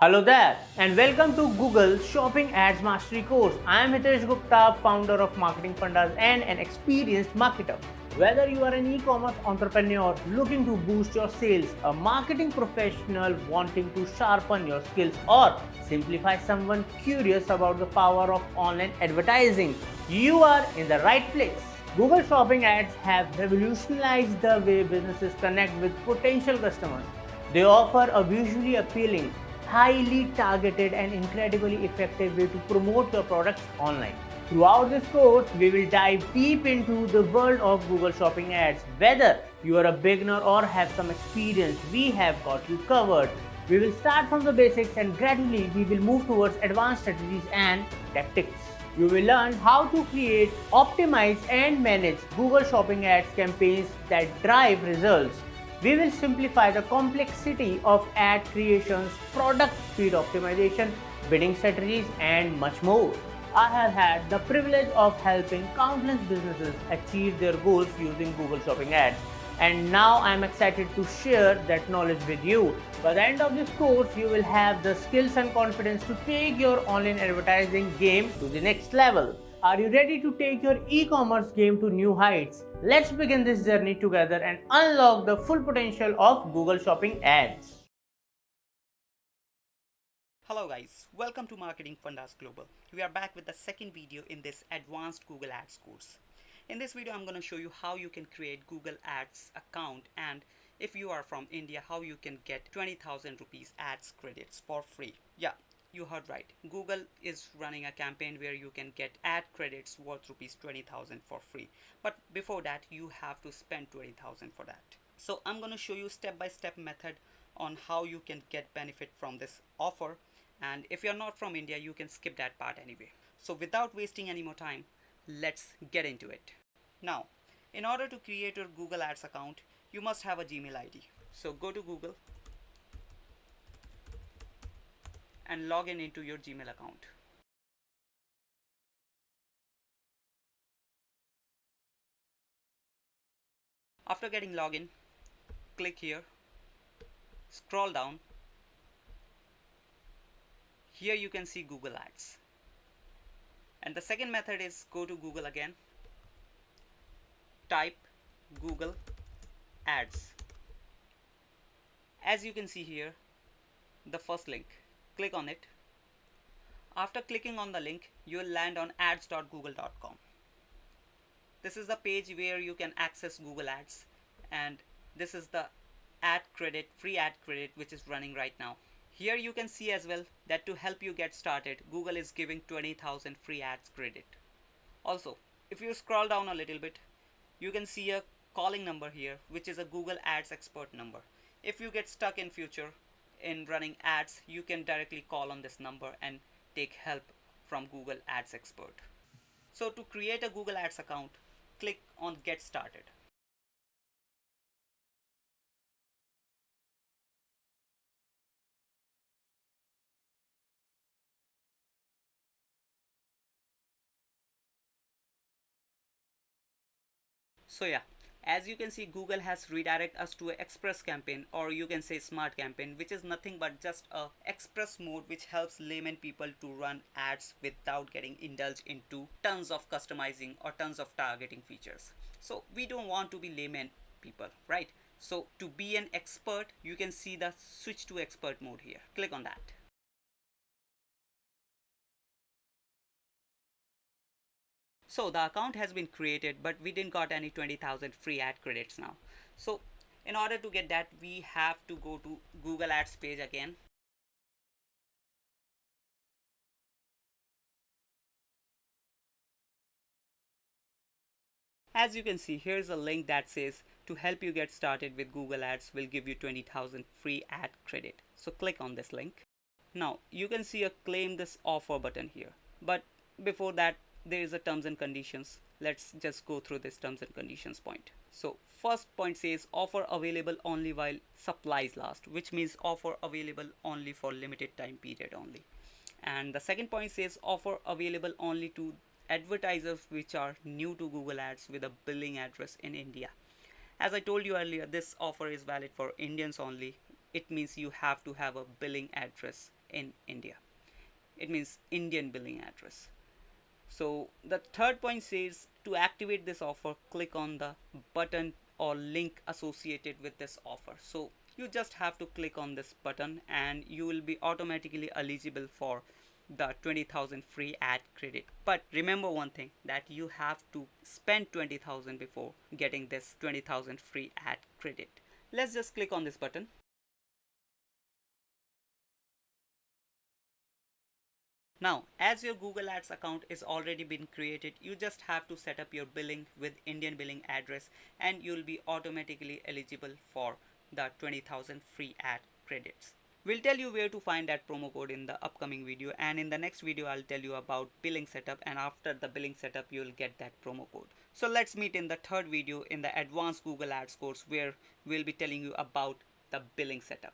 Hello there and welcome to Google Shopping Ads Mastery course. I am Hitesh Gupta, founder of Marketing Fundas and an experienced marketer. Whether you are an e-commerce entrepreneur looking to boost your sales, a marketing professional wanting to sharpen your skills, or simplify someone curious about the power of online advertising, you are in the right place. Google Shopping Ads have revolutionized the way businesses connect with potential customers. They offer a visually appealing, highly targeted and incredibly effective way to promote your products online. Throughout this course, we will dive deep into the world of Google Shopping Ads. Whether you are a beginner or have some experience, we have got you covered. We will start from the basics and gradually we will move towards advanced strategies and tactics. You will learn how to create, optimize and manage Google Shopping Ads campaigns that drive results. We will simplify the complexity of ad creations, product feed optimization, bidding strategies, and much more. I have had the privilege of helping countless businesses achieve their goals using Google Shopping Ads. And now I am excited to share that knowledge with you. By the end of this course, you will have the skills and confidence to take your online advertising game to the next level. Are you ready to take your e-commerce game to new heights? Let's begin this journey together and unlock the full potential of Google Shopping Ads. Hello guys, welcome to Marketing Fundas Global. We are back with the second video in this advanced Google Ads course. In this video, I'm going to show you how you can create Google Ads account, and if you are from India, how you can get 20,000 rupees ads credits for free. Yeah, you heard right. Google is running a campaign where you can get ad credits worth rupees 20,000 for free. But before that, you have to spend 20,000 for that. So I'm going to show you step-by-step method on how you can get benefit from this offer. And if you're not from India, you can skip that part anyway. So without wasting any more time, let's get into it. Now, in order to create your Google Ads account, you must have a Gmail ID. So go to Google and log in into your Gmail account. After getting login, click here, scroll down. Here you can see Google Ads. And the second method is go to Google again, type Google Ads. As you can see here, the first link, click on it. After clicking on the link, you will land on ads.google.com. This is the page where you can access Google Ads, and this is the ad credit, free ad credit, which is running right now. Here you can see as well that to help you get started, Google is giving 20,000 free ads credit. Also, if you scroll down a little bit, you can see a calling number here, which is a Google Ads expert number. If you get stuck in future in running ads, you can directly call on this number and take help from Google Ads expert. So to create a Google Ads account, click on Get Started. So yeah, as you can see, Google has redirected us to an express campaign, or you can say smart campaign, which is nothing but just a express mode which helps layman people to run ads without getting indulged into tons of customizing or tons of targeting features. So we don't want to be layman people, right? So to be an expert, you can see the switch to expert mode here. Click on that. So the account has been created, but we didn't got any 20,000 free ad credits now. So in order to get that, we have to go to Google Ads page again. As you can see, here's a link that says to help you get started with Google Ads will give you 20,000 free ad credit. So click on this link. Now you can see a claim this offer button here. But before that, there is a terms and conditions. Let's just go through this terms and conditions point. So first point says offer available only while supplies last, which means offer available only for limited time period only. And the second point says offer available only to advertisers which are new to Google Ads with a billing address in India. As I told you earlier, this offer is valid for Indians only. It means you have to have a billing address in India. It means Indian billing address. So the third point says to activate this offer, click on the button or link associated with this offer. So you just have to click on this button and you will be automatically eligible for the 20,000 free ad credit. But remember one thing, that you have to spend 20,000 before getting this 20,000 free ad credit. Let's just click on this button. Now, as your Google Ads account is already been created, you just have to set up your billing with Indian billing address and you'll be automatically eligible for the 20,000 free ad credits. We'll tell you where to find that promo code in the upcoming video, and in the next video I'll tell you about billing setup, and after the billing setup you'll get that promo code. So let's meet in the third video in the advanced Google Ads course, where we'll be telling you about the billing setup.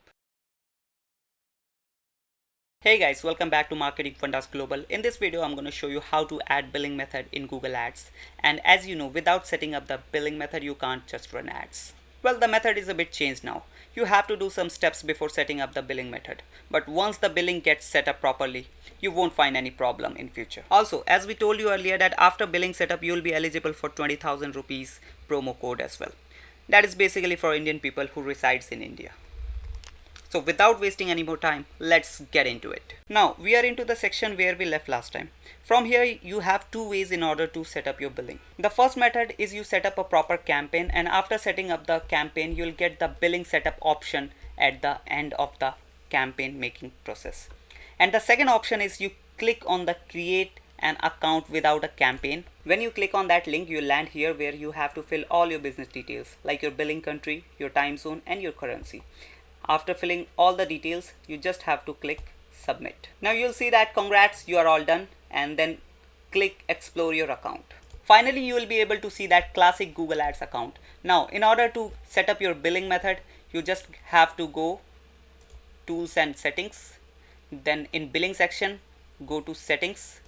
Hey guys, welcome back to Marketing Fundas Global. In this video, I'm going to show you how to add billing method in Google Ads. And as you know, without setting up the billing method, you can't just run ads. Well, the method is a bit changed now. You have to do some steps before setting up the billing method. But once the billing gets set up properly, you won't find any problem in future. Also, as we told you earlier, that after billing setup, you'll be eligible for 20,000 rupees promo code as well. That is basically for Indian people who resides in India. So without wasting any more time, let's get into it. Now we are into the section where we left last time. From here you have two ways in order to set up your billing. The first method is you set up a proper campaign, and after setting up the campaign you'll get the billing setup option at the end of the campaign making process. And the second option is you click on the create an account without a campaign. When you click on that link, you land here where you have to fill all your business details like your billing country, your time zone and your currency. After filling all the details, you just have to click submit. Now you'll see that congrats, you are all done, and then click explore your account. Finally, you will be able to see that classic Google Ads account. Now in order to set up your billing method, you just have to go tools and settings. Then in billing section, go to settings.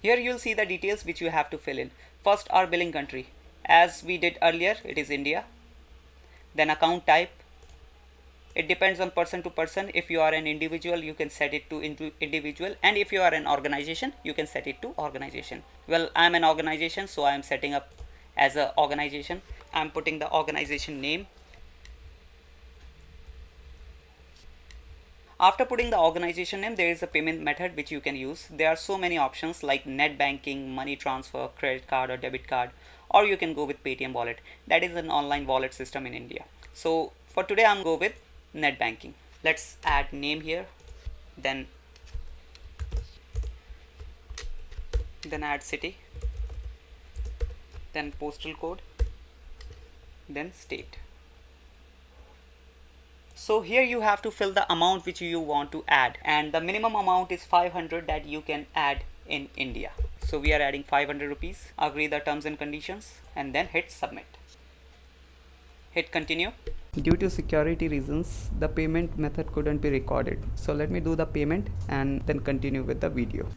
Here you'll see the details which you have to fill in. First, our billing country. As we did earlier, it is India. Then account type. It depends on person to person. If you are an individual, you can set it to individual, and if you are an organization, you can set it to organization. Well, I am an organization, so I am setting up as an organization. I am putting the organization name. After putting the organization name, there is a payment method which you can use. There are so many options like net banking, money transfer, credit card or debit card, or you can go with Paytm wallet. That is an online wallet system in India. So for today, I'm going to go with net banking. Let's add name here, then add city, then postal code, then state. So here you have to fill the amount which you want to add, and the minimum amount is 500 that you can add in India. So we are adding 500 rupees. Agree the terms and conditions and then hit submit. Hit continue. Due to security reasons, the payment method couldn't be recorded. So let me do the payment and then continue with the video.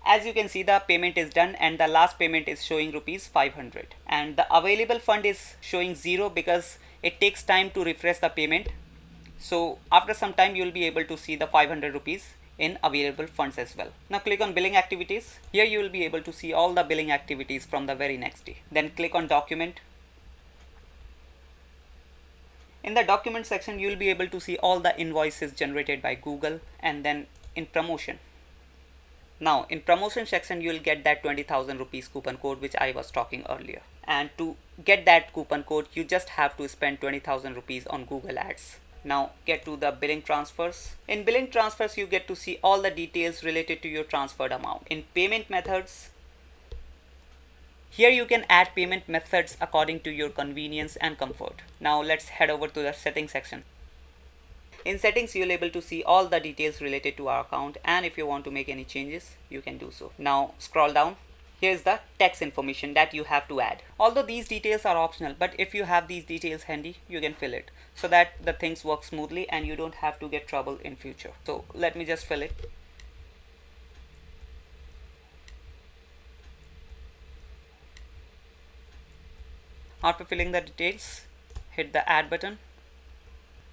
As you can see, the payment is done and the last payment is showing rupees 500, and the available fund is showing 0 because it takes time to refresh the payment. So after some time you will be able to see the 500 rupees in available funds as well. Now click on billing activities. Here you will be able to see all the billing activities from the very next day. Then click on document. In the document section, you will be able to see all the invoices generated by Google, and then in promotion. Now in promotion section, you will get that 20,000 rupees coupon code which I was talking earlier. And to get that coupon code, you just have to spend 20,000 rupees on Google Ads. Now get to the billing transfers. In billing transfers, you get to see all the details related to your transferred amount. In payment methods, here you can add payment methods according to your convenience and comfort. Now let's head over to the settings section. In settings, you'll be able to see all the details related to our account, and if you want to make any changes, you can do so. Now scroll down. Here's the tax information that you have to add. Although these details are optional, but if you have these details handy, you can fill it so that the things work smoothly and you don't have to get trouble in future. So let me just fill it. After filling the details, hit the add button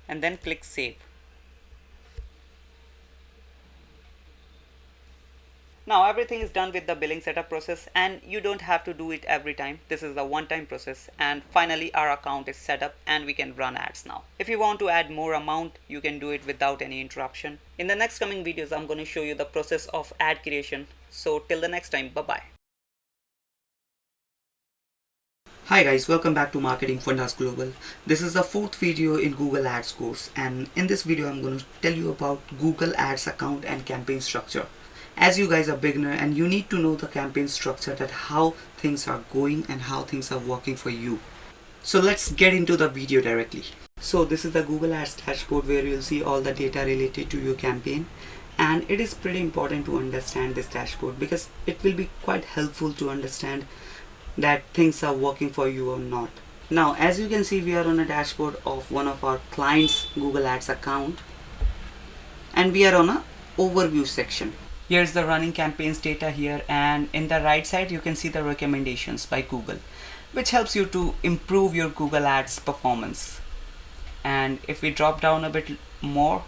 and then click save. Now everything is done with the billing setup process, and you don't have to do it every time. This is the one-time process, and finally our account is set up and we can run ads now. If you want to add more amount, you can do it without any interruption. In the next coming videos, I'm going to show you the process of ad creation. So till the next time, bye bye. Hi guys, welcome back to Marketing Fundas Global. This is the fourth video in Google Ads course, and in this video I'm going to tell you about Google Ads account and campaign structure. As you guys are beginner and you need to know the campaign structure, that how things are going and how things are working for you. So let's get into the video directly. So this is the Google Ads dashboard where you'll see all the data related to your campaign, and it is pretty important to understand this dashboard because it will be quite helpful to understand that things are working for you or not. Now as you can see, we are on a dashboard of one of our clients Google Ads account, and we are on a overview section. Here's the running campaigns data here, and in the right side you can see the recommendations by Google, which helps you to improve your Google Ads performance. And if we drop down a bit more,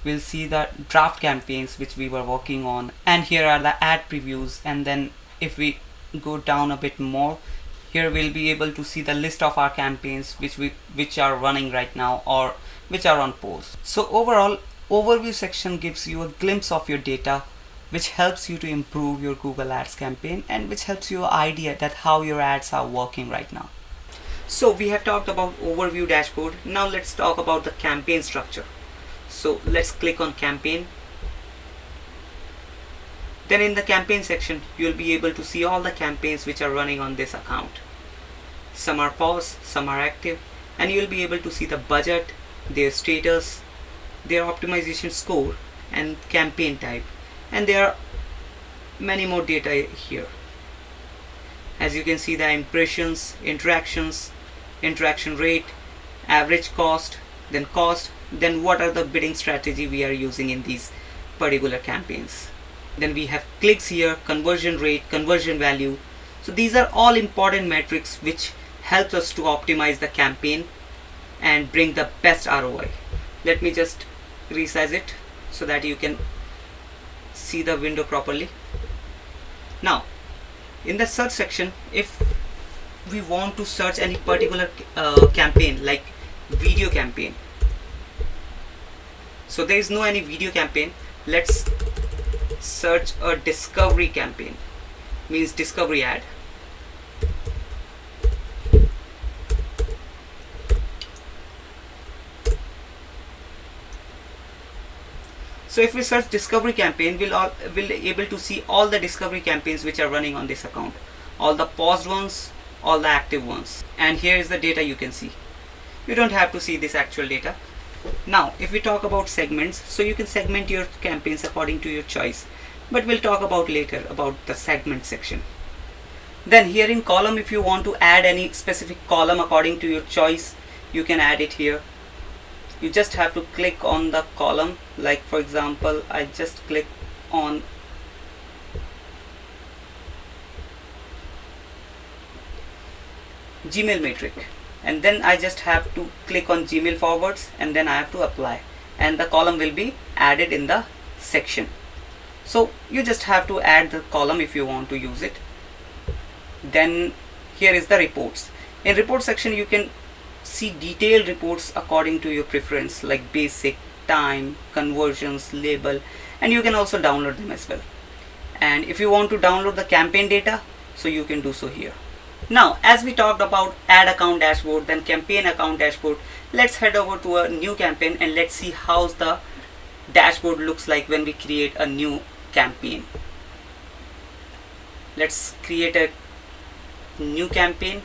we'll see the draft campaigns which we were working on, and here are the ad previews. And then if we go down a bit more, here we'll be able to see the list of our campaigns which are running right now or which are on pause. So overall, overview section gives you a glimpse of your data, which helps you to improve your Google Ads campaign and which helps you idea that how your ads are working right now. So we have talked about overview dashboard. Now let's talk about the campaign structure. So let's click on campaign. Then in the campaign section, you'll be able to see all the campaigns which are running on this account. Some are paused, some are active, and you'll be able to see the budget, their status, their optimization score, and campaign type. And there are many more data here. As you can see, the impressions, interactions, interaction rate, average cost, then what are the bidding strategy we are using in these particular campaigns. Then we have clicks here, conversion rate, conversion value. So these are all important metrics which helps us to optimize the campaign and bring the best ROI. Let me just resize it so that you can see the window properly. Now in the search section, if we want to search any particular campaign like video campaign, so there is no any video campaign, let's search a discovery campaign, means discovery ad. So if we search discovery campaign, we'll able to see all the discovery campaigns which are running on this account, all the paused ones, all the active ones. And here is the data you can see. You don't have to see this actual data. Now if we talk about segments, so you can segment your campaigns according to your choice, but we'll talk about later about the segment section. Then here in column, if you want to add any specific column according to your choice, you can add it here. You just have to click on the column. Like for example, I just click on Gmail metric, and then I just have to click on Gmail forwards, and then I have to apply, and the column will be added in the section. So you just have to add the column if you want to use it. Then here is the reports. In report section, you can see detailed reports according to your preference, like basic, time, conversions, label, and you can also download them as well. And if you want to download the campaign data, so you can do so here. Now as we talked about ad account dashboard, then campaign account dashboard, let's head over to a new campaign and let's see how the dashboard looks like when we create a new campaign. Let's create a new campaign.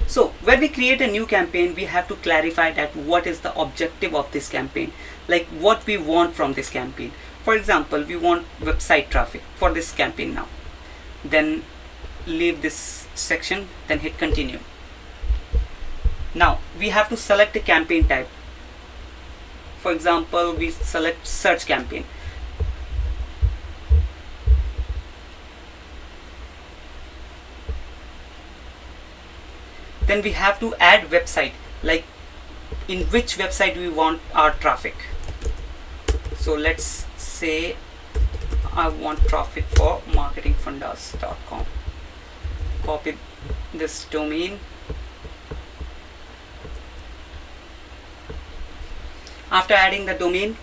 So when we create a new campaign, we have to clarify that what is the objective of this campaign, like what we want from this campaign. For example, we want website traffic for this campaign now. Then leave this section, then hit continue. Now we have to select a campaign type. For example, we select search campaign. Then we have to add website, like in which website we want our traffic. So let's say I want traffic for marketingfundas.com. Copy this domain. After adding the domain,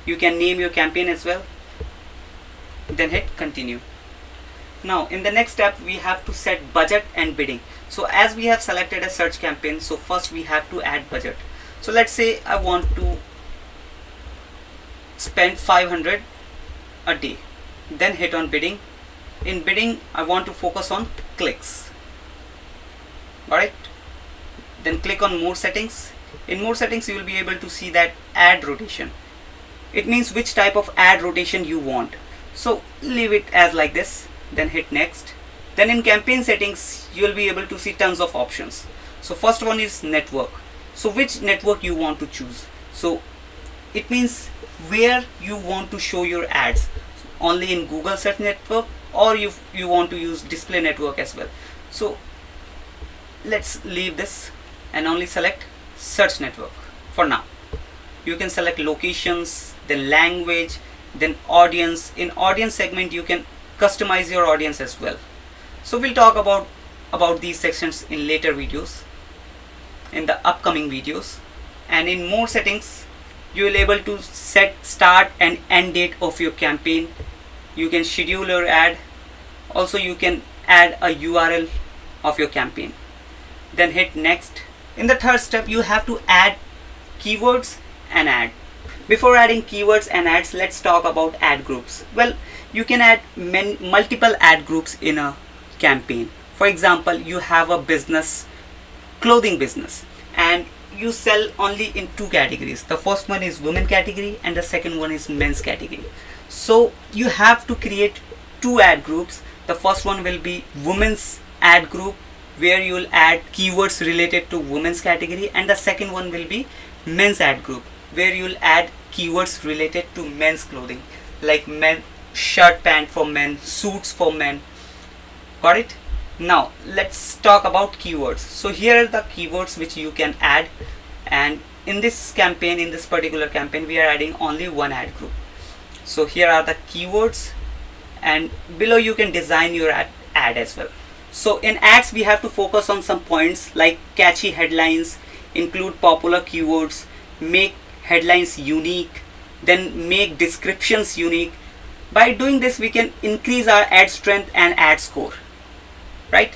you can name your campaign as well. Then hit continue. Now in the next step, we have to set budget and bidding. So as we have selected a search campaign, so first we have to add budget. So let's say I want to spend 500 a day. Then hit on bidding. In bidding, I want to focus on clicks. Alright. Then click on more settings. In more settings, you will be able to see that ad rotation. It means which type of ad rotation you want. So leave it as like this. Then hit next. Then in campaign settings, you will be able to see tons of options. So first one is network. So which network you want to choose. So it means where you want to show your ads. Only in Google search network, or you want to use display network as well. So let's leave this and only select search network for now. You can select locations, then language, then audience. In audience segment, you can customize your audience as well. So we'll talk about these sections in later videos, in the upcoming videos. And in more settings, you will able to set start and end date of your campaign. You can schedule your ad. Also you can add a URL of your campaign. Then hit next. In the third step, you have to add keywords and ad. Before adding keywords and ads, let's talk about ad groups. Well, you can add multiple ad groups in a campaign. For example, you have a business, clothing business, and you sell only in two categories. The first one is women category and the second one is men's category. So you have to create two ad groups. The first one will be women's ad group, where you will add keywords related to women's category, and the second one will be men's ad group, where you will add keywords related to men's clothing, like men shirt pant for men, suits for men. Got it? Now let's talk about keywords. So here are the keywords which you can add, and in this campaign, in this particular campaign, we are adding only one ad group. So here are the keywords, and below you can design your ad as well. So in ads, we have to focus on some points like catchy headlines, include popular keywords, make headlines unique, then make descriptions unique. By doing this, we can increase our ad strength and ad score, right?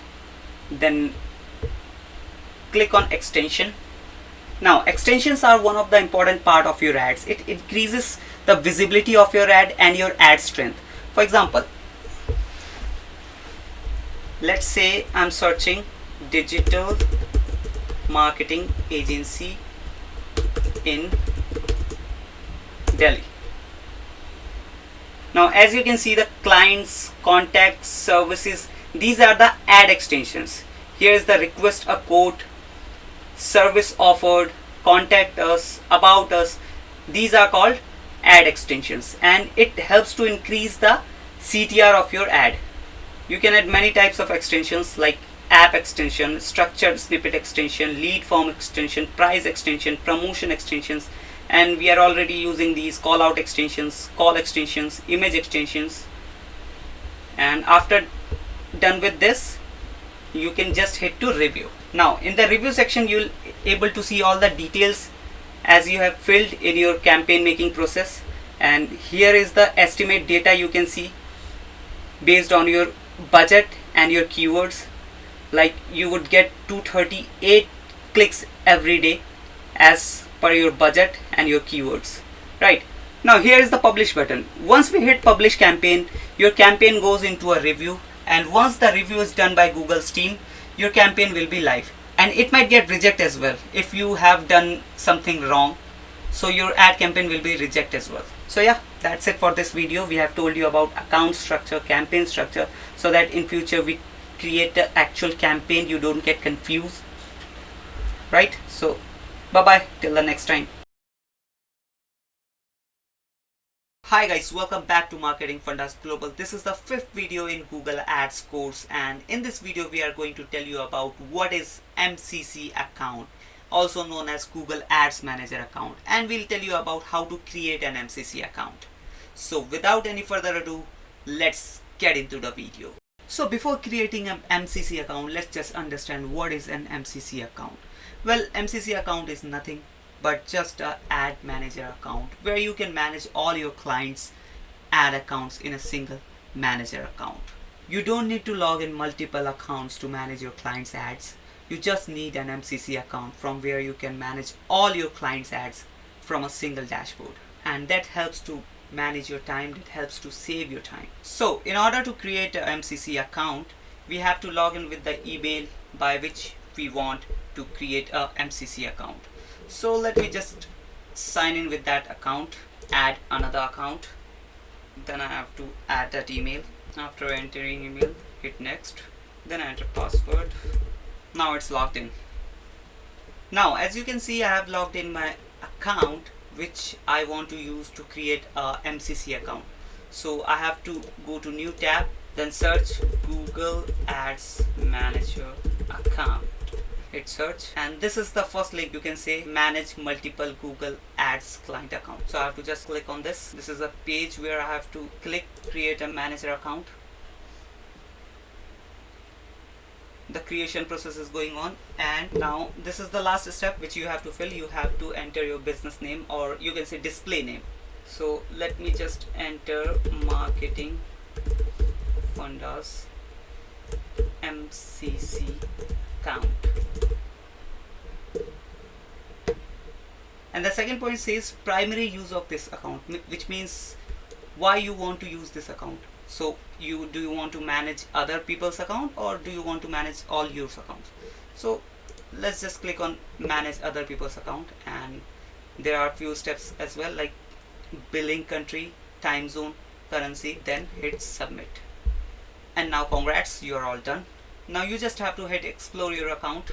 Then click on extension. Now extensions are one of the important part of your ads. It increases the visibility of your ad and your ad strength. For example, let's say I'm searching digital marketing agency in Delhi. Now as you can see, the clients, contacts, services, these are the ad extensions. Here is the request a quote, service offered, contact us, about us. These are called ad extensions, and it helps to increase the CTR of your ad. You can add many types of extensions like app extension, structured snippet extension, lead form extension, price extension, promotion extensions, and we are already using these call out extensions, call extensions, image extensions. And after done with this, you can just hit to review. Now in the review section, you'll able to see all the details as you have filled in your campaign making process. And here is the estimate data you can see based on your budget and your keywords. Like you would get 238 clicks every day as per your budget and your keywords, right? Now here is the publish button. Once we hit publish campaign, your campaign goes into a review, and once the review is done by Google's team, your campaign will be live, and it might get rejected as well if you have done something wrong. So your ad campaign will be rejected as well. So yeah, that's it for this video. We have told you about account structure, campaign structure, so that in future we create the actual campaign, you don't get confused, right? So bye bye till the next time. Hi guys, welcome back to Marketing Fundas Global. This is the 5th video in Google Ads course, and in this video we are going to tell you about what is MCC account, also known as Google Ads Manager account, and we'll tell you about how to create an MCC account. So without any further ado, let's get into the video. So before creating an MCC account, let's just understand what is an MCC account. Well, MCC account is nothing but just a ad manager account where you can manage all your clients' ad accounts in a single manager account. You don't need to log in multiple accounts to manage your clients' ads. You just need an MCC account from where you can manage all your clients' ads from a single dashboard. And that helps to manage your time, that helps to save your time. So in order to create a MCC account, we have to log in with the email by which we want to create a MCC account. So let me just sign in with that account, add another account. Then I have to add that email. After entering email, hit next. Then I enter password. Now it's logged in. Now as you can see, I have logged in my account which I want to use to create a MCC account. So I have to go to new tab, then search Google Ads Manager account. Hit search, and this is the first link. You can say manage multiple Google Ads client account. So I have to just click on this. This is a page where I have to click create a manager account. The creation process is going on, and now this is the last step which you have to fill. You have to enter your business name, or you can say display name. So let me just enter Marketing Fundas MCC account. And the second point says primary use of this account, which means why you want to use this account. So do you want to manage other people's account, or do you want to manage all your accounts? So let's just click on manage other people's account, and there are a few steps as well, like billing country, time zone, currency, then hit submit. And now congrats, you are all done. Now you just have to hit explore your account.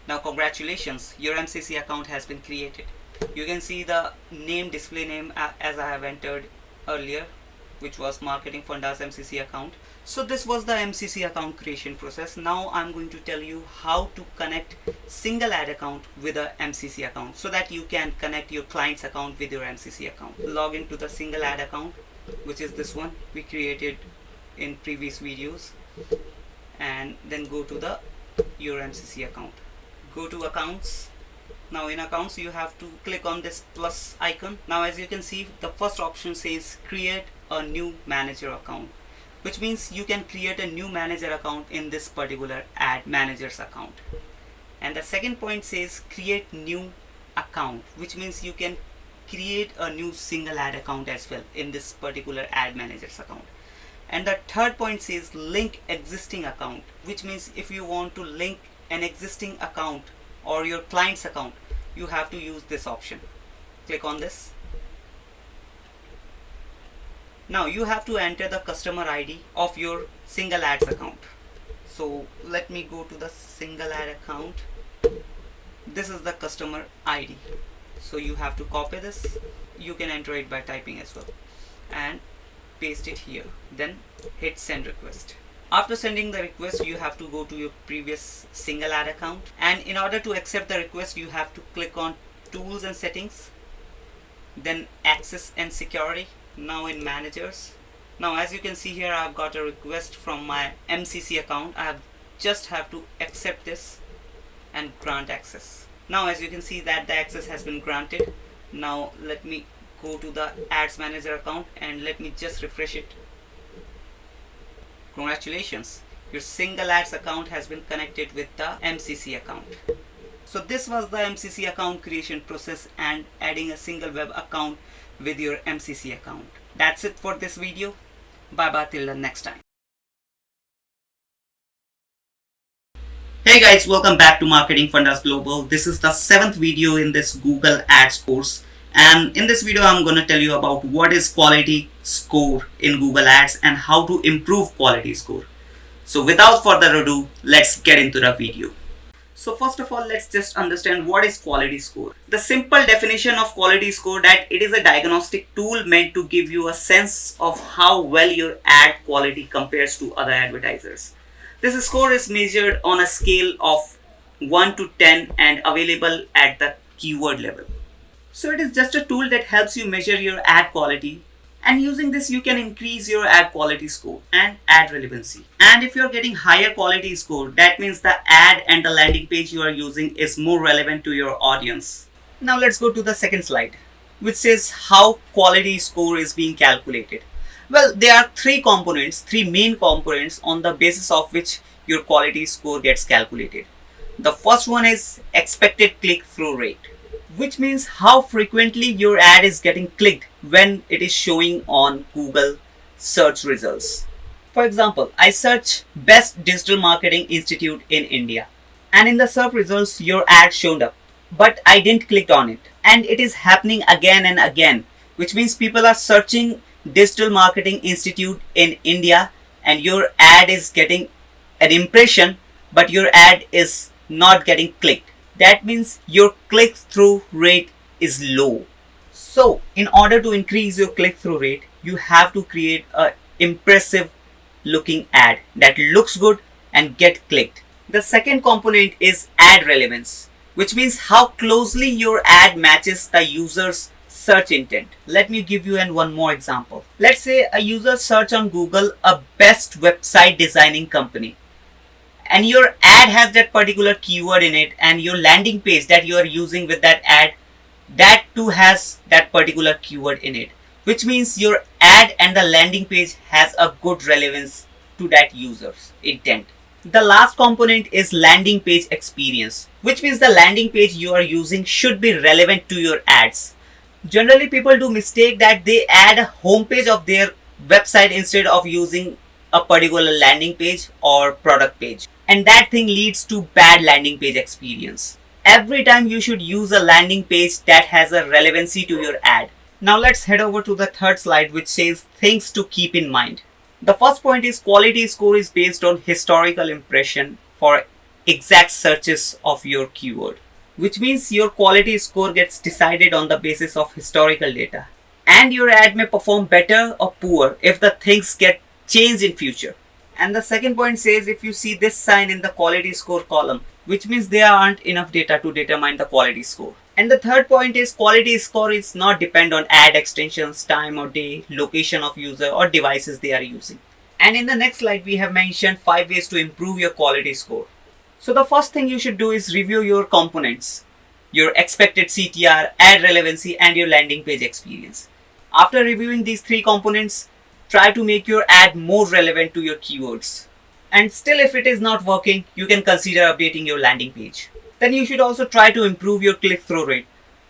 Now congratulations, your MCC account has been created. You can see the name, display name as I have entered earlier, which was Marketing Fundas MCC account. So this was the MCC account creation process. Now I'm going to tell you how to connect single ad account with a MCC account so that you can connect your client's account with your MCC account. Log into the single ad account, which is this one we created in previous videos, and then go to your MCC account. Go to accounts. Now in accounts you have to click on this plus icon. Now as you can see, the first option says create a new manager account, which means you can create a new manager account in this particular ad manager's account. And the second point says create new account, which means you can create a new single ad account as well in this particular ad manager's account. And the third point says link existing account, which means if you want to link an existing account or your client's account, you have to use this option. Click on this. Now you have to enter the customer ID of your single ads account. So let me go to the single ad account. This is the customer ID. So you have to copy this. You can enter it by typing as well, and paste it here. Then hit send request. After sending the request, you have to go to your previous single ad account, and in order to accept the request you have to click on tools and settings, then access and security. Now in managers, now as you can see here, I've got a request from my MCC account. I just have to accept this and grant access. Now as you can see that the access has been granted. Now let me go to the ads manager account and let me just refresh it. Congratulations, your single ads account has been connected with the MCC account. So this was the MCC account creation process and adding a single web account with your MCC account. That's it for this video. Bye bye till the next time. Hey guys, welcome back to Marketing Fundas Global. This is the 7th video in this Google Ads course. And in this video, I'm going to tell you about what is quality score in Google Ads and how to improve quality score. So without further ado, let's get into the video. So first of all, let's just understand what is quality score. The simple definition of quality score that it is a diagnostic tool meant to give you a sense of how well your ad quality compares to other advertisers. This score is measured on a scale of 1 to 10 and available at the keyword level. So it is just a tool that helps you measure your ad quality, and using this you can increase your ad quality score and ad relevancy. And if you're getting higher quality score, that means the ad and the landing page you are using is more relevant to your audience. Now let's go to the second slide, which says how quality score is being calculated. Well, there are three main components on the basis of which your quality score gets calculated. The first one is expected click-through rate, which means how frequently your ad is getting clicked when it is showing on Google search results. For example, I search Best Digital Marketing Institute in India, and in the search results your ad showed up, but I didn't click on it, and it is happening again and again, which means people are searching Digital Marketing Institute in India and your ad is getting an impression, but your ad is not getting clicked. That means your click-through rate is low. So in order to increase your click-through rate, you have to create a impressive looking ad that looks good and get clicked. The second component is ad relevance, which means how closely your ad matches the user's search intent. Let me give you one more example. Let's say a user search on Google a best website designing company, and your ad has that particular keyword in it, and your landing page that you are using with that ad, that too has that particular keyword in it, which means your ad and the landing page has a good relevance to that user's intent. The last component is landing page experience, which means the landing page you are using should be relevant to your ads. Generally people do mistake that they add a home page of their website instead of using a particular landing page or product page, and that thing leads to bad landing page experience. Every time you should use a landing page that has a relevancy to your ad. Now let's head over to the third slide, which says things to keep in mind. The first point is quality score is based on historical impression for exact searches of your keyword, which means your quality score gets decided on the basis of historical data, and your ad may perform better or poor if the things get changed in future. And the second point says if you see this sign in the quality score column, which means there aren't enough data to determine the quality score. And the third point is quality score is not depend on ad extensions, time or day, location of user or devices they are using. And in the next slide we have mentioned 5 ways to improve your quality score. So the first thing you should do is review your components, your expected CTR, ad relevancy and your landing page experience. After reviewing these three components, try to make your ad more relevant to your keywords. And still if it is not working, you can consider updating your landing page. Then you should also try to improve your click-through rate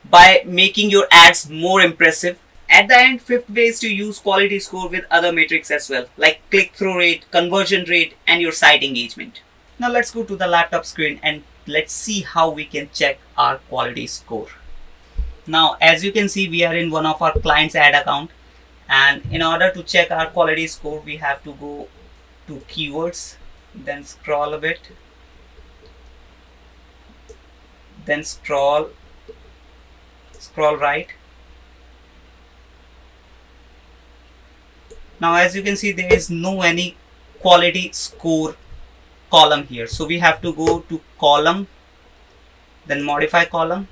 by making your ads more impressive. At the end, fifth way is to use quality score with other metrics as well, like click-through rate, conversion rate and your site engagement. Now let's go to the laptop screen and let's see how we can check our quality score. Now as you can see, we are in one of our clients' ad account, and in order to check our quality score we have to go to keywords, then scroll a bit, then scroll right. Now as you can see, there is no any quality score column here, so we have to go to column, then modify column,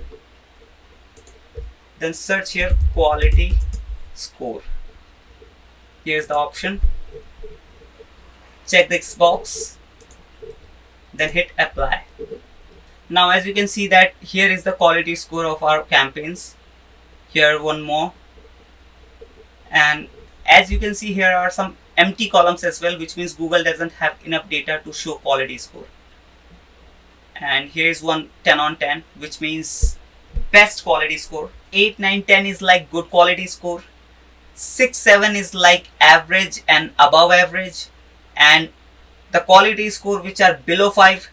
then search here quality score. Here's the option, check this box, then hit apply. Now as you can see that here is the quality score of our campaigns. Here one more, and as you can see here are some empty columns as well, which means Google doesn't have enough data to show quality score. And here is one 10 on 10, which means best quality score. 8, 9, 10 is like good quality score. 6, 7 is like average and above average, and the quality score which are below 5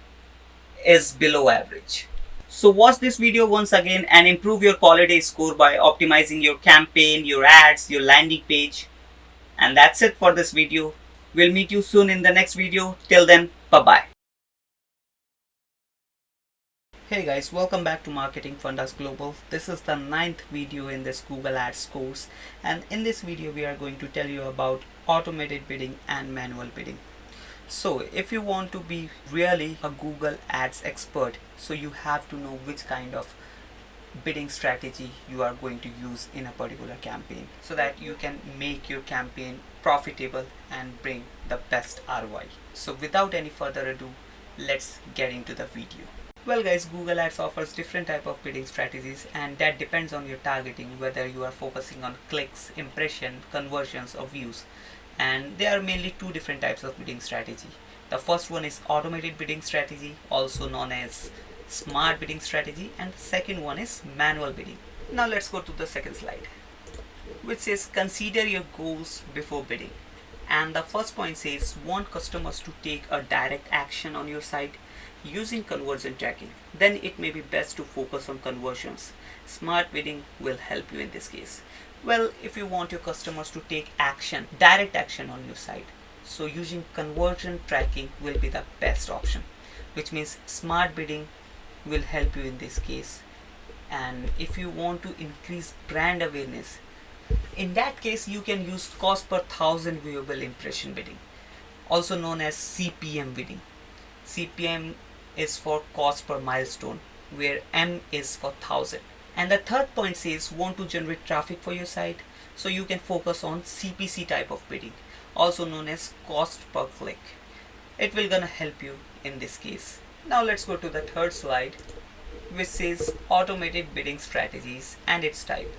is below average. So watch this video once again and improve your quality score by optimizing your campaign, your ads, your landing page. And that's it for this video. We'll meet you soon in the next video. Till then, bye-bye. Hey guys, welcome back to Marketing Fundas Global. This is the 9th video in this Google Ads course, and in this video we are going to tell you about automated bidding and manual bidding. So if you want to be really a Google Ads expert, so you have to know which kind of bidding strategy you are going to use in a particular campaign, so that you can make your campaign profitable and bring the best ROI. So without any further ado, let's get into the video. Well guys, Google Ads offers different type of bidding strategies, and that depends on your targeting, whether you are focusing on clicks, impression, conversions or views. And there are mainly two different types of bidding strategy. The first one is automated bidding strategy, also known as smart bidding strategy, and the second one is manual bidding. Now let's go to the second slide, which says consider your goals before bidding. And the first point says want customers to take a direct action on your site using conversion tracking. Then it may be best to focus on conversions. Smart bidding will help you in this case. Well, if you want your customers to take action, direct action on your site, so using conversion tracking will be the best option, which means smart bidding will help you in this case. And if you want to increase brand awareness, in that case you can use cost per thousand viewable impression bidding, also known as CPM bidding. CPM is for cost per milestone, where M is for thousand. And the third point says want to generate traffic for your site, so you can focus on CPC type of bidding, also known as cost per click. It will gonna help you in this case. Now let's go to the third slide, which says automated bidding strategies and its type.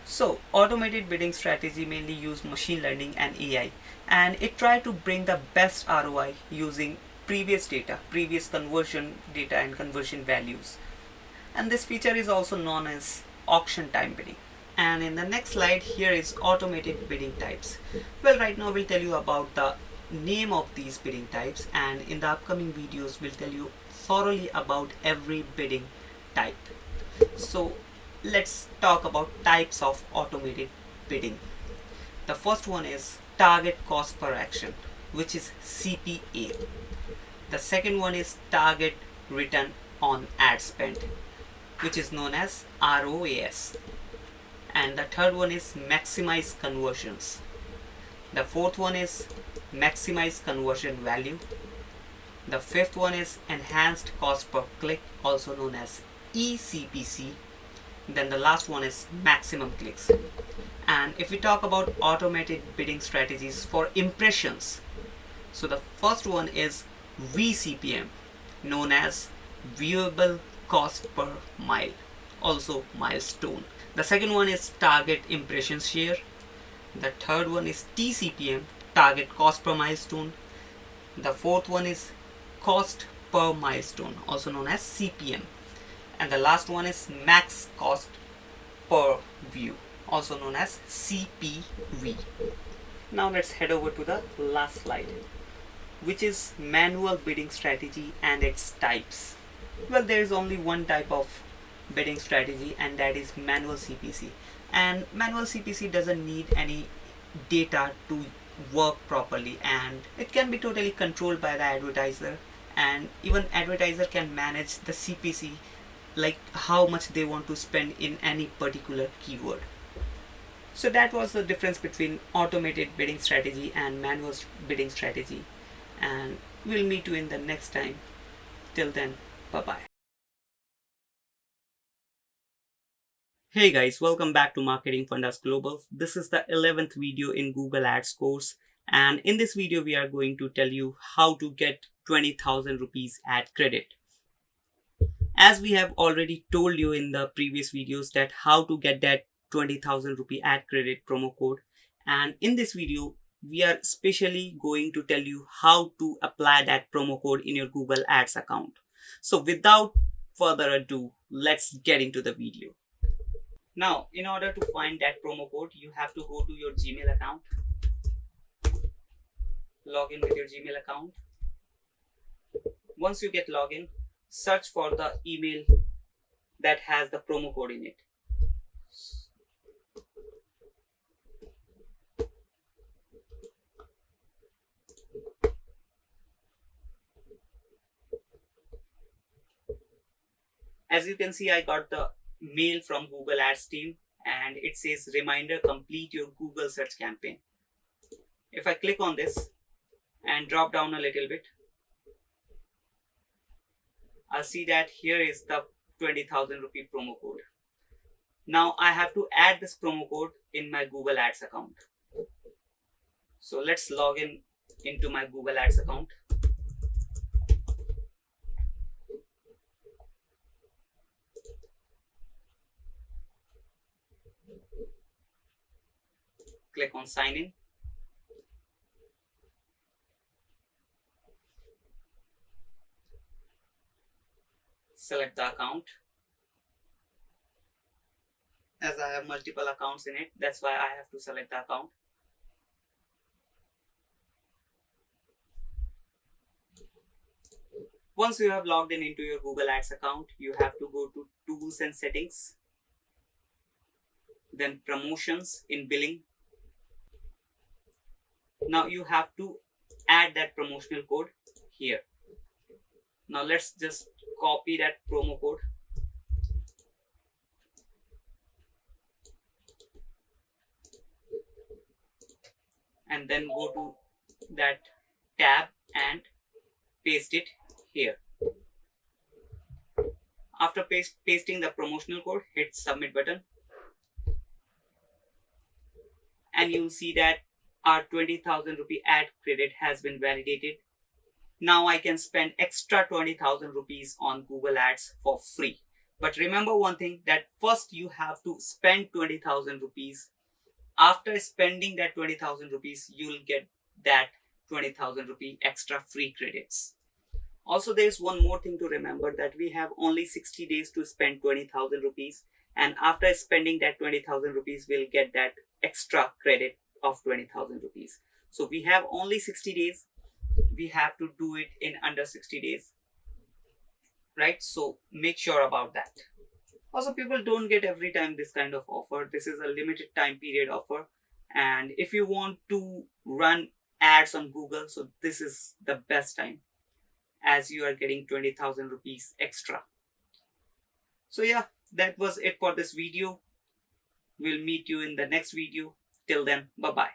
So automated bidding strategy mainly use machine learning and AI, and it try to bring the best ROI using previous data, previous conversion data and conversion values. And this feature is also known as auction time bidding. And in the next slide, here is automated bidding types. Well, right now we'll tell you about the name of these bidding types, and in the upcoming videos we'll tell you thoroughly about every bidding type. So let's talk about types of automated bidding. The first one is target cost per action, which is CPA. The second one is target return on ad spend, which is known as ROAS. And the third one is maximize conversions. The fourth one is maximize conversion value. The fifth one is enhanced cost per click, also known as ECPC. Then the last one is maximum clicks. And if we talk about automated bidding strategies for impressions, so the first one is VCPM, known as viewable cost per mile, also milestone. The second one is target impression share. The third one is TCPM, target cost per milestone. The fourth one is cost per milestone, also known as CPM. And the last one is max cost per view, also known as CPV. Now let's head over to the last slide, which is manual bidding strategy and its types. Well, there is only one type of bidding strategy, and that is manual CPC. And manual CPC doesn't need any data to work properly, and it can be totally controlled by the advertiser, and even advertiser can manage the CPC, like how much they want to spend in any particular keyword. So that was the difference between automated bidding strategy and manual bidding strategy, and we'll meet you in the next time. Till then, bye bye. Hey guys, welcome back to Marketing Fundas Global. This is the 11th video in Google Ads course, and in this video we are going to tell you how to get 20,000 rupees ad credit. As we have already told you in the previous videos that how to get that 20,000 rupee ad credit promo code, and in this video we are specially going to tell you how to apply that promo code in your Google Ads account. So without further ado, let's get into the video. Now, in order to find that promo code, you have to go to your Gmail account, log in with your Gmail account. Once you get login, search for the email that has the promo code in it. As you can see, I got the mail from Google Ads team, and it says reminder, complete your Google search campaign. If I click on this and drop down a little bit, I'll see that here is the 20,000 rupee promo code. Now I have to add this promo code in my Google Ads account. So let's log in into my Google Ads account. Click on sign in. Select the account. As I have multiple accounts in it, that's why I have to select the account. Once you have logged in into your Google Ads account, you have to go to Tools and Settings, then Promotions in Billing. Now you have to add that promotional code here. Now let's just copy that promo code. And then go to that tab and paste it here. After pasting the promotional code, hit submit button. And you'll see that our 20,000 rupee ad credit has been validated. Now I can spend extra 20,000 rupees on Google Ads for free. But remember one thing, that first you have to spend 20,000 rupees. After spending that 20,000 rupees, you'll get that 20,000 rupee extra free credits. Also, there's one more thing to remember, that we have only 60 days to spend 20,000 rupees. And after spending that 20,000 rupees, we'll get that extra credit of 20,000 rupees. So we have only 60 days. We have to do it in under 60 days. Right? So make sure about that. Also, people don't get every time this kind of offer. This is a limited time period offer. And if you want to run ads on Google, so this is the best time, as you are getting 20,000 rupees extra. So yeah, that was it for this video. We'll meet you in the next video. Till then, bye-bye.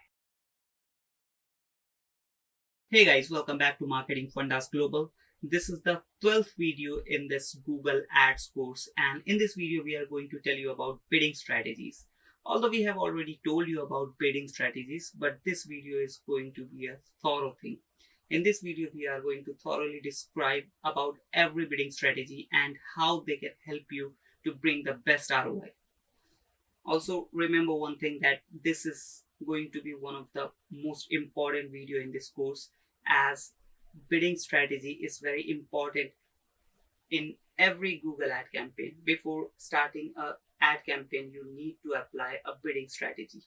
Hey guys, welcome back to Marketing Fundas Global. This is the 12th video in this Google Ads course, and in this video we are going to tell you about bidding strategies. Although we have already told you about bidding strategies, but this video is going to be a thorough thing. In this video we are going to thoroughly describe about every bidding strategy and how they can help you to bring the best ROI. Also remember one thing, that this is going to be one of the most important video in this course, as bidding strategy is very important in every Google ad campaign. Before starting an ad campaign, you need to apply a bidding strategy.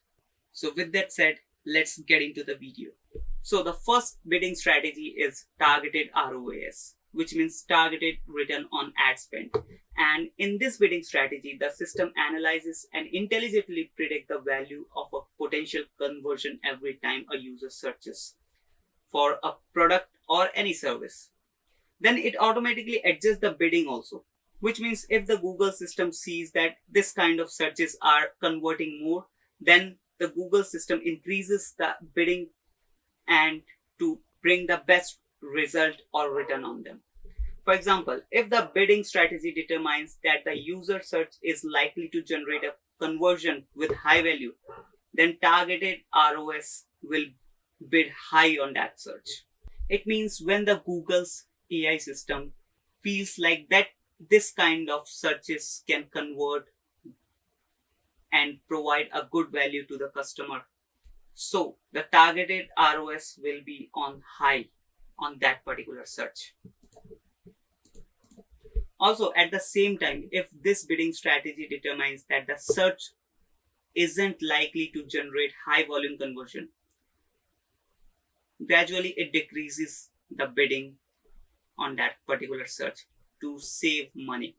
So with that said, let's get into the video. So the first bidding strategy is targeted ROAS, which means targeted return on ad spend. And in this bidding strategy, the system analyzes and intelligently predicts the value of a potential conversion every time a user searches for a product or any service. Then it automatically adjusts the bidding also, which means if the Google system sees that this kind of searches are converting more, then the Google system increases the bidding and to bring the best result or return on them. For example, if the bidding strategy determines that the user search is likely to generate a conversion with high value, then targeted ROS will bid high on that search. It means when the Google's AI system feels like that this kind of searches can convert and provide a good value to the customer, so the targeted ROS will be on high on that particular search. Also, at the same time, if this bidding strategy determines that the search isn't likely to generate high volume conversion, gradually it decreases the bidding on that particular search to save money.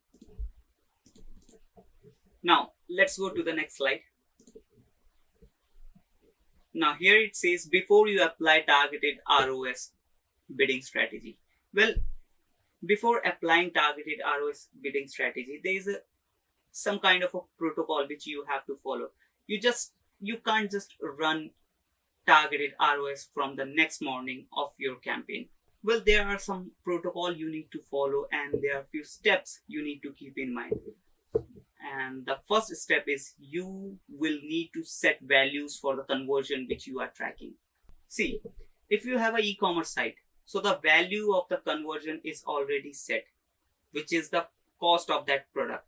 Now, let's go to the next slide. Now, here it says before you apply targeted ROS bidding strategy. Well, before applying targeted ROS bidding strategy, there is some kind of a protocol which you have to follow. You can't just run targeted ROS from the next morning of your campaign. Well, there are some protocol you need to follow, and there are a few steps you need to keep in mind. And the first step is you will need to set values for the conversion which you are tracking. See, if you have an e-commerce site, so the value of the conversion is already set, which is the cost of that product.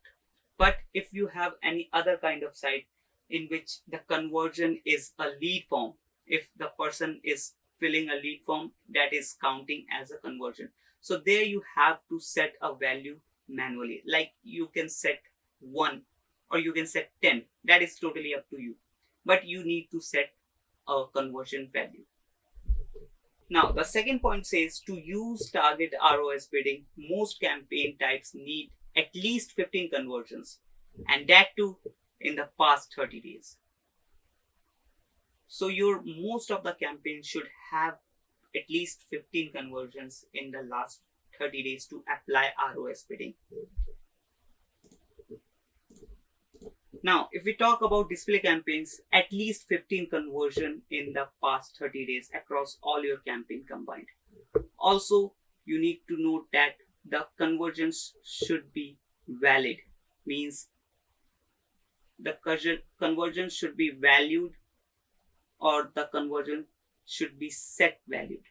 But if you have any other kind of site in which the conversion is a lead form, if the person is filling a lead form, that is counting as a conversion. So there you have to set a value manually. Like you can set 1 or you can set 10. That is totally up to you. But you need to set a conversion value. Now, the second point says to use target ROS bidding, most campaign types need at least 15 conversions, and that too in the past 30 days. So your most of the campaign should have at least 15 conversions in the last 30 days to apply ROS bidding. Now, if we talk about display campaigns, at least 15 conversion in the past 30 days across all your campaign combined. Also, you need to note that the conversions should be valid, means the conversion should be valued or the conversion should be set valued.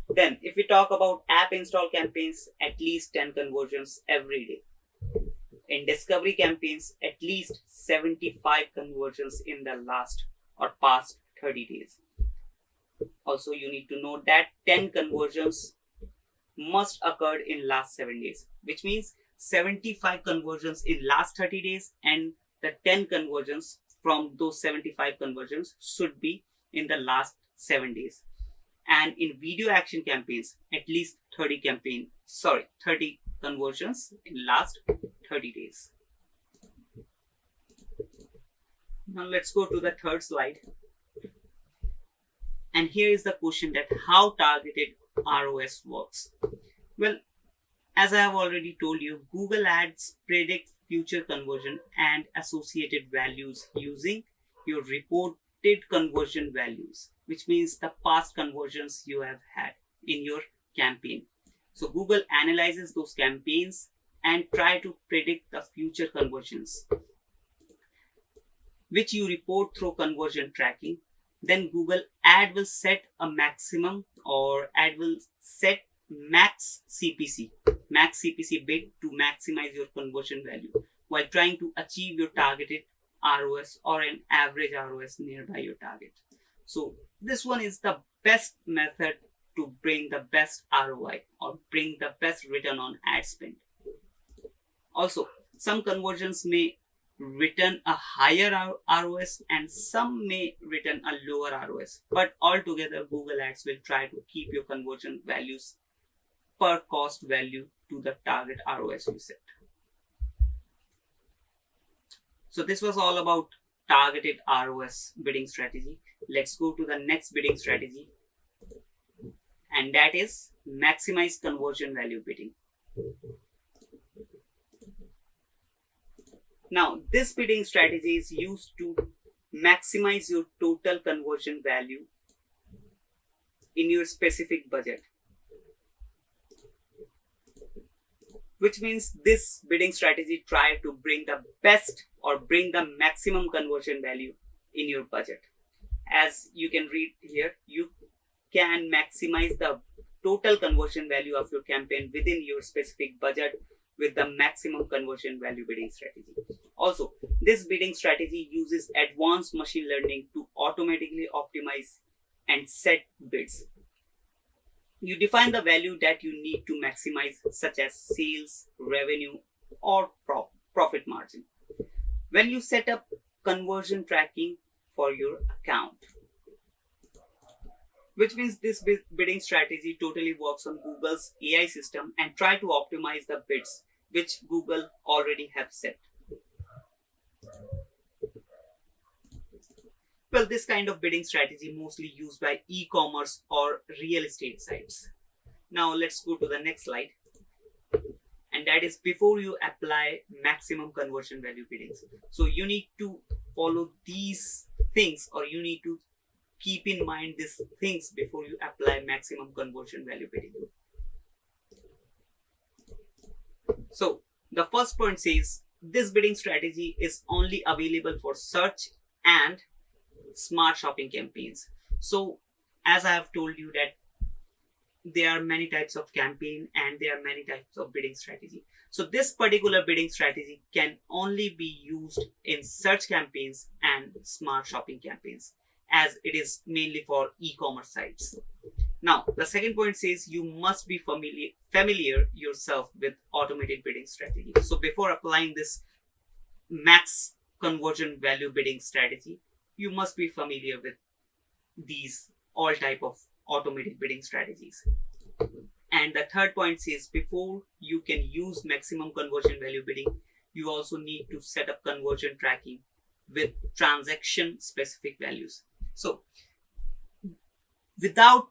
Then, if we talk about app install campaigns, at least 10 conversions every day. In discovery campaigns, at least 75 conversions in the last or past 30 days. Also, you need to note that 10 conversions must occur in last 7 days, which means 75 conversions in last 30 days and the 10 conversions from those 75 conversions should be in the last 7 days. And in video action campaigns, at least 30 conversions in last 30 days. Now let's go to the third slide. And here is the question that how targeted ROS works. Well, as I have already told you, Google Ads predict future conversion and associated values using your reported conversion values, which means the past conversions you have had in your campaign. So Google analyzes those campaigns and try to predict the future conversions, which you report through conversion tracking. Then Google Ad will set a maximum or ad will set max CPC bid to maximize your conversion value while trying to achieve your targeted ROS or an average ROS nearby your target. So this one is the best method to bring the best ROI or bring the best return on ad spend. Also, some conversions may return a higher ROS and some may return a lower ROS. But altogether, Google Ads will try to keep your conversion values per cost value to the target ROS you set. So this was all about targeted ROS bidding strategy. Let's go to the next bidding strategy, and that is maximize conversion value bidding. Now, this bidding strategy is used to maximize your total conversion value in your specific budget, which means this bidding strategy try to bring the best or bring the maximum conversion value in your budget. As you can read here, you can maximize the total conversion value of your campaign within your specific budget with the maximum conversion value bidding strategy. Also, this bidding strategy uses advanced machine learning to automatically optimize and set bids. You define the value that you need to maximize, such as sales, revenue, or profit margin, when you set up conversion tracking for your account. Which means this bidding strategy totally works on Google's AI system and try to optimize the bids which Google already have set. Well, this kind of bidding strategy mostly used by e-commerce or real estate sites. Now let's go to the next slide. And that is before you apply maximum conversion value biddings. So you need to follow these things, or you need to keep in mind these things before you apply maximum conversion value bidding. So the first point says this bidding strategy is only available for search and smart shopping campaigns. So as I have told you that there are many types of campaign and there are many types of bidding strategy. So this particular bidding strategy can only be used in search campaigns and smart shopping campaigns, as it is mainly for e-commerce sites. Now, the second point says you must be familiar yourself with automated bidding strategy. So before applying this max conversion value bidding strategy, you must be familiar with these all type of automated bidding strategies. And the third point says before you can use maximum conversion value bidding, you also need to set up conversion tracking with transaction specific values. So without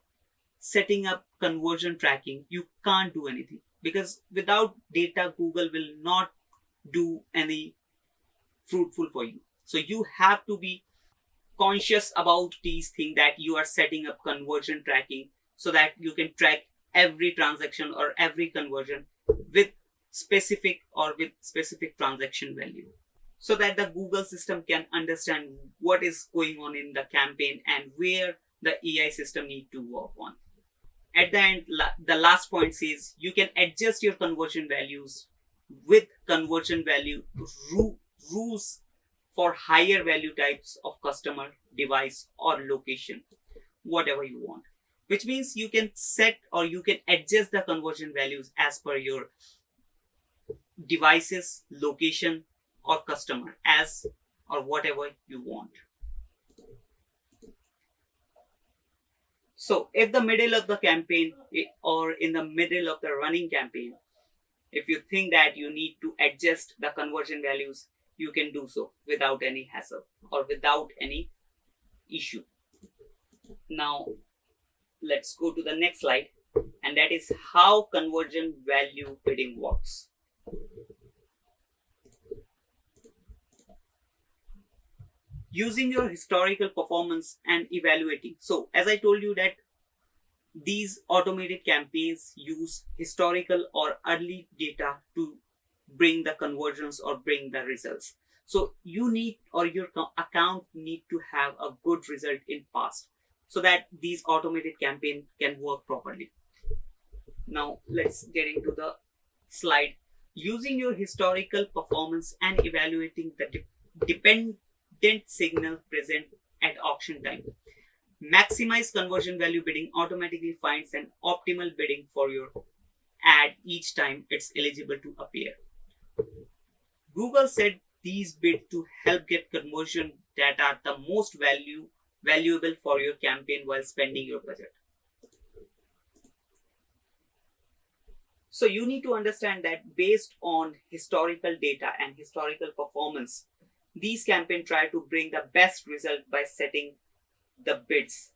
setting up conversion tracking, you can't do anything, because without data, Google will not do any fruitful for you. So you have to be conscious about these things, that you are setting up conversion tracking so that you can track every transaction or every conversion with specific transaction value, so that the Google system can understand what is going on in the campaign and where the AI system need to work on. At the end, the last point says you can adjust your conversion values with conversion value rules for higher value types of customer, device, or location, whatever you want. Which means you can set or you can adjust the conversion values as per your devices, location, or customer, as or whatever you want. So if the middle of the campaign or in the middle of the running campaign, if you think that you need to adjust the conversion values, you can do so without any hassle or without any issue. Now let's go to the next slide, and that is how conversion value bidding works. Using your historical performance and evaluating. So as I told you that these automated campaigns use historical or early data to bring the conversions or bring the results. So you need, or your account need to have a good result in past, so that these automated campaign can work properly. Now let's get into the slide. Using your historical performance and evaluating the dependent signal present at auction time. Maximize conversion value bidding automatically finds an optimal bidding for your ad each time it's eligible to appear. Google said these bids to help get conversion that are the most valuable for your campaign while spending your budget. So you need to understand that based on historical data and historical performance, these campaigns try to bring the best result by setting the bids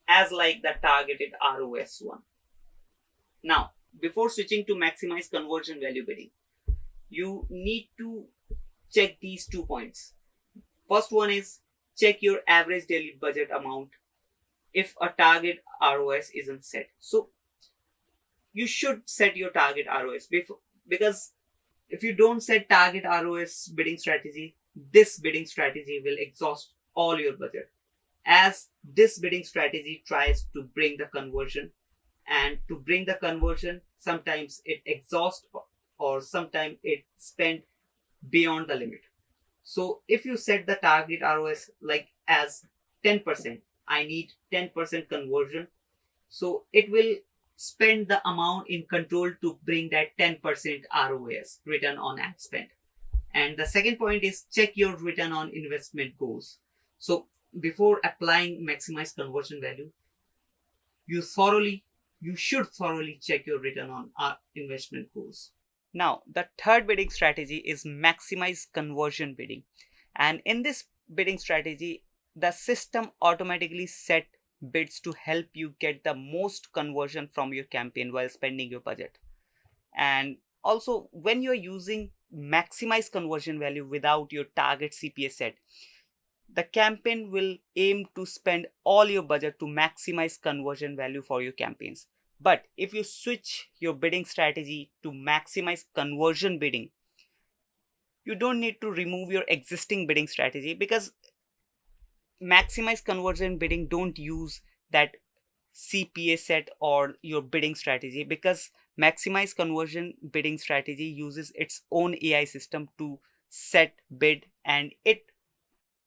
as like the targeted ROS one. Now, before switching to maximize conversion value bidding, you need to check these 2 points. First one is check your average daily budget amount if a target ROS isn't set. So you should set your target ROS because if you don't set target ROS bidding strategy, this bidding strategy will exhaust all your budget, as this bidding strategy tries to bring the conversion, and to bring the conversion sometimes it exhausts or sometimes it spend beyond the limit. So if you set the target ROS like as 10%, I need 10% conversion, so it will spend the amount in control to bring that 10% ROS, return on ad spend. And the second point is check your return on investment goals. So before applying maximize conversion value, you should thoroughly check your return on investment goals. Now, the third bidding strategy is maximize conversion bidding. And in this bidding strategy, the system automatically set bids to help you get the most conversion from your campaign while spending your budget. And also, when you're using maximize conversion value without your target CPA set, the campaign will aim to spend all your budget to maximize conversion value for your campaigns. But if you switch your bidding strategy to maximize conversion bidding, you don't need to remove your existing bidding strategy, because maximize conversion bidding don't use that CPA set or your bidding strategy, because maximize conversion bidding strategy uses its own AI system to set bid, and it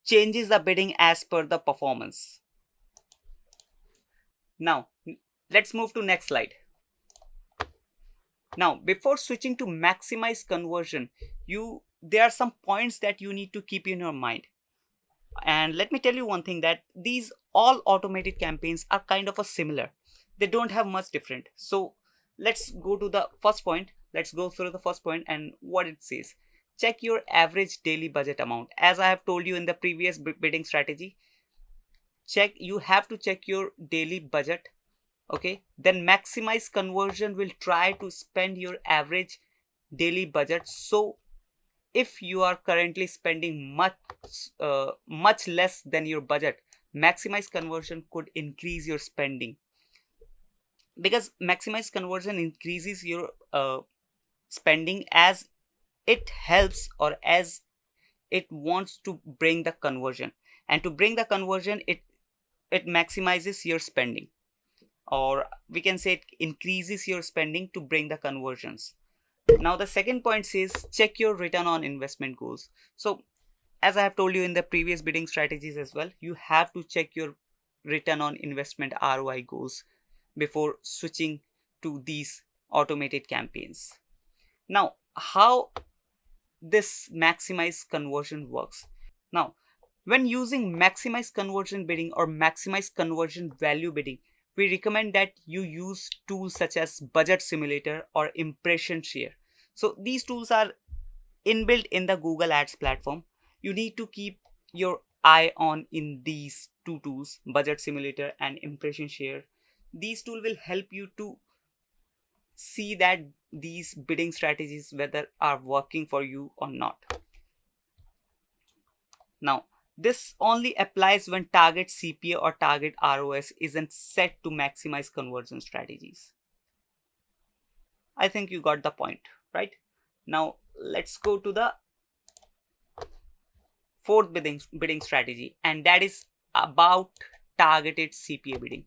changes the bidding as per the performance. Now let's move to next slide. Now before switching to maximize conversion, there are some points that you need to keep in your mind. And let me tell you one thing, that these all automated campaigns are kind of a similar. They don't have much different. So let's go to the first point. Let's go through the first point and what it says. Check your average daily budget amount. As I have told you in the previous bidding strategy, you have to check your daily budget. Okay, then maximize conversion will try to spend your average daily budget. So if you are currently spending much less than your budget, maximize conversion could increase your spending, because maximize conversion increases your spending as it helps, or as it wants to bring the conversion, and to bring the conversion, it maximizes your spending, or we can say it increases your spending to bring the conversions. Now the second point says check your return on investment goals. So as I have told you in the previous bidding strategies as well, you have to check your return on investment ROI goals before switching to these automated campaigns. Now how this maximize conversion works. Now when using maximize conversion bidding or maximize conversion value bidding, we recommend that you use tools such as budget simulator or impression share. So these tools are inbuilt in the Google Ads platform. You need to keep your eye on in these two tools, budget simulator and impression share. These tools will help you to see that these bidding strategies whether are working for you or not. Now this only applies when target CPA or target ROS isn't set to maximize conversion strategies. I think you got the point, right? Now let's go to the fourth bidding strategy, and that is about targeted CPA bidding.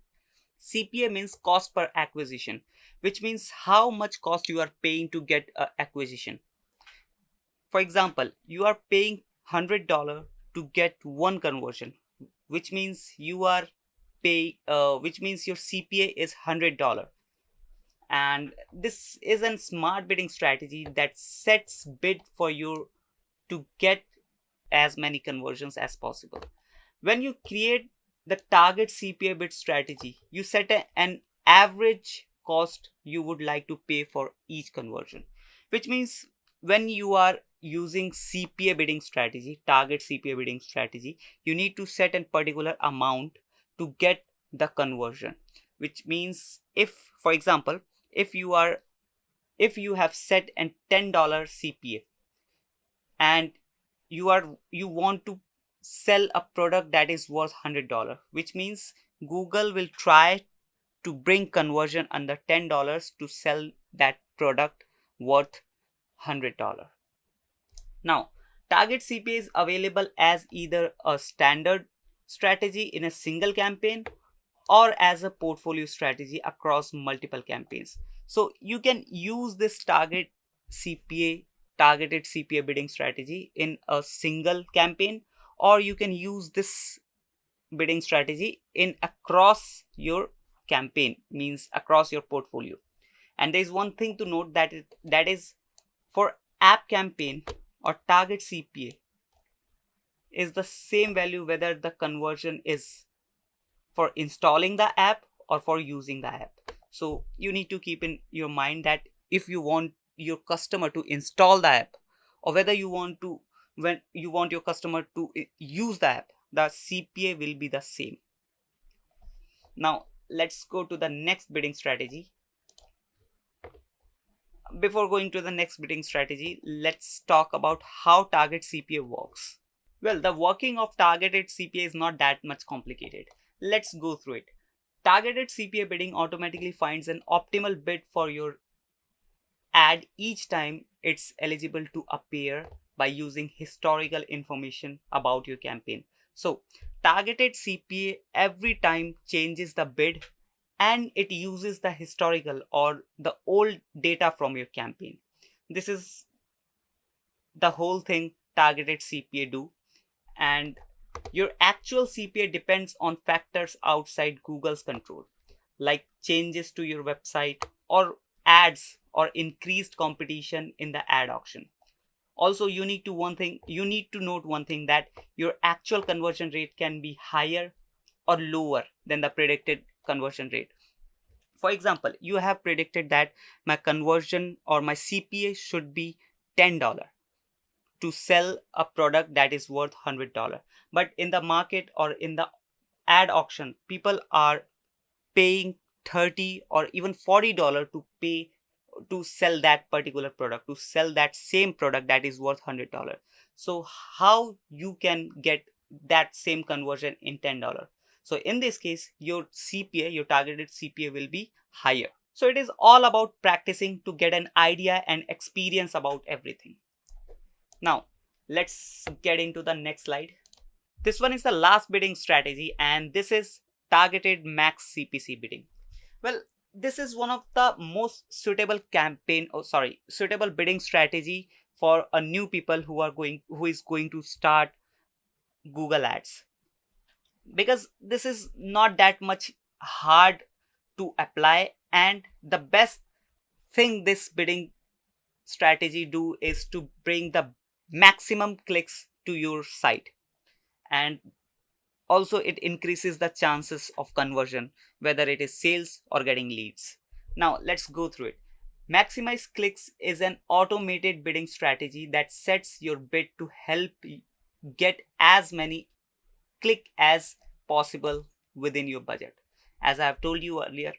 CPA means cost per acquisition, which means how much cost you are paying to get an acquisition. For example, you are paying $100 to get one conversion, which means which means your CPA is $100. And this is a smart bidding strategy that sets bid for you to get as many conversions as possible. When you create the target CPA bid strategy, you set an average cost you would like to pay for each conversion, which means when you are using CPA bidding strategy, target CPA bidding strategy, you need to set a particular amount to get the conversion. Which means if, for example, if you have set a $10 CPA and you want to sell a product that is worth $100, which means Google will try to bring conversion under $10 to sell that product worth $100. Now target CPA is available as either a standard strategy in a single campaign or as a portfolio strategy across multiple campaigns. So you can use this targeted CPA bidding strategy in a single campaign, or you can use this bidding strategy in across your campaign, means across your portfolio. And there is one thing to note, that is for app campaign or target CPA is the same value whether the conversion is for installing the app or for using the app. So you need to keep in your mind that if you want your customer to install the app, or whether you want your customer to use the app, the CPA will be the same. Now let's go to the next bidding strategy. Before going to the next bidding strategy, let's talk about how target CPA works. Well, the working of targeted CPA is not that much complicated. Let's go through it. Targeted CPA bidding automatically finds an optimal bid for your ad each time it's eligible to appear by using historical information about your campaign. So, targeted CPA every time changes the bid and it uses the historical or the old data from your campaign. This is the whole thing targeted CPA do, and your actual CPA depends on factors outside Google's control, like changes to your website or ads or increased competition in the ad auction. Also, you need to note one thing, that your actual conversion rate can be higher or lower than the predicted conversion rate. For example, you have predicted that my conversion or my CPA should be $10 to sell a product that is worth $100, but in the market or in the ad auction, people are paying 30 or even $40 to sell that particular product, to sell that same product that is worth $100. So how you can get that same conversion in $10? So in this case, your CPA, your targeted CPA, will be higher. So it is all about practicing to get an idea and experience about everything. Now let's get into the next slide. This one is the last bidding strategy, and this is targeted max CPC bidding. Well, this is one of the most suitable suitable bidding strategy for a new people who is going to start Google Ads, because this is not that much hard to apply, and the best thing this bidding strategy do is to bring the maximum clicks to your site, and also it increases the chances of conversion, whether it is sales or getting leads. Now let's go through it. Maximize clicks is an automated bidding strategy that sets your bid to help get as many click as possible within your budget. As I have told you earlier,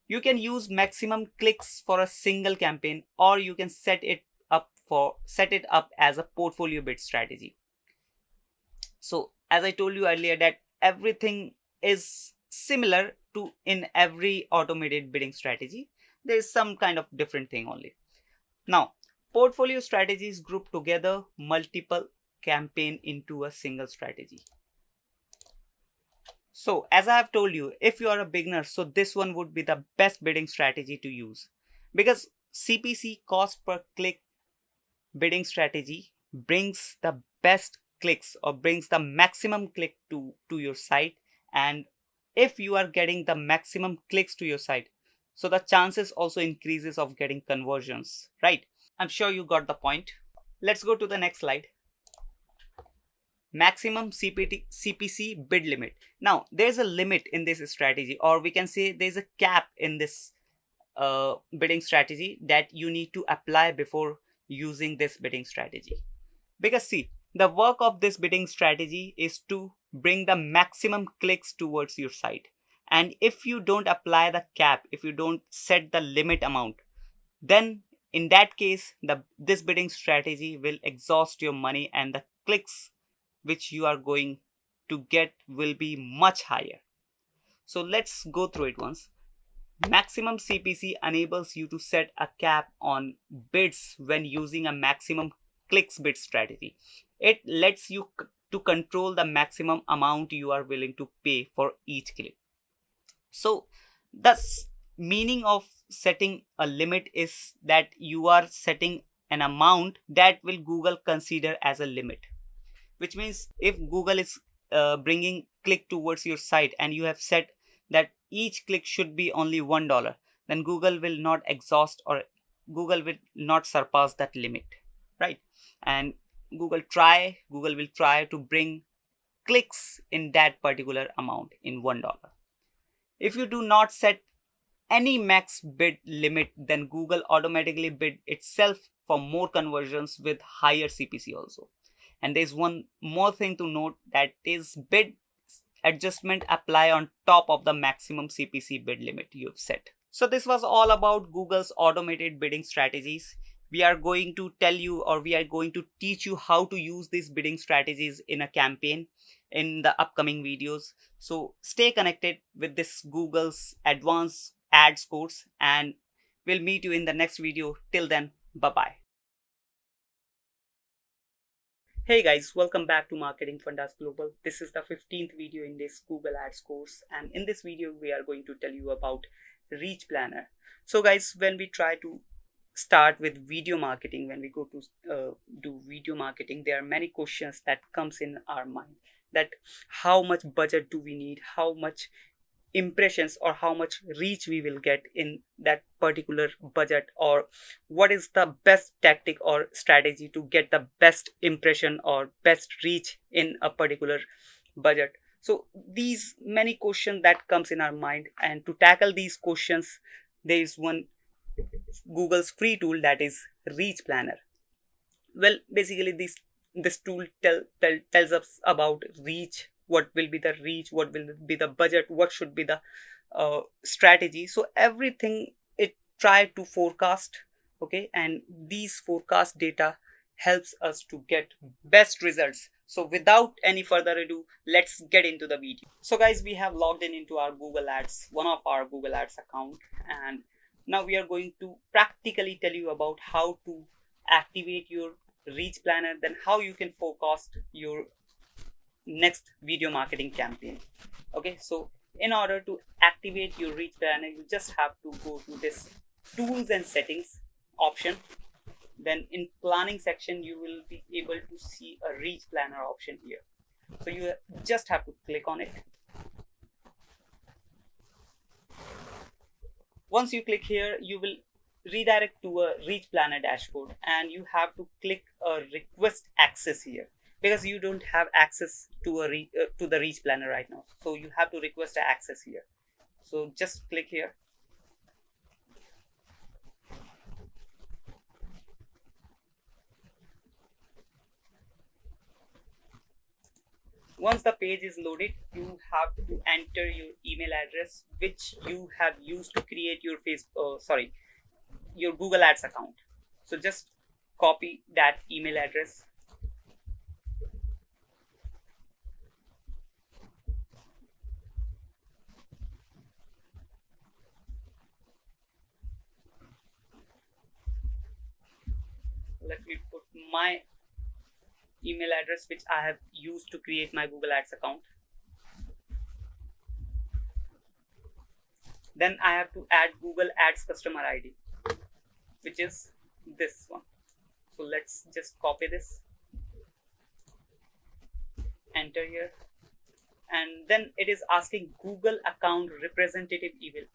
you can use maximum clicks for a single campaign, or you can set it up as a portfolio bid strategy. So as I told you earlier, that everything is similar to in every automated bidding strategy. There is some kind of different thing only. Now, portfolio strategies group together multiple campaign into a single strategy. So as I have told you, if you are a beginner, so this one would be the best bidding strategy to use, because CPC, cost per click bidding strategy brings the best clicks or brings the maximum click to your site. And if you are getting the maximum clicks to your site, so the chances also increases of getting conversions, right? I'm sure you got the point. Let's go to the next slide. Maximum CPC bid limit. Now there's a limit in this strategy, or we can say there's a cap in this bidding strategy that you need to apply before using this bidding strategy. Because see, the work of this bidding strategy is to bring the maximum clicks towards your site, and if you don't apply the cap, if you don't set the limit amount, then in that case this bidding strategy will exhaust your money, and the clicks which you are going to get will be much higher. So let's go through it once. Maximum CPC enables you to set a cap on bids when using a maximum clicks bid strategy. It lets you to control the maximum amount you are willing to pay for each click. So the meaning of setting a limit is that you are setting an amount that will Google consider as a limit, which means if Google is bringing click towards your site and you have set that each click should be only $1, then Google will not exhaust, or Google will not surpass that limit, right? And Google will try to bring clicks in that particular amount in $1. If you do not set any max bid limit, then Google automatically bid itself for more conversions with higher CPC also. And there's one more thing to note, that is bid adjustment apply on top of the maximum CPC bid limit you've set. So this was all about Google's automated bidding strategies. we are going to tell you, or we are going to teach you how to use these bidding strategies in a campaign in the upcoming videos. So stay connected with this Google's advanced ads course, and we'll meet you in the next video. Till then, bye bye. Hey guys, welcome back to Marketing Fundas Global. This is the 15th video in this Google Ads course, and in this video we are going to tell you about Reach Planner. So guys, when we try to start with video marketing, when we go to do video marketing, there are many questions that comes in our mind, that how much budget do we need, how much impressions or how much reach we will get in that particular budget, or what is the best tactic or strategy to get the best impression or best reach in a particular budget. So these many questions that comes in our mind, and to tackle these questions there is one Google's free tool, that is Reach Planner. Well, basically this tool tells us about reach, what will be the reach, what will be the budget, what should be the strategy. So everything it try to forecast. Okay, and these forecast data helps us to get best results. So without any further ado, let's get into the video. So guys, we have logged in into our Google Ads, one of our Google Ads account, and now we are going to practically tell you about how to activate your Reach Planner, then how you can forecast your next video marketing campaign. Okay, so in order to activate your Reach Planner, you just have to go to this tools and settings option. Then in planning section you will be able to see a Reach Planner option here. So you just have to click on it. Once you click here, you will redirect to a Reach Planner dashboard, and you have to click a request access here, because you don't have access to to the Reach Planner right now. So you have to request access here. So just click here. Once the page is loaded, you have to enter your email address which you have used to create your your Google Ads account. So just copy that email address. Let me put my email address which I have used to create my Google Ads account. Then I have to add Google Ads customer ID, which is this one. So let's just copy this, enter here, and then it is asking Google account representative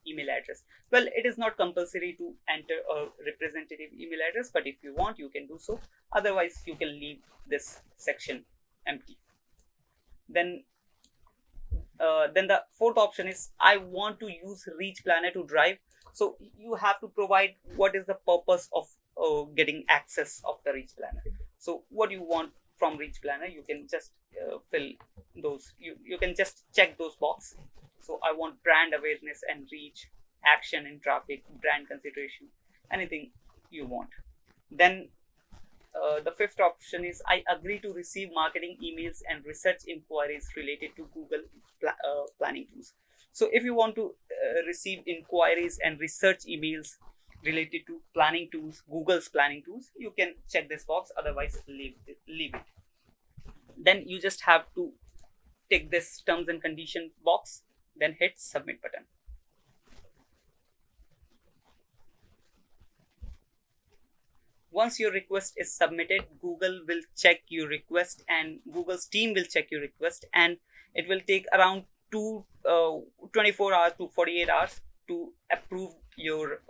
email address. Well, it is not compulsory to enter a representative email address, but if you want you can do so, otherwise you can leave this section empty. Then the fourth option is I want to use Reach Planner to drive. So you have to provide what is the purpose of getting access of the Reach Planner. So what you want from Reach Planner, you can just fill those, you can just check those boxes. So I want brand awareness and reach, action in traffic, brand consideration, anything you want. Then the fifth option is I agree to receive marketing emails and research inquiries related to Google planning tools. So if you want to receive inquiries and research emails related to planning tools, Google's planning tools, you can check this box, otherwise leave it. Then you just have to tick this terms and condition box, then hit submit button. Once your request is submitted, Google will check your request, and Google's team will check your request, and it will take around 24 hours to 48 hours to approve your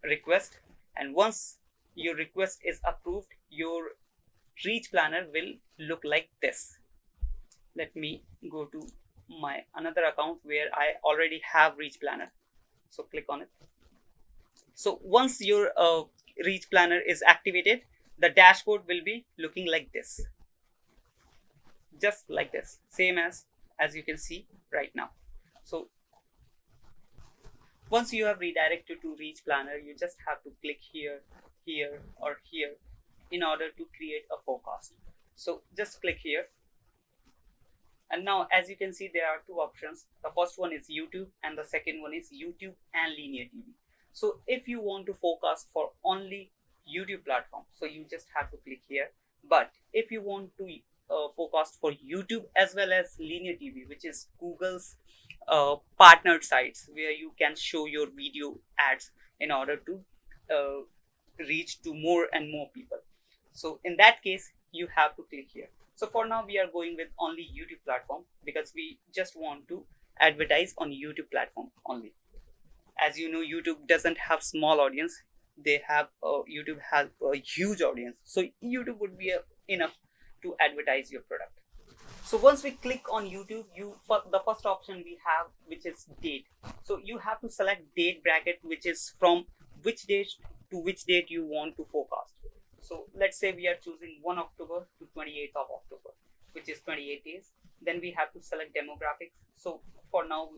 request. And once your request is approved, your Reach Planner will look like this. Let me go to my another account where I already have Reach Planner. So click on it. So once your Reach Planner is activated, the dashboard will be looking like this, just like this, same as you can see right now. So once you have redirected to Reach Planner, you just have to click here here or here in order to create a forecast. So just click here. And now, as you can see, there are two options. The first one is YouTube and the second one is YouTube and linear TV. So if you want to forecast for only YouTube platform, so you just have to click here. But if you want to forecast for YouTube as well as linear TV, which is Google's partnered sites where you can show your video ads in order to uh, reach to more and more people. So in that case, you have to click here. So for now, we are going with only YouTube platform because we just want to advertise on YouTube platform only. As you know, YouTube doesn't have small audience. They have YouTube has a huge audience. So YouTube would be enough to advertise your product. So once we click on YouTube, the first option we have, which is date. So you have to select date bracket, which is from which date to which date you want to forecast. So let's say we are choosing 1 October to 28th of October, which is 28 days. Then we have to select demographics. So for now,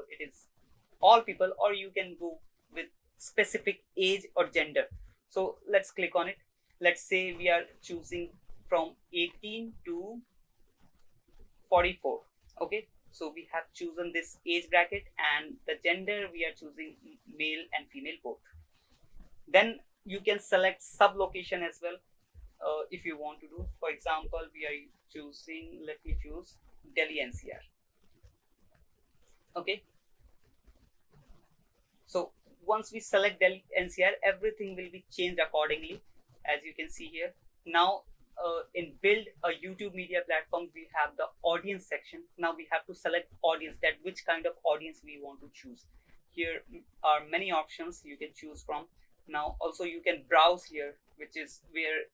it is all people, or you can go with specific age or gender. So let's click on it. Let's say we are choosing from 18 to 44. Okay, so we have chosen this age bracket, and the gender we are choosing male and female both. Then you can select sub location as well if you want to do. For example, we are choosing, let me choose Delhi NCR. Okay, so once we select Delhi NCR, everything will be changed accordingly, as you can see here. Now in build a YouTube media platform, we have the audience section. Now we have to select audience, that which kind of audience we want to choose. Here are many options you can choose from. Now also you can browse here, which is where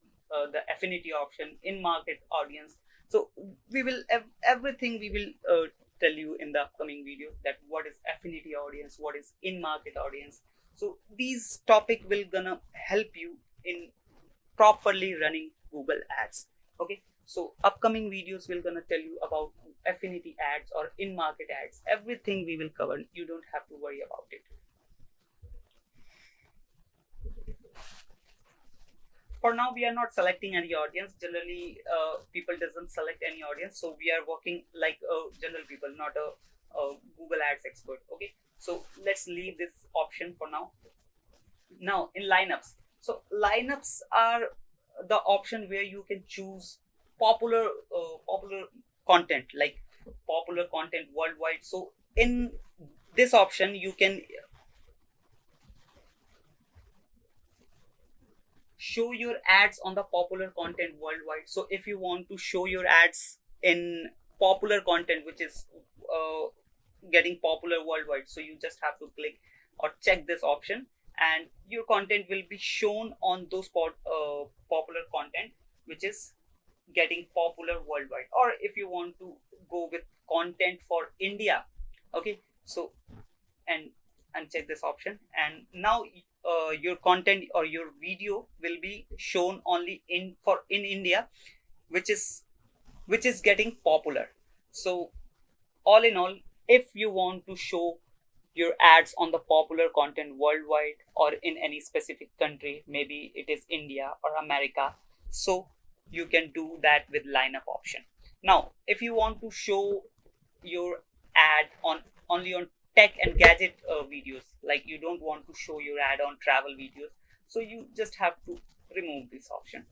the affinity option, in market audience. So we will everything we will tell you in the upcoming video, that what is affinity audience, what is in market audience. So these topic will gonna help you in properly running Google ads. Okay, so upcoming videos will gonna tell you about affinity ads or in market ads. Everything we will cover, you don't have to worry about it. For now, we are not selecting any audience. Generally people doesn't select any audience, so we are working like general people, not a Google ads expert. Okay, so let's leave this option for now. Now in lineups, so lineups are the option where you can choose popular content, like popular content worldwide. So in this option you can show your ads on the popular content worldwide. So if you want to show your ads in popular content which is getting popular worldwide, so you just have to click or check this option, and your content will be shown on those popular content which is getting popular worldwide. Or if you want to go with content for India, okay, so and check this option, and now your content or your video will be shown only in India, which is getting popular. So all in all, if you want to show your ads on the popular content worldwide or in any specific country, maybe it is India or America, so you can do that with lineup option. Now if you want to show your ad on only on tech and gadget videos, like you don't want to show your ad on travel videos, so you just have to remove this option.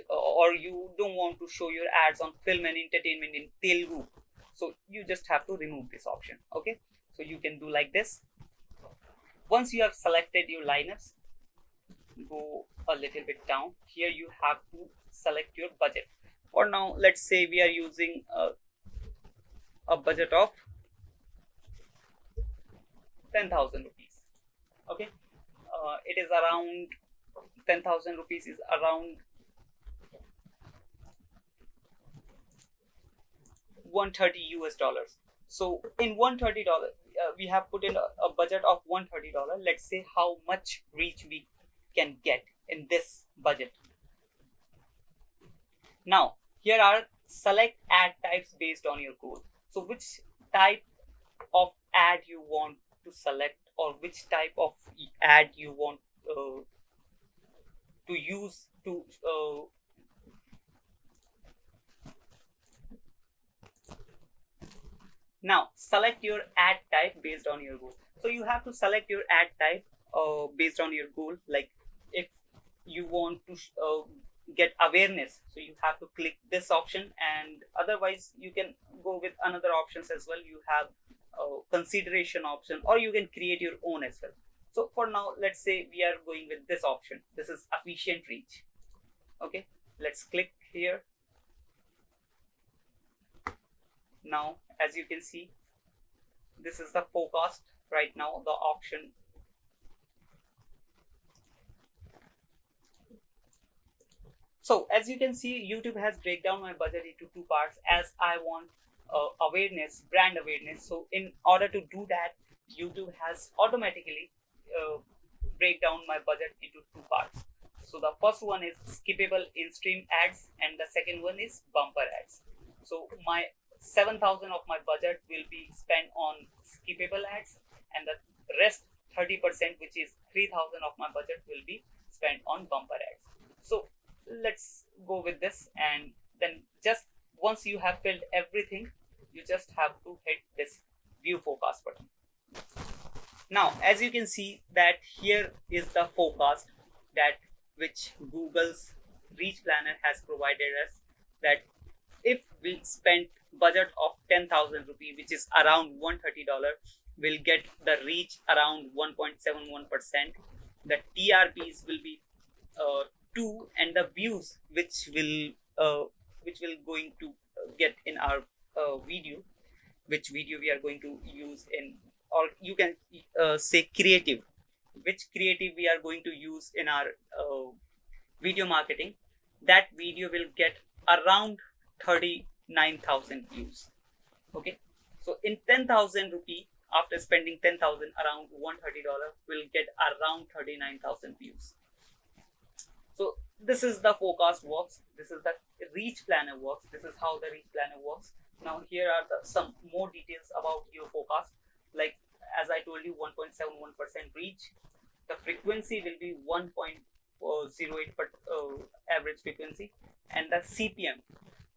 Or you don't want to show your ads on film and entertainment in Telugu, so you just have to remove this option. Okay, so you can do like this. Once you have selected your lineups, go a little bit down. Here you have to select your budget. For now, let's say we are using a budget of 10,000 rupees. Okay, it is around 10,000 rupees is around 130 US dollars. So in $130 we have put in a budget of $130. Let's say how much reach we can get in this budget. Now here are select ad types based on your goal. So which type of ad you want to select, or which type of ad you want to use to now select your ad type based on your goal. So you have to select your ad type based on your goal. Like if you want to get awareness, so you have to click this option, and otherwise you can go with another options as well. You have consideration option, or you can create your own as well. So for now, let's say we are going with this option. This is efficient reach. Okay, let's click here. Now as you can see, this is the forecast right now, the auction. So as you can see, YouTube has break down my budget into two parts, as I want awareness, brand awareness. So in order to do that, YouTube has automatically break down my budget into two parts. So the first one is skippable in-stream ads, and the second one is bumper ads. So my 7,000 of my budget will be spent on skippable ads, and the rest 30%, which is 3,000 of my budget, will be spent on bumper ads. So let's go with this, and then just once you have filled everything, you just have to hit this view forecast button. Now as you can see that here is the forecast that which Google's reach planner has provided us, that if we spend budget of 10,000 rupee, which is around $130, we'll get the reach around 1.71%. The TRPs will be 2, and the views which will going to get in our video, which video we are going to use in, or you can say creative, which creative we are going to use in our video marketing, that video will get around 39,000 views. Okay, so in 10,000 rupee, after spending 10,000, around $130 will get around 39,000 views. So this is the forecast works. This is the reach planner works. This is how the reach planner works. Now here are some more details about your forecast. Like as I told you, 1.71% reach. The frequency will be 1.08 per average frequency, and the CPM,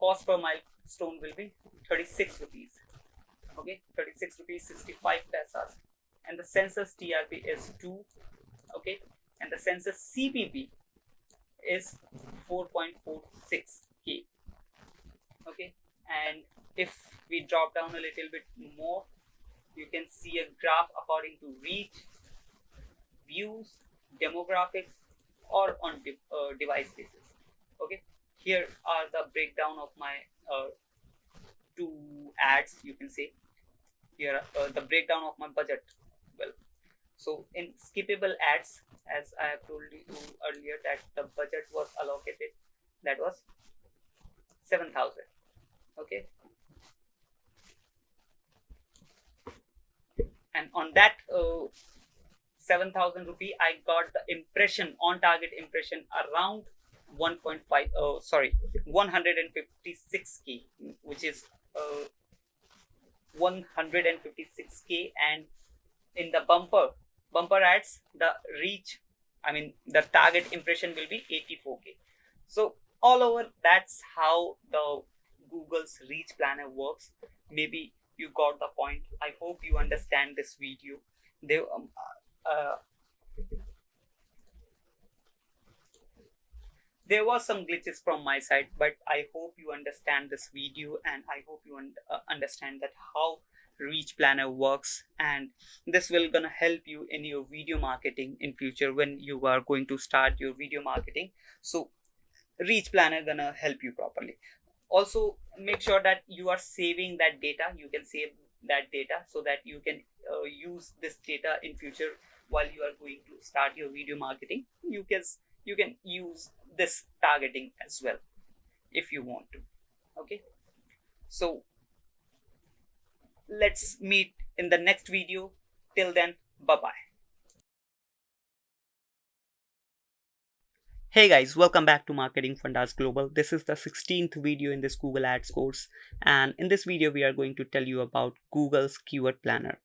cost per milestone, will be 36 rupees. Okay, 36 rupees 65 paisas, and the census TRP is 2. Okay, and the census CPP is 4.46k. Okay, and if we drop down a little bit more, you can see a graph according to reach, views, demographics, or on device basis. Okay, here are the breakdown of my two ads. You can say here the breakdown of my budget. Well, so in skippable ads, as I have told you earlier, that the budget was allocated, that was 7,000. Okay, and on that 7,000 rupee, I got the impression, on target impression, around 156k, which is 156k. And in the bumper ads, the reach, I mean the target impression, will be 84k. So all over, that's how the Google's reach planner works. Maybe you got the point. I hope you understand this video. There was some glitches from my side, but I hope you understand this video, and I hope you understand that how reach planner works, and this will gonna help you in your video marketing in future when you are going to start your video marketing. So reach planner gonna help you properly. Also make sure that you are saving that data. You can save that data so that you can use this data in future while you are going to start your video marketing. You can use this targeting as well if you want to. Okay, so let's meet in the next video. Till then, bye bye. Hey guys, welcome back to Marketing Fundas Global. This is the 16th video in this Google Ads course, and in this video we are going to tell you about Google's keyword planner.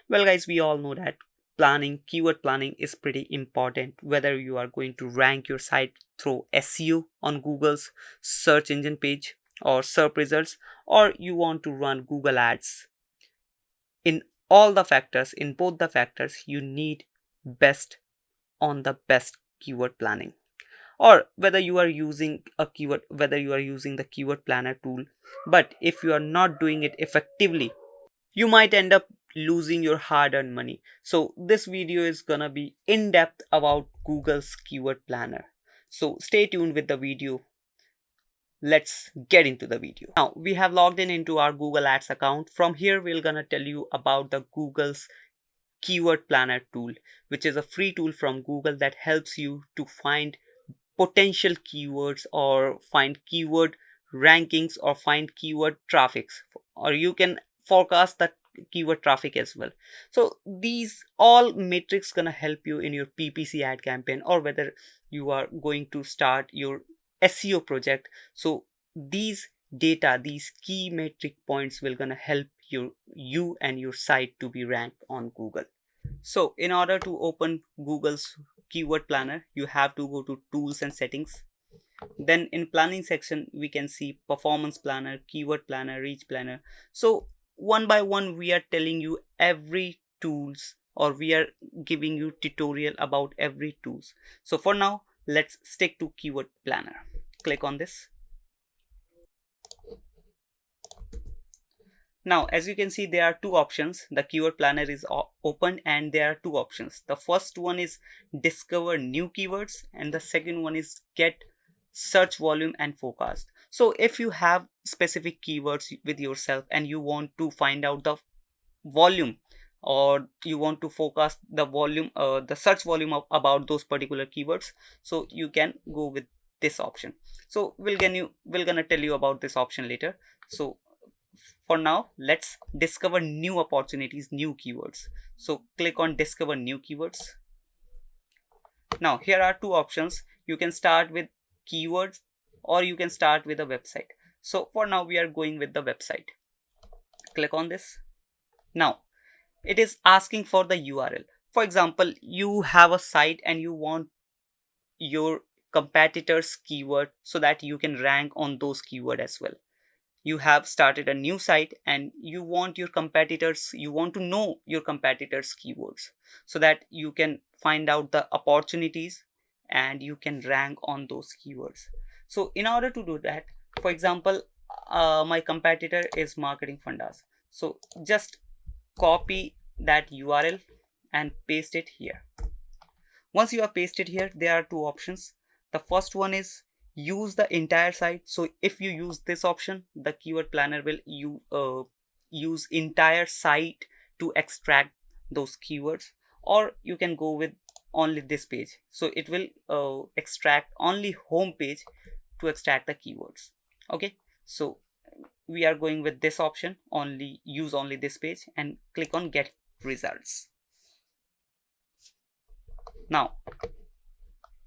Well guys, we all know that planning, keyword planning is pretty important, whether you are going to rank your site through SEO on Google's search engine page or SERP results, or you want to run Google ads. In all the factors, in both the factors, you need best on the best keyword planning. Or whether you are using a keyword, whether you are using the keyword planner tool, but if you are not doing it effectively, you might end up losing your hard-earned money. So this video is gonna be in depth about Google's keyword planner, so stay tuned with the video. Let's get into the video. Now we have logged in into our Google Ads account. From here we're gonna tell you about the Google's keyword planner tool, which is a free tool from Google that helps you to find potential keywords or find keyword rankings or find keyword traffics, or you can forecast the keyword traffic as well. So these all metrics gonna help you in your PPC ad campaign, or whether you are going to start your SEO project. So these data, these key metric points will gonna help you and your site to be ranked on Google. So in order to open Google's keyword planner, you have to go to tools and settings. Then in planning section, we can see performance planner, keyword planner, reach planner. So one by one, we are telling you every tools, or we are giving you tutorial about every tools. So for now, let's stick to keyword planner. Click on this. Now, as you can see, there are two options. The keyword planner is open and there are two options. The first one is discover new keywords and the second one is get search volume and forecast. So if you have specific keywords with yourself and you want to find out the volume, or you want to forecast the volume, the search volume about those particular keywords, so you can go with this option. So we're gonna tell you about this option later. So for now, let's discover new opportunities, new keywords. So click on discover new keywords. Now here are two options. You can start with keywords or you can start with a website. So for now we are going with the website. Click on this. Now it is asking for the URL. For example, you have a site and you want your competitors keyword so that you can rank on those keyword as well. You have started a new site and you want your competitors, you want to know your competitors keywords so that you can find out the opportunities and you can rank on those keywords. So in order to do that, for example, my competitor is Marketing Fundas. So just copy that URL and paste it here. Once you have pasted here, there are two options. The first one is use the entire site. So if you use this option, the keyword planner will use entire site to extract those keywords, or you can go with only this page. So it will extract only home page to extract the keywords. Okay, so we are going with this option, only use only this page, and click on get results. Now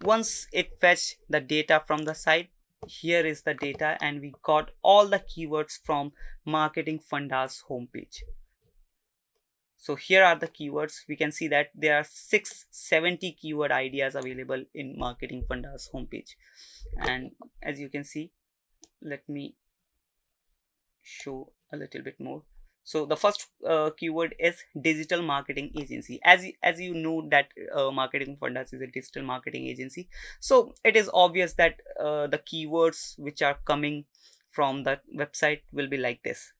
once it fetched the data from the site, here is the data and we got all the keywords from Marketing Fundas homepage. So here are the keywords. We can see that there are 670 keyword ideas available in Marketing Fundas homepage. And as you can see, let me show a little bit more. So the first keyword is digital marketing agency. As you know that Marketing Fundas is a digital marketing agency, so it is obvious that the keywords which are coming from the website will be like this: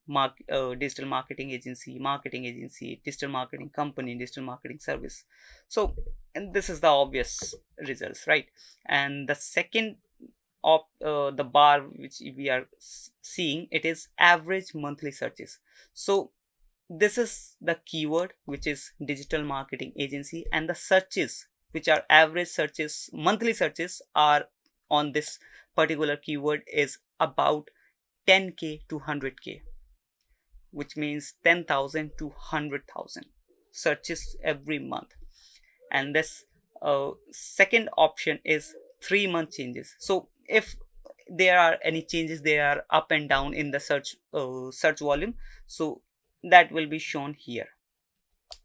digital marketing agency, digital marketing company, digital marketing service. So, and this is the obvious results, right? And the second of the bar which we are seeing, it is average monthly searches. So this is the keyword which is digital marketing agency, and the searches which are average searches, monthly searches are on this particular keyword is about 10k to 100k, which means 10,000 to 100,000 searches every month. And this second option is 3-month changes. So if there are any changes, they are up and down in the search volume, so that will be shown here.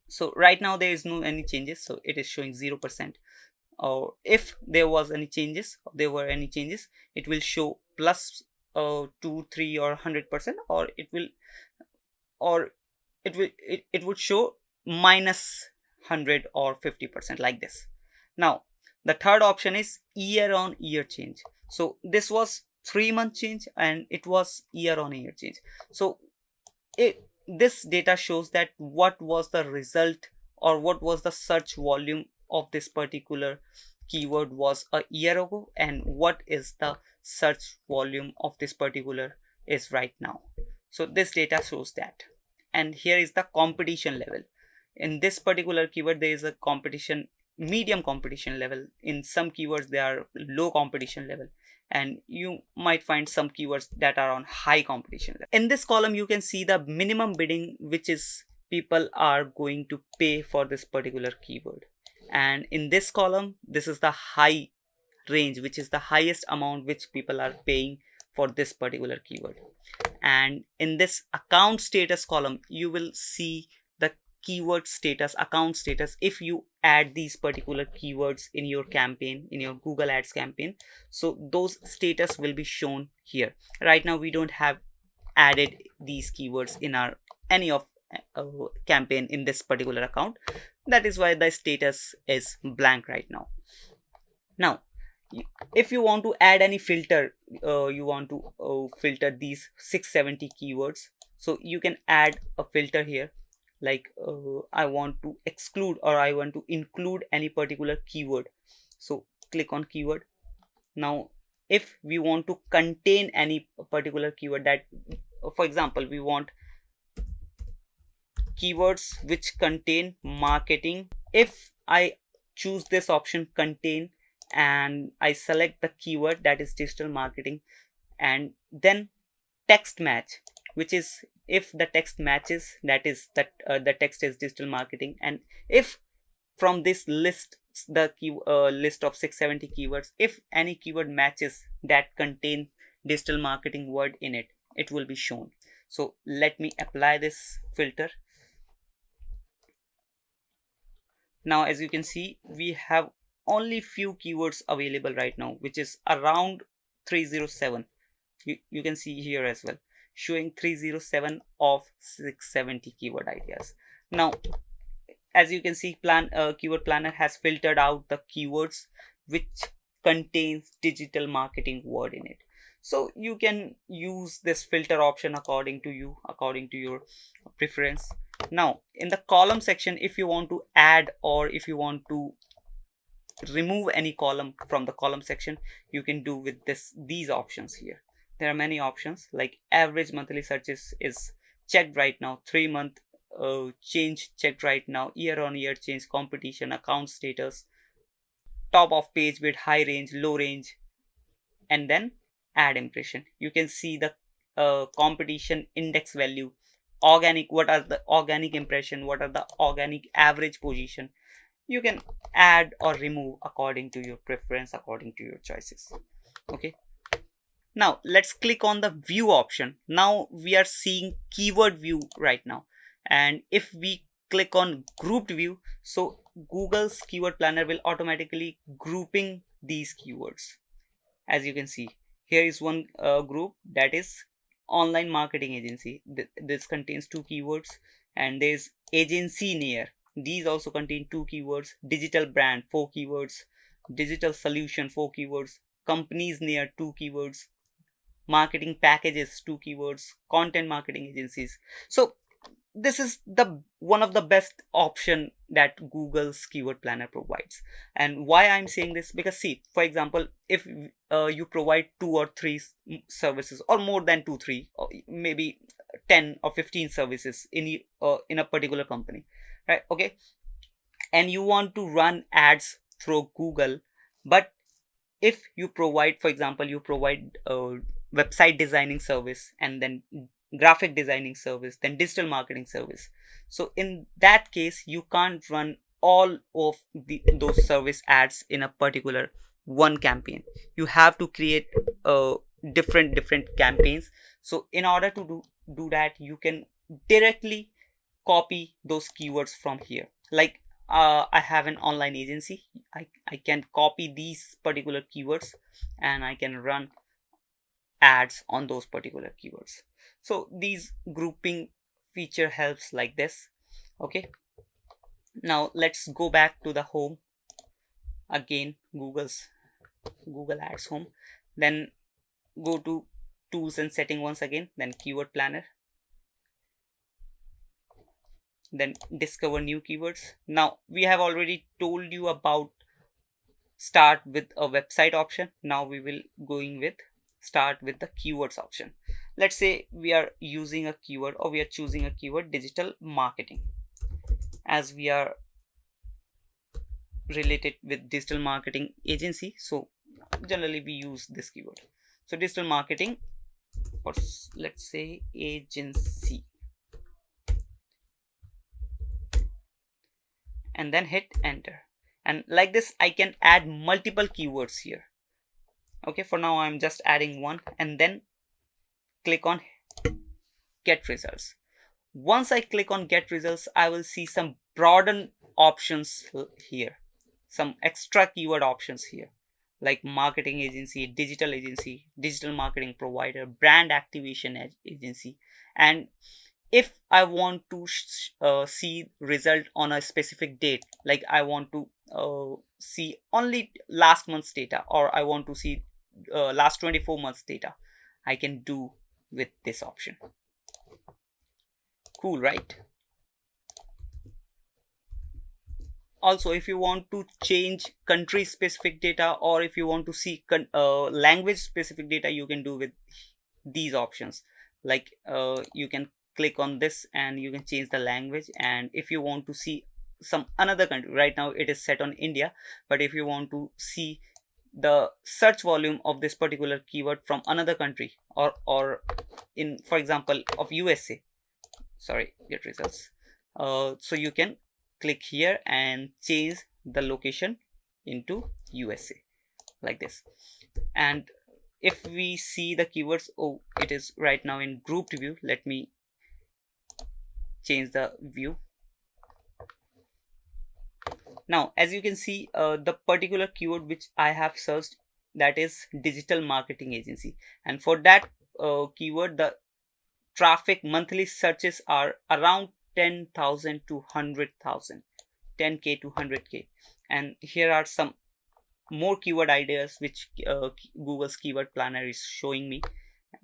So right now there is no any changes, so it is showing 0%. Or if there was any changes, it will show plus 2, 3 or 100%, or or it would show minus 100 or 50%, like this. Now the third option is year on year change. So this was 3-month change and it was year on year change. So this data shows that what was the result or what was the search volume of this particular keyword was a year ago, and what is the search volume of this particular is right now. So this data shows that. And here is the competition level. In this particular keyword there is a competition, medium competition level. In some keywords there are low competition level, and you might find some keywords that are on high competition level. In this column you can see the minimum bidding which is people are going to pay for this particular keyword, and in this column this is the high range, which is the highest amount which people are paying for this particular keyword. And in this account status column you will see the keyword status, account status. If you add these particular keywords in your campaign, in your Google Ads campaign, so those status will be shown here. Right now we don't have added these keywords in our any of campaign in this particular account. That is why the status is blank right now. Now if you want to add any filter, you want to filter these 670 keywords, so you can add a filter here, like I want to exclude or I want to include any particular keyword. So click on keyword. Now if we want to contain any particular keyword, that for example we want keywords which contain marketing, if I choose this option contain and I select the keyword that is digital marketing, and then text match, which is if the text matches, that is that the text is digital marketing. And if from this list, the list of 670 keywords, if any keyword matches that contain digital marketing word in it, it will be shown. So let me apply this filter. Now as you can see we have only few keywords available right now, which is around 307. You can see here as well, showing 307 of 670 keyword ideas. Now as you can see, keyword planner has filtered out the keywords which contains digital marketing word in it. So you can use this filter option according to you, according to your preference. Now in the column section, if you want to add or if you want to remove any column from the column section, you can do with these options here. There are many options, like average monthly searches is checked right now, 3-month change checked right now, year on year change, competition, account status, top of page bid, high range, low range, and then add impression. You can see the competition index value, organic, what are the organic impression, what are the organic average position. You can add or remove according to your preference, according to your choices. Okay, now let's click on the view option. Now we are seeing keyword view right now, and if we click on grouped view, so Google's keyword planner will automatically grouping these keywords. As you can see, here is one group, that is online marketing agency. This contains 2 keywords, and there's agency near, these also contain 2 keywords, digital brand 4 keywords, digital solution 4 keywords, companies near 2 keywords, marketing packages 2 keywords, content marketing agencies. So this is the one of the best option that Google's keyword planner provides. And why I'm saying this, because see, for example, if you provide 2 or 3 services, or more than 2 3, or maybe 10 or 15 services in a particular company, right? Okay, and you want to run ads through Google, but if you provide, for example, you provide website designing service, and then graphic designing service, then digital marketing service, so in that case you can't run all of those service ads in a particular one campaign. You have to create different campaigns. So in order to do that, you can directly copy those keywords from here. Like I have an online agency, I can copy these particular keywords and I can run ads on those particular keywords. So these grouping feature helps like this. Okay, now let's go back to the home again, Google Ads home, then go to tools and setting once again, then keyword planner, then discover new keywords. Now we have already told you about start with a website option. Now we will going with start with the keywords option. Let's say we are using a keyword, or we are choosing a keyword digital marketing, as we are related with digital marketing agency, so generally we use this keyword. So digital marketing, or let's say agency, and then hit enter. And like this I can add multiple keywords here. Okay, for now I'm just adding one, and then click on get results. Once I click on get results, I will see some broaden options here, some extra keyword options here, like marketing agency, digital marketing provider, brand activation agency. And if I want to see result on a specific date, like I want to see only last month's data, or I want to see last 24 months data, I can do with this option. Cool, right? Also, if you want to change country specific data, or if you want to see language specific data, you can do with these options. Like you can click on this and you can change the language. And if you want to see some another country, right now it is set on India, but if you want to see the search volume of this particular keyword from another country, or in, for example, of USA, sorry, get results, so you can click here and change the location into USA, like this. And if we see the keywords, oh, it is right now in grouped view. Let me change the view. Now as you can see, the particular keyword which I have searched, that is digital marketing agency, and for that keyword the traffic monthly searches are around 10,000 to 100,000, 10k to 100k. And here are some more keyword ideas which Google's keyword planner is showing me,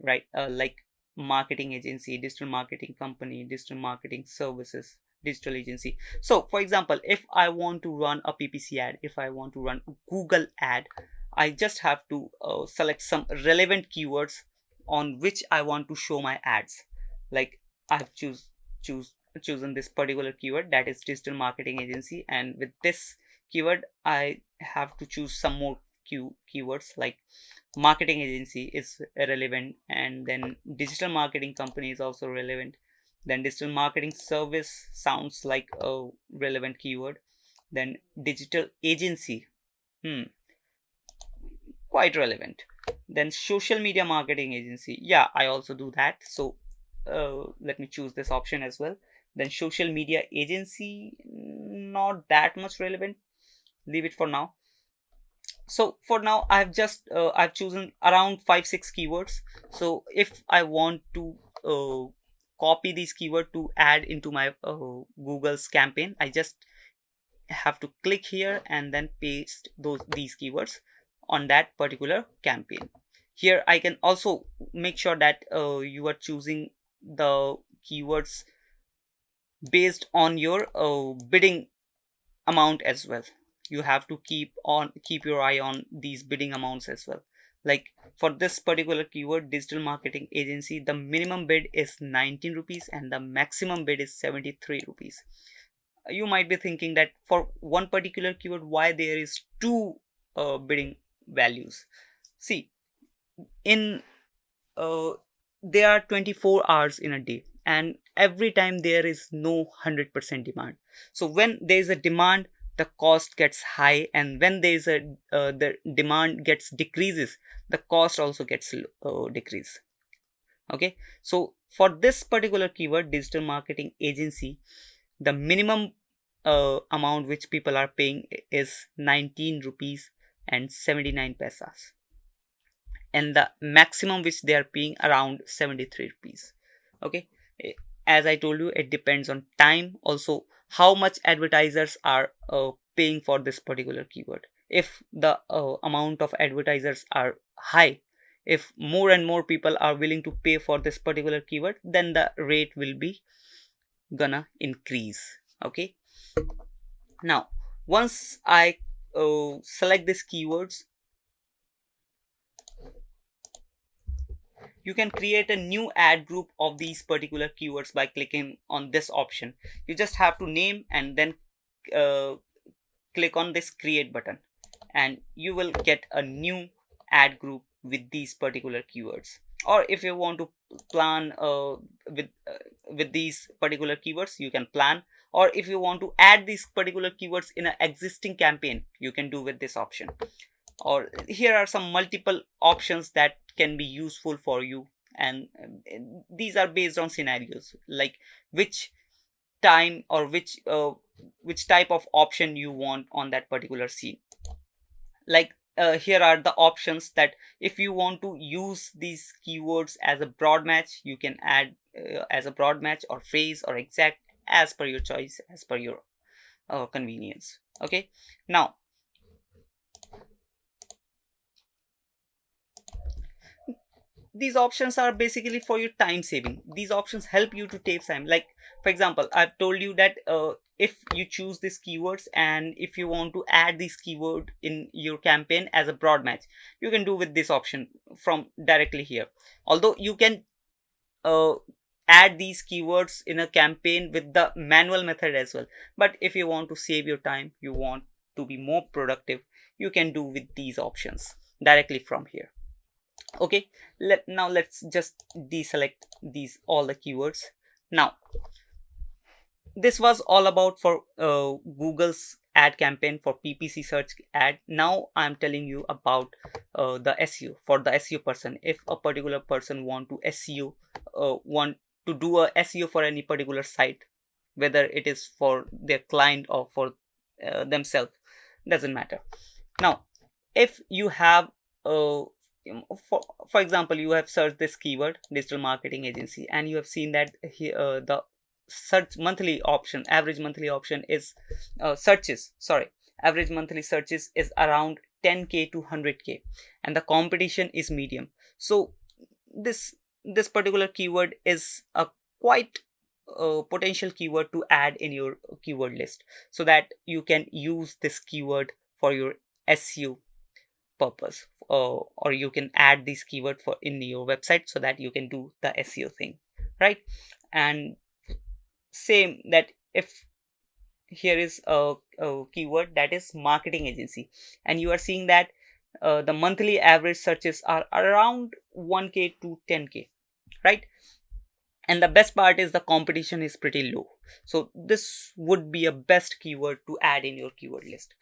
right? Like marketing agency, digital marketing company, digital marketing services, digital agency. So for example, if I want to run a PPC ad, if I want to run a Google ad, I just have to select some relevant keywords on which I want to show my ads. Like I've chosen this particular keyword, that is digital marketing agency, and with this keyword I have to choose some more keywords, like marketing agency is relevant, and then digital marketing company is also relevant, then digital marketing service sounds like a relevant keyword, then digital agency, quite relevant, then social media marketing agency, yeah, I also do that, so let me choose this option as well. Then social media agency, not that much relevant, leave it for now. So for now I've chosen around 5-6 keywords. So if I want to copy these keyword to add into my Google's campaign, I just have to click here and then paste these keywords on that particular campaign. Here I can also make sure that you are choosing the keywords based on your bidding amount as well. You have to keep your eye on these bidding amounts as well. Like for this particular keyword digital marketing agency, the minimum bid is 19 rupees and the maximum bid is 73 rupees. You might be thinking that for one particular keyword why there is two bidding values. See, in there are 24 hours in a day, and every time there is no 100% demand. So when there is a demand, the cost gets high, and when there is a the demand gets decreases, the cost also gets decrease. Okay, so for this particular keyword, digital marketing agency, the minimum amount which people are paying is 19 rupees and 79 paisas, and the maximum which they are paying around 73 rupees. Okay, Eh, as I told you, it depends on time, also how much advertisers are paying for this particular keyword. If the amount of advertisers are high, if more and more people are willing to pay for this particular keyword, then the rate will be gonna increase. Okay, now once I select these keywords, you can create a new ad group of these particular keywords by clicking on this option. You just have to name and then uh, click on this create button, and you will get a new ad group with these particular keywords. Or if you want to plan with these particular keywords, you can plan. Or if you want to add these particular keywords in an existing campaign, you can do with this option. Or here are some multiple options that can be useful for you, and these are based on scenarios, like which time or which type of option you want on that particular scene. Like here are the options that if you want to use these keywords as a broad match, you can add as a broad match or phrase or exact, as per your choice, as per your convenience. Okay, now these options are basically for your time saving. These options help you to save time. Like for example, I've told you that if you choose these keywords and if you want to add this keyword in your campaign as a broad match, you can do with this option from directly here. Although you can uh, add these keywords in a campaign with the manual method as well, but if you want to save your time, you want to be more productive, you can do with these options directly from here. Okay, now let's just deselect these all the keywords. Now this was all about for Google's ad campaign for PPC search ad. Now I'm telling you about the SEO. For the SEO person, if a particular person want to SEO, want to do a SEO for any particular site, whether it is for their client or for themselves, doesn't matter. Now if you have uh, for example, you have searched this keyword digital marketing agency, and you have seen that here the search monthly option, average monthly option is searches, sorry, average monthly searches is around 10k to 100k, and the competition is medium. So this particular keyword is a quite potential keyword to add in your keyword list, so that you can use this keyword for your SEO purpose, or you can add this keyword for in your website so that you can do the SEO thing, right? And same that if here is a keyword that is marketing agency, and you are seeing that the monthly average searches are around 1k to 10k, right? And the best part is the competition is pretty low, so this would be a best keyword to add in your keyword list.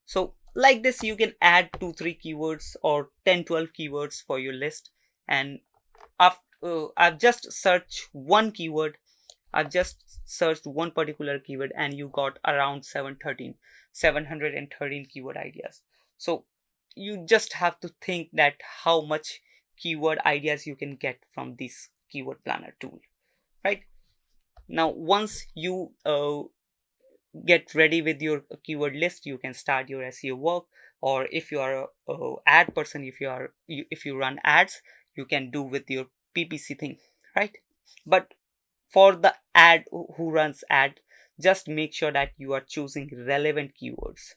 So like this, you can add 2-3 keywords or 10-12 keywords for your list. And I've just searched one keyword, I've just searched one particular keyword, and you got around 713 keyword ideas. So you just have to think that how much keyword ideas you can get from this keyword planner tool, right? Now once you get ready with your keyword list, you can start your SEO work. Or if you are a ad person, if you run ads, you can do with your PPC thing, right? But for the ad who runs ad, just make sure that you are choosing relevant keywords.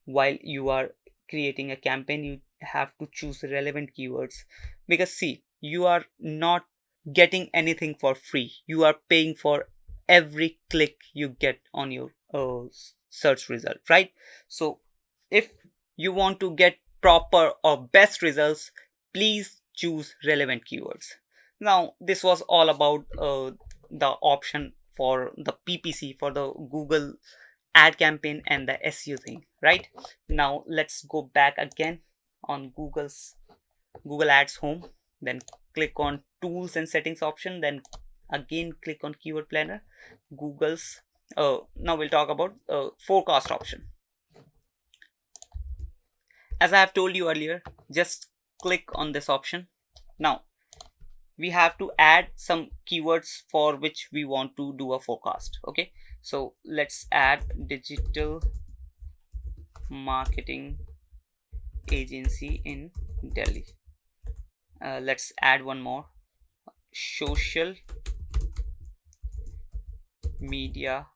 While you are creating a campaign, you have to choose relevant keywords, because see, you are not getting anything for free, you are paying for every click you get on your search result, right? So if you want to get proper or best results, please choose relevant keywords. Now this was all about the option for the PPC, for the Google ad campaign and the SEO thing, right? Now let's go back again on Google Ads home, then click on tools and settings option, then again click on keyword planner, Google's now we'll talk about forecast option. As I have told you earlier, just click on this option. Now we have to add some keywords for which we want to do a forecast. Okay, so let's add digital marketing agency in Delhi. Let's add one more, social media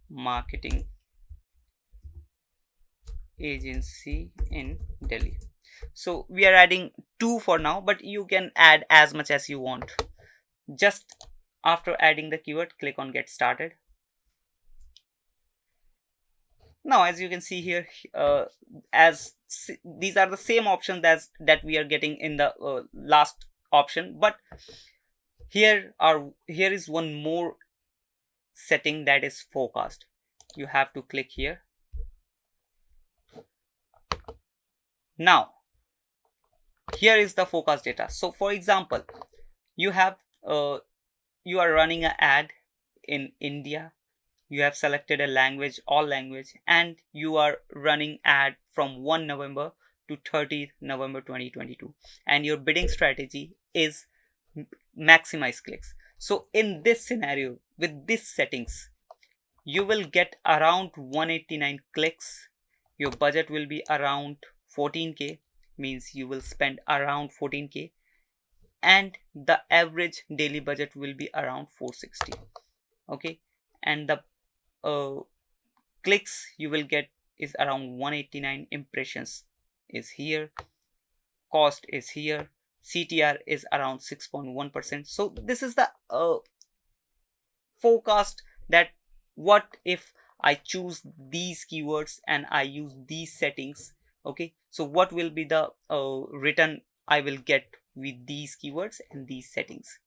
marketing agency in Delhi. So we are adding 2 for now, but you can add as much as you want. Just after adding the keyword, click on get started. Now as you can see here, these are the same options as that we are getting in the last option, but here is one more setting, that is forecast. You have to click here. Now here is the forecast data. So for example, you have you are running an ad in India, you have selected a language, all language, and you are running ad from 1 November to 30th November 2022, and your bidding strategy is maximize clicks. So in this scenario, with these settings, you will get around 189 clicks. Your budget will be around 14k, means you will spend around 14k, and the average daily budget will be around 460. Okay, and the clicks you will get is around 189. Impressions is here, cost is here, CTR is around 6.1%. so this is the forecast, that what if I choose these keywords and I use these settings. Okay, so what will be the return I will get with these keywords and these settings.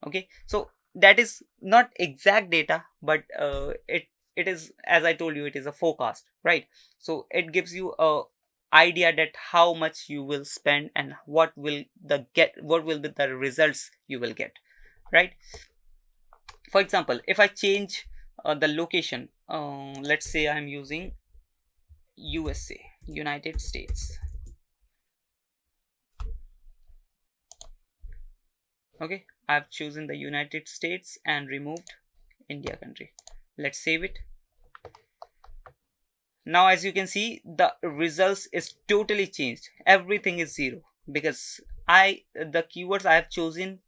Okay, so that is not exact data, but it is, as I told you, it is a forecast, right? So it gives you a idea that how much you will spend and what will be the results you will get, right? For example, if I change the location, let's say I'm using USA, United States. Okay, I've chosen the United States and removed India country. Let's save it. Now as you can see, the results is totally changed. Everything is zero because the keywords I have chosen,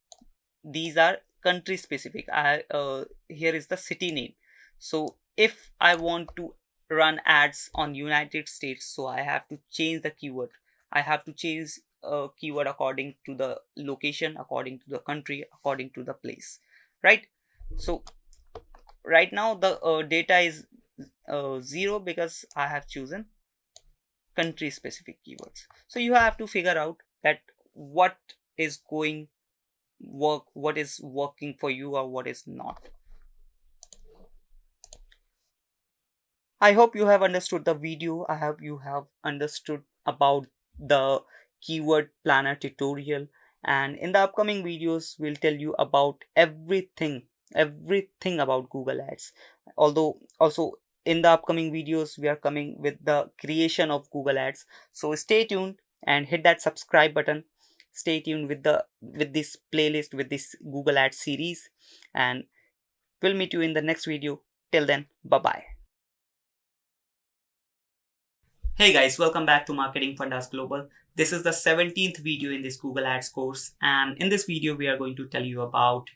these are country specific. Here is the city name. So if I want to run ads on United States, so I have to change the keyword. I have to change a keyword according to the location, according to the country, according to the place, right? So right now the data is 0 because I have chosen country specific keywords. So you have to figure out that what is what is working for you or what is not. I hope you have understood the video. I hope you have understood about the keyword planner tutorial, and in the upcoming videos we'll tell you about everything about Google Ads. Although also in the upcoming videos we are coming with the creation of Google Ads, so stay tuned and hit that subscribe button. Stay tuned with this playlist, with this Google Ads series, and we'll meet you in the next video. Till then, bye bye. Hey guys, welcome back to Marketing Fundas Global. This is the 17th video in this Google Ads course, and in this video we are going to tell you about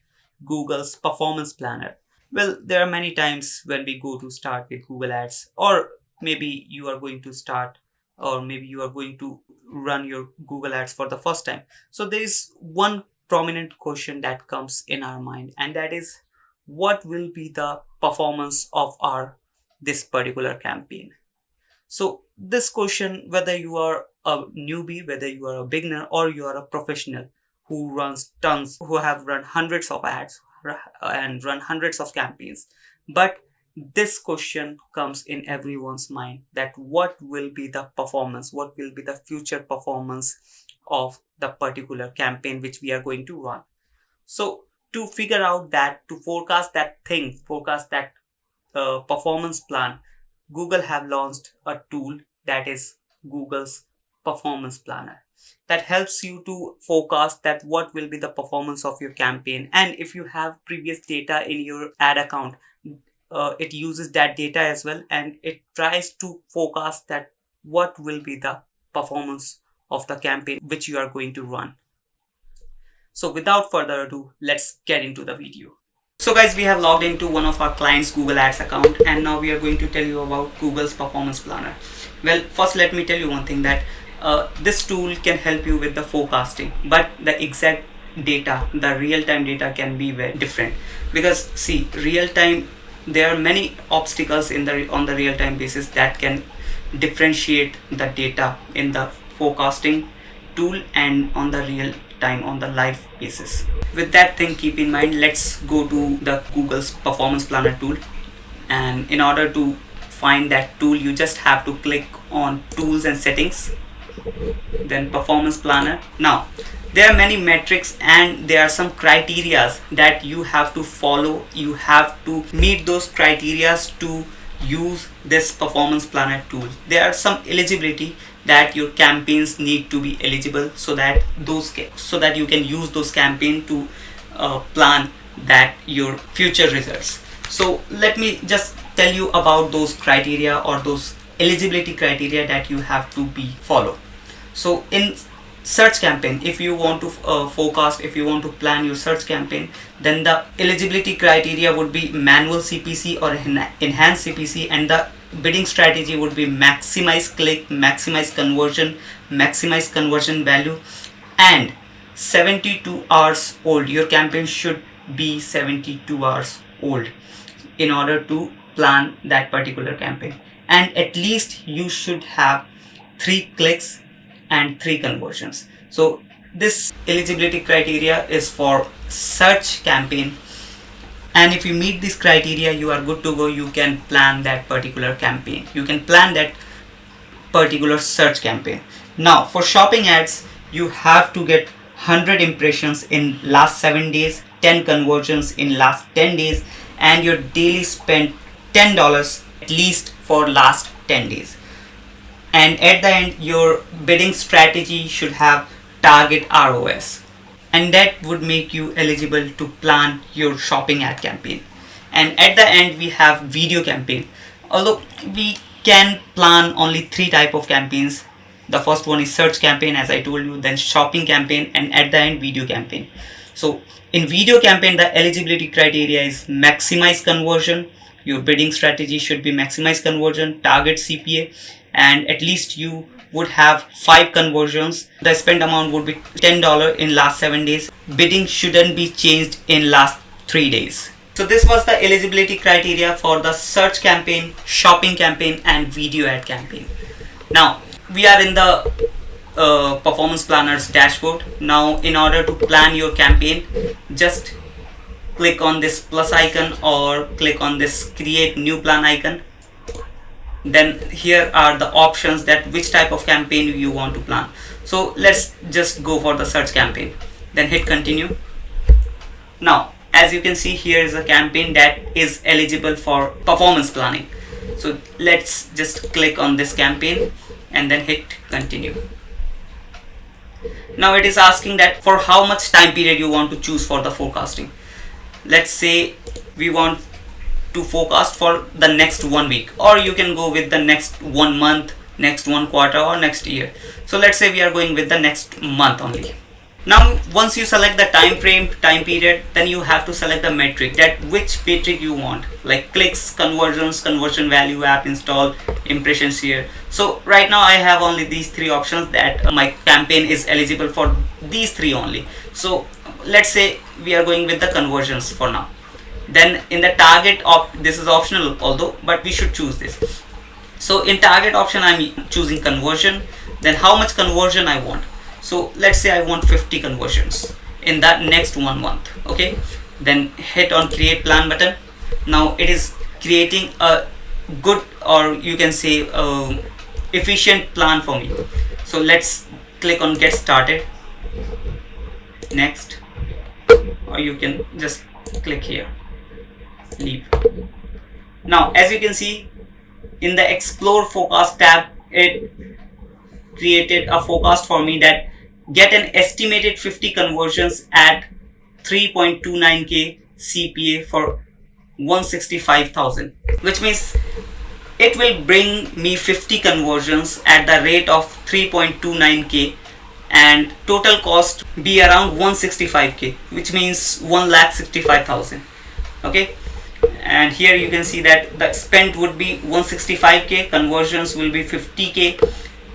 Google's performance planner. Well, there are many times when we go to start with Google Ads, or maybe you are going to start, or maybe you are going to run your Google Ads for the first time. So there is one prominent question that comes in our mind, and that is, what will be the performance of this particular campaign? So this question, whether you are a newbie, whether you are a beginner, or you are a professional who have run hundreds of ads and run hundreds of campaigns, but this question comes in everyone's mind, that what will be the performance, what will be the future performance of the particular campaign which we are going to run. So to figure out that, to forecast that performance plan, Google have launched a tool that is Google's performance planner that helps you to forecast that what will be the performance of your campaign. And if you have previous data in your ad account, it uses that data as well, and it tries to forecast that what will be the performance of the campaign which you are going to run. So without further ado, let's get into the video. So guys, we have logged into one of our clients' Google Ads account, and now we are going to tell you about Google's performance planner. Well, first let me tell you one thing, that this tool can help you with the forecasting, but the exact data, the real-time data can be very different, because see, real-time, there are many obstacles on the real-time basis that can differentiate the data in the forecasting tool and on the real time, on the live basis. With that thing keep in mind, let's go to the Google's performance planner tool, and in order to find that tool, you just have to click on tools and settings, then performance planner. Now there are many metrics and there are some criterias that you have to follow. You have to meet those criterias to use this performance planner tool. There are some eligibility that your campaigns need to be eligible, so that you can use those campaign to plan that your future results. So let me just tell you about those criteria or those eligibility criteria that you have to be follow. So in search campaign, if you want to forecast, if you want to plan your search campaign, then the eligibility criteria would be manual CPC or enhanced CPC, and the bidding strategy would be maximize click, maximize conversion value, and 72 hours old. Your campaign should be 72 hours old in order to plan that particular campaign, and at least you should have 3 clicks and 3 conversions. So this eligibility criteria is for search campaign, and if you meet this criteria, you are good to go. You can plan that particular campaign, you can plan that particular search campaign. Now for shopping ads, you have to get 100 impressions in last 7 days, 10 conversions in last 10 days, and your daily spend $10 at least for last 10 days. And at the end, your bidding strategy should have target ROS, and that would make you eligible to plan your shopping ad campaign. And at the end, we have video campaign. Although we can plan only 3 type of campaigns. The first one is search campaign, as I told you, then shopping campaign, and at the end video campaign. So in video campaign, the eligibility criteria is maximize conversion. Your bidding strategy should be maximize conversion, target CPA, and at least you would have 5 conversions. The spend amount would be $10 in last 7 days. Bidding shouldn't be changed in last 3 days. So this was the eligibility criteria for the search campaign, shopping campaign, and video ad campaign. Now we are in the performance planner's dashboard. Now in order to plan your campaign, just click on this plus icon or click on this create new plan icon. Then here are the options that which type of campaign you want to plan. So let's just go for the search campaign, then hit continue. Now as you can see, here is a campaign that is eligible for performance planning. So let's just click on this campaign and then hit continue. Now it is asking that for how much time period you want to choose for the forecasting. Let's say we want to forecast for the next 1 week, or you can go with the next 1 month, next 1 quarter, or next year. So let's say we are going with the next month only. Now once you select the time frame, time period, then you have to select the metric, that which metric you want, like clicks, conversions, conversion value, app install, impressions here. So right now I have only these 3 options, that my campaign is eligible for these 3 only. So let's say we are going with the conversions for now. Then in the target this is optional although, but we should choose this. So in target option I'm choosing conversion. Then how much conversion I want. So let's say I want 50 conversions in that next 1 month. Okay, then hit on create plan button. Now it is creating a good, or you can say efficient plan for me. So let's click on get started, next, or you can just click here, leave. Now as you can see, in the explore forecast tab, it created a forecast for me that get an estimated 50 conversions at 3.29k CPA for 165,000, which means it will bring me 50 conversions at the rate of 3.29k and total cost be around 165k, which means 1,65,000. Okay, and here you can see that the spend would be 165k, conversions will be 50k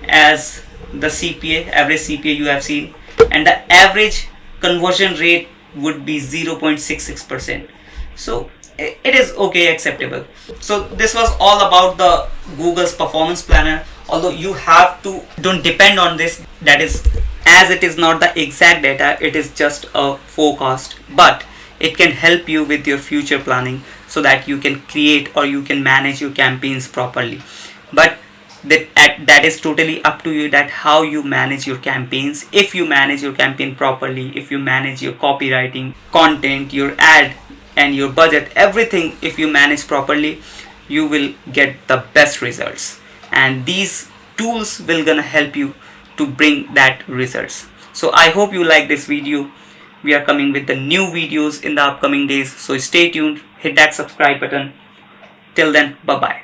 as the CPA, average CPA you have seen, and the average conversion rate would be 0.66%. So it is okay, acceptable. So this was all about the Google's performance planner. Although you have to don't depend on this, that is, as it is not the exact data, it is just a forecast, but it can help you with your future planning so that you can create or you can manage your campaigns properly. But that is totally up to you, that how you manage your campaigns. If you manage your campaign properly, if you manage your copywriting, content, your ad and your budget, everything, if you manage properly, you will get the best results, and these tools will gonna help you to bring that results. So I hope you like this video. We are coming with the new videos in the upcoming days, so stay tuned, hit that subscribe button. Till then, bye bye.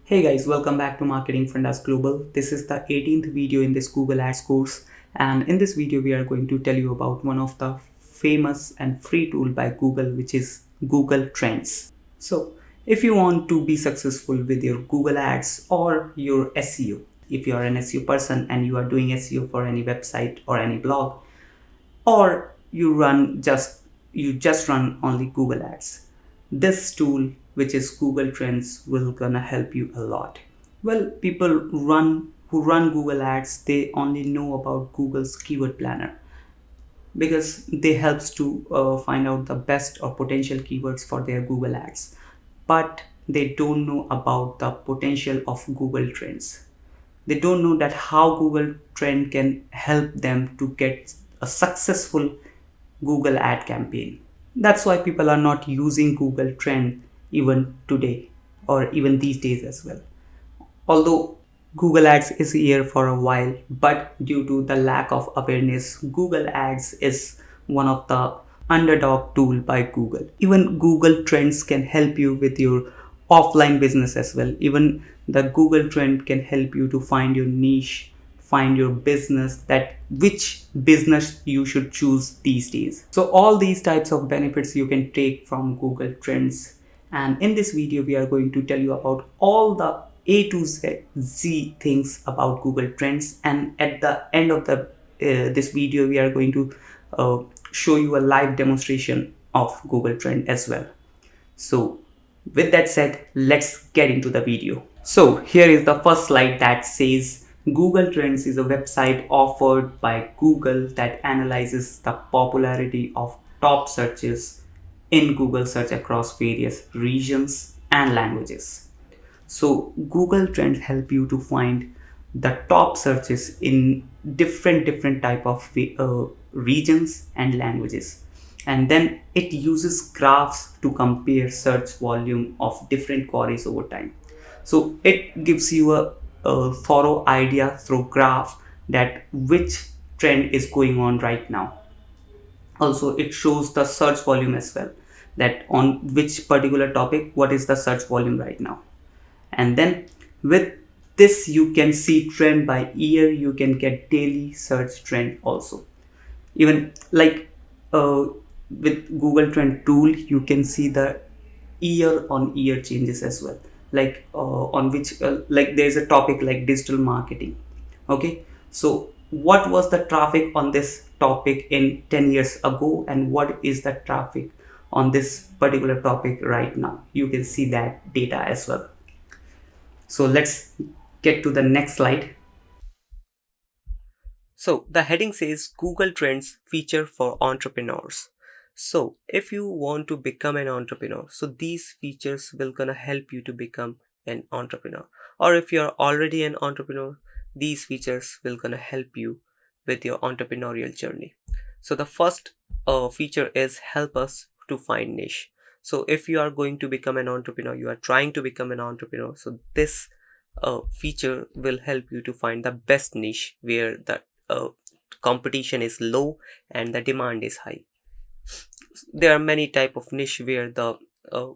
Hey guys, welcome back to Marketing Fundas Global. This is the 18th video in this Google Ads course, and in this video we are going to tell you about one of the famous and free tool by Google, which is Google Trends. So if you want to be successful with your Google Ads or your SEO, if you are an SEO person and you are doing SEO for any website or any blog, or you just run only Google Ads, this tool, which is Google Trends, will gonna help you a lot. Well, people who run Google Ads, they only know about Google's keyword planner because they helps to find out the best or potential keywords for their Google Ads, but they don't know about the potential of Google Trends. They don't know that how Google Trend can help them to get a successful Google ad campaign. That's why people are not using Google Trend even today or even these days as well. Although Google Ads is here for a while, but due to the lack of awareness, Google Ads is one of the underdog tool by Google. Even Google Trends can help you with your offline business as well. Even the Google Trend can help you to find your niche, find your business, that which business you should choose these days. So all these types of benefits you can take from Google Trends, and in this video we are going to tell you about all the A to Z things about Google Trends, and at the end of the this video we are going to show you a live demonstration of Google Trend as well. So with that said, let's get into the video. So here is the first slide that says Google Trends is a website offered by Google that analyzes the popularity of top searches in Google search across various regions and languages. So Google Trends help you to find the top searches in different type of regions and languages, and then it uses graphs to compare search volume of different queries over time. So it gives you a thorough idea through graph that which trend is going on right now. Also it shows the search volume as well, that on which particular topic what is the search volume right now. And then with this you can see trend by year, you can get daily search trend also. Even like with Google Trend tool you can see the year on year changes as well, like on which like there's a topic like digital marketing. Okay, so what was the traffic on this topic in 10 years ago and what is the traffic on this particular topic right now? You can see that data as well. So let's get to the next slide. So the heading says Google Trends feature for entrepreneurs. So if you want to become an entrepreneur, so these features will gonna help you to become an entrepreneur, or if you're already an entrepreneur, these features will gonna help you with your entrepreneurial journey. So the first feature is help us to find niche. So if you are going to become an entrepreneur, you are trying to become an entrepreneur, so this feature will help you to find the best niche where the competition is low and the demand is high. There are many type of niche where the uh,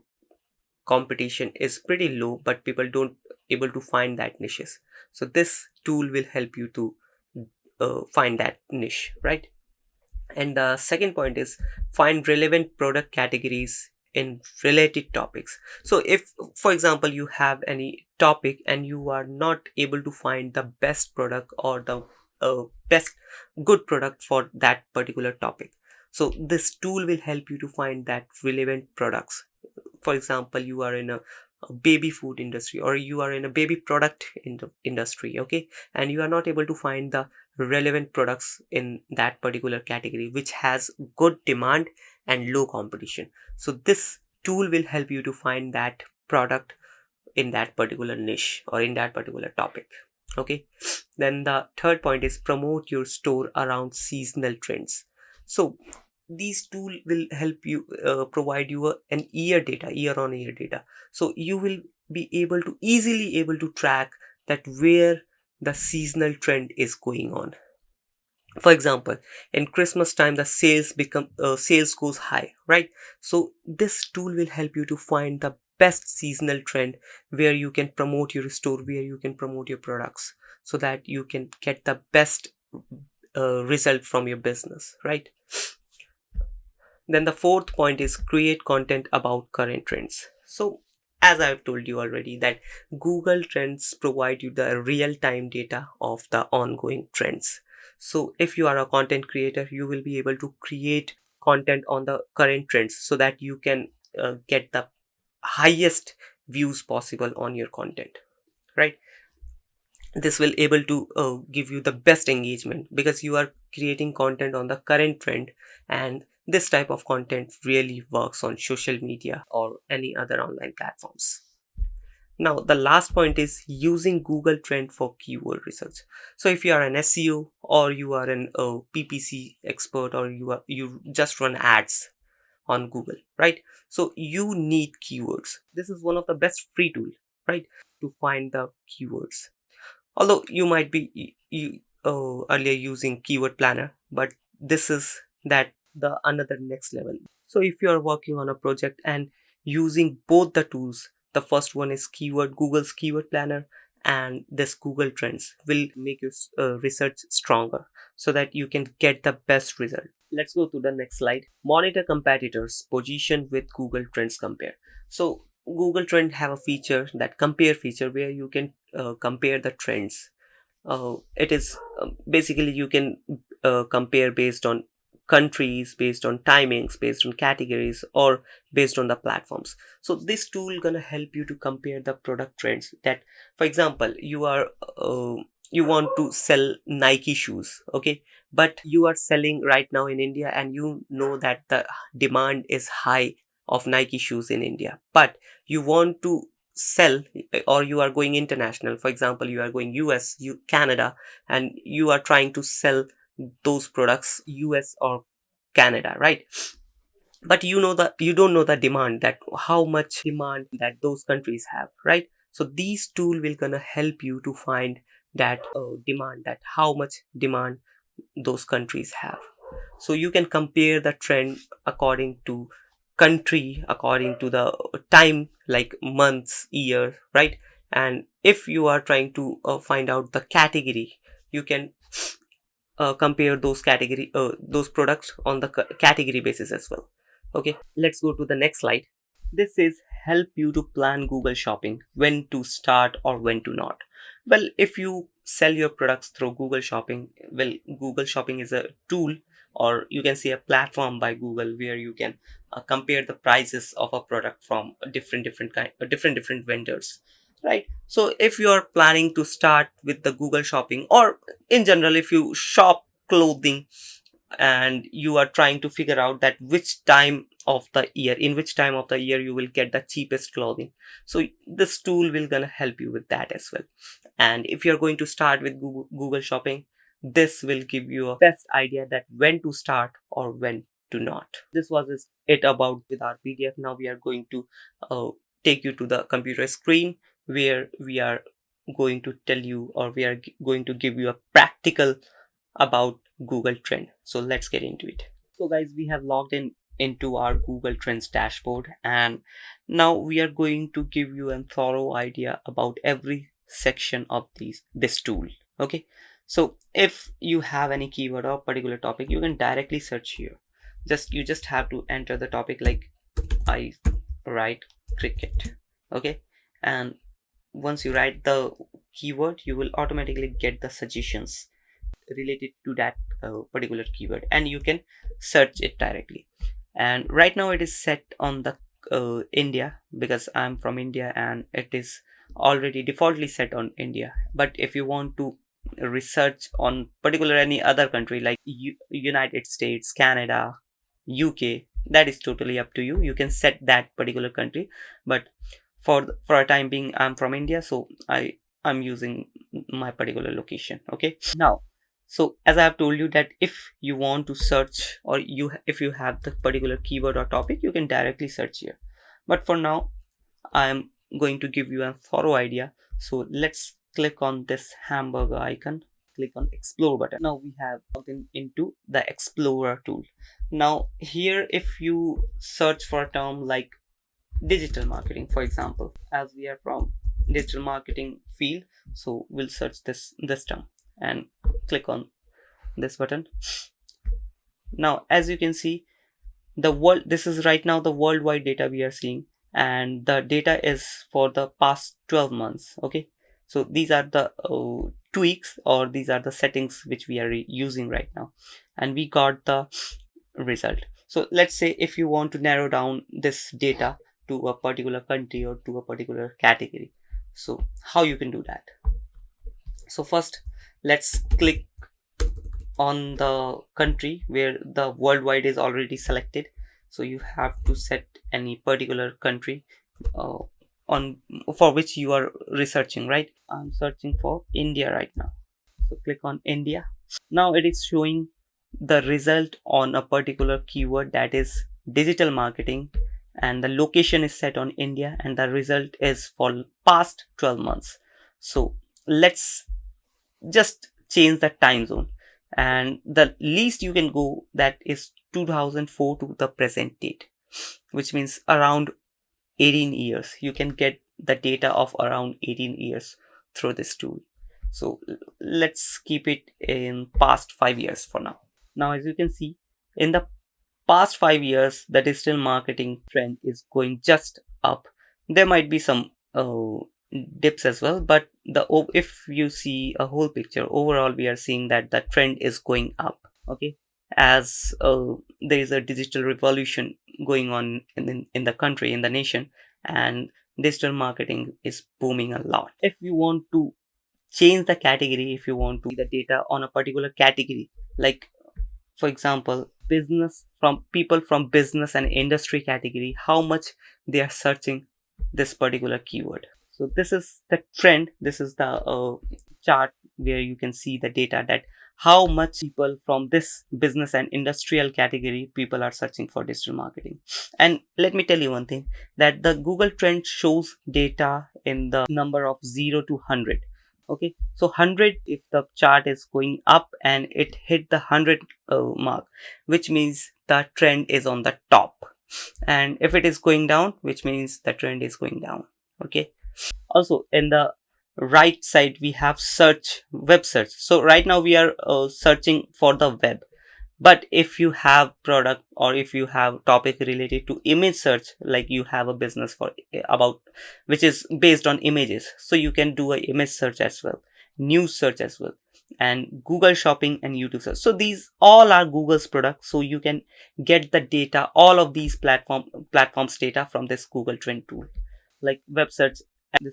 competition is pretty low, but people don't able to find that niches. So this tool will help you to find that niche, right? And the second point is find relevant product categories in related topics. So if, for example, you have any topic and you are not able to find the best product or the best good product for that particular topic, so this tool will help you to find that relevant products. For example, you are in a baby food industry, or you are in a baby product industry, okay, and you are not able to find the relevant products in that particular category which has good demand and low competition. So this tool will help you to find that product in that particular niche or in that particular topic, okay. Then the third point is promote your store around seasonal trends. So these tool will help you provide you an year on year data, so you will be able to easily able to track that where the seasonal trend is going on. For example, in Christmas time the sales goes high, right? So this tool will help you to find the best seasonal trend where you can promote your store, where you can promote your products, so that you can get the best result from your business, right? Then the fourth point is create content about current trends. So as I've told you already that Google Trends provide you the real-time data of the ongoing trends. So if you are a content creator, you will be able to create content on the current trends so that you can get the highest views possible on your content, right? This will able to give you the best engagement because you are creating content on the current trend, and this type of content really works on social media or any other online platforms. Now the last point is using Google Trend for keyword research. So if you are an SEO or you are an PPC expert, or you just run ads on Google, right? So you need keywords. This is one of the best free tool, right, to find the keywords. Although you might be earlier using keyword planner, but this is that the another next level. So if you are working on a project and using both the tools, the first one is Google's keyword planner, and this Google Trends will make your research stronger so that you can get the best result. Let's go to the next slide. Monitor competitors position with Google Trends compare. So Google Trend have a feature, that compare feature, where you can compare the trends. It is basically you can compare based on countries, based on timings, based on categories, or based on the platforms. So this tool gonna help you to compare the product trends. That, for example, you want to sell Nike shoes, okay, but you are selling right now in India, and you know that the demand is high of Nike shoes in India, but you want to sell, or you are going international. For example, you are going US, Canada, and you are trying to sell those products US or Canada, right? But you know that you don't know the demand, that how much demand that those countries have, right? So these tool will gonna help you to find that demand, that how much demand those countries have. So you can compare the trend according to country, according to the time, like months, year, right? And if you are trying to find out the category, you can compare those products on the category basis as well. Okay, let's go to the next slide. This is help you to plan Google Shopping, when to start or when to not. Well, if you sell your products through Google Shopping, well, Google Shopping is a tool, or you can say a platform by Google, where you can compare the prices of a product from different vendors, right? So if you are planning to start with the Google Shopping, or in general if you shop clothing and you are trying to figure out that which time of the year, in which time of the year you will get the cheapest clothing. So this tool will gonna help you with that as well. And if you're going to start with Google Shopping, this will give you a best idea that when to start or when to not. This was it about with our PDF. Now we are going to take you to the computer screen, where we are going to tell you, or we are going to give you a practical about Google Trend. So let's get into it. So guys, we have logged in into our Google Trends dashboard, and now we are going to give you a thorough idea about every section of this tool. Okay, so if you have any keyword or particular topic, you can directly search here. You just have to enter the topic, like I write cricket. Okay, and once you write the keyword, you will automatically get the suggestions related to that particular keyword, and you can search it directly. And right now it is set on the India, because I'm from India and it is already defaultly set on India. But if you want to research on particular any other country like United States, Canada, UK, that is totally up to you. You can set that particular country, but for a time being, I'm from India, so I'm using my particular location. Okay, now, so as I have told you that if you want to search, or if you have the particular keyword or topic, you can directly search here. But for now, I am going to give you a thorough idea. So let's click on this hamburger icon, click on explore button. Now we have gotten into the explorer tool. Now here, if you search for a term like digital marketing, for example, as we are from digital marketing field, so we'll search this term and click on this button. Now as you can see, this is right now the worldwide data we are seeing, and the data is for the past 12 months. Okay, so these are the tweaks, or these are the settings which we are using right now, and we got the result. So let's say if you want to narrow down this data to a particular country or to a particular category, so how you can do that? So first, let's click on the country where the worldwide is already selected. So you have to set any particular country for which you are researching, right? I'm searching for India right now, so click on India. Now it is showing the result on a particular keyword, that is digital marketing, and the location is set on India, and the result is for past 12 months. So let's just change the time zone, and the least you can go, that is 2004 to the present date, which means around 18 years. You can get the data of around 18 years through this tool. So let's keep it in past 5 years for now. Now as you can see, in the past 5 years, the digital marketing trend is going just up. There might be some dips as well, but if you see a whole picture, overall we are seeing that the trend is going up. Okay, as there is a digital revolution going on in the country, in the nation, and digital marketing is booming a lot. If you want to change the category, if you want to see the data on a particular category, like for example, people from business and industry category, how much they are searching this particular keyword. So this is the trend. This is the chart where you can see the data, that how much people from this business and industrial category people are searching for digital marketing. And let me tell you one thing, that the Google Trend shows data in the number of 0 to 100. Okay, so 100, if the chart is going up and it hit the 100 mark, which means the trend is on the top, and if it is going down, which means the trend is going down. Okay, also in the right side we have web search. So right now we are searching for the web, but if you have product, or if you have topic related to image search, like you have a business for about which is based on images, so you can do a image search as well, news search as well, and Google Shopping and YouTube search. So these all are Google's products, so you can get the data, all of these platforms data from this Google Trend tool. Like web search, and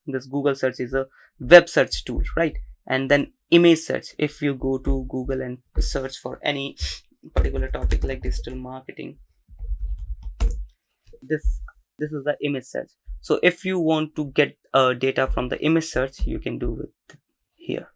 this Google search is a web search tool, right? And then image search, if you go to Google and search for any particular topic like digital marketing, This is the image search. So if you want to get data from the image search, you can do it here.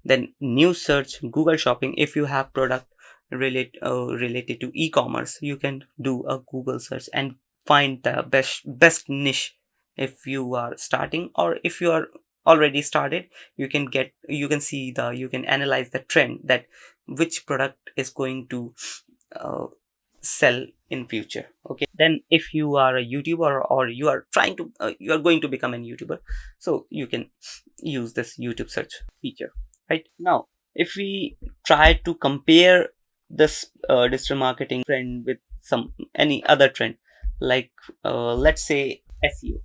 Then new search, Google Shopping. If you have product related to e-commerce, you can do a Google search and find the best niche. If you are starting, or if you are already started, you can see you can analyze the trend, that which product is going to uh, sell in future. Okay, then if you are a YouTuber, or you are trying to you are going to become a YouTuber, so you can use this YouTube search feature. Right now, if we try to compare this digital marketing trend with some any other trend, like let's say SEO,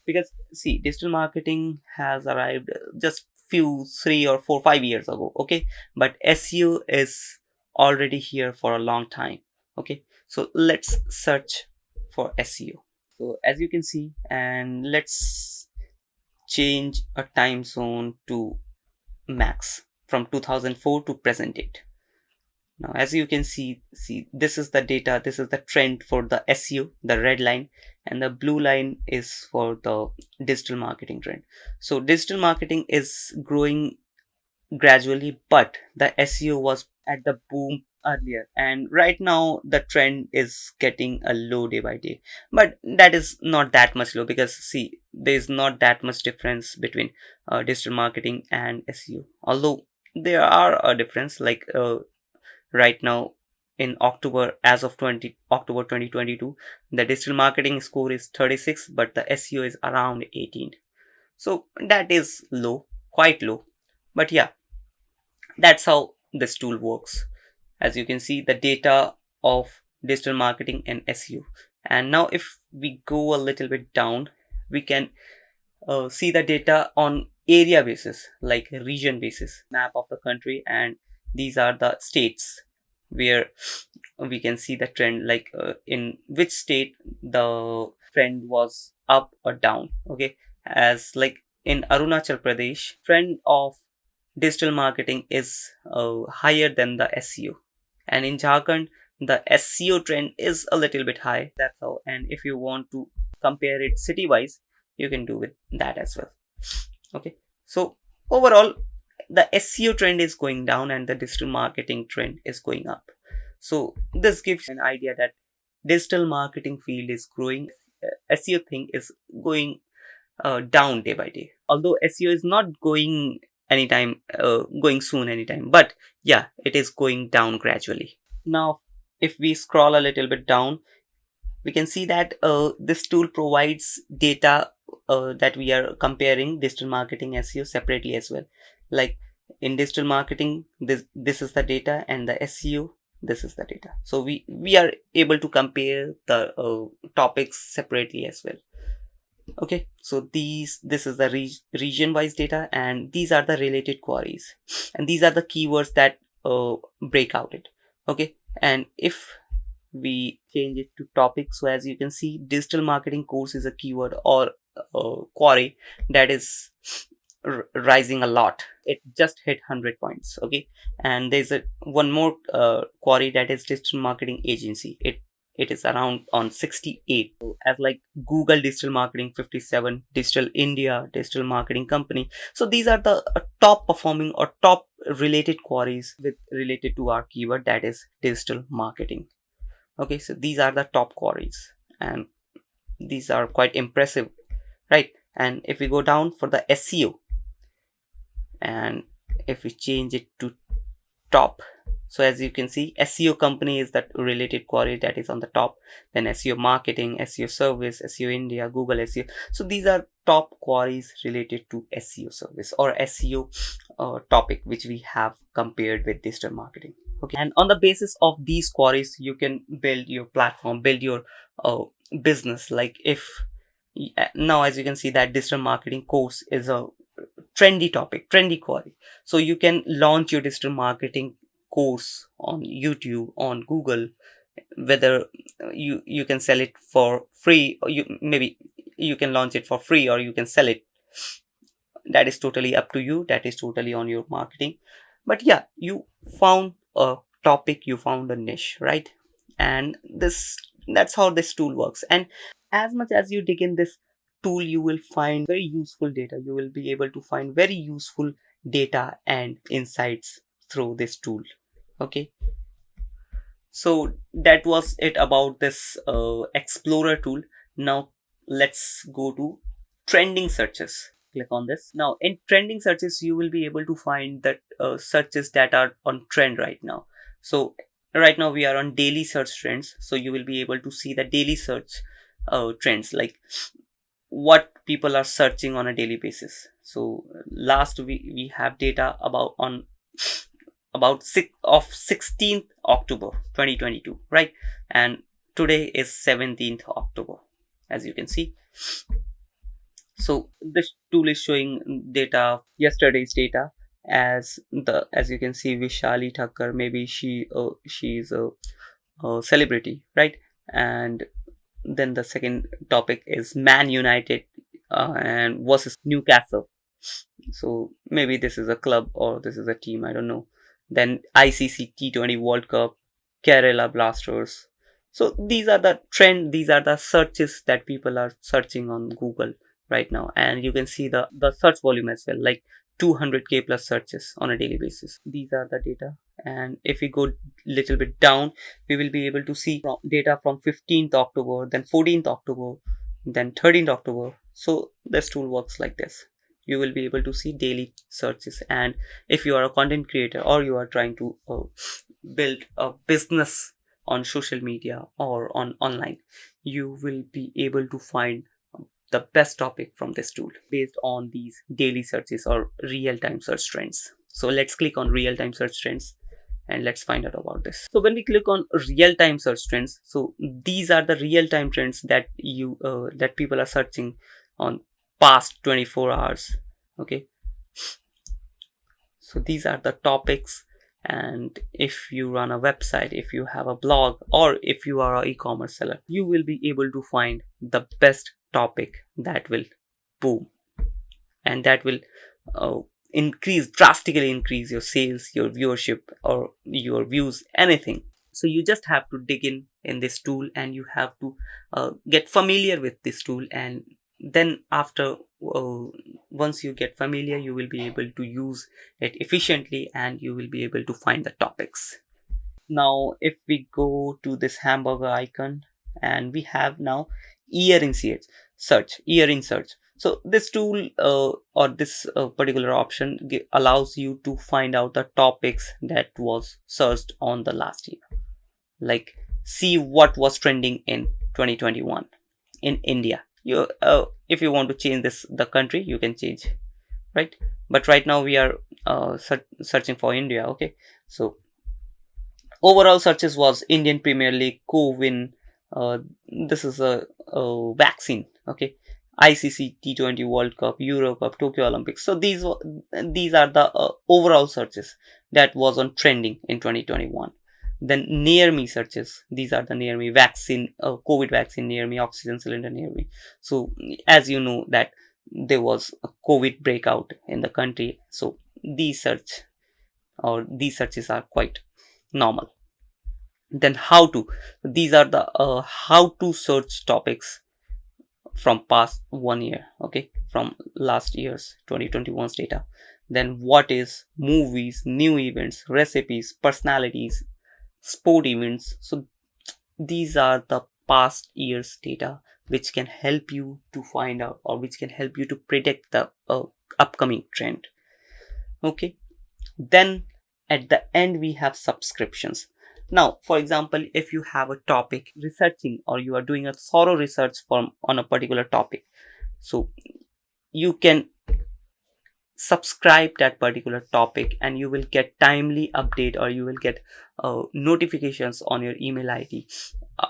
because see, digital marketing has arrived just few 3 or 4 5 years ago. Okay, but SEO is already here for a long time. Okay, so let's search for SEO. So as you can see, and let's change a time zone to max from 2004 to present date. Now as you can see, this is the data, this is the trend for the SEO, the red line, and the blue line is for the digital marketing trend. So digital marketing is growing gradually, but the SEO was at the boom earlier, and right now the trend is getting a low day by day. But that is not that much low, because see, there is not that much difference between digital marketing and SEO, although there are a difference. Like right now in October, as of October 2022, the digital marketing score is 36, but the SEO is around 18. So that is low, quite low. But yeah, that's how this tool works. As you can see, the data of digital marketing and SEO. And now if we go a little bit down, we can see the data on area basis, like region basis, map of the country, and these are the states where we can see the trend, like in which state the trend was up or down. Okay, as like in Arunachal Pradesh, trend of digital marketing is higher than the SEO, and in Jharkhand the SEO trend is a little bit high. That's how. And if you want to compare it city wise, you can do with that as well. Okay, so overall the SEO trend is going down and the digital marketing trend is going up. So this gives an idea that digital marketing field is growing, SEO thing is going down day by day, although SEO is not going anytime going soon anytime, but yeah, it is going down gradually. Now if we scroll a little bit down, we can see that this tool provides data that we are comparing digital marketing SEO separately as well. Like in digital marketing, this is the data, and the SEO, this is the data. So we are able to compare the topics separately as well. Okay, so this is the region wise data, and these are the related queries, and these are the keywords that break out it. Okay, and if we change it to topic, so as you can see, digital marketing course is a keyword or query that is rising a lot. It just hit 100 points. Okay, and there's one more query, that is digital marketing agency. It is around on 68. So as like Google digital marketing 57, digital India digital marketing company. So these are the top performing or top related queries with related to our keyword, that is digital marketing. Okay, so these are the top queries, and these are quite impressive, right? And if we go down for the SEO, and if we change it to top, so as you can see, SEO company is that related query that is on the top, then SEO marketing, SEO service, SEO India, Google SEO. So these are top queries related to SEO service or SEO topic, which we have compared with digital marketing. Okay, and on the basis of these queries, you can build your platform, build your business. Like if now, as you can see, that digital marketing course is a trendy topic, trendy query, so you can launch your digital marketing course on YouTube, on Google, whether you can sell it for free, or maybe you can launch it for free, or you can sell it. That is totally up to you, that is totally on your marketing. But yeah, you found a topic, you found a niche, right? And this That's how this tool works. And as much as you dig in this tool, you will find very useful data. You will be able to find very useful data and insights through this tool. Okay, so that was it about this explorer tool. Now let's go to trending searches. Click on this. Now in trending searches, you will be able to find that searches that are on trend right now. So right now we are on daily search trends, so you will be able to see the daily search trends, like what people are searching on a daily basis. So last we have data about 16th October 2022, right? And today is 17th October, as you can see. So this tool is showing data, yesterday's data, as you can see, Vishali Thakkar, maybe she's a celebrity, right? And then the second topic is Man United and versus Newcastle. So maybe this is a club or this is a team, I don't know. Then ICC T20 World Cup, Kerala Blasters. So these are the these are the searches that people are searching on Google right now. And you can see the search volume as well, like 200k plus searches on a daily basis. These are the data. And if we go little bit down, we will be able to see data from 15th October, then 14th October, then 13th October. So this tool works like this. You will be able to see daily searches. And if you are a content creator or you are trying to build a business on social media or on online, you will be able to find the best topic from this tool based on these daily searches or real-time search trends. So let's click on real-time search trends and let's find out about this. So when we click on real-time search trends, so these are the real-time trends that that people are searching on past 24 hours. Okay, so these are the topics. And if you run a website, if you have a blog, or if you are an e-commerce seller, you will be able to find the best topic that will boom, and that will drastically increase your sales, your viewership, or your views, anything. So you just have to dig in this tool, and you have to get familiar with this tool. And then after once you get familiar, you will be able to use it efficiently, and you will be able to find the topics. Now if we go to this hamburger icon, and we have now earring search. So this tool or this particular option allows you to find out the topics that was searched on the last year. Like, see what was trending in 2021 in India. You if you want to change the country, you can change, right? But right now we are searching for India. Okay, so overall searches was Indian Premier League, co-win. This is a vaccine. Okay, ICC T20 World Cup, Euro Cup, Tokyo Olympics. So these are the overall searches that was on trending in 2021. Then near me searches. These are the near me vaccine, COVID vaccine near me, oxygen cylinder near me. So as you know that there was a COVID breakout in the country. So these searches are quite normal. Then how to, these are the how to search topics from past 1 year. Okay, from last year's 2021's data. Then what is movies, new events, recipes, personalities, sport events. So these are the past year's data which can help you to find out, or which can help you to predict the upcoming trend. Okay, then at the end we have subscriptions. Now for example, if you have a topic researching, or you are doing a thorough research on a particular topic, so you can subscribe that particular topic, and you will get timely update, or you will get notifications on your email ID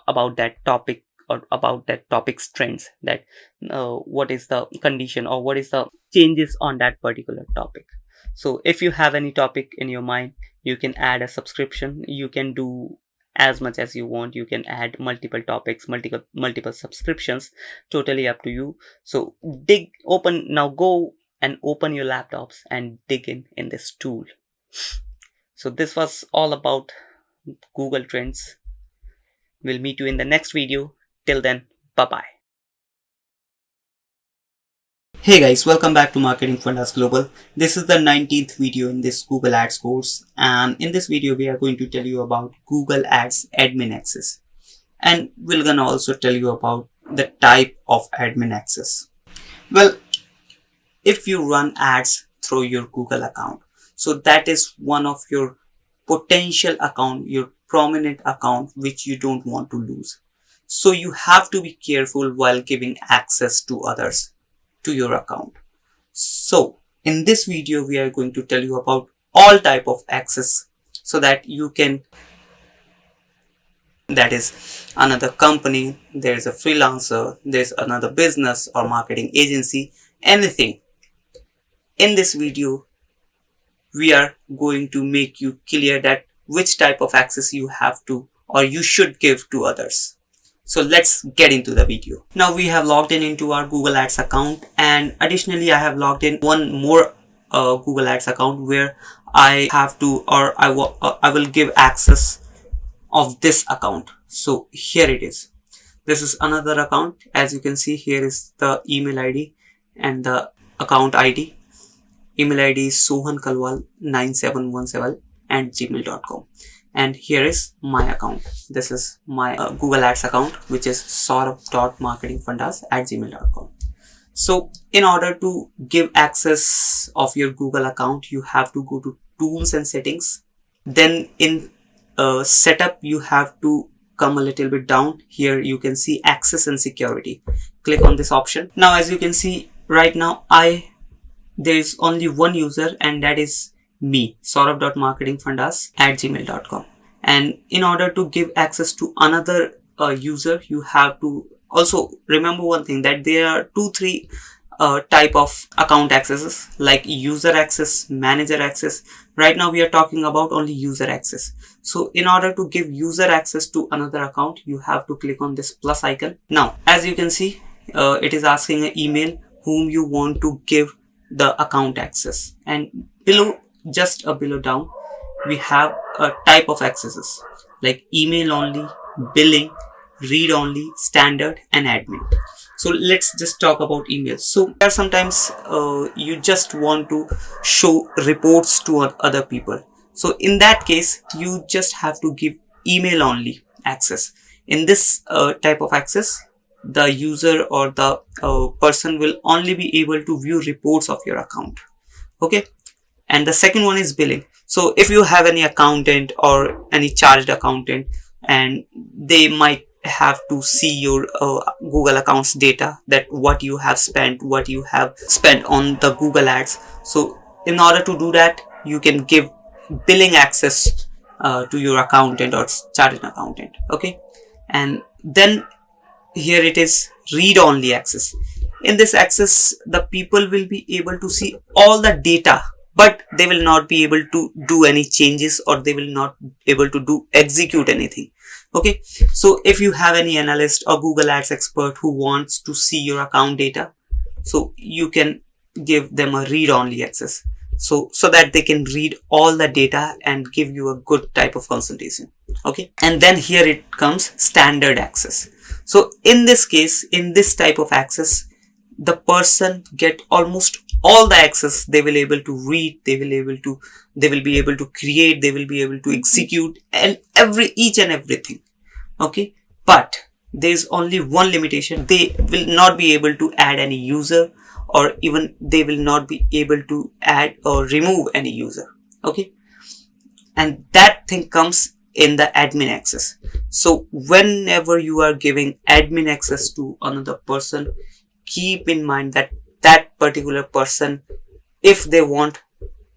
about that topic, or about that topic's trends, that what is the condition, or what is the changes on that particular topic. So if you have any topic in your mind, you can add a subscription. You can do as much as you want. You can add multiple topics, multiple subscriptions, totally up to you. So go and open your laptops and dig in this tool. So this was all about Google Trends. We'll meet you in the next video. Till then, bye-bye. Hey guys, welcome back to Marketing Fundas Global. This is the 19th video in this Google Ads course, and in this video we are going to tell you about Google Ads admin access, and we're gonna also tell you about the type of admin access. Well, if you run ads through your Google account, so that is one of your potential account, your prominent account, which you don't want to lose. So you have to be careful while giving access to others to your account. So in this video we are going to tell you about all type of access, so that you can, that is another company, there's a freelancer, there's another business or marketing agency, anything. In this video we are going to make you clear that which type of access you have to or you should give to others. So let's get into the video. Now we have logged in into our Google Ads account, and additionally I have logged in one more Google Ads account where I have to, or I will give access of this account. So here it is. This is another account. As you can see, here is the email ID and the account ID. Email ID is sohankalwal9717@gmail.com. And here is my account. This is my Google Ads account, which is saurabh.marketingfundas@gmail.com. So in order to give access of your Google account, you have to go to tools and settings. Then in setup, you have to come a little bit down. Here you can see access and security. Click on this option. Now as you can see right now, there is only one user, and that is me, saurabh.marketingfundas@gmail.com. And in order to give access to another user, you have to also remember one thing, that there are three type of account accesses, like user access, manager access. Right now we are talking about only user access. So in order to give user access to another account, you have to click on this plus icon. Now as you can see, it is asking an email whom you want to give the account access, and below, just below down, we have a type of accesses like email only, billing, read only, standard, and admin. So let's just talk about emails. So there sometimes you just want to show reports to other people. So in that case, you just have to give email only access. In this type of access, the user or the person will only be able to view reports of your account. Okay. And the second one is billing. So if you have any accountant or any charged accountant, and they might have to see your Google accounts data, that what you have spent on the Google Ads. So in order to do that, you can give billing access to your accountant or charged accountant. Okay. And then here it is read only access. In this access, the people will be able to see all the data, but they will not be able to do any changes, or they will not be able to execute anything. Okay. So if you have any analyst or Google Ads expert who wants to see your account data, so you can give them a read only access, so that they can read all the data and give you a good type of consultation. Okay. And then here it comes standard access. So in this case, in this type of access, the person get almost all the access. They will able to read, they will be able to create, they will be able to execute, and each and everything. Okay. But there is only one limitation. They will not be able to add any user, or even they will not be able to add or remove any user. Okay. And that thing comes in the admin access. So whenever you are giving admin access to another person, keep in mind that that particular person, if they want,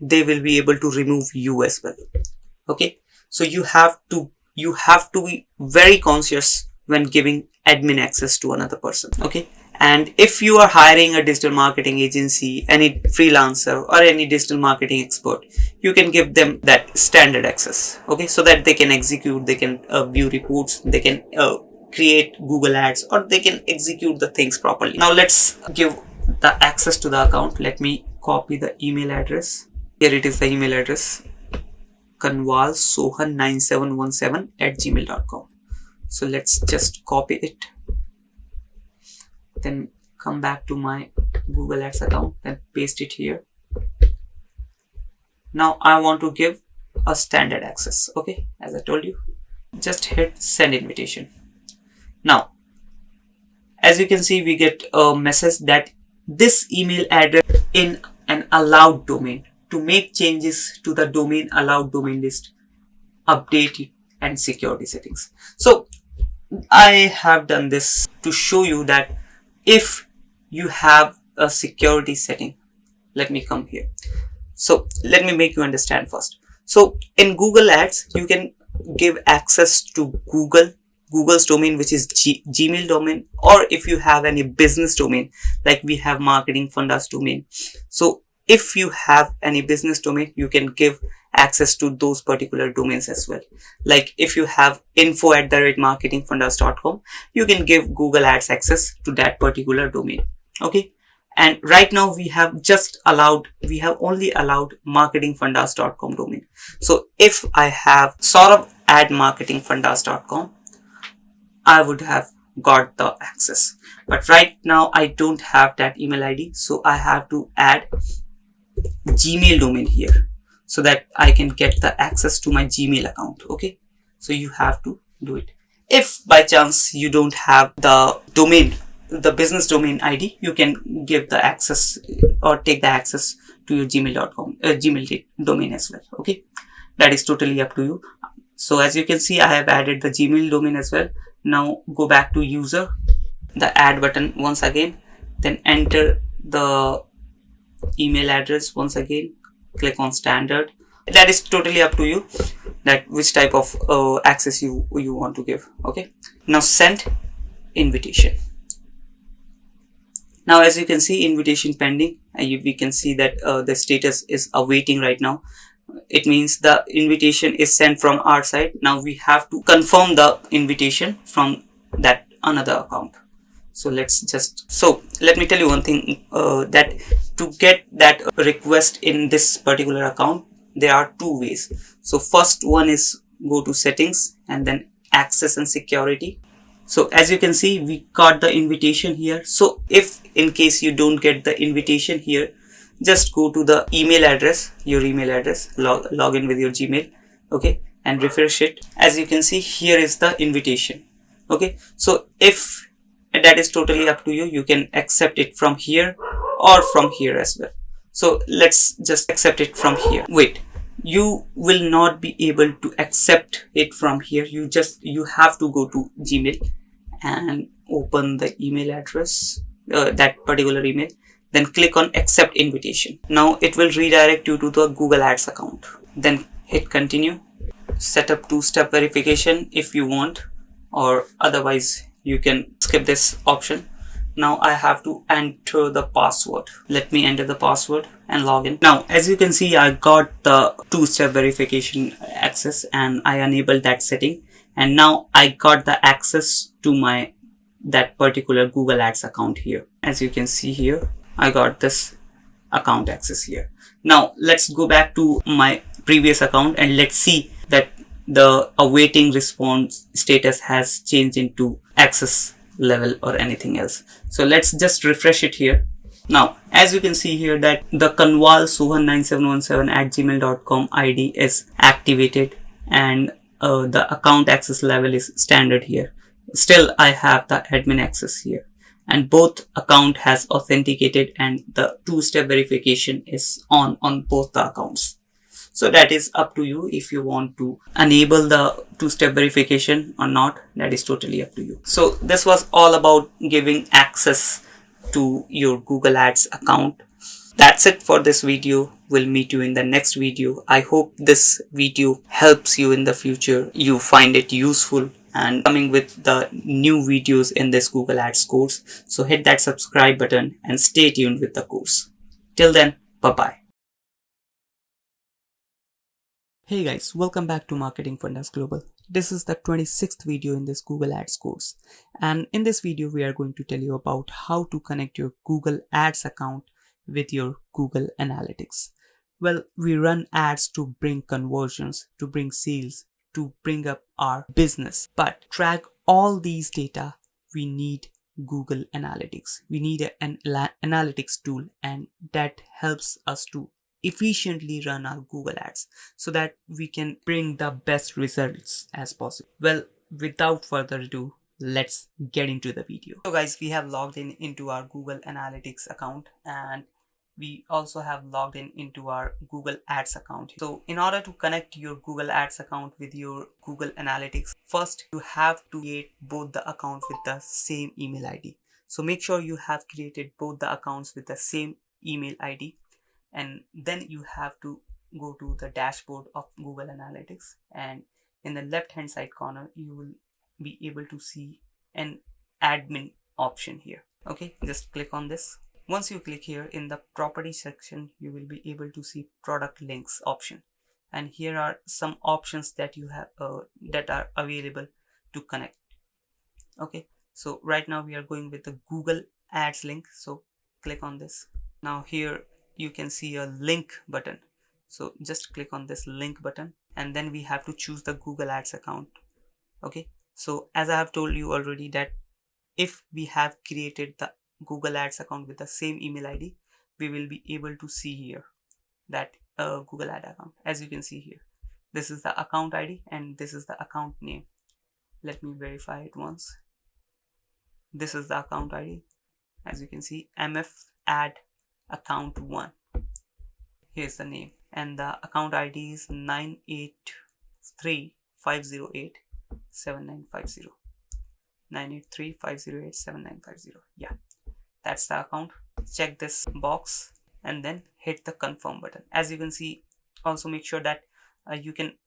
they will be able to remove you as well. Okay. So you have to be very conscious when giving admin access to another person. Okay. And if you are hiring a digital marketing agency, any freelancer or any digital marketing expert, you can give them that standard access. Okay. So that they can execute, they can view reports, they can create Google Ads, or they can execute the things properly. Now let's give the access to the account. Let me copy the email address. Here it is, the email address, kanwalsohan9717@gmail.com. So let's just copy it, then come back to my Google Ads account, then paste it here. Now I want to give a standard access. Okay, as I told you, just hit send invitation. Now as you can see, we get a message that this email address in an allowed domain. To make changes to the domain allowed domain list, update it and security settings. So I have done this to show you that if you have a security setting, let me come here. So let me make you understand first. So in Google Ads, you can give access to Google's domain, which is Gmail domain, or if you have any business domain, like we have Marketing Fundas domain. So if you have any business domain, you can give access to those particular domains as well. Like if you have info@marketingfundas.com, you can give Google Ads access to that particular domain. Okay. And right now we have only allowed marketingfundas.com domain. So if I have sort of add marketingfundas.com, I would have got the access. But right now I don't have that email ID. So I have to add Gmail domain here so that I can get the access to my Gmail account. Okay. So you have to do it. If by chance you don't have the domain, the business domain ID, you can give the access or take the access to your gmail.com Gmail domain as well. Okay, that is totally up to you. So as you can see, I have added the Gmail domain as well. Now go back to user, the add button once again, then enter the email address once again, click on standard. That is totally up to you, that which type of access you want to give. Okay, now send invitation. Now as you can see, invitation pending, we can see that the status is awaiting right now. It means the invitation is sent from our side. Now we have to confirm the invitation from that another account. So let me tell you one thing, that to get that request in this particular account, there are two ways. So first one is go to settings and then access and security. So as you can see, we got the invitation here. So if in case you don't get the invitation here, just go to the email address, your email address, log in with your Gmail, okay, and refresh it. As you can see, here is the invitation. Okay, so if that is totally up to you, you can accept it from here or from here as well. So let's just accept it from here. Wait, you will not be able to accept it from here. You have to go to Gmail and open the email address, that particular email, then click on accept invitation. Now it will redirect you to the Google Ads account. Then hit continue. Set up two-step verification if you want, or otherwise you can skip this option. Now I have to enter the password. Let me enter the password and log in. Now as you can see, I got the two-step verification access and I enabled that setting, and now I got the access to that particular Google Ads account here. As you can see here, I got this account access here. Now let's go back to my previous account and let's see that the awaiting response status has changed into access level or anything else. So let's just refresh it here. Now as you can see here that the kanwalsohan9717@gmail.com ID is activated and the account access level is standard here. Still I have the admin access here, and both account has authenticated and the two-step verification is on both the accounts. So that is up to you if you want to enable the two-step verification or not. That is totally up to you. So this was all about giving access to your Google Ads account. That's it for this video. We'll meet you in the next video. I hope this video helps you in the future. You find it useful and coming with the new videos in this Google Ads course. So hit that subscribe button and stay tuned with the course. Till then, bye-bye. Hey guys, welcome back to Marketing Fundas Global. This is the 26th video in this Google Ads course. And in this video, we are going to tell you about how to connect your Google Ads account with your Google Analytics. Well, we run ads to bring conversions, to bring sales, to bring up our business, but track all these data, we need Google Analytics. We need an analytics tool, and that helps us to efficiently run our Google ads so that we can bring the best results as possible. Well, without further ado, let's get into the video. So guys, we have logged in into our Google Analytics account, and we also have logged in into our Google Ads account. So in order to connect your Google Ads account with your Google Analytics, first you have to create both the accounts with the same email ID. So make sure you have created both the accounts with the same email ID, and then you have to go to the dashboard of Google Analytics, and in the left hand side corner you will be able to see an admin option here. Okay, just click on this. Once you click here, in the property section you will be able to see product links option, and here are some options that you have that are available to connect. Okay, so right now we are going with the Google Ads link, so click on this. Now here you can see a link button, so just click on this link button, and then we have to choose the Google Ads account. Okay, so as I have told you already that if we have created the Google Ads account with the same email ID, we will be able to see here that Google Ad account. As you can see here, this is the account ID and this is the account name. Let me verify it once. This is the account ID. As you can see, MF Ad account 1. Here's the name, and the account ID is 983-508-7950. 983-508-7950. Yeah, that's the account. Check this box and then hit the confirm button. As you can see, also make sure that you can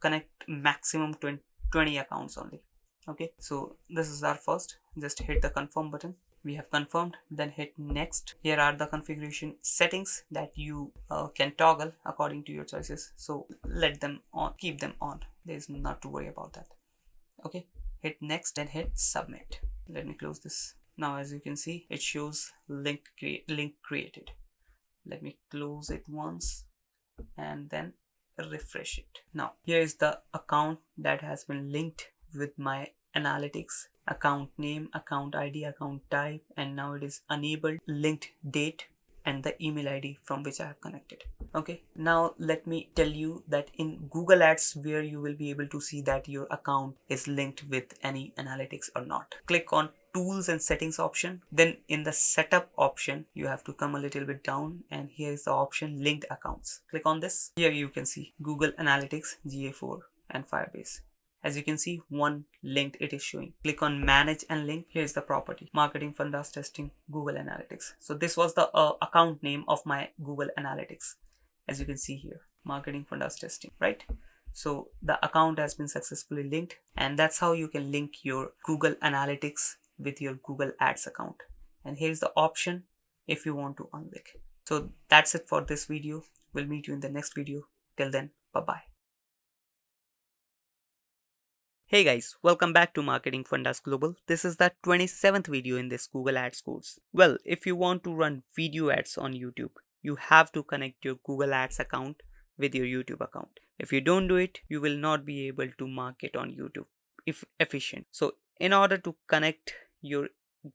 connect maximum 20 accounts only. Okay, so this is our first. Just hit the confirm button. We have confirmed, then hit next. Here are the configuration settings that you can toggle according to your choices, so let them on, keep them on. There's not to worry about that. Okay, hit next, then hit submit. Let me close this. Now as you can see, it shows link created. Let me close it once and then refresh it. Now here is the account that has been linked with my analytics: account name, account ID, account type, and now it is enabled, linked date, and the email ID from which I have connected. Okay, now let me tell you that in Google Ads, where you will be able to see that your account is linked with any analytics or not. Click on tools and settings option, then in the setup option you have to come a little bit down, and here is the option linked accounts. Click on this. Here you can see Google Analytics, GA4 and Firebase. As you can see, one linked it is showing. Click on manage and link. Here is the property: Marketing Fundas Testing Google Analytics. So this was the account name of my Google Analytics. As you can see here, Marketing Fundas Testing, right? So the account has been successfully linked, and that's how you can link your Google Analytics with your Google Ads account. And here's the option if you want to unlink. So that's it for this video. We'll meet you in the next video. Till then, bye-bye. Hey guys, welcome back to Marketing Fundas Global. This is the 27th video in this Google Ads course. Well, if you want to run video ads on YouTube, you have to connect your Google Ads account with your YouTube account. If you don't do it, you will not be able to market on YouTube if efficient. So in order to connect your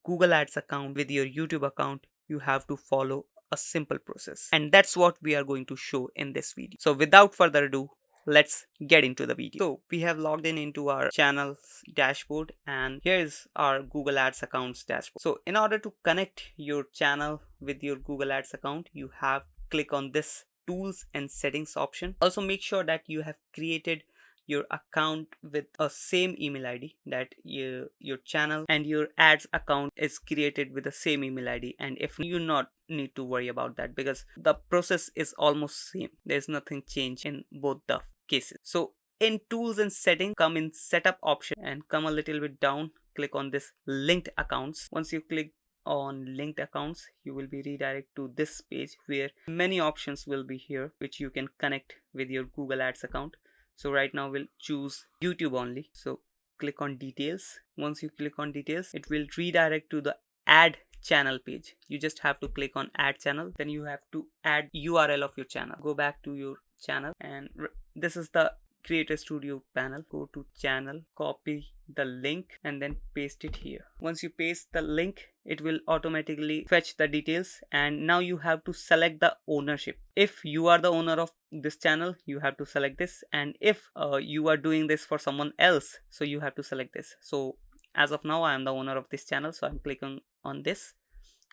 Google Ads account with your YouTube account, you have to follow a simple process. And that's what we are going to show in this video. So without further ado, let's get into the video. So we have logged in into our channel's dashboard, and here is our Google Ads accounts dashboard. So in order to connect your channel with your Google Ads account, you have to click on this tools and settings option. Also make sure that you have created your account with a same email ID, that your channel and your ads account is created with the same email ID. And if you not need to worry about that, because the process is almost same, there's nothing changed in both the cases. So in tools and settings, come in setup option and come a little bit down, click on this linked accounts. Once you click on linked accounts, you will be redirected to this page where many options will be here which you can connect with your Google Ads account. So right now we'll choose YouTube only. So click on details. Once you click on details, it will redirect to the add channel page. You just have to click on add channel, then you have to add URL of your channel. Go back to your channel, and this is the Creator Studio panel, go to channel, copy the link and then paste it here. Once you paste the link, it will automatically fetch the details, and now you have to select the ownership. If you are the owner of this channel, you have to select this, and if you are doing this for someone else, so you have to select this. So as of now I am the owner of this channel, so I'm clicking on this,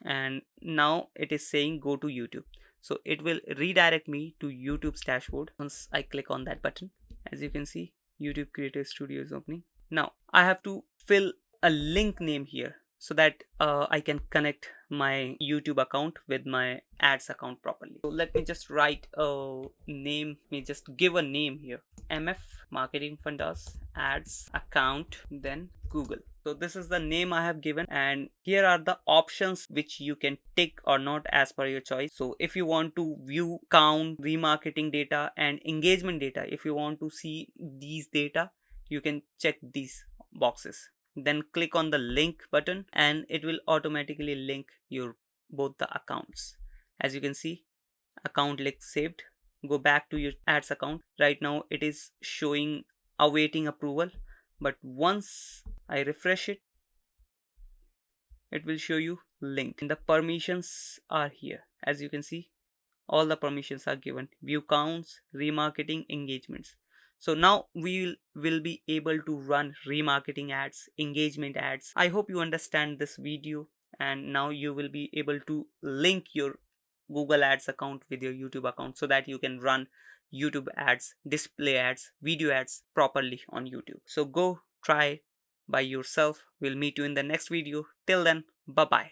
and now it is saying go to YouTube. So it will redirect me to YouTube's dashboard once I click on that button. As you can see, YouTube Creator Studio is opening. Now I have to fill a link name here so that I can connect my YouTube account with my ads account properly. So let me just write a name, let me just give a name here, MF Marketing Fundas Ads Account, then Google. So this is the name I have given, and here are the options which you can tick or not as per your choice. So if you want to view count, remarketing data and engagement data, if you want to see these data, you can check these boxes. Then click on the link button and it will automatically link your both the accounts. As you can see, account link saved. Go back to your ads account. Right now it is showing awaiting approval, but once I refresh it, it will show you linked. And the permissions are here. As you can see, all the permissions are given: view counts, remarketing, engagements. So now we will be able to run remarketing ads, engagement ads. I hope you understand this video, and now you will be able to link your Google Ads account with your YouTube account so that you can run YouTube ads, display ads, video ads properly on YouTube. So go try by yourself. We'll meet you in the next video. Till then, bye bye.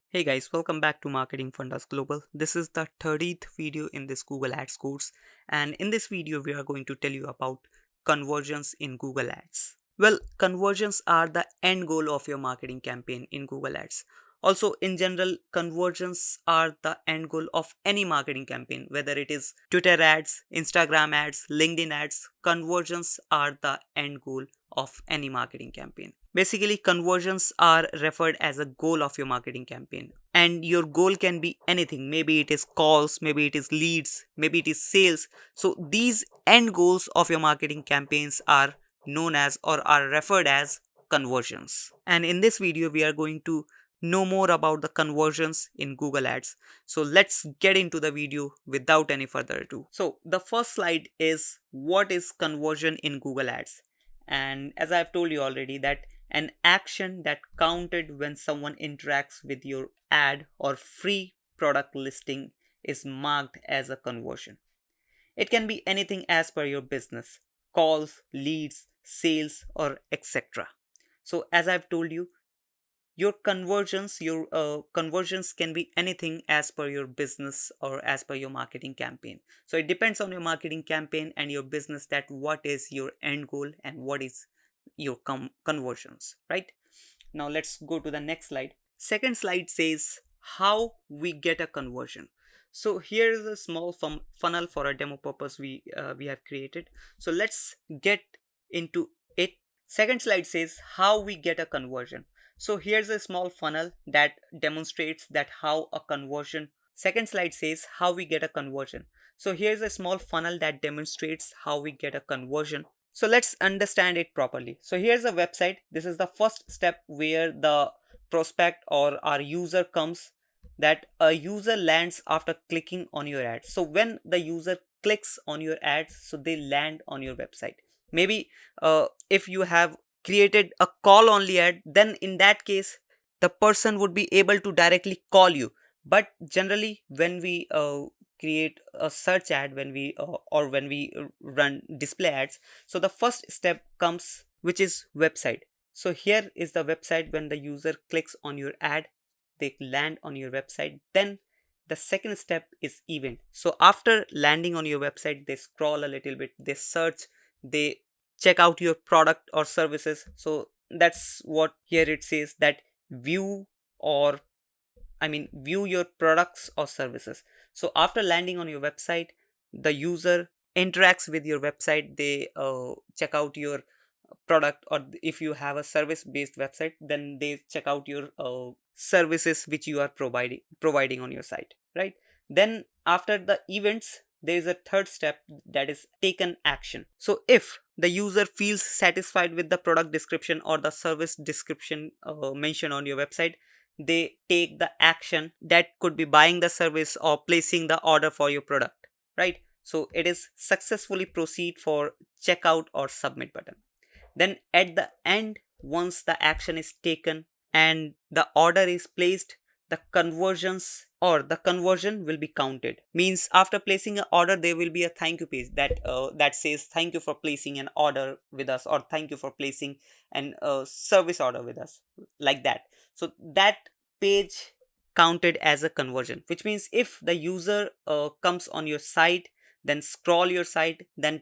Hey guys, welcome back to Marketing Fundas Global. This is the 30th video in this Google Ads course, and in this video we are going to tell you about conversions in Google Ads. Well, conversions are the end goal of your marketing campaign in Google Ads. Also, in general, conversions are the end goal of any marketing campaign, whether it is Twitter ads, Instagram ads, LinkedIn ads. Conversions are the end goal of any marketing campaign. Basically, conversions are referred as a goal of your marketing campaign, and your goal can be anything. Maybe it is calls, maybe it is leads, maybe it is sales. So these end goals of your marketing campaigns are known as or are referred as conversions. And in this video we are going to know more about the conversions in Google Ads. So let's get into the video without any further ado. So the first slide is what is conversion in Google Ads. And as I've told you already, that an action that counted when someone interacts with your ad or free product listing is marked as a conversion. It can be anything as per your business: calls, leads, sales, or etc. So as I've told you, your conversions can be anything as per your business or as per your marketing campaign. So it depends on your marketing campaign and your business that what is your end goal and what is your conversions, right? Now let's go to the next slide. Second slide says how we get a conversion. So here is a small funnel for a demo purpose we have created. So let's get into it. Second slide says how we get a conversion. So here's a small funnel that demonstrates that how a conversion. Second slide says how we get a conversion. So here's a small funnel that demonstrates how we get a conversion. So let's understand it properly. So here's a website. This is the first step where the prospect or our user comes, that a user lands after clicking on your ad. So when the user clicks on your ads, so they land on your website. Maybe if you have created a call only ad, then in that case the person would be able to directly call you. But generally when we create a search ad, when we run display ads, so the first step comes, which is website. So here is the website. When the user clicks on your ad, they land on your website. Then the second step is event. So after landing on your website, they scroll a little bit, they search, they check out your product or services. So that's what here it says, that view your products or services. So after landing on your website, the user interacts with your website. They check out your product, or if you have a service based website, then they check out your services which you are providing on your site, right? Then after the events, there is a third step, that is taken action. So if the user feels satisfied with the product description or the service description mentioned on your website, they take the action. That could be buying the service or placing the order for your product, right? So it is successfully proceed for checkout or submit button. Then at the end, once the action is taken and the order is placed, the conversion will be counted. Means after placing an order, there will be a thank you page that says thank you for placing an order with us, or thank you for placing an service order with us, like that. So that page counted as a conversion, which means if the user comes on your site, then scroll your site, then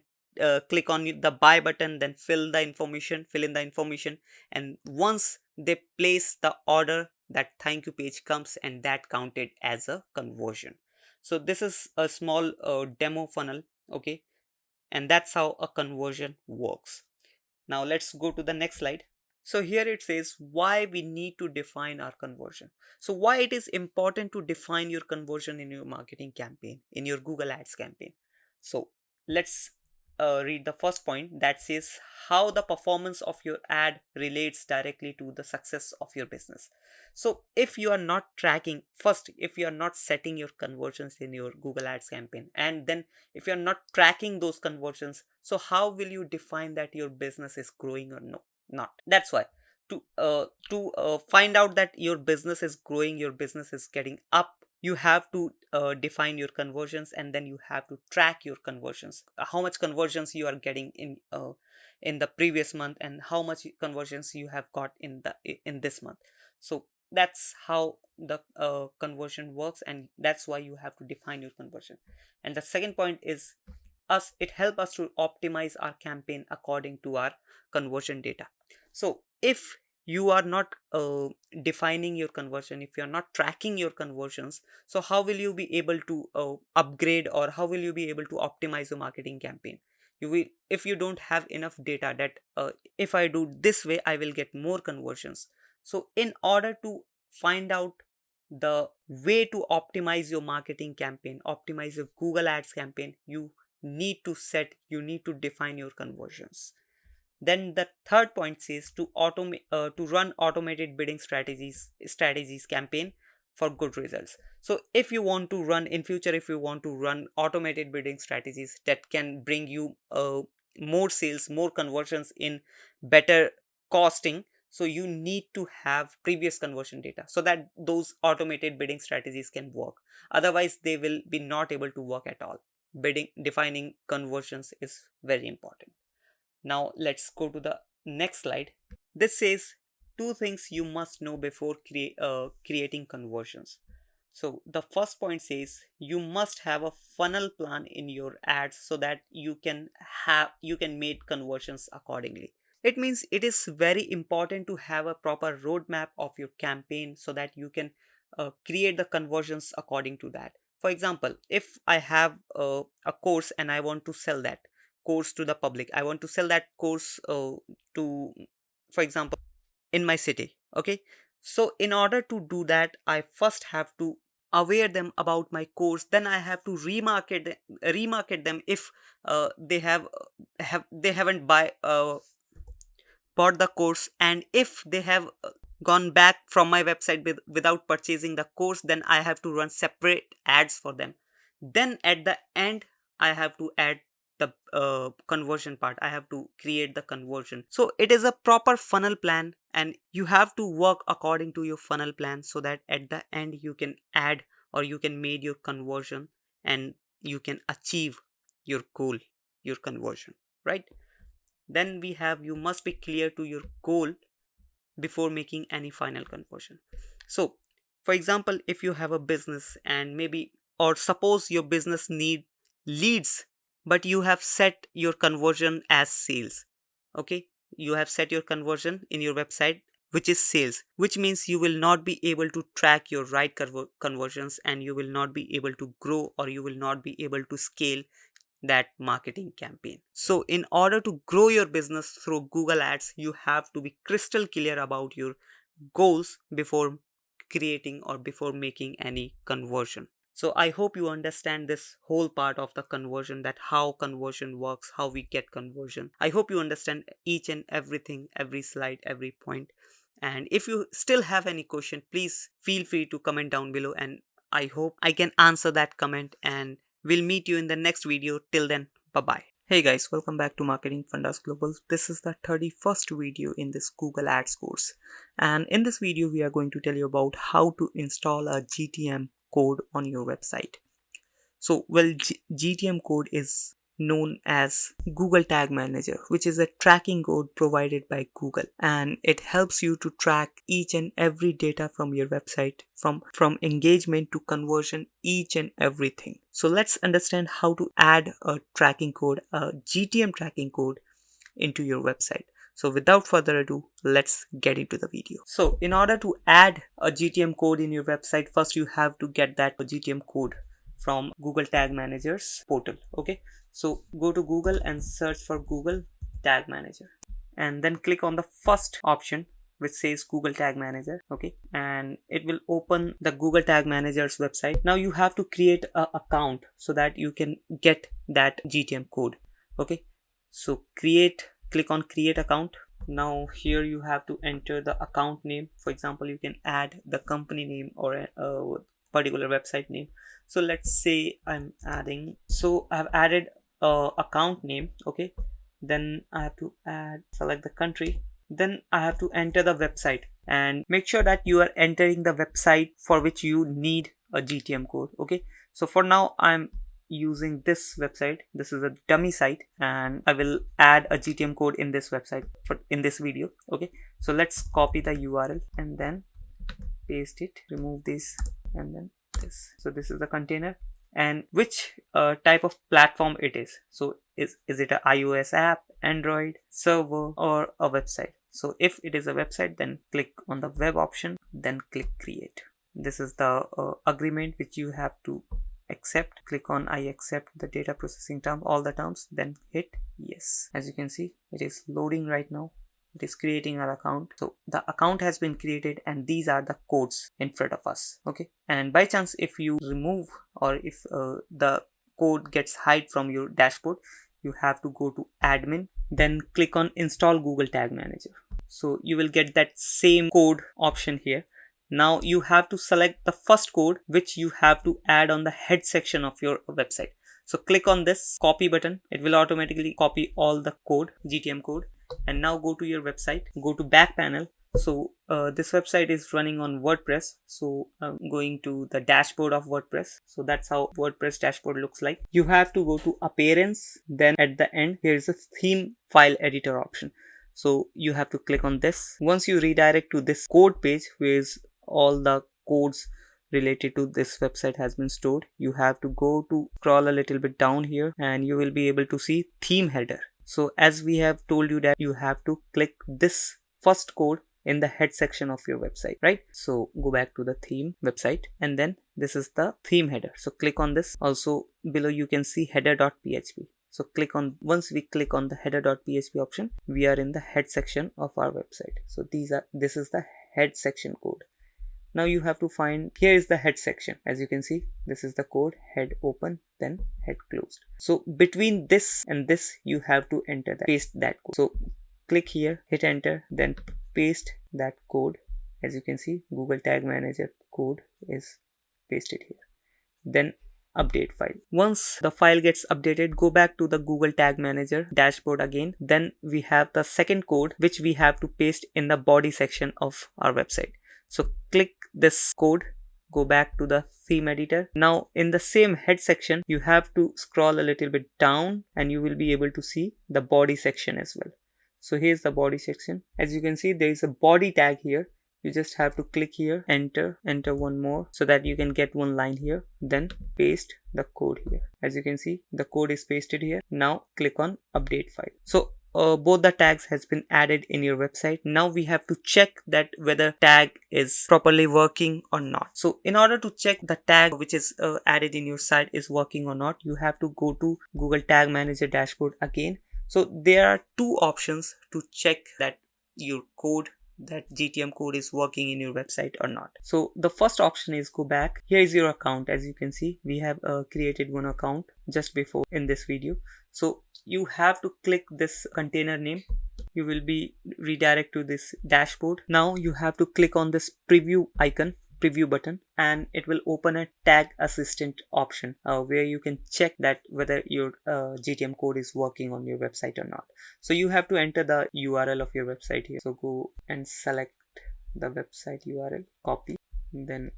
click on the buy button, then fill in the information, and once they place the order, that thank you page comes, and that counted as a conversion. So this is a small demo funnel, okay, and that's how a conversion works. Now let's go to the next slide. So here it says why we need to define our conversion. So why it is important to define your conversion in your marketing campaign, in your Google Ads campaign. So let's read the first point, that says how the performance of your ad relates directly to the success of your business. So if you are not tracking, first, if you are not setting your conversions in your Google Ads campaign, and then if you are not tracking those conversions, so how will you define that your business is growing or no, not? That's why to find out that your business is growing, your business is getting up, you have to define your conversions, and then you have to track your conversions, how much conversions you are getting in the previous month, and how much conversions you have got in this month. So that's how the conversion works, and that's why you have to define your conversion. And the second point is, it helps us to optimize our campaign according to our conversion data. So if you are not defining your conversion, if you are not tracking your conversions, so how will you be able to upgrade, or how will you be able to optimize your marketing campaign? You will, if you don't have enough data that if I do this way, I will get more conversions. So in order to find out the way to optimize your marketing campaign, optimize your Google Ads campaign, you need to define your conversions. Then the third point says to automate to run automated bidding strategies campaign for good results. So if you want to run in future, if you want to run automated bidding strategies that can bring you more sales, more conversions in better costing, so you need to have previous conversion data so that those automated bidding strategies can work. Otherwise they will be not able to work at all. Defining conversions is very important. Now let's go to the next slide. This says two things you must know before creating conversions. So the first point says you must have a funnel plan in your ads so that you can make conversions accordingly. It means it is very important to have a proper roadmap of your campaign so that you can create the conversions according to that. For example, if I have a course and I want to sell that course to the public, I want to sell that course to, for example, in my city, okay. So in order to do that, I first have to aware them about my course, then I have to remarket them if they haven't bought the course, and if they have gone back from my website without purchasing the course, then I have to run separate ads for them. Then at the end, I have to add the conversion part, I have to create the conversion. So it is a proper funnel plan, and you have to work according to your funnel plan so that at the end you can add, or you can make your conversion, and you can achieve your goal, your conversion, right? Then we have, you must be clear to your goal before making any final conversion. So for example, if you have a business, and maybe, or suppose your business need leads, but you have set your conversion as sales, okay, you have set your conversion in your website which is sales, which means you will not be able to track your right conversions, and you will not be able to grow, or you will not be able to scale that marketing campaign. So in order to grow your business through Google Ads, you have to be crystal clear about your goals before creating or before making any conversion. So I hope you understand this whole part of the conversion, that how conversion works, how we get conversion. I hope you understand each and everything, every slide, every point. And if you still have any question, please feel free to comment down below, and I hope I can answer that comment, and we'll meet you in the next video. Till then, bye bye. Hey guys, welcome back to Marketing Fundas Global. This is the 31st video in this Google Ads course. And in this video, we are going to tell you about how to install a GTM code on your website. So, well, GTM code is known as Google Tag Manager, which is a tracking code provided by Google, and it helps you to track each and every data from your website, from engagement to conversion, each and everything. So let's understand how to add a tracking code, a GTM tracking code, into your website. So without further ado, let's get into the video. So in order to add a GTM code in your website, first you have to get that GTM code from Google Tag Manager's portal. Okay, so go to Google and search for Google Tag Manager, and then click on the first option which says Google Tag Manager. Okay, and it will open the Google Tag Manager's website. Now you have to create an account so that you can get that GTM code. Okay, so click on create account. Now here you have to enter the account name. For example, you can add the company name or a particular website name. So let's say I've added account name. Okay, then I have to select the country, then I have to enter the website, and make sure that you are entering the website for which you need a GTM code. Okay, so for now I'm using this website. This is a dummy site, and I will add a GTM code in this website in this video. Okay, so let's copy the URL and then paste it, remove this, and then this. So this is the container, and which type of platform it is. So is it a iOS app, Android, server, or a website? So if it is a website, then click on the web option, then click create. This is the agreement which you have to accept. Click on I accept the data processing term, all the terms, then hit yes. As you can see, it is loading right now. It is creating our account. So the account has been created, and these are the codes in front of us. Okay, and by chance if you remove, or if the code gets hide from your dashboard, you have to go to admin, then click on install Google Tag Manager. So you will get that same code option here. Now you have to select the first code which you have to add on the head section of your website. So click on this copy button. It will automatically copy all the code, GTM code. And now go to your website, go to back panel. So this website is running on WordPress. So I'm going to the dashboard of WordPress. So that's how WordPress dashboard looks like. You have to go to appearance. Then at the end, here is a theme file editor option. So you have to click on this. Once you redirect to this code page, where all the codes related to this website has been stored, you have to go to scroll a little bit down here, and you will be able to see theme header. So as we have told you that you have to click this first code in the head section of your website, right? So go back to the theme website, and then this is the theme header. So click on this. Also below you can see header.php. So once we click on the header.php option, we are in the head section of our website. So this is the head section code. Now you have to find, here is the head section. As you can see, this is the code, head open, then head closed. So between this and this, you have to paste that code. So click here, hit enter, then paste that code. As you can see, Google Tag Manager code is pasted here. Then update file. Once the file gets updated, go back to the Google Tag Manager dashboard again. Then we have the second code which we have to paste in the body section of our website. So click this code, go back to the theme editor. Now in the same head section, you have to scroll a little bit down, and you will be able to see the body section as well. So here's the body section. As you can see, there is a body tag here. You just have to click here, enter one more, so that you can get one line here, then paste the code here. As you can see, the code is pasted here. Now click on update file. So both the tags has been added in your website. Now we have to check that whether tag is properly working or not. So in order to check the tag which is added in your site is working or not, you have to go to Google Tag Manager dashboard again. So there are two options to check that your code that GTM code is working in your website or not. So the first option is go back. Here is your account. As you can see, we have created one account just before in this video. So you have to click this container name. You will be redirect to this dashboard. Now you have to click on this preview icon, preview button, and it will open a tag assistant option where you can check that whether your GTM code is working on your website or not. So you have to enter the URL of your website here. So go and select the website URL, copy, then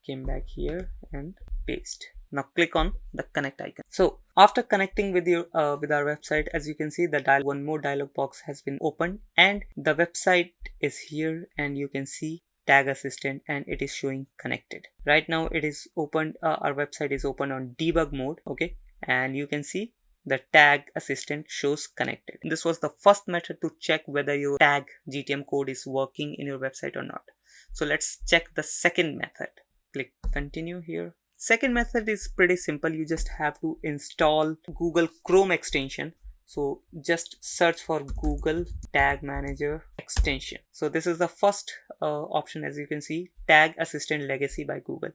came back here and paste. Now click on the connect icon. So after connecting with your with our website, as you can see, the one more dialog box has been opened and the website is here, and you can see tag assistant and it is showing connected. Right now it is opened, our website is open on debug mode, okay, and you can see the tag assistant shows connected. This was the first method to check whether your tag GTM code is working in your website or not. So let's check the second method. Click continue here. Second method is pretty simple. You just have to install Google Chrome extension. So just search for Google Tag Manager extension. So this is the first option, as you can see, Tag Assistant Legacy by Google.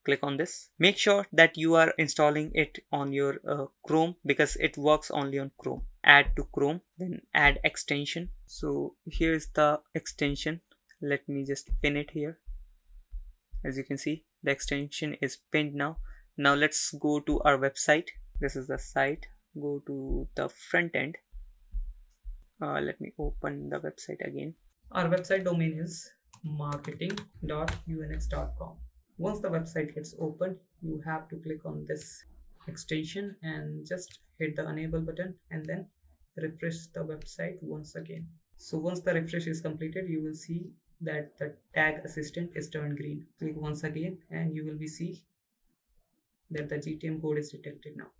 Click on this. Make sure that you are installing it on your Chrome, because it works only on Chrome. Add to Chrome, then add extension. So here is the extension. Let me just pin it here. As you can see, the extension is pinned now. Now let's go to our website. This is the site. Go to the front end. Let me open the website again. Our website domain is marketing.unx.com. Once the website gets opened, you have to click on this extension and just hit the enable button and then refresh the website once again. So once the refresh is completed, you will see that the tag assistant is turned green. Click once again and you will be see that the GTM code is detected now.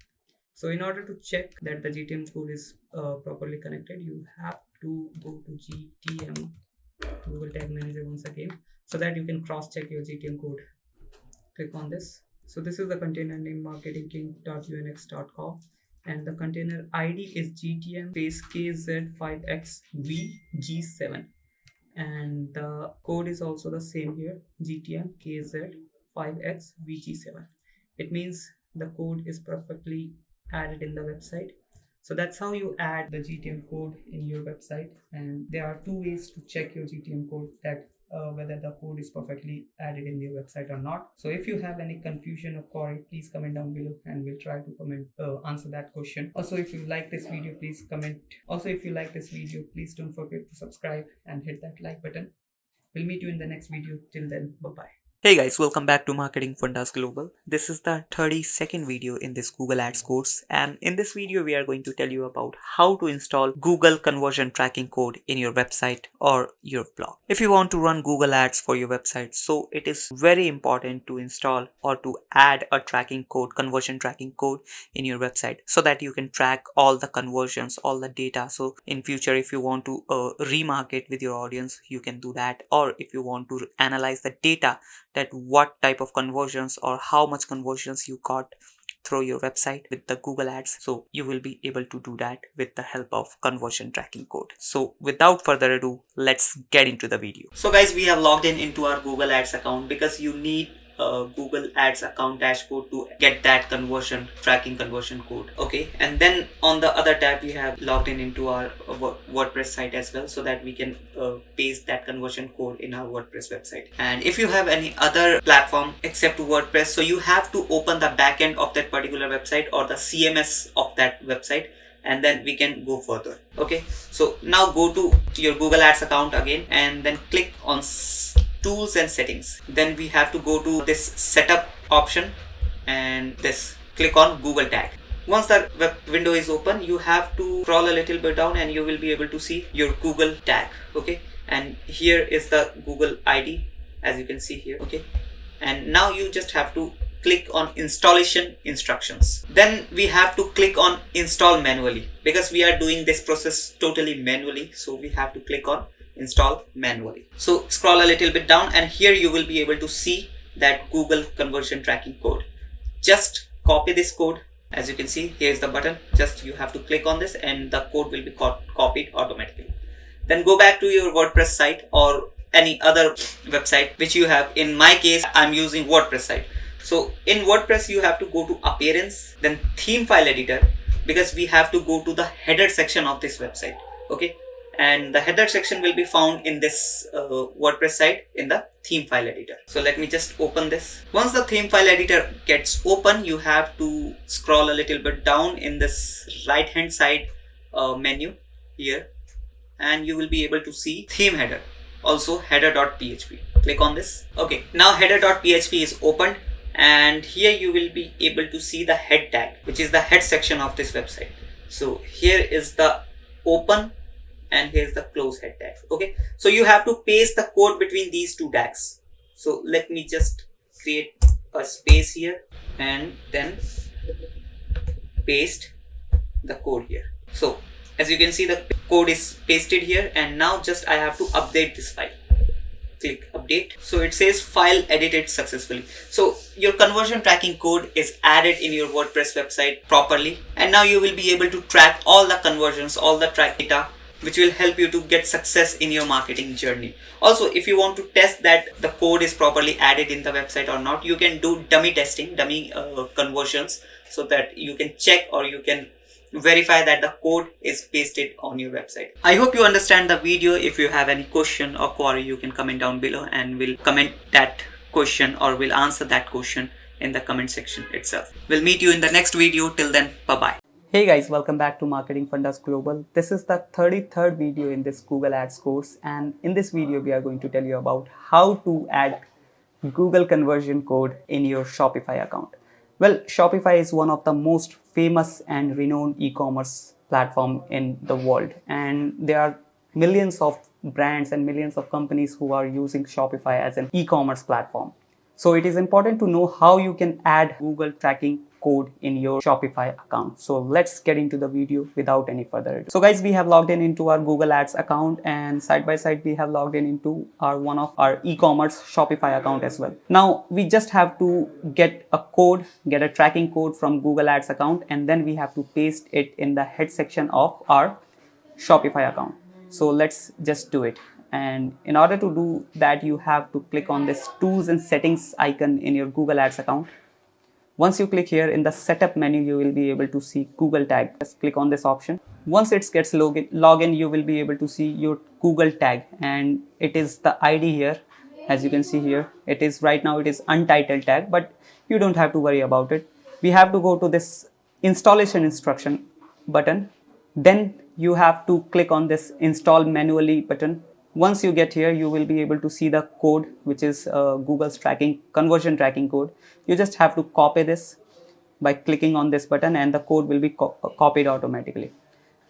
So in order to check that the GTM code is properly connected, you have to go to GTM, Google Tag Manager once again, so that you can cross check your GTM code. Click on this. So this is the container name marketingking.unx.com and the container ID is GTM space KZ5XVG7. And the code is also the same here, GTM KZ5XVG7. It means the code is perfectly added in the website. So that's how you add the GTM code in your website. And there are two ways to check your GTM code, that whether the code is perfectly added in your website or not. So if you have any confusion or query, please comment down below and we'll try to answer that question. Also, if you like this video, please comment. Also, if you like this video, please don't forget to subscribe and hit that like button. We'll meet you in the next video. Till then, bye-bye. Hey guys, welcome back to Marketing Fundas Global. This is the 32nd video in this Google Ads course, and in this video we are going to tell you about how to install Google conversion tracking code in your website or your blog. If you want to run Google Ads for your website, so it is very important to install or to add a tracking code, conversion tracking code in your website, so that you can track all the conversions, all the data. So in future, if you want to remarket with your audience, you can do that. Or if you want to analyze the data, that what type of conversions or how much conversions you got through your website with the Google Ads, so you will be able to do that with the help of conversion tracking code. So without further ado, let's get into the video. So guys, we have logged in into our Google Ads account because you need a Google Ads account dashboard to get that conversion tracking conversion code. Okay, and then on the other tab we have logged in into our WordPress site as well, so that we can paste that conversion code in our WordPress website. And if you have any other platform except WordPress, so you have to open the backend of that particular website or the CMS of that website, and then we can go further. Okay, so now go to your Google Ads account again and then click on tools and settings. Then we have to go to this setup option and this click on Google tag. Once the web window is open, you have to scroll a little bit down and you will be able to see your Google tag. Okay, and here is the Google ID, as you can see here. Okay, and now you just have to click on installation instructions. Then we have to click on install manually, because we are doing this process totally manually, so we have to click on install manually. So scroll a little bit down and here you will be able to see that Google conversion tracking code. Just copy this code. As you can see, here is the button. Just you have to click on this and the code will be copied automatically. Then go back to your WordPress site or any other website which you have. In my case, I'm using WordPress site. So in WordPress, you have to go to appearance, then theme file editor, because we have to go to the header section of this website. Okay, and the header section will be found in this WordPress site in the theme file editor. So let me just open this. Once the theme file editor gets open, you have to scroll a little bit down in this right hand side menu here, and you will be able to see theme header, also header.php. Click on this. Okay, now header.php is opened, and here you will be able to see the head tag, which is the head section of this website. So here is the open and here's the close head tag. Okay, so you have to paste the code between these two tags. So let me just create a space here and then paste the code here. So as you can see, the code is pasted here, and now just I have to update this file. Click update. So it says file edited successfully. So your conversion tracking code is added in your WordPress website properly, and now you will be able to track all the conversions, all the track data, which will help you to get success in your marketing journey. Also, if you want to test that the code is properly added in the website or not, you can do dummy testing, dummy conversions, so that you can check or you can verify that the code is pasted on your website. I hope you understand the video. If you have any question or query, you can comment down below and we'll comment that question or we'll answer that question in the comment section itself. We'll meet you in the next video. Till then, bye bye. Hey guys, welcome back to Marketing Fundas Global. This is the 33rd video in this Google Ads course, and in this video we are going to tell you about how to add Google conversion code in your Shopify account. Well, Shopify is one of the most famous and renowned e-commerce platform in the world, and there are millions of brands and millions of companies who are using Shopify as an e-commerce platform. So it is important to know how you can add Google tracking code in your Shopify account. So let's get into the video without any further ado. So guys, we have logged in into our Google Ads account, and side by side we have logged in into one of our e-commerce Shopify account as well. Now we just have to get a tracking code from Google Ads account, and then we have to paste it in the head section of our Shopify account. So let's just do it. And in order to do that, you have to click on this tools and settings icon in your Google Ads account. Once you click here in the setup menu, you will be able to see Google tag. Just click on this option. Once it gets login, you will be able to see your Google tag, and it is the ID here. As you can see here, it is right now it is untitled tag, but you don't have to worry about it. We have to go to this installation instruction button. Then you have to click on this install manually button. Once you get here, you will be able to see the code, which is Google's conversion tracking code. You just have to copy this by clicking on this button, and the code will be copied automatically.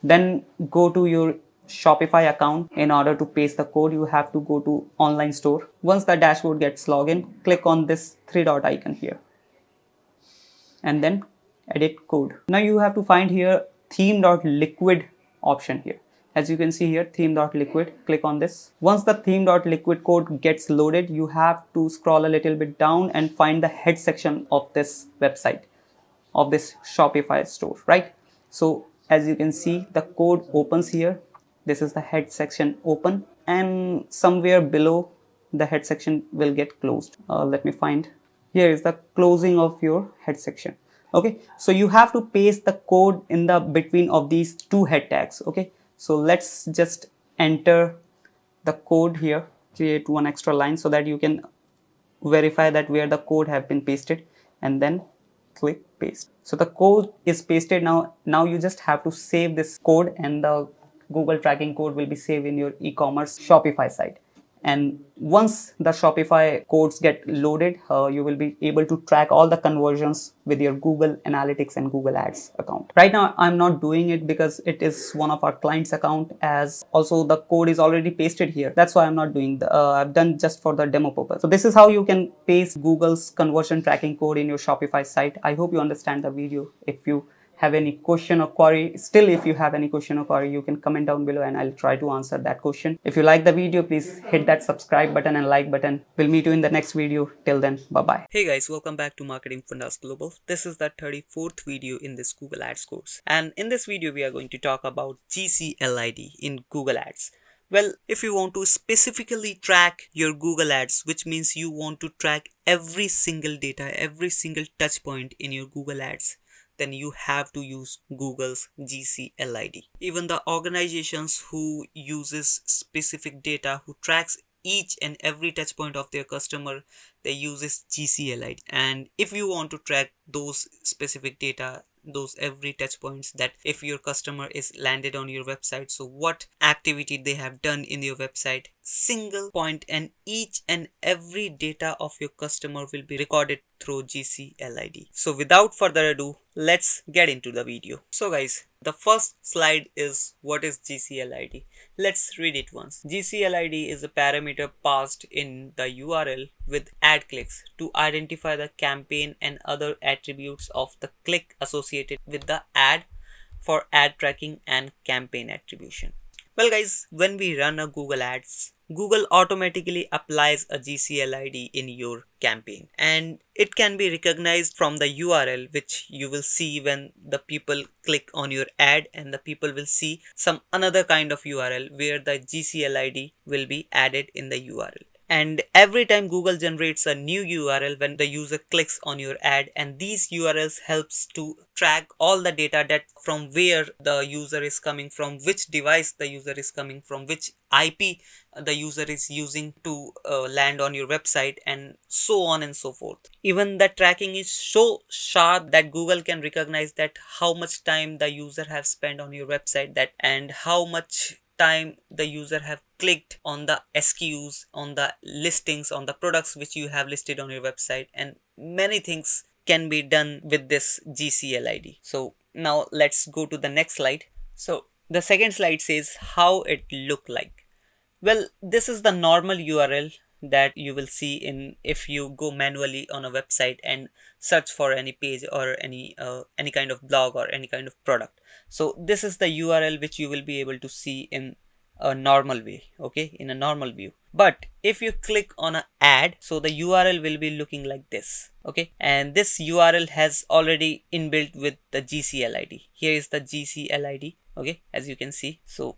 Then go to your Shopify account. In order to paste the code, you have to go to online store. Once the dashboard gets logged in, click on this three-dot icon here and then edit code. Now you have to find here theme.liquid option here. As you can see here, theme.liquid, click on this. Once the theme.liquid code gets loaded, you have to scroll a little bit down and find the head section of this website, of this Shopify store, right? So as you can see, the code opens here. This is the head section open, and somewhere below the head section will get closed. Let me find. Here is the closing of your head section. Okay, so you have to paste the code in the between of these two head tags. Okay, so let's just enter the code here, create one extra line so that you can verify that where the code have been pasted, and then click paste. So the code is pasted now. Now you just have to save this code, and the Google tracking code will be saved in your e-commerce Shopify site. And once the Shopify codes get loaded, you will be able to track all the conversions with your Google Analytics and Google Ads account. Right now, I'm not doing it because it is one of our clients' account, as also the code is already pasted here. That's why I'm not doing I've done just for the demo purpose. So this is how you can paste Google's conversion tracking code in your Shopify site. I hope you understand the video. If you have any question or query, if you have any question or query, you can comment down below and I'll try to answer that question. If you like the video, please hit that subscribe button and like button. We'll meet you in the next video. Till then, bye bye. Hey guys, welcome back to Marketing Fundas Global. This is the 34th video in this Google Ads course, and in this video we are going to talk about GCLID in Google Ads. Well, if you want to specifically track your Google Ads, which means you want to track every single data, every single touch point in your Google Ads, then you have to use Google's GCLID. Even the organizations who uses specific data, who tracks each and every touch point of their customer, they uses GCLID. And if you want to track those specific data, those every touch points, that if your customer is landed on your website, so what activity they have done in your website, single point and each and every data of your customer will be recorded through GCLID. So without further ado, let's get into the video. So guys, the first slide is what is GCLID. Let's read it once. GCLID is a parameter passed in the URL with ad clicks to identify the campaign and other attributes of the click associated with the ad for ad tracking and campaign attribution. Well guys, when we run a Google Ads, Google automatically applies a GCLID in your campaign, and it can be recognized from the URL which you will see when the people click on your ad, and the people will see some another kind of URL where the GCLID will be added in the URL. And every time Google generates a new URL when the user clicks on your ad, and these URLs helps to track all the data, that from where the user is coming from, which device the user is coming from, which IP the user is using to land on your website, and so on and so forth. Even the tracking is so sharp that Google can recognize that how much time the user has spent on your website, that and how much time the user have clicked on the SKUs, on the listings, on the products which you have listed on your website, and many things can be done with this GCLID. So now let's go to the next slide. So the second slide says how it look like. Well, this is the normal URL that you will see in if you go manually on a website and search for any page or any kind of blog or any kind of product. So this is the URL which you will be able to see in a normal way, okay, in a normal view. But if you click on an ad, so the URL will be looking like this, okay, and this URL has already inbuilt with the GCLID. Here is the GCLID, okay, as you can see. So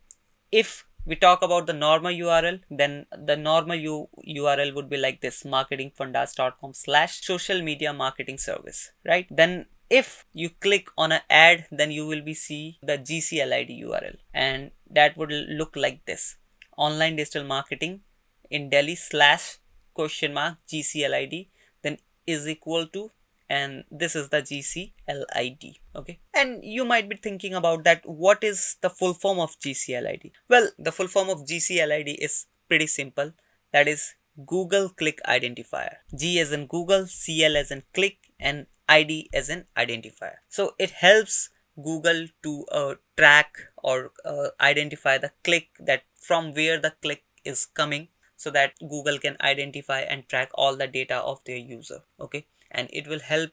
if we talk about the normal URL, then the normal URL would be like this: marketingfundas.com/social media marketing service, right? Then if you click on an ad, then you will be see the GCLID URL, and that would look like this: online digital marketing in Delhi /GCLID, then is equal to, and this is the GCLID, okay. And you might be thinking about that, what is the full form of GCLID? Well, the full form of GCLID is pretty simple. That is Google Click Identifier. G as in Google, CL as in click, and ID as in identifier. So it helps Google to track or identify the click, that from where the click is coming, so that Google can identify and track all the data of their user, okay. And it will help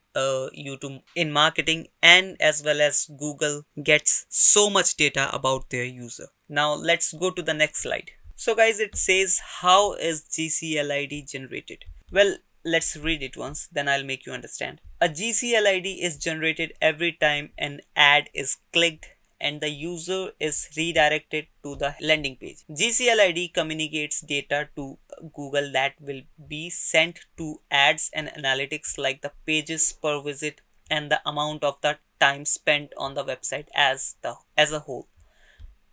you to in marketing, and as well as Google gets so much data about their user. Now let's go to the next slide. So guys, it says how is GCLID generated? Well, let's read it once, then I'll make you understand. A GCLID is generated every time an ad is clicked and the user is redirected to the landing page. GCLID communicates data to Google that will be sent to ads and analytics, like the pages per visit and the amount of the time spent on the website as a whole.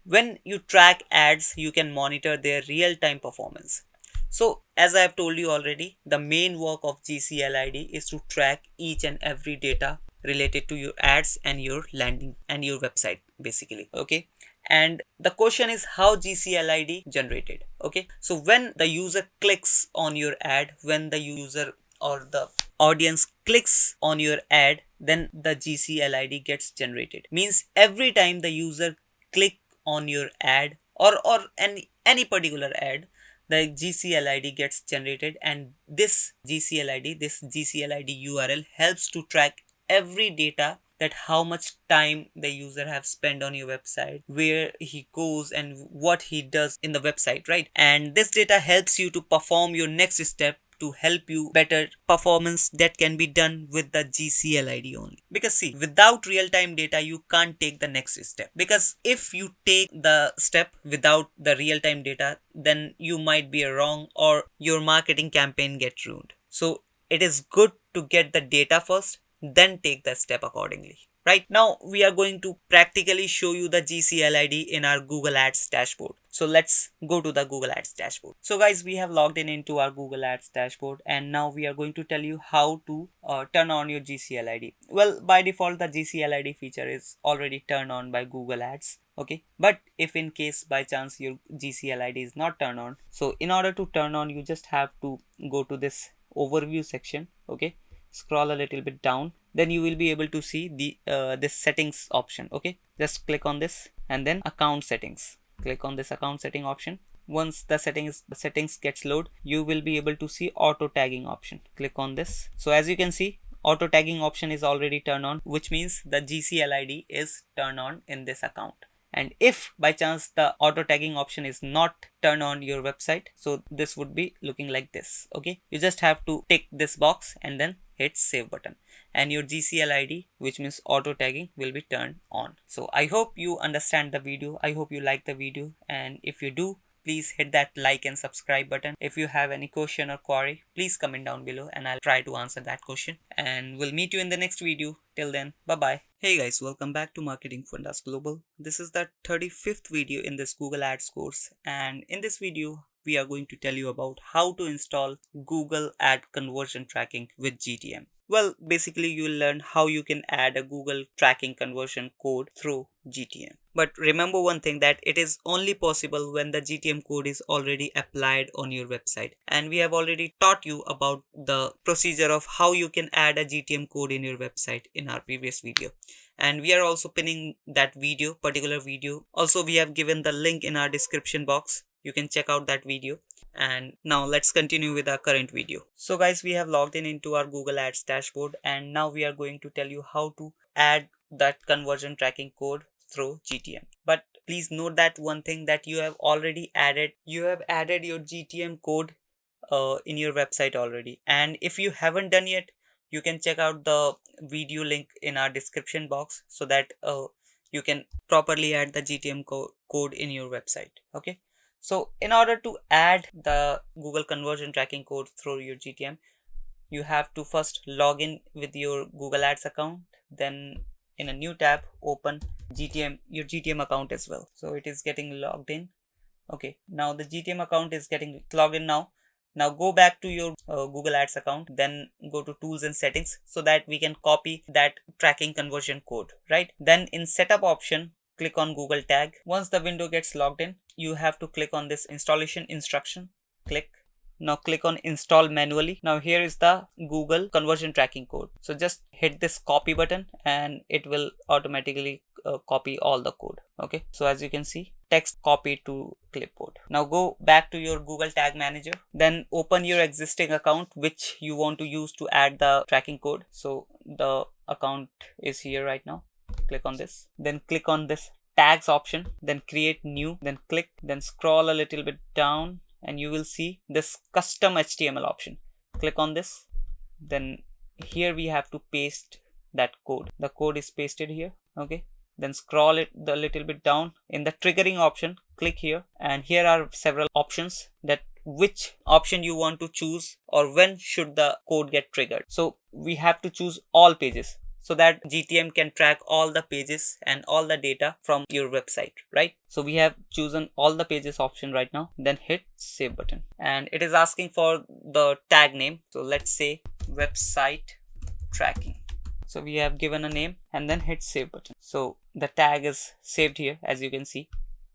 When you track ads, you can monitor their real-time performance. So as I have told you already, the main work of GCLID is to track each and every data related to your ads and your landing and your website, basically, okay. And the question is how GCLID generated, okay. So when the user clicks on your ad, when the user or the audience clicks on your ad, then the GCLID gets generated. Means every time the user click on your ad or any particular ad, the GCLID gets generated, and this GCLID URL helps to track every data, that how much time the user have spent on your website, where he goes and what he does in the website, right? And this data helps you to perform your next step to help you better performance that can be done with the GCLID only. Because see, without real-time data, you can't take the next step. Because if you take the step without the real-time data, then you might be wrong or your marketing campaign get ruined. So it is good to get the data first, then take the step accordingly. Right now, we are going to practically show you the GCLID in our Google Ads dashboard. So let's go to the Google Ads dashboard. So guys, we have logged in into our Google Ads dashboard, and now we are going to tell you how to turn on your GCLID. Well, by default, the GCLID feature is already turned on by Google Ads. Okay, but if in case by chance your GCLID is not turned on, so in order to turn on, you just have to go to this overview section. Okay, scroll a little bit down, then you will be able to see the this settings option. Okay, just click on this and then account settings. Click on this account setting option. Once the settings gets load, you will be able to see auto tagging option. Click on this. So as you can see, auto tagging option is already turned on, which means the GCLID is turned on in this account. And if by chance the auto tagging option is not turned on your website, so this would be looking like this. Okay, you just have to tick this box and then hit save button, and your GCLID, which means auto tagging, will be turned on. So I hope you understand the video. I hope you like the video, and if you do, please hit that like and subscribe button. If you have any question or query, please comment down below and I'll try to answer that question, and we'll meet you in the next video. Till then, bye bye. Hey guys, welcome back to Marketing Fundas Global. This is the 35th video in this Google Ads course, and in this video we are going to tell you about how to install Google Ad Conversion Tracking with GTM. Well, basically you will learn how you can add a Google tracking conversion code through GTM. But remember one thing, that it is only possible when the GTM code is already applied on your website. And we have already taught you about the procedure of how you can add a GTM code in your website in our previous video. And we are also pinning that particular video. Also, we have given the link in our description box. You can check out that video. And now let's continue with our current video. So guys, we have logged in into our Google Ads dashboard, and now we are going to tell you how to add that conversion tracking code through GTM. But please note that one thing, that you have added your GTM code in your website already. And if you haven't done yet, you can check out the video link in our description box, so that you can properly add the GTM code in your website. Okay, so in order to add the Google conversion tracking code through your GTM, you have to first log in with your Google Ads account. Then in a new tab, open your GTM account as well. So it is getting logged in. Okay, now the GTM account is getting logged in now. Now go back to your Google Ads account, then go to tools and settings, so that we can copy that tracking conversion code, right? Then in setup option, click on Google tag. Once the window gets logged in, you have to click on this installation instruction. Now click on install manually. Now here is the Google conversion tracking code. So just hit this copy button and it will automatically copy all the code. Okay, so as you can see, text copy to clipboard. Now go back to your Google Tag Manager, then open your existing account which you want to use to add the tracking code. So the account is here right now. Click on this, then click on this tags option, then create new, then click, then scroll a little bit down and you will see this custom HTML option. Click on this, then here we have to paste that code. The code is pasted here. Okay, then scroll it a little bit down. In the triggering option, click here, and here are several options, that which option you want to choose or when should the code get triggered. So we have to choose all pages, so that GTM can track all the pages and all the data from your website, right? So we have chosen all the pages option right now. Then hit save button, and it is asking for the tag name. So let's say website tracking. So we have given a name and then hit save button. So the tag is saved here, as you can see.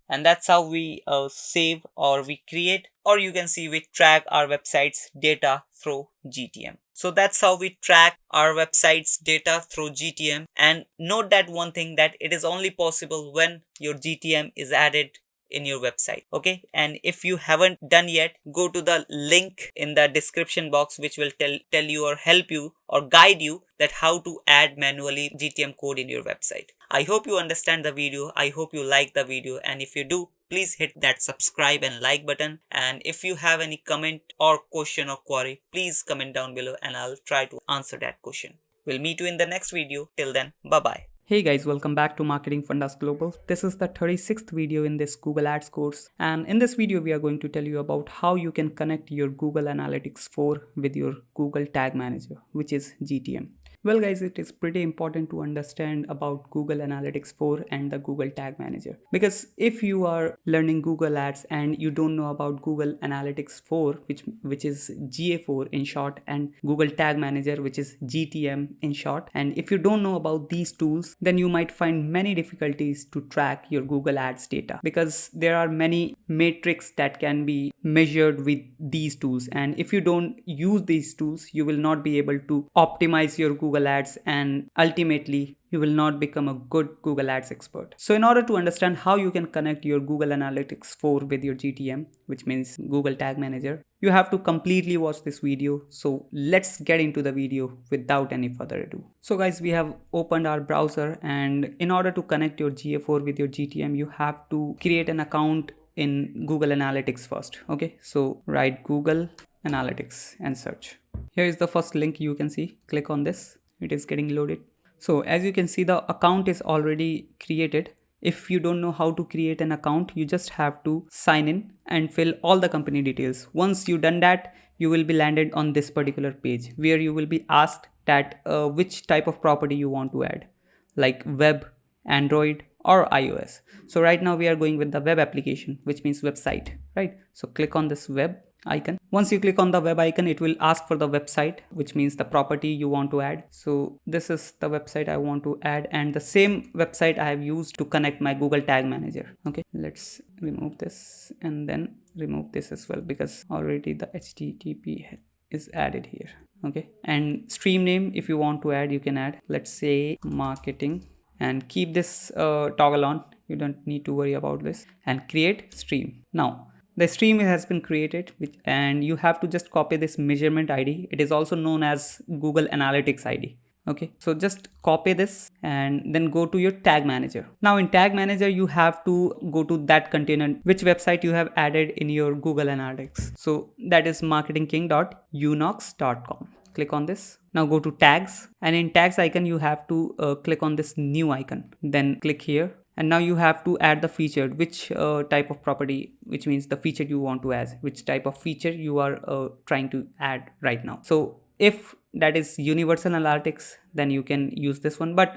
And that's how we save, or we create, or you can see we track our website's data through GTM. So that's how we track our website's data through GTM. And note that one thing, that it is only possible when your GTM is added in your website. Okay, and if you haven't done yet, go to the link in the description box, which will tell you or help you or guide you that how to add manually GTM code in your website. I hope you understand the video. I hope you like the video, and if you do, please hit that subscribe and like button. And if you have any comment or question or query, please comment down below and I'll try to answer that question. We'll meet you in the next video. Till then, bye bye. Hey guys, welcome back to Marketing Fundas Global. This is the 36th video in this Google Ads course. And in this video, we are going to tell you about how you can connect your Google Analytics 4 with your Google Tag Manager, which is GTM. Well guys, it is pretty important to understand about Google Analytics 4 and the Google Tag Manager. Because if you are learning Google Ads and you don't know about Google Analytics 4, which is GA4 in short, and Google Tag Manager, which is GTM in short, and if you don't know about these tools, then you might find many difficulties to track your Google Ads data, because there are many metrics that can be measured with these tools, and if you don't use these tools, you will not be able to optimize your Google Ads, and ultimately you will not become a good Google Ads expert. So in order to understand how you can connect your Google Analytics 4 with your GTM, which means Google Tag Manager, you have to completely watch this video. So let's get into the video without any further ado. So guys, we have opened our browser, and in order to connect your GA4 with your GTM, you have to create an account in Google Analytics first. Okay, so write Google Analytics and search. Here is the first link you can see. Click on this. It is getting loaded. So as you can see, the account is already created. If you don't know how to create an account, you just have to sign in and fill all the company details. Once you've done that, you will be landed on this particular page where you will be asked that which type of property you want to add, like web, Android, or iOS. So right now we are going with the web application, which means website, right? So click on this web icon. Once you click on the web icon, it will ask for the website, which means the property you want to add. So this is the website I want to add, and the same website I have used to connect my Google Tag Manager. Okay, let's remove this and then remove this as well, because already the HTTP is added here. Okay, and stream name, if you want to add, you can add, let's say marketing, and keep this toggle on. You don't need to worry about this, and create stream. Now the stream has been created, and you have to just copy this measurement ID. It is also known as Google Analytics ID. Okay, so just copy this and then go to your tag manager. Now in tag manager, you have to go to that container, which website you have added in your Google Analytics. So that is marketingking.unox.com. Click on this. Now go to tags, and in tags icon, you have to click on this new icon. Then click here. And now you have to add the feature, which type of property, which means the feature you want to add, which type of feature you are trying to add right now. So if that is universal analytics, then you can use this one, but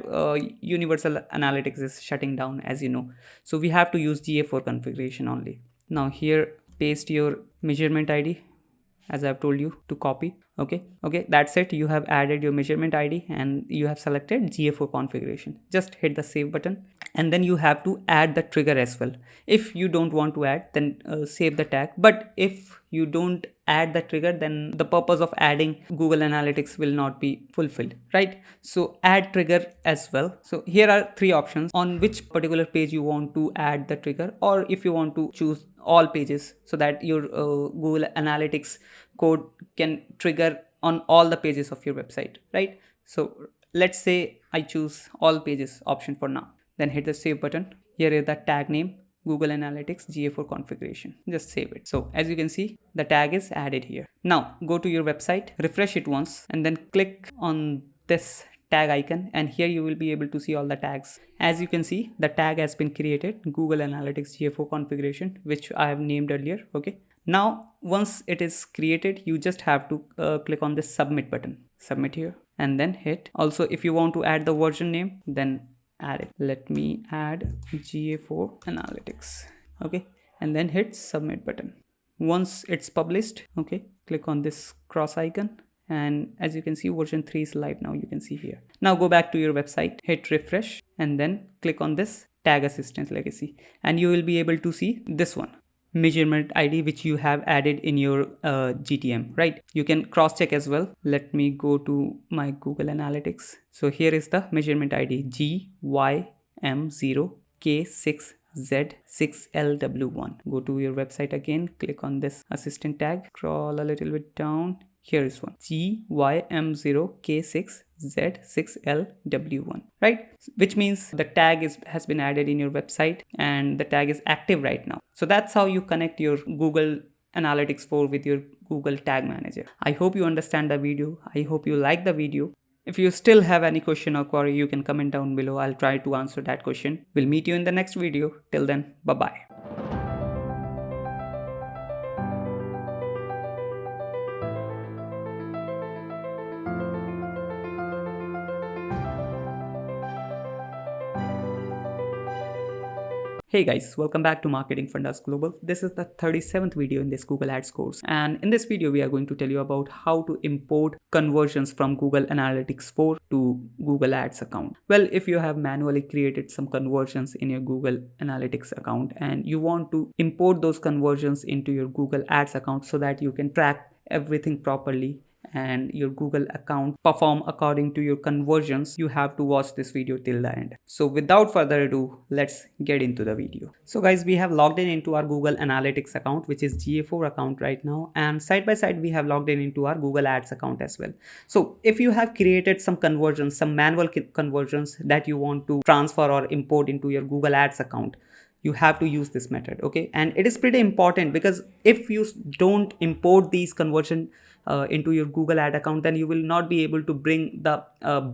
universal analytics is shutting down, as you know. So we have to use GA4 configuration only. Now here, paste your measurement ID, as I've told you to copy. Okay, that's it. You have added your measurement ID and you have selected GA4 configuration. Just hit the save button, and then you have to add the trigger as well. If you don't want to add, then save the tag. But if you don't add the trigger, then the purpose of adding Google Analytics will not be fulfilled, right? So add trigger as well. So here are three options on which particular page you want to add the trigger, or if you want to choose all pages so that your Google Analytics code can trigger on all the pages of your website, right? So let's say I choose all pages option for now. Then hit the save button. Here is the tag name, Google Analytics GA4 configuration. Just save it. So as you can see, the tag is added here. Now go to your website, refresh it once, and then click on this tag icon, and here you will be able to see all the tags. As you can see, the tag has been created, Google Analytics GA4 configuration, which I have named earlier. Okay, now once it is created, you just have to click on this submit button. Submit here, and then hit. Also, if you want to add the version name, then add it. Let me add GA4 Analytics. Okay, and then hit submit button. Once it's published, okay, click on this cross icon, and as you can see, version 3 is live now. You can see here. Now go back to your website, hit refresh, and then click on this tag assistance legacy, and you will be able to see this one, measurement ID, which you have added in your GTM, right? You can cross check as well. Let me go to my Google Analytics. So here is the measurement ID, GYM0K6Z6LW1. Go to your website again, click on this assistant tag, scroll a little bit down, Here is one, GYM0K6Z6LW1, right? Which means the tag has been added in your website and the tag is active right now. So that's how you connect your Google Analytics 4 with your Google Tag Manager. I hope you understand the video. I hope you like the video. If you still have any question or query, you can comment down below. I'll try to answer that question. We'll meet you in the next video. Till then, bye-bye. Hey guys, welcome back to Marketing Fundas Global. This is the 37th video in this Google Ads course. And in this video, we are going to tell you about how to import conversions from Google Analytics 4 to Google Ads account. Well, if you have manually created some conversions in your Google Analytics account and you want to import those conversions into your Google Ads account so that you can track everything properly and your Google account perform according to your conversions, you have to watch this video till the end. So without further ado, let's get into the video. So guys, we have logged in into our Google Analytics account, which is GA4 account right now, and side by side we have logged in into our Google Ads account as well. So if you have created some conversions, some manual conversions that you want to transfer or import into your Google Ads account, you have to use this method. Okay, and it is pretty important because if you don't import these conversion into your Google Ad account, then you will not be able to bring the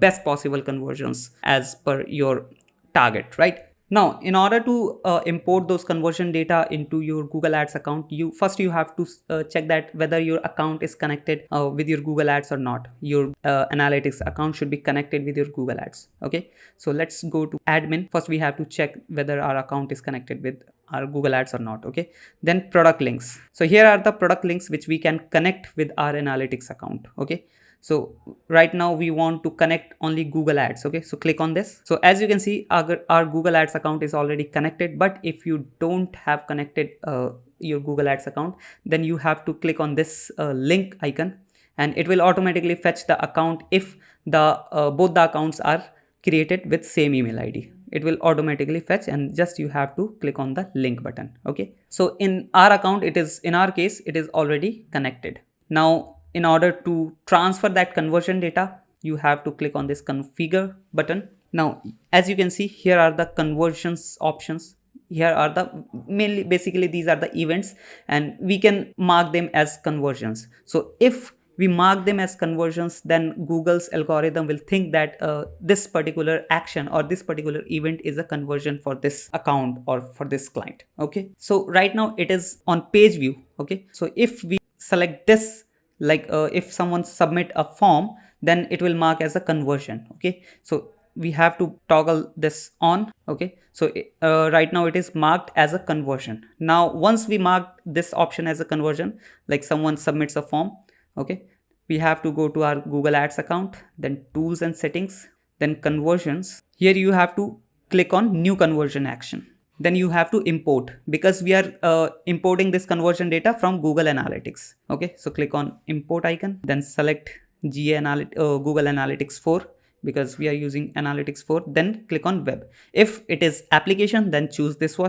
best possible conversions as per your target, right? Now, in order to import those conversion data into your Google Ads account, you have to check that whether your account is connected with your Google Ads or not. Your analytics account should be connected with your Google Ads. Okay, so let's go to admin. First, we have to check whether our account is connected with our Google Ads or not. Okay, then product links. So here are the product links which we can connect with our analytics account. Okay, so right now we want to connect only Google Ads. Okay, so click on this. So as you can see, our Google Ads account is already connected, but if you don't have connected your Google Ads account, then you have to click on this link icon and it will automatically fetch the account if the both the accounts are created with same email ID. It will automatically fetch and just you have to click on the link button. Okay, so in our account, in our case, it is already connected. Now, in order to transfer that conversion data, you have to click on this configure button. Now, as you can see, here are the conversions options. Here are basically these are the events and we can mark them as conversions. So if we mark them as conversions, then Google's algorithm will think that this particular action or this particular event is a conversion for this account or for this client. Okay, so right now it is on page view. Okay, so if we select this, like if someone submit a form, then it will mark as a conversion. Okay, so we have to toggle this on. Okay, so right now it is marked as a conversion. Now once we mark this option as a conversion, like someone submits a form, okay, we have to go to our Google Ads account, then tools and settings, then conversions. Here you have to click on new conversion action. Then you have to import, because we are importing this conversion data from Google Analytics. Okay, so click on import icon, then select Google Analytics 4 because we are using Analytics 4. Then click on web. If it is application, then choose this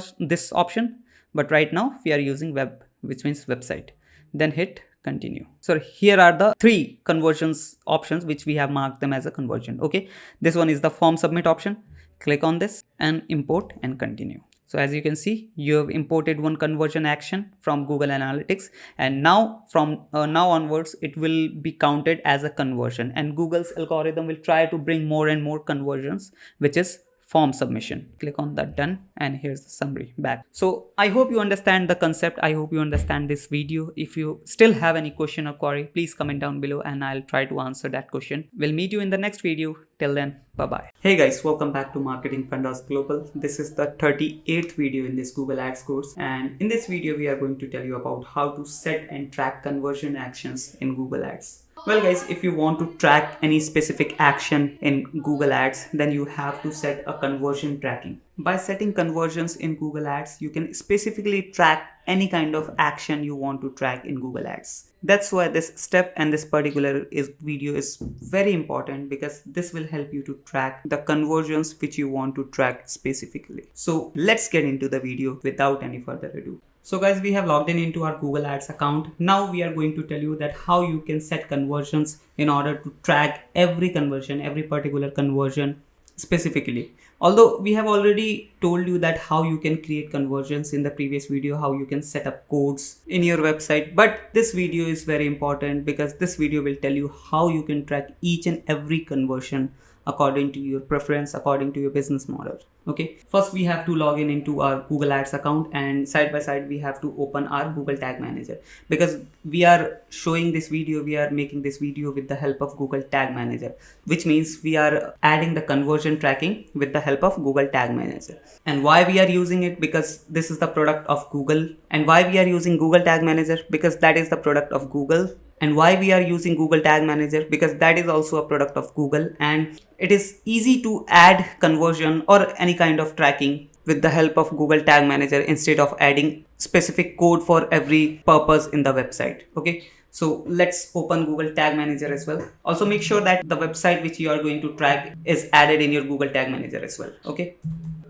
option. But right now we are using web, which means website. Then hit continue. So here are the 3 conversions options which we have marked them as a conversion. Okay, this one is the form submit option. Click on this and import and continue. So as you can see, you have imported one conversion action from Google Analytics, and now from now onwards it will be counted as a conversion, and Google's algorithm will try to bring more and more conversions, which is form submission. Click on that done, and here's the summary back. So I hope you understand the concept. I hope you understand this video. If you still have any question or query, please comment down below and I'll try to answer that question. We'll meet you in the next video. Till then, bye-bye. Hey guys, welcome back to Marketing Fundas Global. This is the 38th video in this Google Ads course, and in this video we are going to tell you about how to set and track conversion actions in Google Ads. Well guys, if you want to track any specific action in Google Ads, then you have to set a conversion tracking. By setting conversions in Google Ads, you can specifically track any kind of action you want to track in Google Ads. That's why this step and this particular video is very important, because this will help you to track the conversions which you want to track specifically. So let's get into the video without any further ado. So guys, we have logged in into our Google Ads account. Now we are going to tell you that how you can set conversions in order to track every conversion, every particular conversion specifically. Although we have already told you that how you can create conversions in the previous video, how you can set up codes in your website, but this video is very important because this video will tell you how you can track each and every conversion according to your preference, according to your business model. Okay, first we have to log in into our Google Ads account, and side by side we have to open our Google Tag Manager. Because we are showing this video, we are making this video with the help of Google Tag Manager, which means we are adding the conversion tracking with the help of Google Tag Manager. And why we are using it? Because this is the product of Google. And why we are using Google Tag Manager? Because that is the product of Google. And why we are using Google Tag Manager? Because that is also a product of Google, and it is easy to add conversion or any kind of tracking with the help of Google Tag Manager instead of adding specific code for every purpose in the website. Okay, so let's open Google Tag Manager as well. Also make sure that the website which you are going to track is added in your Google Tag Manager as well. Okay,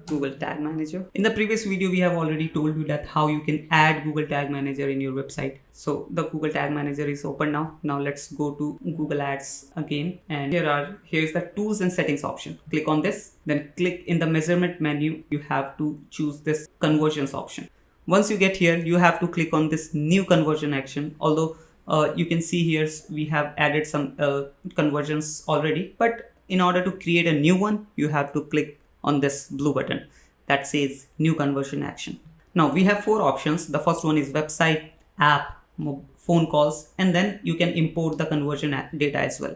Google Tag Manager. In the previous video, we have already told you that how you can add Google Tag Manager in your website. So the Google Tag Manager is open now. Now let's go to Google Ads again, and here's the tools and settings option. Click on this, then click in the measurement menu. You have to choose this conversions option. Once you get here, you have to click on this new conversion action. Although you can see here we have added some conversions already, but in order to create a new one, you have to click on this blue button that says new conversion action. Now we have four options. The first one is website, app, phone calls, and then you can import the conversion data as well.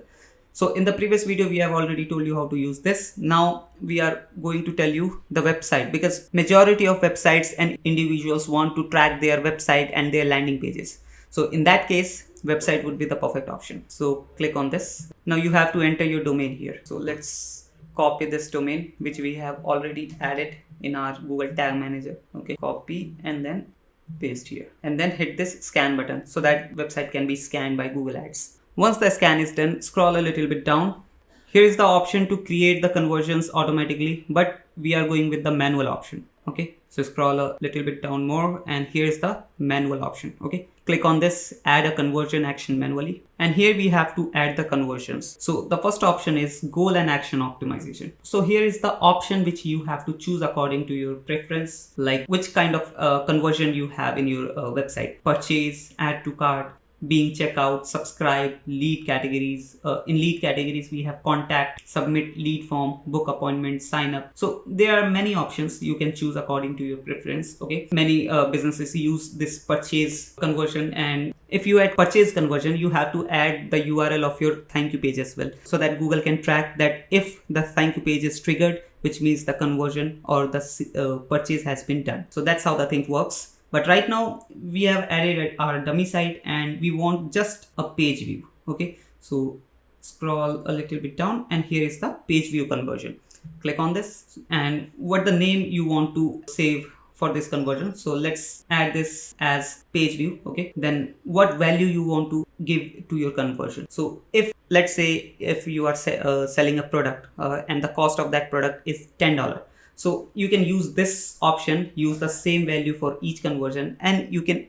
So in the previous video, we have already told you how to use this. Now we are going to tell you the website, because majority of websites and individuals want to track their website and their landing pages. So in that case, website would be the perfect option. So click on this. Now you have to enter your domain here. So let's copy this domain which we have already added in our Google Tag Manager. Okay, copy and then paste here, and then hit this scan button so that website can be scanned by Google Ads. Once the scan is done, scroll a little bit down. Here is the option to create the conversions automatically, but we are going with the manual option. Okay, so scroll a little bit down more, and here is the manual option. Okay, click on this, add a conversion action manually, and here we have to add the conversions. So the first option is goal and action optimization. So here is the option which you have to choose according to your preference, like which kind of conversion you have in your website: purchase, add to cart, being checkout, subscribe, lead categories. In lead categories, we have contact, submit lead form, book appointment, sign up. So there are many options you can choose according to your preference. Okay, many businesses use this purchase conversion, and if you add purchase conversion, you have to add the URL of your thank you page as well, so that Google can track that if the thank you page is triggered, which means the conversion or the purchase has been done. So that's how the thing works. But right now we have added our dummy site and we want just a page view. Okay, so scroll a little bit down, and here is the page view conversion. Click on this, and what the name you want to save for this conversion. So let's add this as page view. Okay, then what value you want to give to your conversion. So if, let's say, if you are selling a product and the cost of that product is $10, so you can use this option, use the same value for each conversion, and you can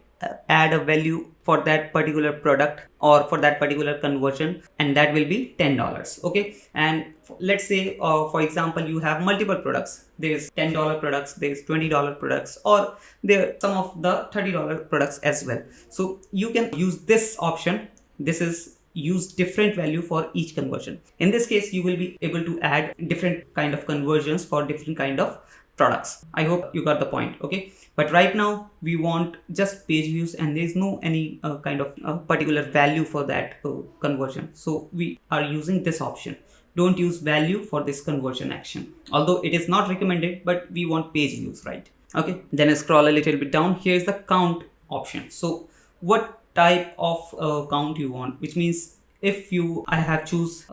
add a value for that particular product or for that particular conversion, and that will be $10. Okay, and let's say for example, you have multiple products. There's $10 products, there's $20 products, or there are some of the $30 products as well. So you can use this option. This is use different value for each conversion. In this case, you will be able to add different kind of conversions for different kind of products. I hope you got the point. Okay, but right now we want just page views, and there is no any kind of particular value for that conversion. So we are using this option. Don't use value for this conversion action, although it is not recommended, but we want page views, right? Okay, then scroll a little bit down. Here's the count option. So what type of count you want, which means if I have choose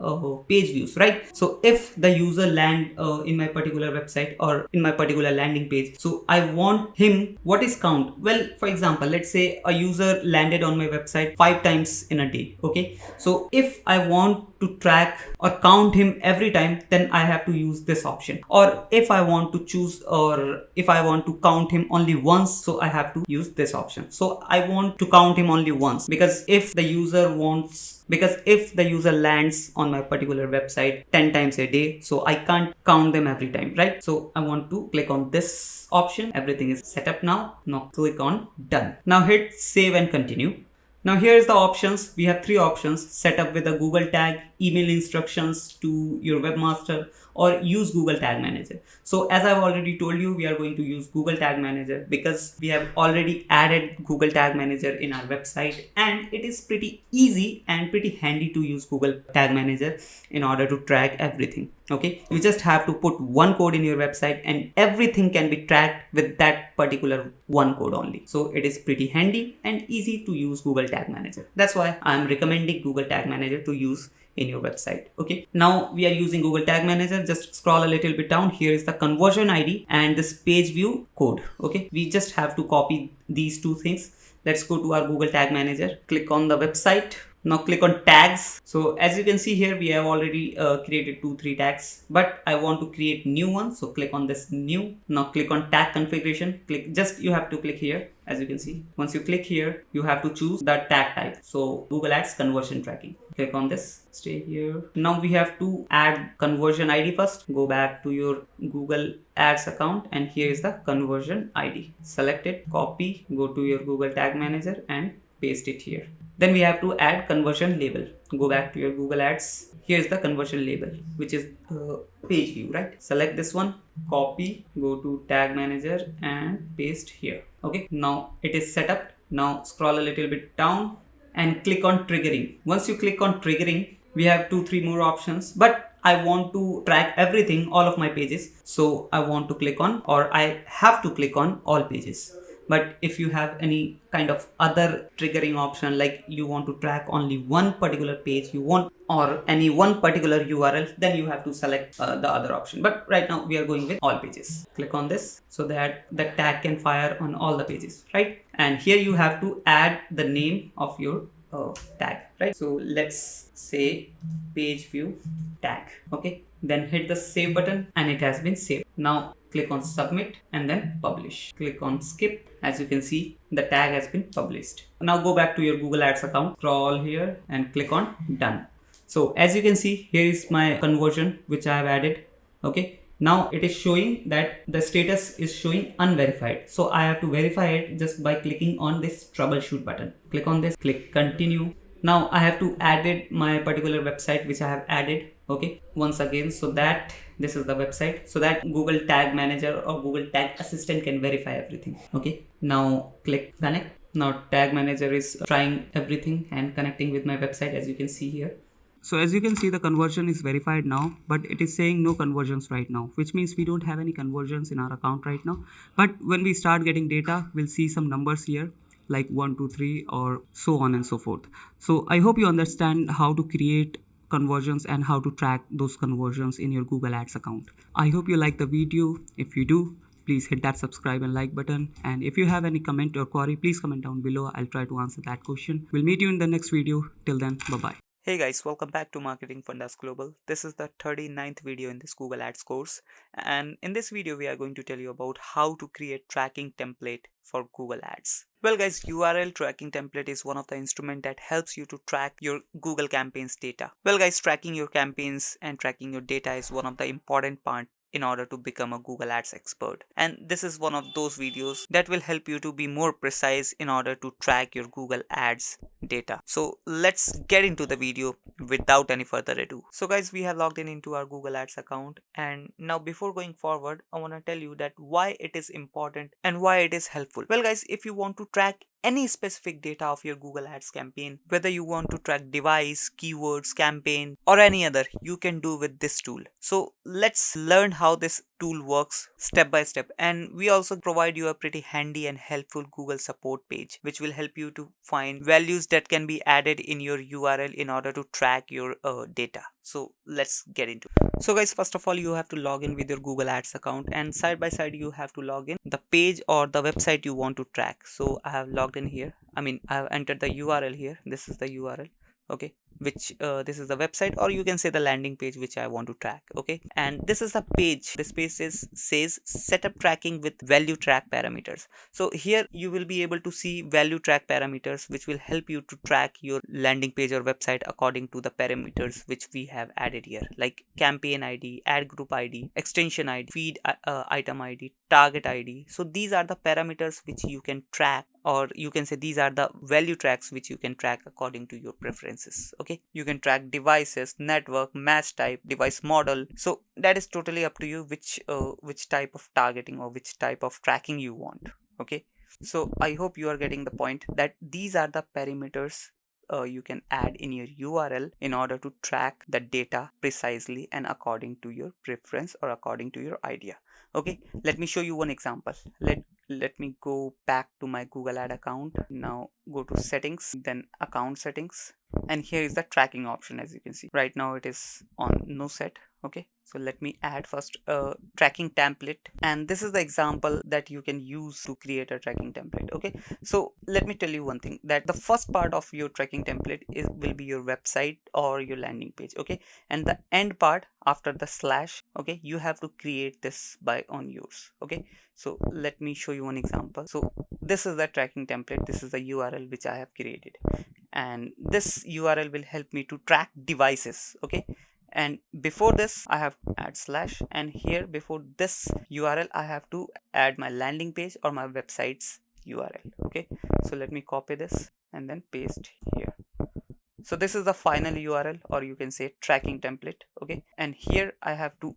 page views, right? So if the user land in my particular website or in my particular landing page, so I want him, what is count? Well, for example, let's say a user landed on my website 5 times in a day. Okay, so if I want to track or count him every time, then I have to use this option. Or if I want to choose, or if I want to count him only once, so I have to use this option. So I want to count him only once, because if the user lands on my particular website 10 times a day, so I can't count them every time, right? So I want to click on this option. Everything is set up now. Now click on done. Now hit save and continue. Now here's the options. We have three options: set up with a Google tag, email instructions to your webmaster, or use Google Tag Manager. So as I've already told you, we are going to use Google Tag Manager because we have already added Google Tag Manager in our website, and it is pretty easy and pretty handy to use Google Tag Manager in order to track everything. Okay, you just have to put one code in your website and everything can be tracked with that particular one code only. So it is pretty handy and easy to use Google Tag Manager. That's why I'm recommending Google Tag Manager to use in your website. Okay, now we are using Google Tag Manager. Just scroll a little bit down. Here is the conversion ID and this page view code. Okay, we just have to copy these two things. Let's go to our Google Tag Manager, click on the website. Now click on tags. So as you can see here, we have already created 2-3 tags, but I want to create new one. So click on this new. Now click on tag configuration. You have to click here. As you can see, once you click here, you have to choose the tag type. So Google Ads conversion tracking. Click on this, stay here. Now we have to add conversion ID first. Go back to your Google Ads account and here is the conversion ID. Select it, copy, go to your Google Tag Manager and paste it here. Then we have to add conversion label. Go back to your Google Ads. Here's the conversion label, which is page view, right? Select this one, copy, go to Tag Manager and paste here. Okay, now it is set up. Now scroll a little bit down and click on triggering. Once you click on triggering, we have 2-3 more options, but I want to track everything, all of my pages. So I want to click on, or I have to click on all pages. But if you have any kind of other triggering option, like you want to track only one particular page, or any one particular URL, then you have to select the other option. But right now we are going with all pages. Click on this so that the tag can fire on all the pages, right? And here you have to add the name of your tag, right? So let's say page view tag. Okay, then hit the save button and it has been saved. Now click on submit and then publish. Click on skip. As you can see, the tag has been published. Now go back to your Google Ads account, scroll here and click on done. So as you can see, here is my conversion which I have added. Okay, now it is showing that the status is showing unverified. So I have to verify it just by clicking on this troubleshoot button. Click on this, click continue. Now I have to add my particular website which I have added. Okay, once again, so that this is the website, so that Google Tag Manager or Google Tag Assistant can verify everything. Okay, now click connect. Now Tag Manager is trying everything and connecting with my website, as you can see here. So as you can see, the conversion is verified now, but it is saying no conversions right now, which means we don't have any conversions in our account right now. But when we start getting data, we'll see some numbers here like 1, 2, 3 or so on and so forth. So I hope you understand how to create conversions and how to track those conversions in your Google Ads account. I hope you like the video. If you do, please hit that subscribe and like button. And if you have any comment or query, please comment down below. I'll try to answer that question. We'll meet you in the next video. Till then, bye-bye. Hey guys, welcome back to Marketing Fundas Global. This is the 39th video in this Google Ads course, and in this video we are going to tell you about how to create tracking template for Google Ads. Well guys, URL tracking template is one of the instruments that helps you to track your Google campaigns data. Well guys, tracking your campaigns and tracking your data is one of the important part in order to become a Google Ads expert. And this is one of those videos that will help you to be more precise in order to track your Google Ads data. So let's get into the video without any further ado. So guys, we have logged in into our Google Ads account, and now before going forward, I want to tell you that why it is important and why it is helpful. Well guys, if you want to track any specific data of your Google Ads campaign, whether you want to track device, keywords, campaign or any other, you can do with this tool. So let's learn how this tool works step by step, and we also provide you a pretty handy and helpful Google support page which will help you to find values that can be added in your URL in order to track your data. So let's get into it. So guys, first of all, you have to log in with your Google Ads account, and side by side you have to log in the page or the website you want to track. So I have logged in here. I have entered the URL here. This is the URL. Okay, which this is the website, or you can say the landing page which I want to track. Okay, and this is the page. This page says setup tracking with value track parameters. So here you will be able to see value track parameters which will help you to track your landing page or website according to the parameters which we have added here, like campaign ID, ad group ID, extension ID, feed item ID, target ID. So these are the parameters which you can track, or you can say these are the value tracks which you can track according to your preferences. Okay, you can track devices, network, match type, device model. So that is totally up to you which type of targeting or which type of tracking you want. Okay, so I hope you are getting the point that these are the parameters you can add in your URL in order to track the data precisely and according to your preference or according to your idea. Okay, let me show you one example. Let me go back to my Google Ad account. Now go to settings, then account settings, and here is the tracking option. As you can see right now it is on no set. Okay, so let me add first a tracking template, and this is the example that you can use to create a tracking template. Okay, so let me tell you one thing, that the first part of your tracking template will be your website or your landing page. Okay, and the end part after the slash, okay, you have to create this by on yours. Okay, so let me show you one example. So this is the tracking template, this is the URL which I have created, and this URL will help me to track devices. Okay, and before this I have to add slash, and here before this URL I have to add my landing page or my website's URL. Okay, so let me copy this and then paste here. So this is the final URL, or you can say tracking template. Okay, and here I have to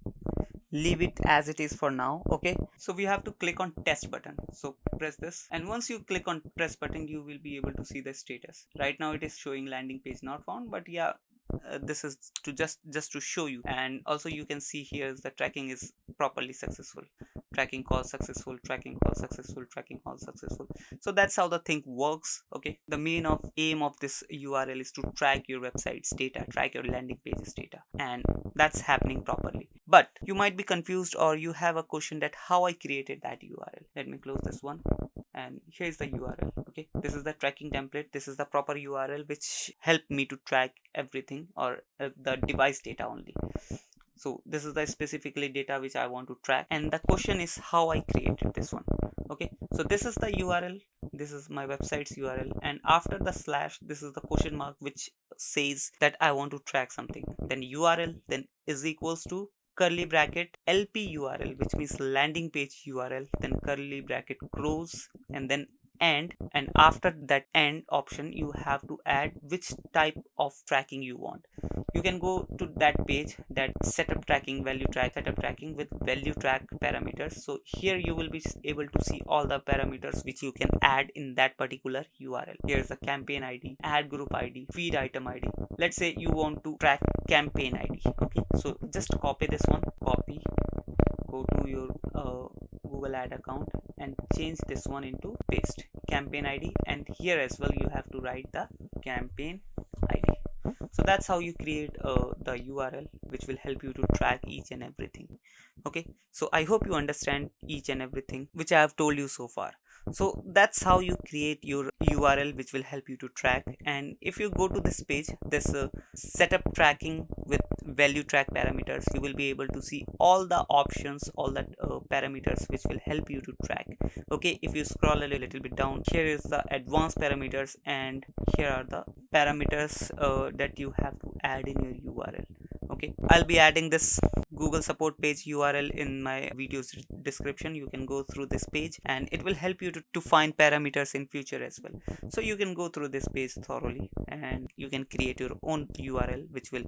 leave it as it is for now. Okay, so we have to click on test button. So press this, and once you click on press button you will be able to see the status. Right now it is showing landing page not found, but yeah, this is to just to show you. And also you can see here the tracking is properly successful, tracking call successful, tracking call successful, tracking call successful. So that's how the thing works. Okay, the main of aim of this URL is to track your website's data, track your landing page's data, and that's happening properly. But you might be confused, or you have a question that how I created that URL. Let me close this one, and here's the URL. Okay, this is the tracking template, this is the proper URL which helped me to track everything, or the device data only. So this is the specifically data which I want to track, and the question is how I created this one. Okay, so this is the URL, this is my website's URL, and after the slash this is the question mark which says that I want to track something. Then URL then is equals to curly bracket LP URL, which means landing page URL, then curly bracket close, and then end. And after that end option you have to add which type of tracking you want. You can go to that page, that setup tracking, value track, setup tracking with value track parameters. So here you will be able to see all the parameters which you can add in that particular URL. Here's the campaign ID, ad group ID, feed item ID. Let's say you want to track campaign ID. Okay, so just copy this one, copy, go to your Google Ad account and change this one into paste campaign ID, and here as well you have to write the campaign ID. So that's how you create the URL which will help you to track each and everything. Okay, so I hope you understand each and everything which I have told you so far. So that's how you create your URL which will help you to track. And if you go to this page, this setup tracking with value track parameters, you will be able to see all the options, all the parameters which will help you to track. Okay, if you scroll a little bit down, here is the advanced parameters, and here are the parameters that you have to add in your URL. Okay, I'll be adding this Google support page URL in my video's description. You can go through this page and it will help you to find parameters in future as well. So you can go through this page thoroughly and you can create your own URL which will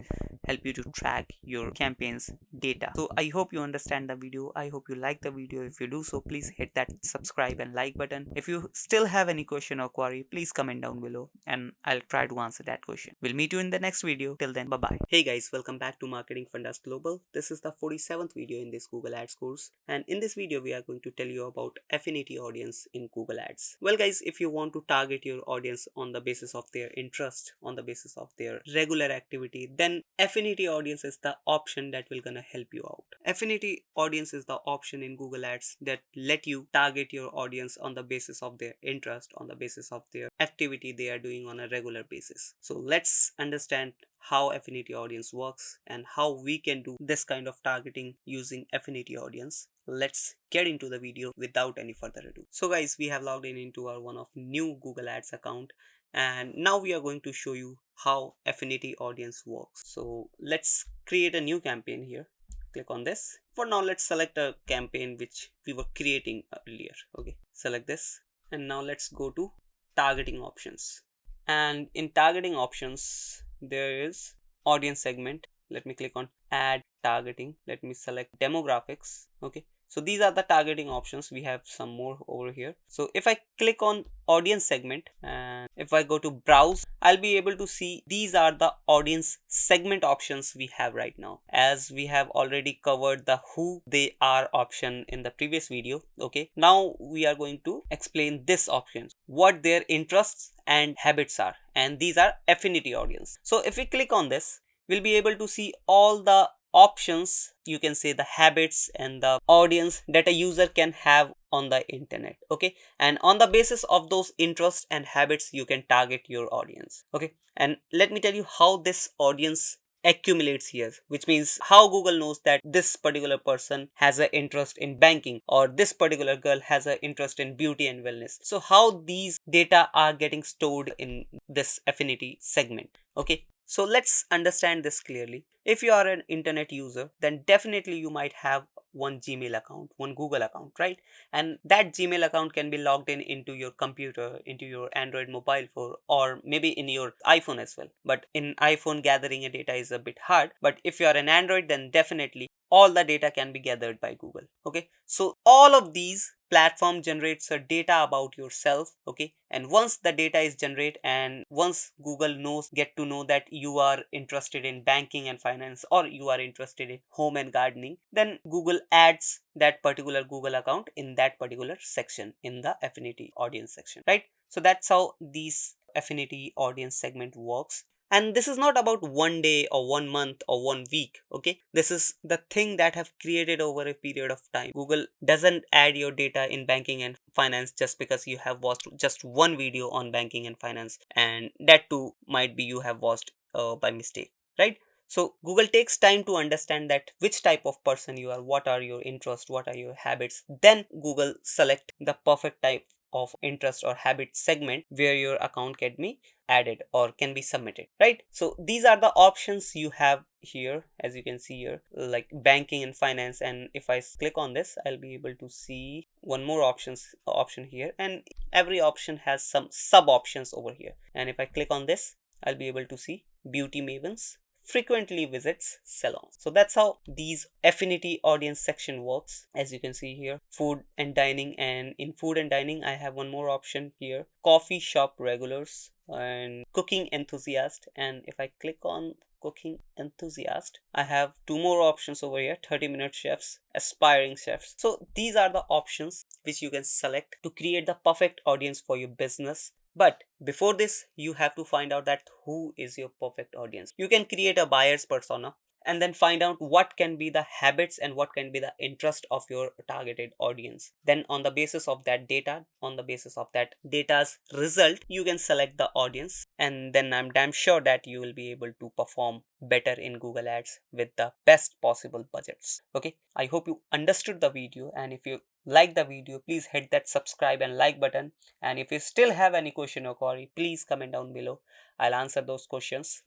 help you to track your campaign's data. So I hope you understand the video. I hope you like the video. If you do so, please hit that subscribe and like button. If you still have any question or query, please comment down below and I'll try to answer that question. We'll meet you in the next video. Till then, bye bye. Hey guys, welcome back back to Marketing Fundas Global. This is the 47th video in this Google Ads course, and in this video we are going to tell you about affinity audience in Google Ads. Well guys, if you want to target your audience on the basis of their interest, on the basis of their regular activity, then affinity audience is the option that will gonna help you out. Affinity audience is the option in Google Ads that let you target your audience on the basis of their interest, on the basis of their activity they are doing on a regular basis. So let's understand how affinity audience works and how we can do this kind of targeting using affinity audience. Let's get into the video without any further ado. So guys, we have logged in into our one of new Google Ads account, and now we are going to show you how affinity audience works. So let's create a new campaign here. Click on this. For now, let's select a campaign which we were creating earlier. Okay, select this, and now let's go to targeting options. And in targeting options, there is audience segment. Let me click on add targeting. Let me select demographics. Okay, so these are the targeting options. We have some more over here. So if I click on audience segment and if I go to browse, I'll be able to see these are the audience segment options we have right now, as we have already covered the who they are option in the previous video. Okay, now we are going to explain this option, what their interests and habits are, and these are affinity audience. So if we click on this, we'll be able to see all the options, you can say the habits and the audience that a user can have on the internet. Okay, and on the basis of those interests and habits, you can target your audience. Okay, and let me tell you how this audience accumulates here, which means how Google knows that this particular person has an interest in banking or this particular girl has an interest in beauty and wellness. So how these data are getting stored in this affinity segment. Okay, so let's understand this clearly. If you are an internet user, then definitely you might have one Gmail account, one Google account, right? And that Gmail account can be logged in into your computer, into your Android mobile phone, or maybe in your iPhone as well. But in iPhone, gathering a data is a bit hard. But if you are an Android, then definitely all the data can be gathered by Google. Okay, so all of these platform generates a data about yourself. Okay, and once the data is generated and once Google get to know that you are interested in banking and finance or you are interested in home and gardening, then Google adds that particular Google account in that particular section, in the affinity audience section, right? So that's how these affinity audience segment works. And this is not about one day or 1 month or 1 week. Okay, this is the thing that have created over a period of time. Google doesn't add your data in banking and finance just because you have watched just one video on banking and finance, and that too might be you have watched by mistake, right? So Google takes time to understand that which type of person you are, what are your interests, what are your habits. Then Google select the perfect type of interest or habit segment where your account can be added or can be submitted, right? So these are the options you have here, as you can see here, like banking and finance. And if I click on this, I'll be able to see one more option here, and every option has some sub options over here. And if I click on this, I'll be able to see beauty mavens, frequently visits salons. So that's how these affinity audience section works. As you can see here, food and dining, and in food and dining I have one more option here, coffee shop regulars and cooking enthusiast. And if I click on cooking enthusiast, I have two more options over here, 30-minute chefs, aspiring chefs. So these are the options which you can select to create the perfect audience for your business. But before this, you have to find out that who is your perfect audience. You can create a buyer's persona and then find out what can be the habits and what can be the interest of your targeted audience. Then on the basis of that data, on the basis of that data's result, you can select the audience, and then I'm damn sure that you will be able to perform better in Google Ads with the best possible budgets. Okay, I hope you understood the video, and if you like the video, please hit that subscribe and like button. And if you still have any question or query, please comment down below. I'll answer those questions.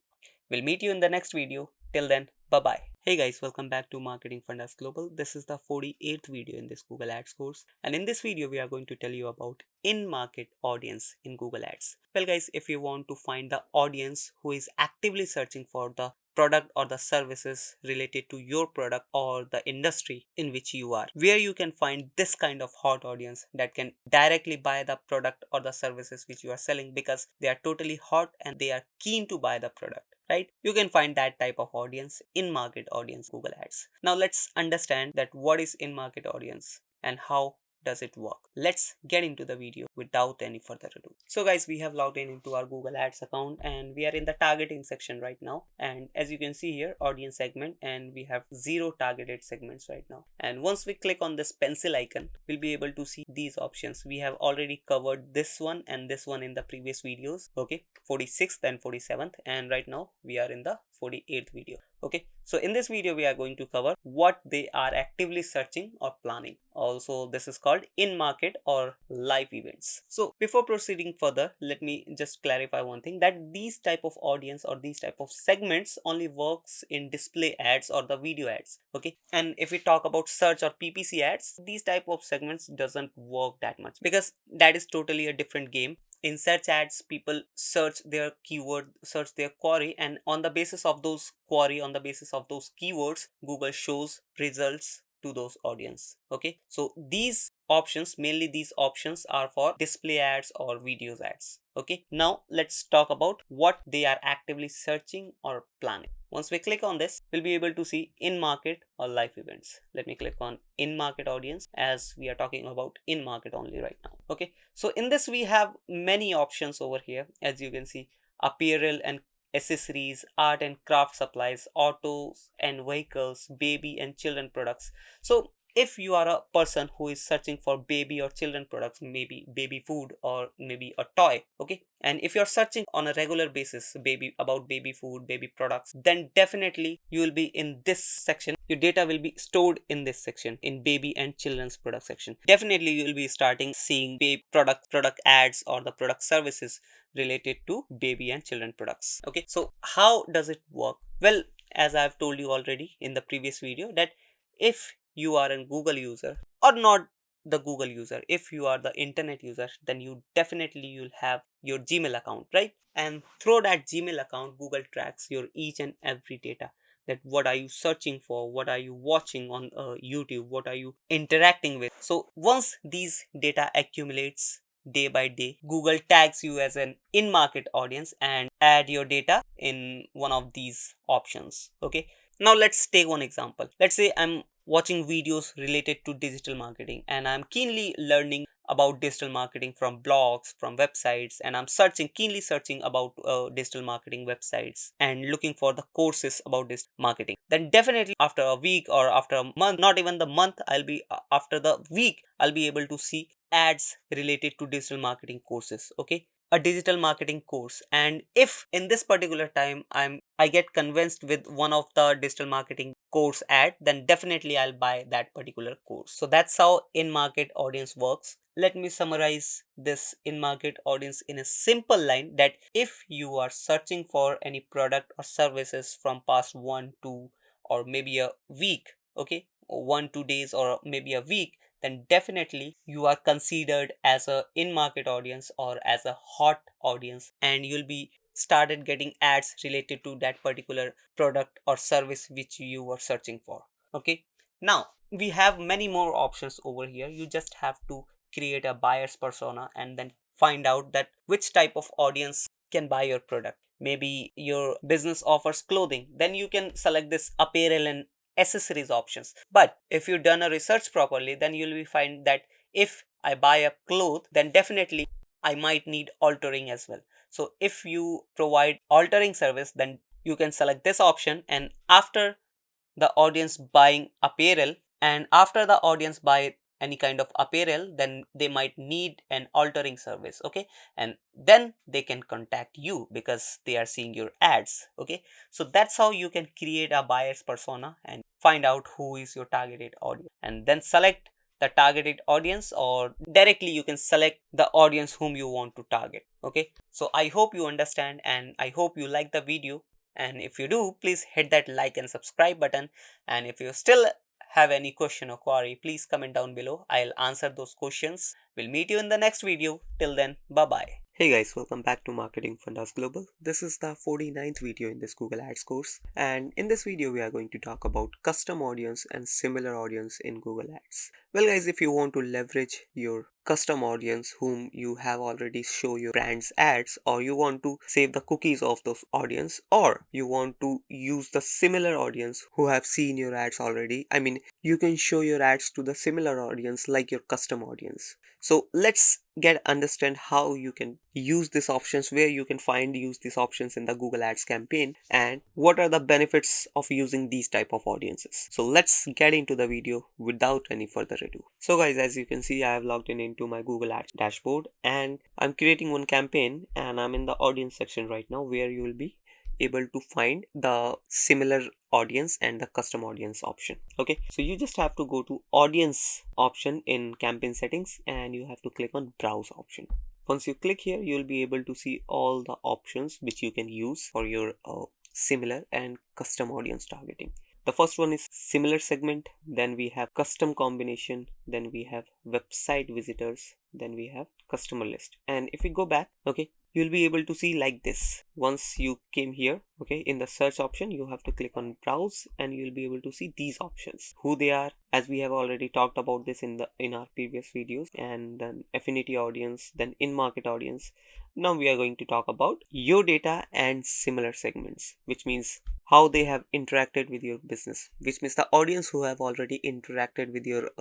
We'll meet you in the next video. Till then, bye-bye. Hey guys, welcome back to Marketing Fundas Global. This is the 48th video in this Google Ads course. And in this video, we are going to tell you about in-market audience in Google Ads. Well guys, if you want to find the audience who is actively searching for the product or the services related to your product or the industry in which you are, where you can find this kind of hot audience that can directly buy the product or the services which you are selling because they are totally hot and they are keen to buy the product, right? You can find that type of audience in market audience Google Ads. Now let's understand that what is in market audience and how does it work. Let's get into the video without any further ado. So guys, we have logged in into our Google Ads account and we are in the targeting section right now, and as you can see here, audience segment, and we have 0 targeted segments right now. And once we click on this pencil icon, we'll be able to see these options. We have already covered this one and this one in the previous videos, okay, 46th and 47th, and right now we are in the 48th video. Okay, so in this video we are going to cover what they are actively searching or planning. Also, this is called in market or live events. So before proceeding further, let me just clarify one thing, that these type of audience or these type of segments only works in display ads or the video ads. Okay, and if we talk about search or PPC ads, these type of segments doesn't work that much because that is totally a different game. In search ads, people search their keyword, search their query, and on the basis of those query, on the basis of those keywords, Google shows results to those audience. Okay, so these options, mainly these options, are for display ads or videos ads. Okay, now let's talk about what they are actively searching or planning. Once we click on this, we'll be able to see in market or live events. Let me click on in market audience, as we are talking about in market only right now. Okay, so in this we have many options over here. As you can see, apparel and accessories, art and craft supplies, autos and vehicles, baby and children products. So if you are a person who is searching for baby or children products, maybe baby food or maybe a toy, okay, and if you're searching on a regular basis about baby food, baby products, then definitely you will be in this section. Your data will be stored in this section, in baby and children's product section. Definitely you will be starting seeing baby product ads or the product services related to baby and children products. Okay, so how does it work? Well, as I've told you already in the previous video, that if you are a Google user or not the Google user, if you are the internet user, then you definitely you'll have your Gmail account, right? And through that Gmail account, Google tracks your each and every data, that what are you searching for, what are you watching on YouTube, what are you interacting with. So once these data accumulates day by day, Google tags you as an in-market audience and add your data in one of these options. Okay, now let's take one example. Let's say I'm watching videos related to digital marketing and I'm keenly learning about digital marketing from blogs, from websites, and I'm keenly searching about digital marketing websites and looking for the courses about this marketing. Then definitely after a week or after a month, not even the month, after the week, I'll be able to see ads related to digital marketing courses. Okay, a digital marketing course, and if in this particular time I get convinced with one of the digital marketing course ad, then definitely I'll buy that particular course. So that's how in market audience works. Let me summarize this in market audience in a simple line, that if you are searching for any product or services from past 1 2 or maybe a week, okay, 1 2 days or maybe a week, then definitely you are considered as a in-market audience or as a hot audience, and you'll be started getting ads related to that particular product or service which you were searching for. Okay, now we have many more options over here. You just have to create a buyer's persona and then find out that which type of audience can buy your product. Maybe your business offers clothing, then you can select this apparel and accessories options. But if you've done a research properly, then you'll be find that if I buy a cloth, then definitely I might need altering as well. So if you provide altering service, then you can select this option, and after the audience buying apparel, and after the audience buy any kind of apparel, then they might need an altering service. Okay, and then they can contact you because they are seeing your ads. Okay, so that's how you can create a buyer's persona and find out who is your targeted audience, and then select the targeted audience, or directly you can select the audience whom you want to target. Okay, so I hope you understand and I hope you like the video, and if you do, please hit that like and subscribe button, and if you still have any question or query, please comment down below. I'll answer those questions We'll meet you in the next video. Till then, bye-bye. Hey guys, welcome back to Marketing Fundas Global. This is the 49th video in this Google Ads course, and in this video we are going to talk about custom audience and similar audience in Google Ads. Well guys, if you want to leverage your custom audience whom you have already show your brand's ads, or you want to save the cookies of those audience, or you want to use the similar audience who have seen your ads already, you can show your ads to the similar audience like your custom audience. So let's understand how you can use these options, where you can use these options in the Google Ads campaign, and what are the benefits of using these type of audiences. So let's get into the video without any further ado. So guys, as you can see, I have logged in into my Google Ads dashboard and I'm creating one campaign, and I'm in the audience section right now, where you will be able to find the similar audience and the custom audience option. Okay, so you just have to go to audience option in campaign settings, and you have to click on browse option. Once you click here, you will be able to see all the options which you can use for your similar and custom audience targeting. The first one is similar segment, then we have custom combination, then we have website visitors, then we have customer list. And if we go back, okay, you'll be able to see like this. Once you came here, okay, in the search option, you have to click on browse, and you'll be able to see these options, who they are, as we have already talked about this in our previous videos, and then affinity audience, then in-market audience. Now we are going to talk about your data and similar segments, which means how they have interacted with your business, which means the audience who have already interacted with your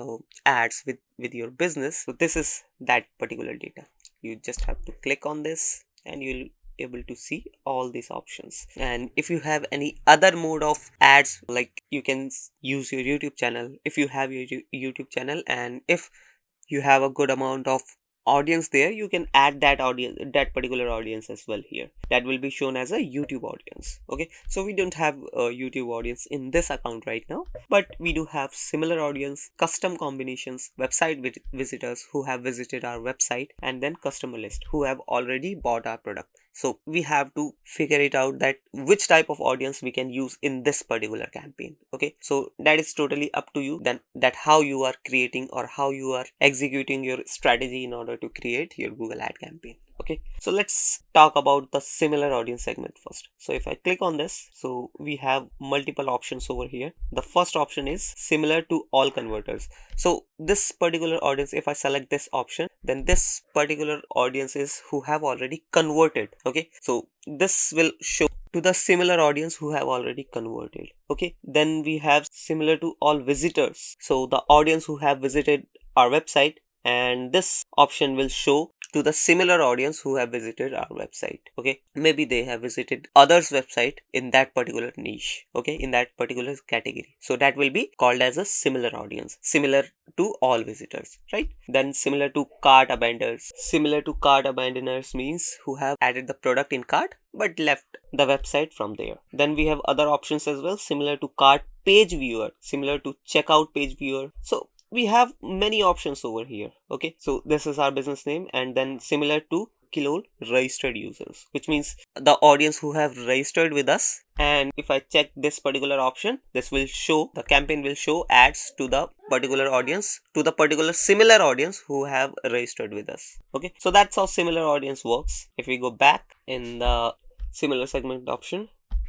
ads with your business. So this is that particular data. You just have to click on this and you'll able to see all these options. And if you have any other mode of ads, like you can use your YouTube channel, if you have your YouTube channel and if you have a good amount of audience there, you can add that audience, that particular audience as well here. That will be shown as a YouTube audience. Okay, so we don't have a YouTube audience in this account right now, but we do have similar audience, custom combinations, website visitors who have visited our website, and then customer list who have already bought our product. So we have to figure it out that which type of audience we can use in this particular campaign. Okay, so that is totally up to you, then that how you are creating or how you are executing your strategy in order to create your Google ad campaign. Okay, so let's talk about the similar audience segment first. So if I click on this, so we have multiple options over here. The first option is similar to all converters. So this particular audience, if I select this option, then this particular audience is who have already converted. Okay, so this will show to the similar audience who have already converted. Okay, then we have similar to all visitors. So the audience who have visited our website, and this option will show to the similar audience who have visited our website. Okay, maybe they have visited others website in that particular niche, okay, in that particular category. So that will be called as a similar audience, similar to all visitors, right? Then similar to cart abandoners. Similar to cart abandoners means who have added the product in cart but left the website from there. Then we have other options as well, similar to cart page viewer, similar to checkout page viewer. So we have many options over here. Okay, so this is our business name, and then similar to Kilol registered users, which means the audience who have registered with us. And if I check this particular option, this will show, the campaign will show ads to the particular audience, to the particular similar audience who have registered with us. Okay, so that's how similar audience works. If we go back in the similar segment option,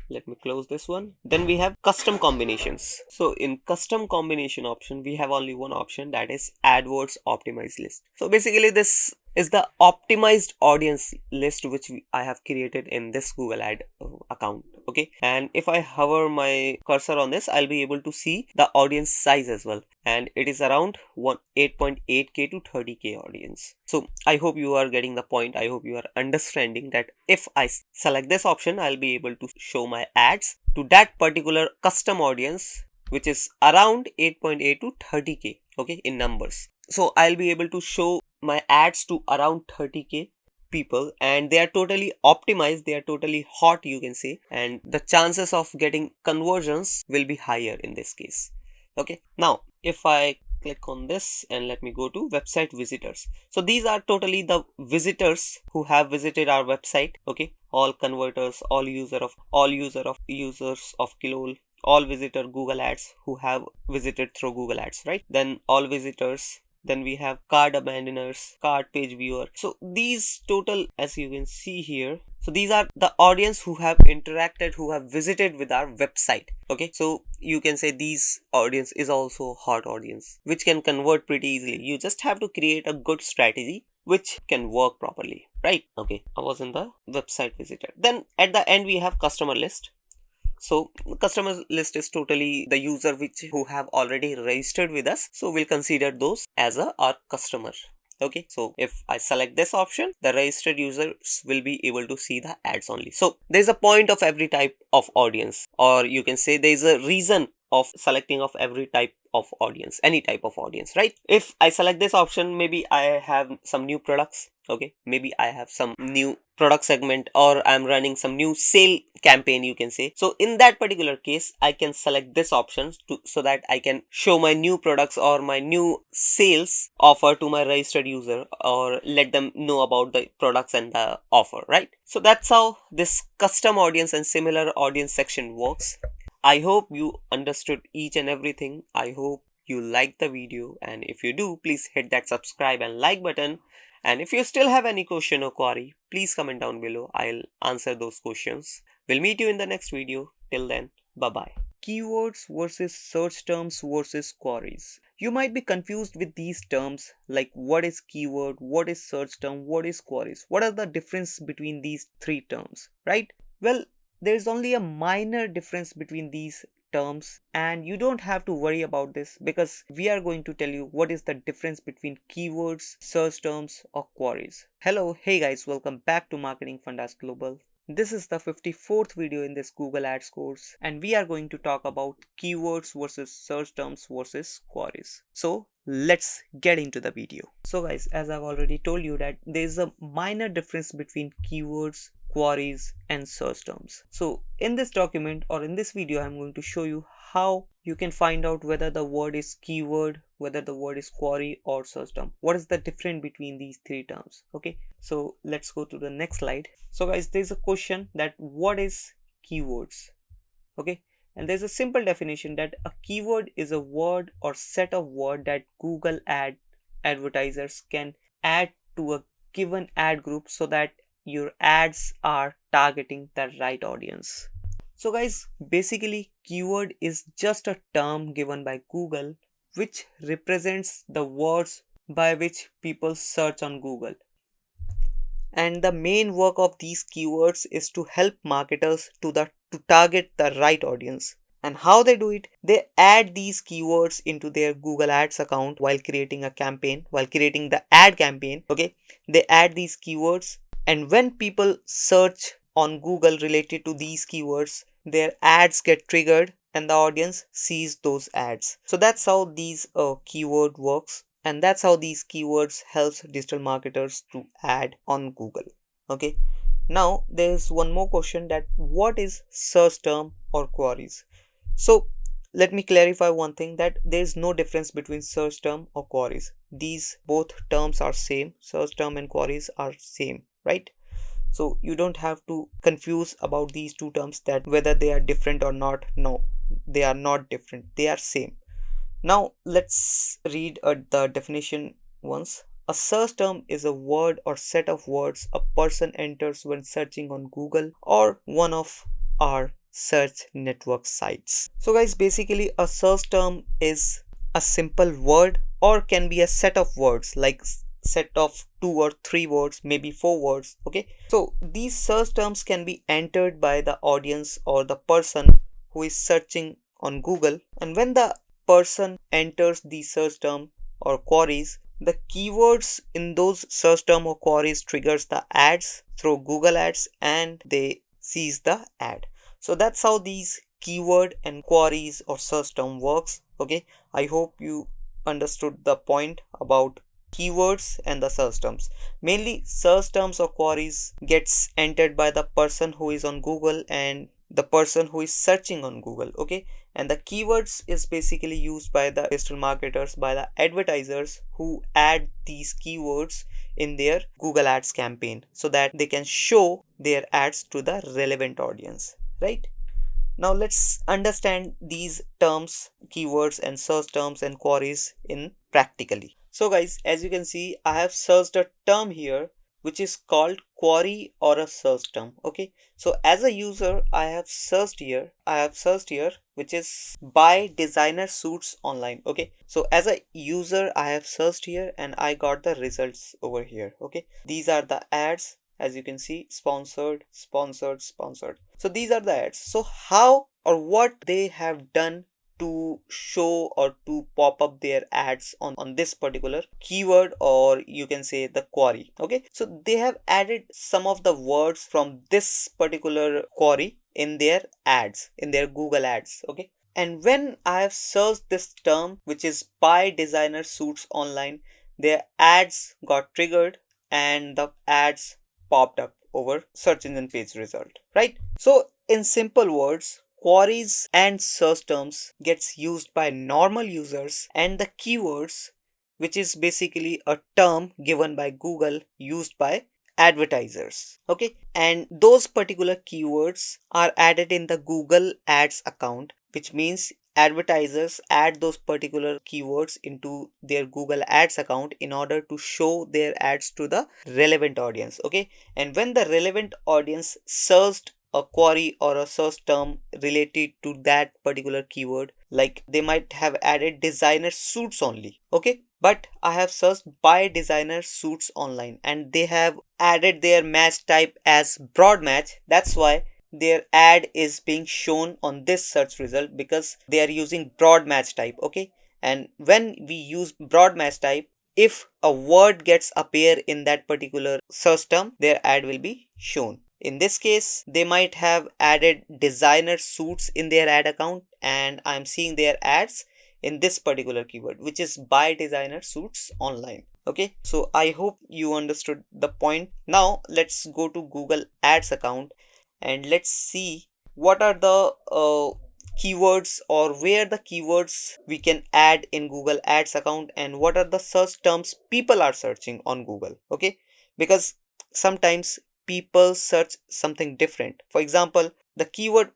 let me close this one. Then we have custom combinations. So in custom combination option, we have only one option, that is AdWords optimized list. So basically this is the optimized audience list which I have created in this Google ad account. Okay, and if I hover my cursor on this, I'll be able to see the audience size as well, and it is around 8.8k to 30k audience. So I hope you are getting the point. I hope you are understanding that if I select this option, I'll be able to show my ads to that particular custom audience, which is around 8.8 to 30k, okay, in numbers. So I'll be able to show my ads to around 30k people, and they are totally optimized, they are totally hot, you can say, and the chances of getting conversions will be higher in this case. Okay, now if I click on this and let me go to website visitors, so these are totally the visitors who have visited our website. Okay, all converters, all users of Kilol, all visitor Google ads who have visited through Google ads, right? Then all visitors, then we have cart abandoners, cart page viewer. So these total, as you can see here, so these are the audience who have interacted, who have visited with our website. Okay, so you can say these audience is also hot audience, which can convert pretty easily. You just have to create a good strategy which can work properly, right? Okay, I was in the website visitor. Then at the end we have customer list. So customer list is totally the user which who have already registered with us, so we'll consider those as our customer. Okay, so if I select this option, the registered users will be able to see the ads only. So there's a point of every type of audience, or you can say there's a reason of selecting of every type of audience, any type of audience, right? If I select this option, maybe I have some new products. Okay, maybe I have some new product segment, or I'm running some new sale campaign, you can say. So in that particular case, I can select this option so that I can show my new products or my new sales offer to my registered user, or let them know about the products and the offer, right? So that's how this custom audience and similar audience section works. I hope you understood each and everything. I hope you liked the video, and if you do, please hit that subscribe and like button. And if you still have any question or query, please comment down below. I'll answer those questions. We'll meet you in the next video. Till then, bye bye. Keywords versus search terms versus queries. You might be confused with these terms, like what is keyword, what is search term, what is queries. What are the difference between these three terms, right? Well, there is only a minor difference between these terms, and you don't have to worry about this, because we are going to tell you what is the difference between keywords, search terms, or queries. Hello, hey guys, welcome back to Marketing Fundas Global. This is the 54th video in this Google Ads course, and we are going to talk about keywords versus search terms versus queries. So let's get into the video. So guys, as I've already told you that there is a minor difference between keywords, queries, and search terms. So in this document, or in this video, I'm going to show you how you can find out whether the word is keyword, whether the word is query, or search term. What is the difference between these three terms? Okay, so let's go to the next slide. So guys, there's a question that what is keywords? Okay, and there's a simple definition that a keyword is a word or set of word that Google advertisers can add to a given ad group so that your ads are targeting the right audience. So guys, basically keyword is just a term given by Google which represents the words by which people search on Google. And the main work of these keywords is to help marketers to target the right audience. And how they do it? They add these keywords into their Google Ads account while creating a campaign, while creating the ad campaign. Okay, they add these keywords, and when people search on Google related to these keywords, their ads get triggered and the audience sees those ads. So that's how these keyword works, and that's how these keywords helps digital marketers to add on Google. Okay, now there's one more question, that what is search term or queries? So let me clarify one thing, that there is no difference between search term or queries. These both terms are same. Search term and queries are same, right? So you don't have to confuse about these two terms, that whether they are different or not. No, they are not different, they are same. Now let's read the definition once. A search term is a word or set of words a person enters when searching on Google or one of our search network sites. So guys, basically a search term is a simple word, or can be a set of words, like set of 2 or 3 words, maybe 4 words. Okay, so these search terms can be entered by the audience or the person who is searching on Google, and when the person enters the search term or queries, the keywords in those search term or queries triggers the ads through Google Ads, and they sees the ad. So that's how these keyword and queries or search term works. Okay, I hope you understood the point about keywords and the search terms. Mainly search terms or queries gets entered by the person who is on Google and the person who is searching on Google. Okay, and the keywords is basically used by the digital marketers, by the advertisers who add these keywords in their Google Ads campaign so that they can show their ads to the relevant audience, right? Now let's understand these terms, keywords and search terms and queries in practically. So guys, as you can see, I have searched a term here which is called query or a search term. Okay, so as a user, I have searched here which is buy designer suits online. Okay, so as a user, I have searched here and I got the results over here. Okay, these are the ads. As you can see, sponsored, sponsored, sponsored. So these are the ads. So how or what they have done to show or to pop up their ads on this particular keyword, or you can say the query. Okay, so they have added some of the words from this particular query in their ads, in their Google ads. Okay, and when I have searched this term, which is buy designer suits online, their ads got triggered and the ads popped up over search engine page result, right? So in simple words, queries and search terms gets used by normal users, and the keywords, which is basically a term given by Google used by advertisers. Okay, and those particular keywords are added in the Google ads account, which means advertisers add those particular keywords into their Google ads account in order to show their ads to the relevant audience. Okay, and when the relevant audience searched a query or a search term related to that particular keyword, like they might have added designer suits only. Okay, but I have searched buy designer suits online and they have added their match type as broad match. That's why their ad is being shown on this search result, because they are using broad match type. Okay, and when we use broad match type, if a word gets appear in that particular search term, their ad will be shown. In this case, they might have added designer suits in their ad account, and I'm seeing their ads in this particular keyword, which is buy designer suits online. Okay, so I hope you understood the point. Now let's go to Google ads account and let's see what are the keywords, or where the keywords we can add in Google ads account, and what are the search terms people are searching on Google. Okay, because sometimes people search something different. For example, the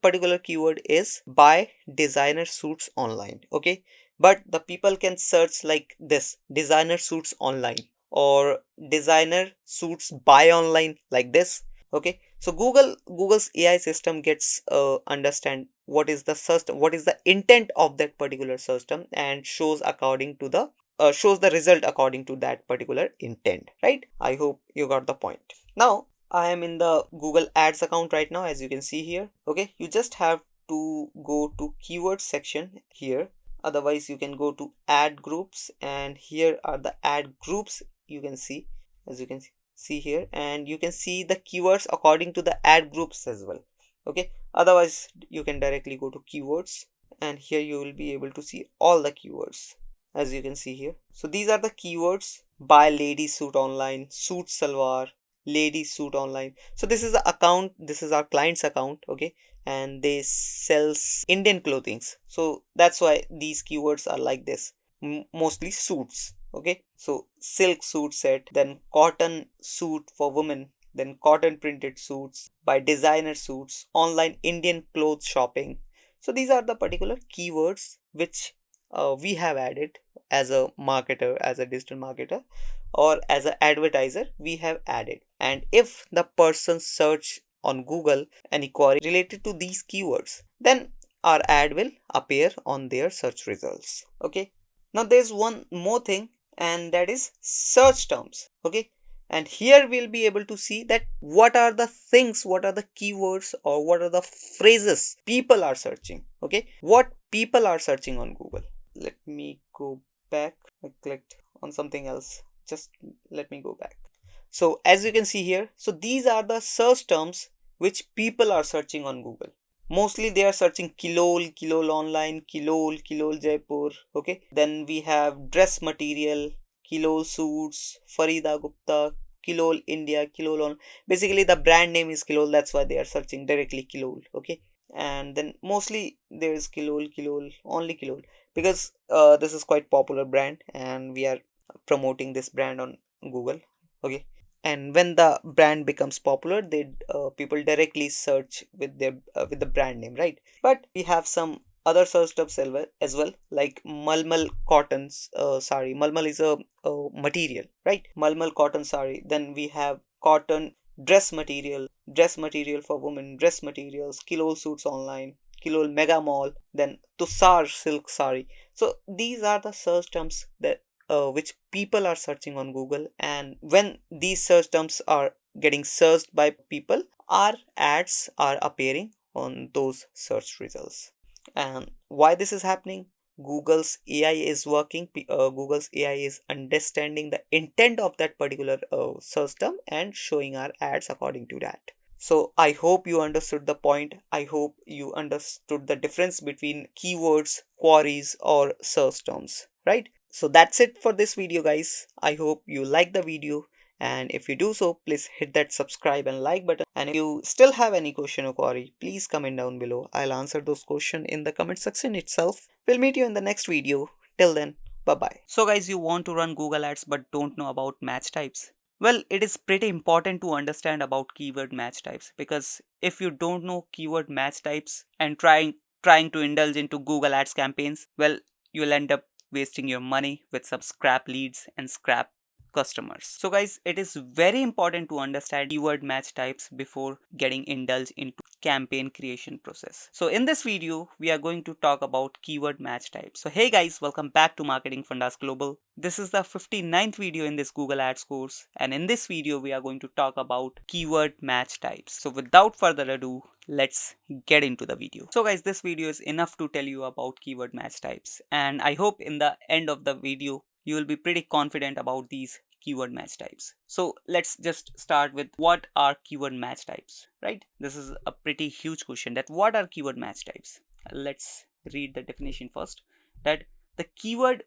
particular keyword is buy designer suits online. Okay, but the people can search like this: designer suits online, or designer suits buy online, like this. Okay, so Google's AI system gets understand what is the system, what is the intent of that particular system, and shows the result according to that particular intent, right? I hope you got the point. Now I am in the Google ads account right now, as you can see here. Okay, you just have to go to keyword section here. Otherwise you can go to ad groups, and here are the ad groups. You can see, as you can see here, and you can see the keywords according to the ad groups as well. Okay, otherwise you can directly go to keywords, and here you will be able to see all the keywords, as you can see here. So these are the keywords: buy lady suit online, suit salwar, lady suit online. So this is the account, this is our client's account. Okay, and they sells Indian clothings, so that's why these keywords are like this. Mostly suits. Okay, so silk suit set, then cotton suit for women, then cotton printed suits, by designer suits, online Indian clothes shopping. So these are the particular keywords which we have added as a marketer, as a digital marketer, or as an advertiser we have added. And if the person search on Google any query related to these keywords, then our ad will appear on their search results. Okay, now there's one more thing, and that is search terms. Okay, and here we'll be able to see that what are the things, what are the keywords, or what are the phrases people are searching. Okay, what people are searching on Google. Let me go back. I clicked on something else, just let me go back. So as you can see here, so these are the search terms which people are searching on Google. Mostly they are searching Kilol, Kilol online, Kilol, Kilol Jaipur. Okay, then we have dress material, Kilol suits, Farida Gupta, Kilol India, Kilol on. Basically the brand name is Kilol, that's why they are searching directly Kilol. Okay, and then mostly there is Kilol, only Kilol, because this is quite popular brand and we are promoting this brand on Google. Okay, and when the brand becomes popular, they people directly search with their with the brand name, right? But we have some other search terms as well, like malmal cottons sari. Malmal is a material, right? Malmal cotton sari. Then we have cotton dress material for women, dress materials, kilo suits online, kilo mega mall, then tussar silk sari. So these are the search terms that which people are searching on Google, and when these search terms are getting searched by people, our ads are appearing on those search results. And why this is happening? Google's AI is working. Google's AI is understanding the intent of that particular search term and showing our ads according to that. So I hope you understood the point. I hope you understood the difference between keywords, queries, or search terms, right? So that's it for this video, guys. I hope you like the video, and if you do so, please hit that subscribe and like button. And if you still have any question or query, please comment down below. I'll answer those questions in the comment section itself. We'll meet you in the next video. Till then, bye bye. So guys, you want to run Google Ads but don't know about match types? Well, it is pretty important to understand about keyword match types, because if you don't know keyword match types and trying to indulge into Google Ads campaigns, well, you'll end up wasting your money with some scrap leads and scrap customers. So guys, it is very important to understand keyword match types before getting indulged into campaign creation process. So in this video, we are going to talk about keyword match types. So hey guys, welcome back to Marketing Fundas Global. This is the 59th video in this Google Ads course, and in this video, we are going to talk about keyword match types. So without further ado, let's get into the video. So guys, this video is enough to tell you about keyword match types, and I hope in the end of the video you will be pretty confident about these keyword match types. So let's just start with what are keyword match types, right? This is a pretty huge question, that what are keyword match types? Let's read the definition first. That the keyword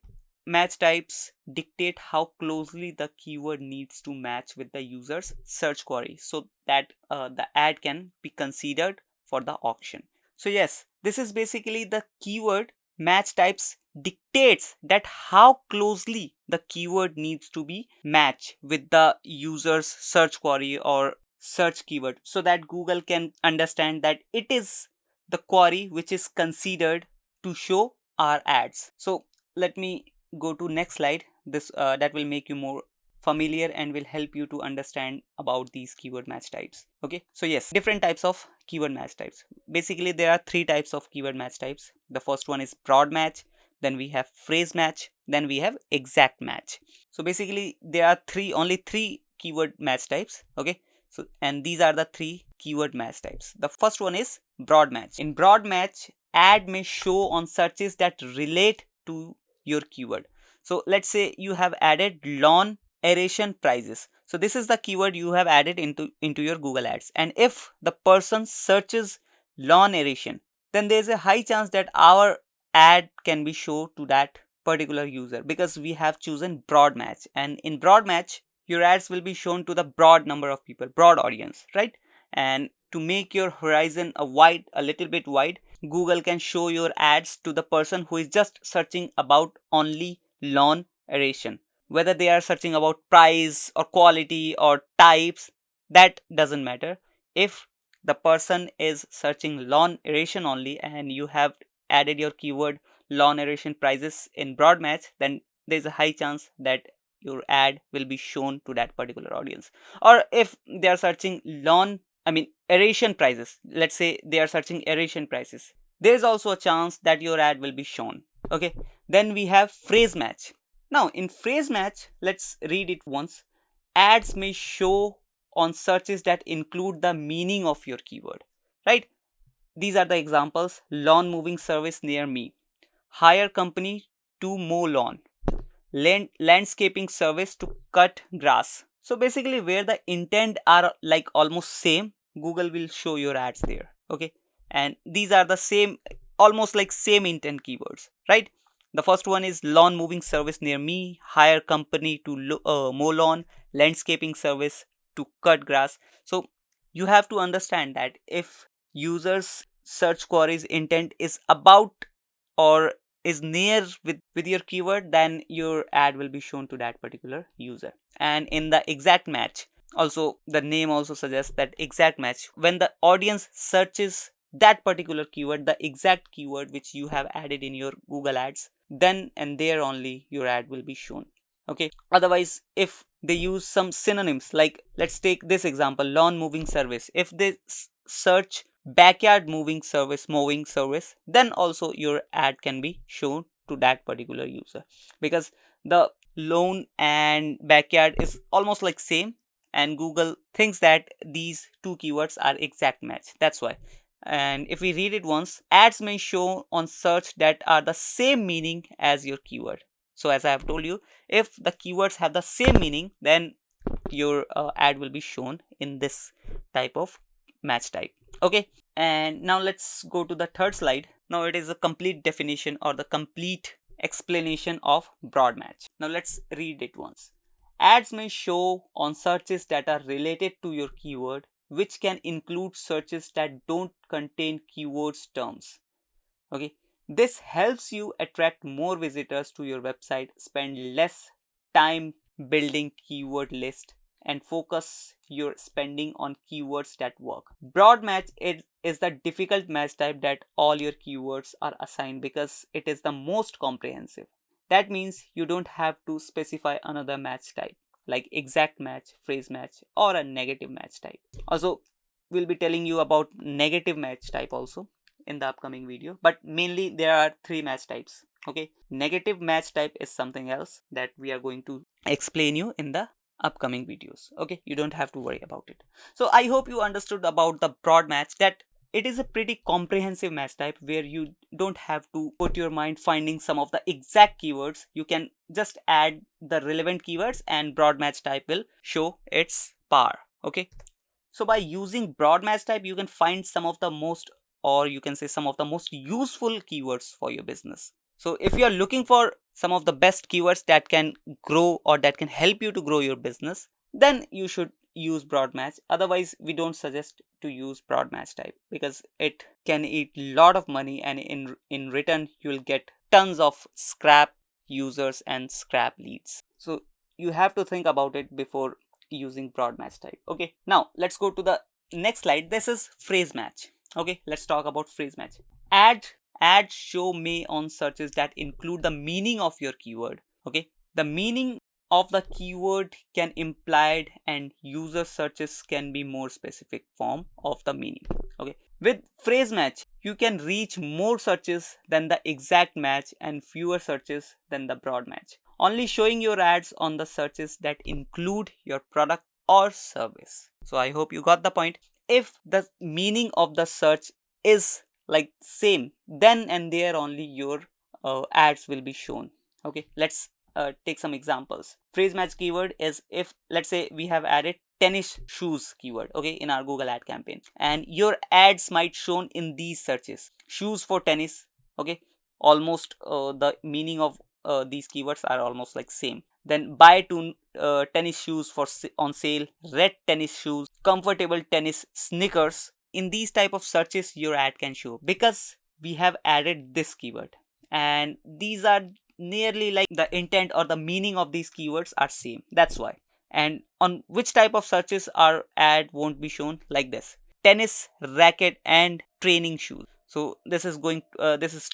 match types dictate how closely the keyword needs to match with the user's search query so that the ad can be considered for the auction. So yes, this is basically the keyword match types dictates that how closely the keyword needs to be matched with the user's search query or search keyword, so that Google can understand that it is the query which is considered to show our ads. So let me go to next slide. This that will make you more familiar and will help you to understand about these keyword match types. Okay, so yes, different types of keyword match types. Basically there are three types of keyword match types. The first one is broad match, then we have phrase match, then we have exact match. So basically there are only three keyword match types. Okay, so and these are the three keyword match types. The first one is broad match. In broad match, ad may show on searches that relate to your keyword. So let's say you have added lawn aeration prices. So this is the keyword you have added into your Google Ads, and if the person searches lawn aeration, then there is a high chance that our ad can be shown to that particular user, because we have chosen broad match, and in broad match your ads will be shown to the broad number of people, broad audience, right? And to make your horizon a little bit wide, Google can show your ads to the person who is just searching about only lawn aeration. Whether they are searching about price or quality or types, that doesn't matter. If the person is searching lawn aeration only and you have added your keyword lawn aeration prices in broad match, then there's a high chance that your ad will be shown to that particular audience. Or if they are searching aeration prices, let's say they are searching aeration prices, there is also a chance that your ad will be shown. Okay, then we have phrase match. Now in phrase match, let's read it once. Ads may show on searches that include the meaning of your keyword, right? These are the examples: lawn moving service near me, hire company to mow lawn, landscaping service to cut grass. So basically where the intent are like almost same, Google will show your ads there. Okay, and these are the same, almost like same intent keywords, right? The first one is lawn moving service near me, hire company to mow lawn, landscaping service to cut grass. So you have to understand that if users search queries intent is about or is near with your keyword, then your ad will be shown to that particular user. And in the exact match, also the name also suggests that exact match, when the audience searches that particular keyword, the exact keyword which you have added in your Google Ads, then and there only your ad will be shown. Okay, otherwise if they use some synonyms, like let's take this example, lawn moving service, if they search backyard moving service, then also your ad can be shown to that particular user, because the lawn and backyard is almost like same, and Google thinks that these two keywords are exact match. That's why. And if we read it once, ads may show on search that are the same meaning as your keyword. So as I have told you, if the keywords have the same meaning, then your ad will be shown in this type of match type. Okay, and now let's go to the third slide. Now it is a complete definition or the complete explanation of broad match. Now let's read it once. Ads may show on searches that are related to your keyword, which can include searches that don't contain keywords terms. Okay, this helps you attract more visitors to your website, spend less time building keyword list, and focus your spending on keywords that work. Broad match is the difficult match type that all your keywords are assigned because it is the most comprehensive. That means you don't have to specify another match type like exact match, phrase match, or a negative match type. Also, we'll be telling you about negative match type also in the upcoming video, but mainly there are three match types. Okay, negative match type is something else that we are going to explain you in the upcoming videos. Okay, you don't have to worry about it. So I hope you understood about the broad match, that it is a pretty comprehensive match type where you don't have to put your mind finding some of the exact keywords. You can just add the relevant keywords and broad match type will show its power. Okay, so by using broad match type, you can find some of the most, or you can say some of the most useful keywords for your business. So if you are looking for some of the best keywords that can grow or that can help you to grow your business, then you should use broad match. Otherwise, we don't suggest to use broad match type because it can eat a lot of money, and in return you will get tons of scrap users and scrap leads. So you have to think about it before using broad match type. Okay, now let's go to the next slide. This is phrase match. Okay, let's talk about phrase match. Ads show may on searches that include the meaning of your keyword. Okay, the meaning of the keyword can implied, and user searches can be more specific form of the meaning. Okay, with phrase match you can reach more searches than the exact match and fewer searches than the broad match, only showing your ads on the searches that include your product or service. So I hope you got the point. If the meaning of the search is like same, then and there only your ads will be shown. Okay, let's take some examples. Phrase match keyword is, if let's say we have added tennis shoes keyword, okay, in our Google ad campaign, and your ads might shown in these searches: shoes for tennis. Okay, almost the meaning of these keywords are almost like same. Then buy two tennis shoes for on sale, red tennis shoes, comfortable tennis sneakers. In these type of searches your ad can show because we have added this keyword, and these are nearly like the intent or the meaning of these keywords are same. That's why. And on which type of searches our ad won't be shown, like this: tennis racket and training shoes. So this is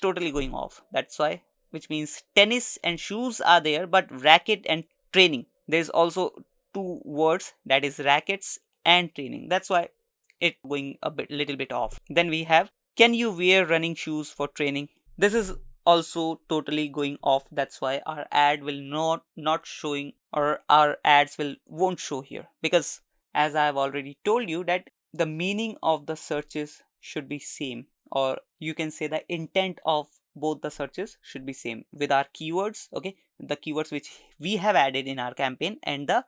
totally going off. That's why, which means tennis and shoes are there, but racket and training, there's also two words, that is rackets and training. That's why it going a little bit off. Then we have, can you wear running shoes for training? This is also totally going off. That's why our ad will not showing, or our ads won't show here, because as I have already told you that the meaning of the searches should be same, or you can say the intent of both the searches should be same with our keywords. Okay, the keywords which we have added in our campaign and the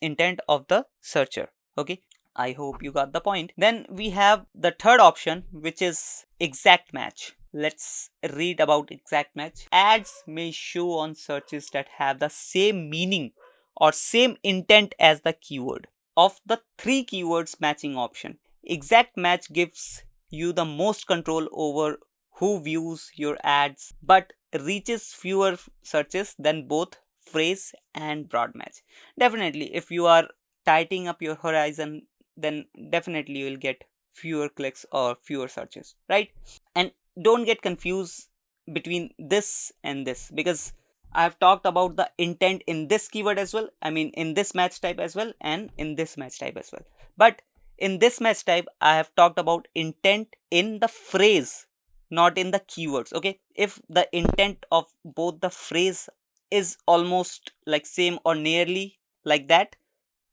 intent of the searcher. Okay, I hope you got the point. Then we have the third option, which is exact match. Let's read about exact match. Ads may show on searches that have the same meaning or same intent as the keyword. Of the three keywords matching option, exact match gives you the most control over who views your ads, but reaches fewer searches than both phrase and broad match. Definitely, if you are tightening up your horizon, then definitely you will get fewer clicks or fewer searches, right? And don't get confused between this and this, because I have talked about the intent in this keyword as well, I mean in this match type as well, and in this match type as well. But in this match type I have talked about intent in the phrase, not in the keywords. Okay, if the intent of both the phrase is almost like same or nearly like that,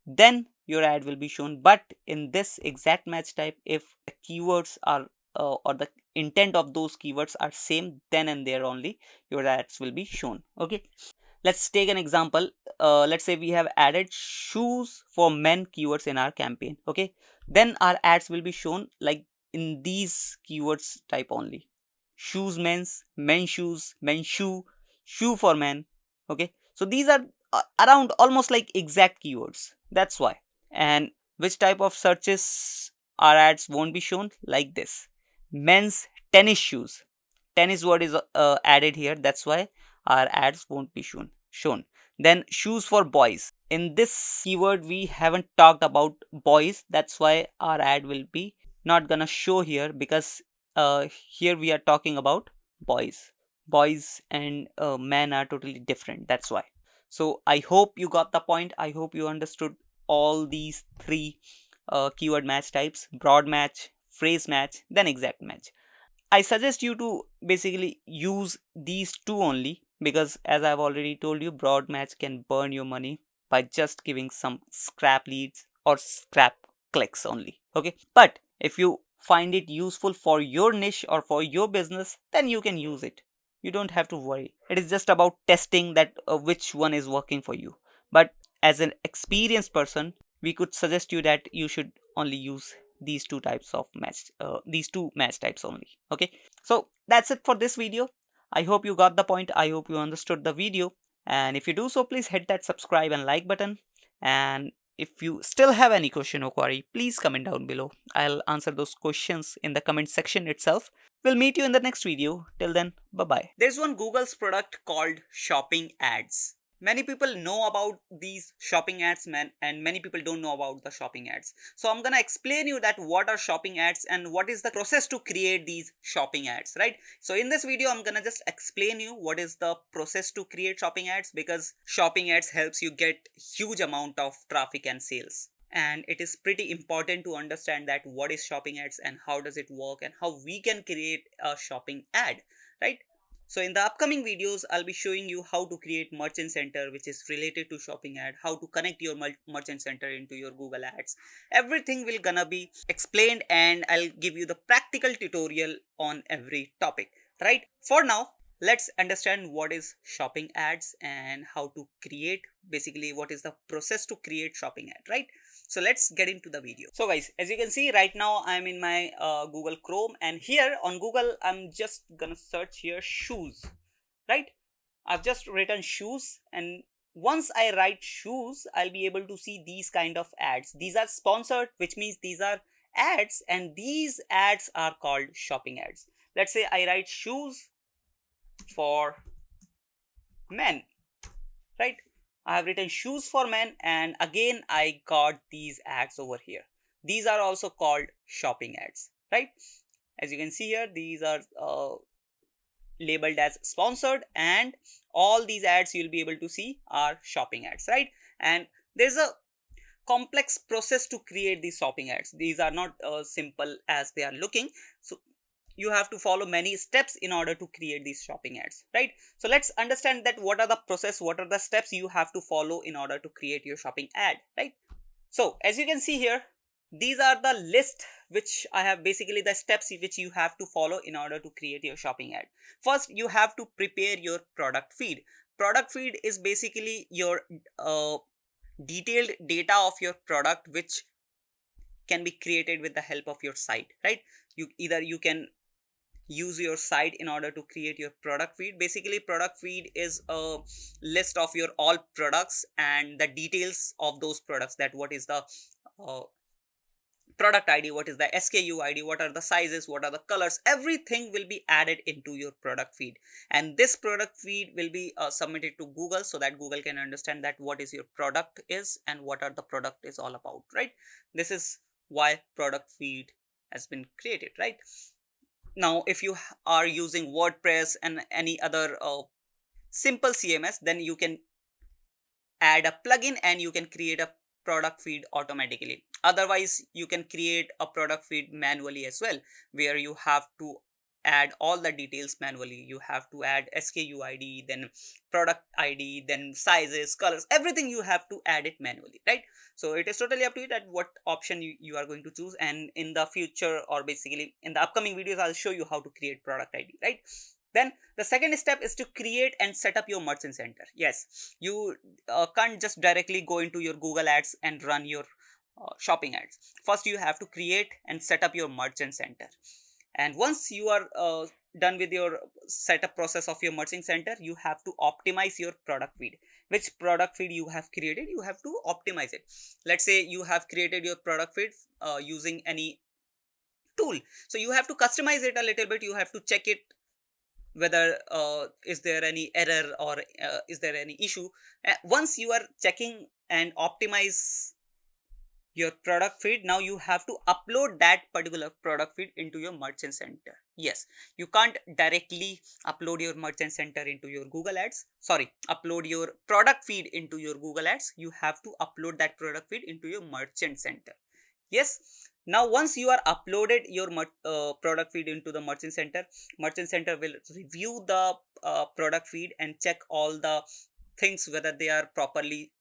then your ad will be shown. But in this exact match type, if the keywords are or the intent of those keywords are same, then and there only your ads will be shown. Okay, let's take an example. Let's say we have added shoes for men keywords in our campaign. Okay, then our ads will be shown like in these keywords type only: shoes men's shoes, men's shoe, shoe for men. Okay, so these are around almost like exact keywords, that's why. And which type of searches our ads won't be shown? Like this: men's tennis shoes, tennis word is added here, that's why our ads won't be shown. Then shoes for boys, in this keyword we haven't talked about boys, that's why our ad will be not gonna show here, because here we are talking about boys and men are totally different, that's why. So I hope you got the point. I hope you understood all these three keyword match types: broad match, phrase match, then exact match. I suggest you to basically use these two only, because as I've already told you, broad match can burn your money by just giving some scrap leads or scrap clicks only. Okay, but if you find it useful for your niche or for your business, then you can use it. You don't have to worry. It is just about testing that which one is working for you. But as an experienced person, we could suggest you that you should only use these two types of match these two match types only. Okay, so that's it for this video. I hope you got the point. I hope you understood the video, and if you do so, please hit that subscribe and like button. And if you still have any question or query, please comment down below. I'll answer those questions in the comment section itself. We'll meet you in the next video. Till then, bye bye. There's one Google's product called shopping ads. Many people know about these shopping ads, man, and many people don't know about the shopping ads. So I'm gonna explain you that what are shopping ads and what is the process to create these shopping ads, right? So in this video I'm gonna just explain you what is the process to create shopping ads, because shopping ads helps you get huge amount of traffic and sales. And it is pretty important to understand that what is shopping ads and how does it work and how we can create a shopping ad, right? So in the upcoming videos, I'll be showing you how to create merchant center, which is related to shopping ad, how to connect your merchant center into your Google ads. Everything will gonna be explained, and I'll give you the practical tutorial on every topic, right? For now, let's understand what is shopping ads and how to create, basically what is the process to create shopping ad, right? So let's get into the video. So guys, as you can see right now, I'm in my Google Chrome, and here on Google I'm just gonna search here shoes, right? I've just written shoes, and once I write shoes, I'll be able to see these kind of ads. These are sponsored, which means these are ads, and these ads are called shopping ads. Let's say I write shoes for men, right? I have written shoes for men, and again I got these ads over here. These are also called shopping ads, right? As you can see here, these are labeled as sponsored, and all these ads you'll be able to see are shopping ads, right? And there's a complex process to create these shopping ads. These are not simple as they are looking. So you have to follow many steps in order to create these shopping ads, right? So let's understand that what are the process, what are the steps you have to follow in order to create your shopping ad, right? So as you can see here, these are the list which I have, basically the steps which you have to follow in order to create your shopping ad. First, you have to prepare your product feed. Product feed is basically your detailed data of your product, which can be created with the help of your site, right? You can use your site in order to create your product feed. Basically, product feed is a list of your all products and the details of those products, that what is the product ID, what is the SKU ID, what are the sizes, what are the colors, everything will be added into your product feed. And this product feed will be submitted to Google, so that Google can understand that what is your product is and what are the product is all about, right? This is why product feed has been created, right? Now if you are using WordPress and any other simple CMS, then you can add a plugin and you can create a product feed automatically. Otherwise you can create a product feed manually as well, where you have to add all the details manually. You have to add SKU ID, then product ID, then sizes, colors, everything you have to add it manually, right? So it is totally up to you that what option you are going to choose. And in the future, or basically in the upcoming videos, I'll show you how to create product ID, right? Then the second step is to create and set up your merchant center. Yes, you can't just directly go into your Google Ads and run your shopping ads. First you have to create and set up your merchant center. And once you are done with your setup process of your merchant center, you have to optimize your product feed. Which product feed you have created, you have to optimize it. Let's say you have created your product feed using any tool, so you have to customize it a little bit. You have to check it whether is there any error, or is there any issue. Once you are checking and optimize your product feed, now you have to upload that particular product feed into your merchant center. Yes, you can't directly upload your merchant center into your Google Ads, sorry, upload your product feed into your Google Ads. You have to upload that product feed into your merchant center. Yes, now once you are uploaded your product feed into the merchant center will review the product feed and check all the things whether they are properly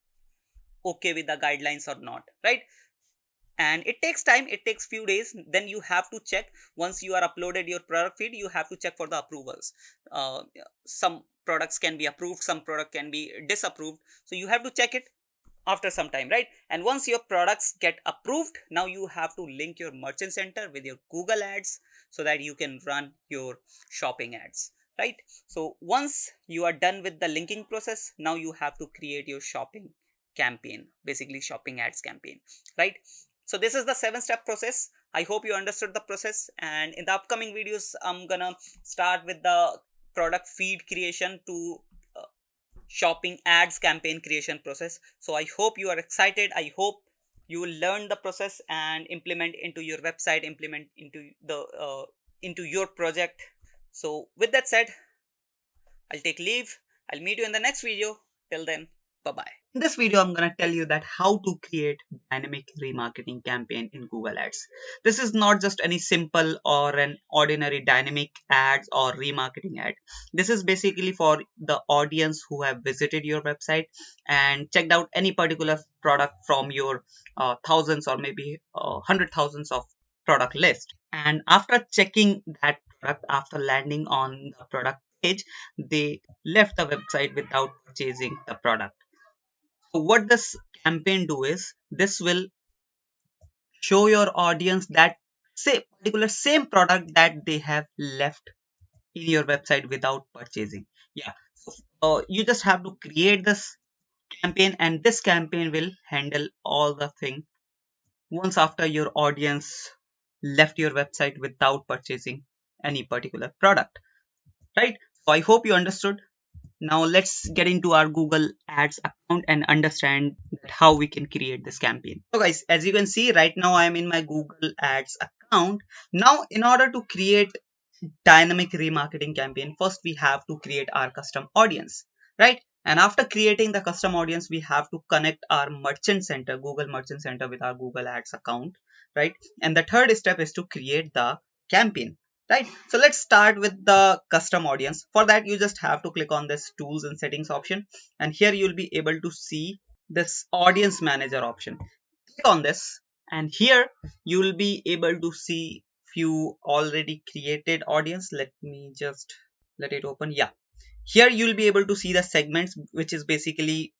okay with the guidelines or not, right? And it takes time, it takes few days. Then you have to check, once you are uploaded your product feed, you have to check for the approvals. Some products can be approved, some product can be disapproved, so you have to check it after some time, right? And once your products get approved, now you have to link your merchant center with your Google Ads so that you can run your shopping ads, right? So once you are done with the linking process, now you have to create your shopping campaign, basically shopping ads campaign, right? So this is the 7-step process. I hope you understood the process, and in the upcoming videos I'm gonna start with the product feed creation to shopping ads campaign creation process. So I hope you are excited. I hope you will learn the process and implement into your website, implement into the into your project. So with that said, I'll take leave. I'll meet you in the next video. Till then, bye bye. In this video, I'm going to tell you that how to create dynamic remarketing campaign in Google Ads. This is not just any simple or an ordinary dynamic ads or remarketing ad. This is basically for the audience who have visited your website and checked out any particular product from your thousands or maybe hundred thousands of product list. And after checking that product, after landing on the product page, they left the website without purchasing the product. So what this campaign do is this will show your audience that same product that they have left in your website without purchasing. Yeah, so you just have to create this campaign, and this campaign will handle all the thing once after your audience left your website without purchasing any particular product, right? So I hope you understood. Now let's get into our Google Ads account and understand how we can create this campaign. So guys, as you can see right now, I am in my Google Ads account. Now in order to create dynamic remarketing campaign, first we have to create our custom audience, right? And after creating the custom audience, we have to connect our merchant center, Google Merchant Center, with our Google Ads account, right? And the third step is to create the campaign, right? So let's start with the custom audience. For that, you just have to click on this tools and settings option, and here you'll be able to see this audience manager option. Click on this, and here you will be able to see few already created audience. Let me just let it open. Yeah, here you'll be able to see the segments, which is basically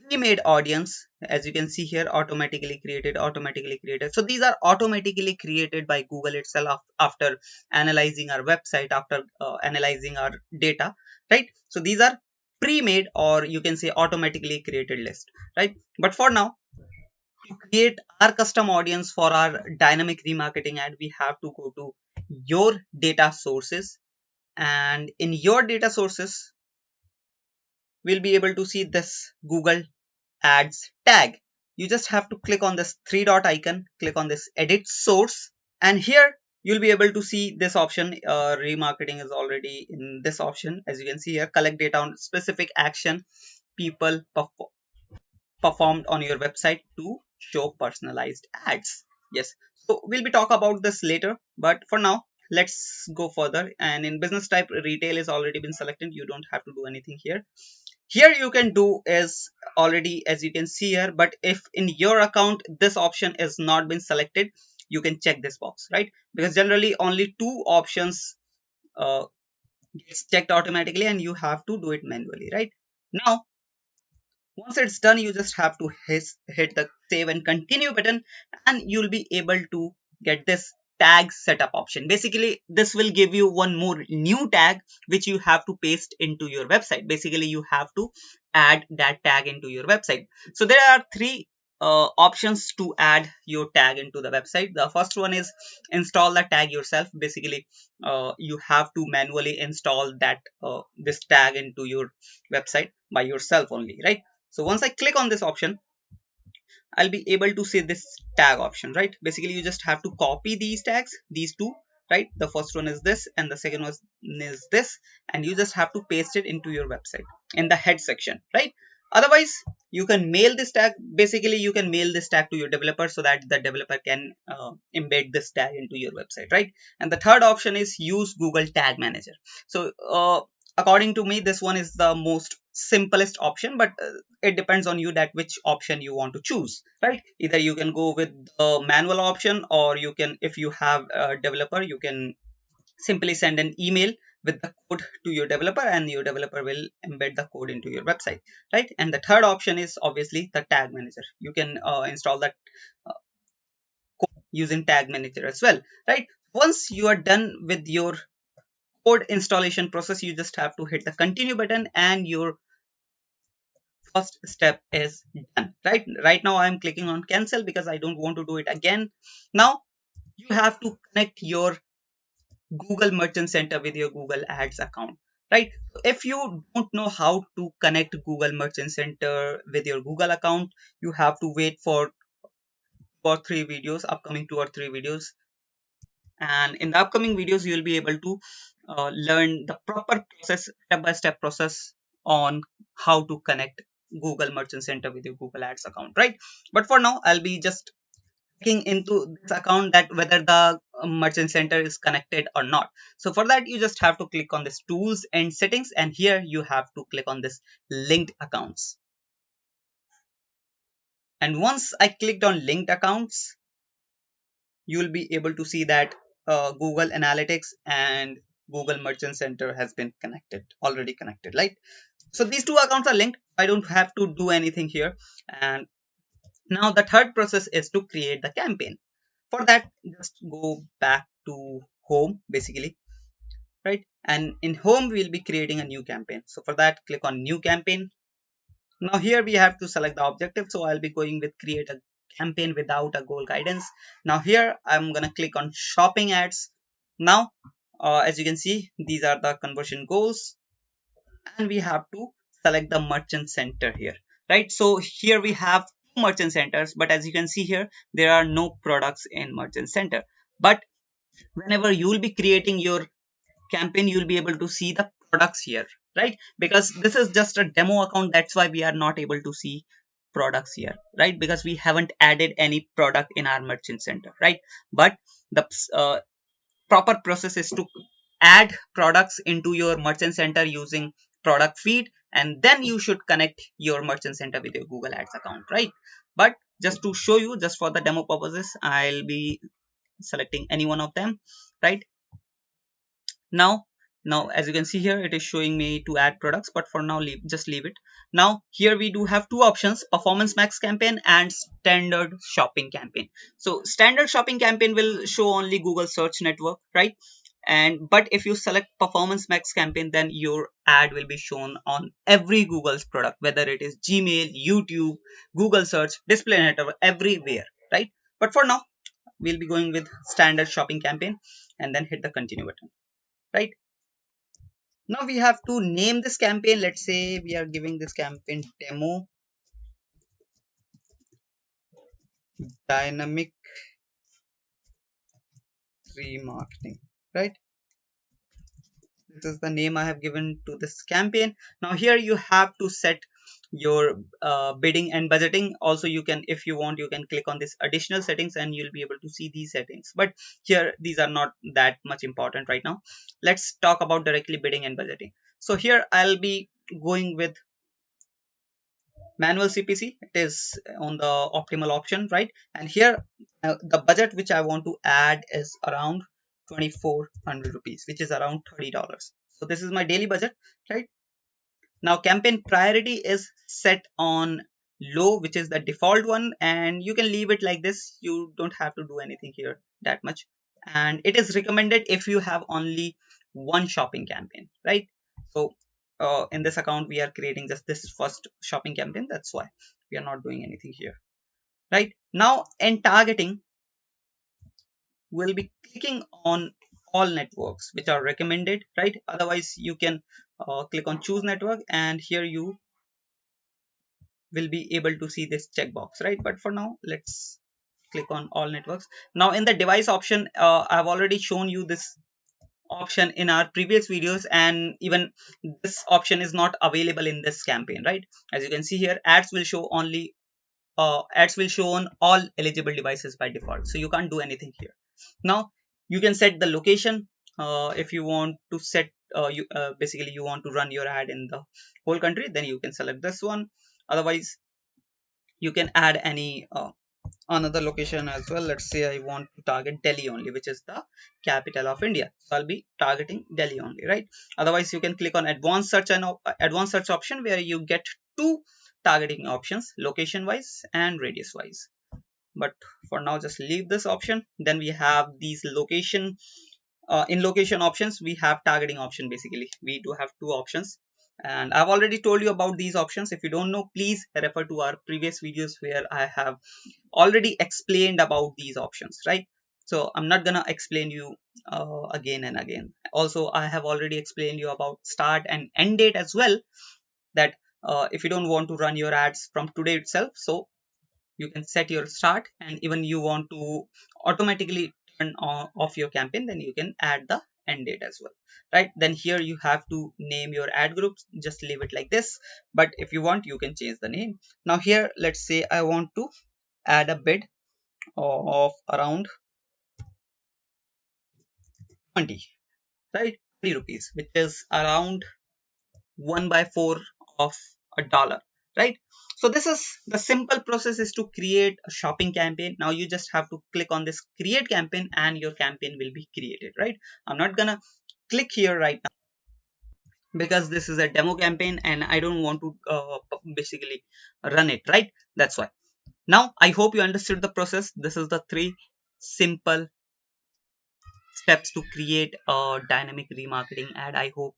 pre-made audience. As you can see here, automatically created. So these are automatically created by Google itself after analyzing our website, after analyzing our data, right? So these are pre-made, or you can say automatically created list, right? But for now, to create our custom audience for our dynamic remarketing ad, we have to go to your data sources, and in your data sources we'll be able to see this Google Ads tag. You just have to click on this three dot icon, click on this edit source, And here you'll be able to see this option. Remarketing is already in this option. As you can see here, collect data on specific action people performed on your website to show personalized ads. Yes, so we'll be talk about this later, but for now let's go further. And in business type, retail is already been selected, you don't have to do anything here. Here you can do is already, as you can see here, but if in your account this option is not been selected, you can check this box, right? Because generally only two options uh, gets checked automatically and you have to do it manually, right? Now once it's done, you just have to hit the save and continue button, and you'll be able to get this tag setup option. Basically, this will give you one more new tag which you have to paste into your website. Basically, you have to add that tag into your website. So there are three options to add your tag into the website. The first one is install the tag yourself. Basically, you have to manually install that this tag into your website by yourself only, right? So once I click on this option, I'll be able to see this tag option, right? Basically, you just have to copy these tags, these two, right? The first one is this and the second one is this, and you just have to paste it into your website in the head section, right? Otherwise, you can mail this tag. Basically, you can mail this tag to your developer so that the developer can embed this tag into your website, right? And the third option is use Google Tag Manager. So according to me, this one is the most simplest option, but it depends on you that which option you want to choose, right? Either you can go with the manual option, or you can, if you have a developer, you can simply send an email with the code to your developer and your developer will embed the code into your website, right? And the third option is obviously the tag manager. You can install that uh, code using tag manager as well, right? Once you are done with your code installation process, you just have to hit the continue button and your first step is done, right now I'm clicking on cancel because I don't want to do it again. Now you have to connect your Google Merchant Center with your Google Ads account, right? If you don't know how to connect Google Merchant Center with your Google account, you have to wait for 2 or 3 videos, upcoming 2 or 3 videos, and in the upcoming videos you will be able to learn the proper process, step-by-step process on how to connect Google Merchant Center with your Google Ads account, right? But for now I'll be just checking into this account that whether the Merchant Center is connected or not. So for that you just have to click on this tools and settings, and here you have to click on this linked accounts. And once I clicked on linked accounts, you will be able to see that Google Analytics and Google Merchant Center has been already connected, right? So these two accounts are linked. I don't have to do anything here. And now the third process is to create the campaign. For that, just go back to home, basically, right? And in home, we'll be creating a new campaign. So for that, click on new campaign. Now here we have to select the objective. So I'll be going with create a campaign without a goal guidance. Now here I'm gonna click on shopping ads. Now as you can see, these are the conversion goals, and we have to select the merchant center here, right? So here we have two merchant centers, but as you can see here, there are no products in merchant center. But whenever you will be creating your campaign, you'll be able to see the products here, right? Because this is just a demo account, that's why we are not able to see products here, right? Because we haven't added any product in our merchant center, right? But the proper process is to add products into your merchant center using product feed, and then you should connect your merchant center with your Google Ads account, right? But just to show you, just for the demo purposes, I'll be selecting any one of them, right? Now as you can see here, it is showing me to add products, but for now just leave it. Now here we do have two options: performance max campaign and standard shopping campaign. So standard shopping campaign will show only Google search network, right? And but if you select performance max campaign, then your ad will be shown on every Google's product, whether it is Gmail, YouTube, Google search, display network, everywhere, right? But for now we'll be going with standard shopping campaign and then hit the continue button, right? Now we have to name this campaign. Let's say we are giving this campaign demo dynamic remarketing, right? This is the name I have given to this campaign. Now here you have to set your bidding and budgeting. Also, you can, if you want, you can click on this additional settings and you'll be able to see these settings, but here these are not that much important right now. Let's talk about directly bidding and budgeting. So here I'll be going with manual CPC. It is on the optimal option, right? And here the budget which I want to add is around 2400 rupees, which is around $30. So this is my daily budget, right? Now campaign priority is set on low, which is the default one, and you can leave it like this. You don't have to do anything here that much. And it is recommended if you have only one shopping campaign, right? So in this account we are creating just this first shopping campaign, that's why we are not doing anything here. Right now in targeting, we'll be clicking on all networks which are recommended, right? Otherwise you can click on choose network, and here you will be able to see this checkbox, right? But for now let's click on all networks. Now in the device option, I've already shown you this option in our previous videos, and even this option is not available in this campaign, right? As you can see here, ads will show on all eligible devices by default, so you can't do anything here. Now you can set the location. If you want to set basically you want to run your ad in the whole country, then you can select this one. Otherwise you can add any another location as well. Let's say I want to target Delhi only, which is the capital of India, so I'll be targeting Delhi only, right? Otherwise you can click on advanced search and advanced search option, where you get two targeting options, location wise and radius wise. But for now just leave this option. Then we have these location in location options, we have targeting option. Basically we do have two options, and I've already told you about these options. If you don't know, please refer to our previous videos where I have already explained about these options, right? So I'm not gonna explain you again and again. Also I have already explained you about start and end date as well, that if you don't want to run your ads from today itself, so you can set your start, and even you want to automatically turn off your campaign, then you can add the end date as well, right? Then here you have to name your ad groups, just leave it like this, but if you want you can change the name. Now here let's say I want to add a bid of around 20, right? 20 rupees, which is around 1 by 4 of a dollar, right? So this is the simple process, is to create a shopping campaign. Now you just have to click on this create campaign and your campaign will be created, right? I'm not gonna click here right now because this is a demo campaign and I don't want to basically run it, right? That's why. Now I hope you understood the process. This is the 3 simple steps to create a dynamic remarketing ad. I hope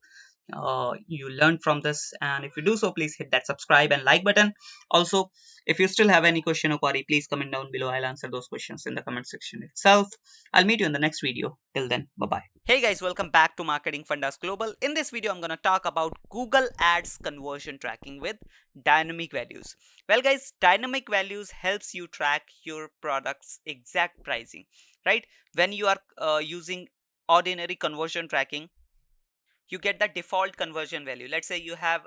you learned from this, and if you do so, please hit that subscribe and like button. Also, if you still have any question or query, please comment down below. I'll answer those questions in the comment section itself. I'll meet you in the next video. Till then, bye bye. Hey guys, welcome back to Marketing Fundas Global. In this video, I'm going to talk about Google Ads conversion tracking with dynamic values. Well guys, dynamic values helps you track your product's exact pricing, right? When you are using ordinary conversion tracking, you get the default conversion value. Let's say you have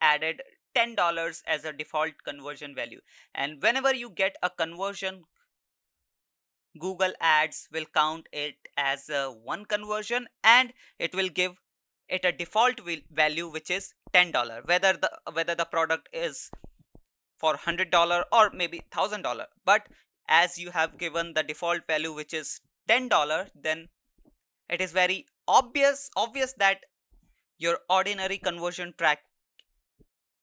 added $10 as a default conversion value, and whenever you get a conversion, Google Ads will count it as one conversion and it will give it a default value, which is $10, whether the product is for $100 or maybe $1,000. But as you have given the default value, which is $10, then it is very obvious that your ordinary conversion track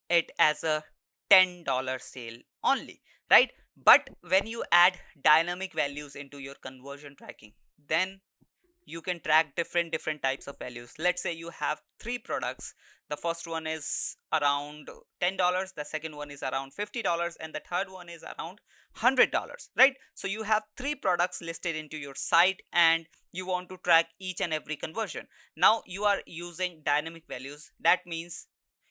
it as a $10 sale only, right? But when you add dynamic values into your conversion tracking, then you can track different types of values. Let's say you have 3 products. The first one is around $10, the second one is around $50, and the third one is around $100, right? So you have 3 products listed into your site and you want to track each and every conversion. Now you are using dynamic values. That means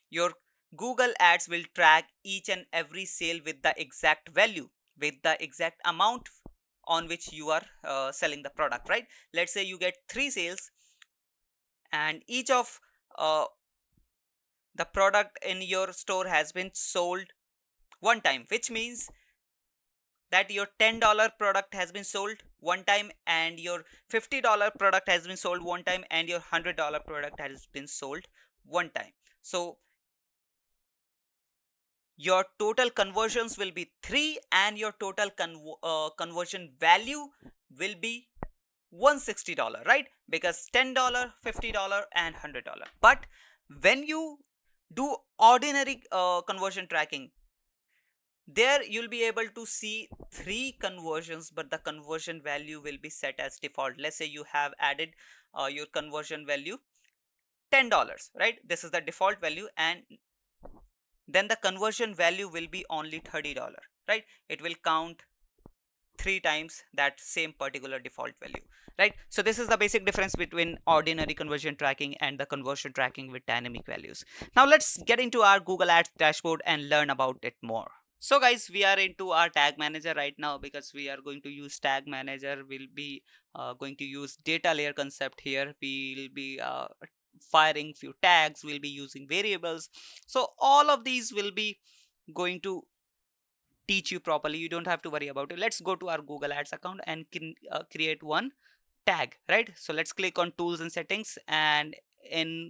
your Google Ads will track each and every sale with the exact value, with the exact amount on which you are selling the product, right? Let's say you get 3 sales, and each of the product in your store has been sold one time, which means that your $10 product has been sold one time, and your $50 product has been sold one time, and your $100 product has been sold one time. So your total conversions will be 3, and your total conversion value will be $160, right? Because $10, $50 and $100. But when you do ordinary conversion tracking, there you'll be able to see 3 conversions, but the conversion value will be set as default. Let's say you have added your conversion value $10, right? This is the default value, and then the conversion value will be only $30, right? It will count 3 times that same particular default value, right? So this is the basic difference between ordinary conversion tracking and the conversion tracking with dynamic values. Now let's get into our Google Ads dashboard and learn about it more. So guys, we are into our tag manager right now, because we are going to use tag manager. We'll be going to use data layer concept here. We'll be firing few tags, we'll be using variables. So all of these will be going to teach you properly. You don't have to worry about it. Let's go to our Google Ads account and create one tag, right? So let's click on tools and settings, and in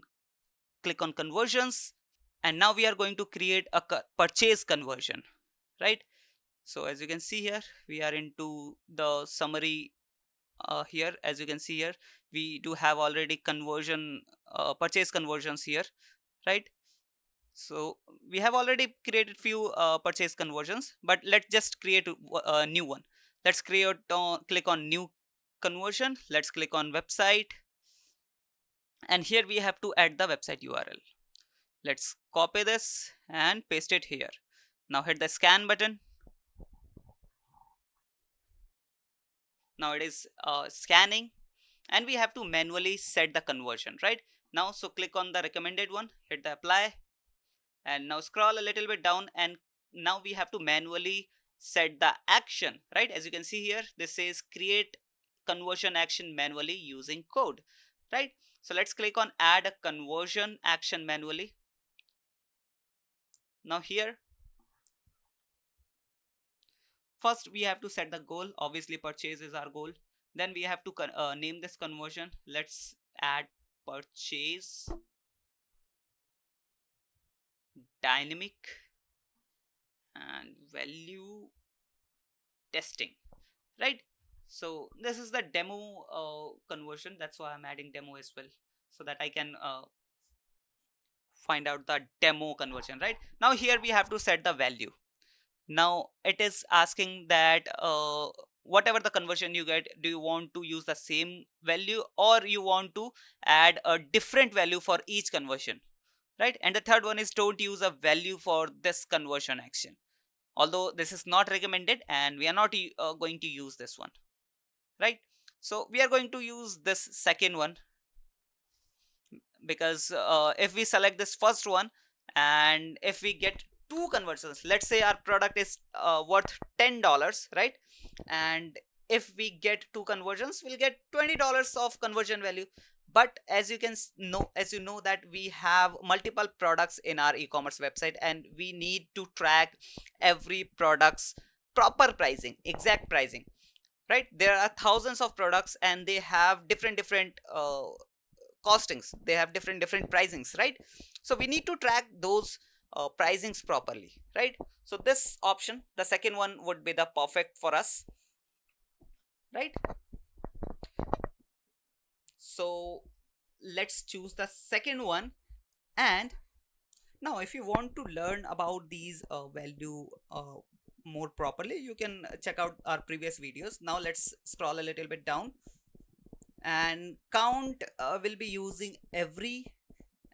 click on conversions, and now we are going to create a purchase conversion, right? So as you can see here, we are into the summary. Here, as you can see here, we do have already conversion purchase conversions here, right? So we have already created few purchase conversions, but let's just create a new one. Let's create click on new conversion. Let's click on website, and here we have to add the website URL. Let's copy this and paste it here. Now hit the scan button. Now it is scanning, and we have to manually set the conversion, right? Now so click on the recommended one, hit the apply, and now scroll a little bit down, and now we have to manually set the action, right? As you can see here, this says create conversion action manually using code, right? So let's click on add a conversion action manually. Now here, first we have to set the goal. Obviously purchase is our goal. Then we have to name this conversion. Let's add purchase dynamic and value testing, right? So this is the demo conversion. That's why I'm adding demo as well, so that I can find out the demo conversion, right? Now here we have to set the value. Now it is asking that whatever the conversion you get, do you want to use the same value, or you want to add a different value for each conversion, right? And the third one is don't use a value for this conversion action, although this is not recommended and we are not going to use this one, right? So we are going to use this second one, because if we select this first one, and if we get 2 conversions, let's say our product is worth $10, right? And if we get 2 conversions, we'll get $20 of conversion value. But as you can know that we have multiple products in our e-commerce website, and we need to track every product's proper pricing, exact pricing, right? There are thousands of products, and they have different costings, they have different pricings, right? So we need to track those pricings properly, right? So this option, the second one, would be the perfect for us, right? So let's choose the second one. And now if you want to learn about these value more properly, you can check out our previous videos. Now let's scroll a little bit down, and count will be using every,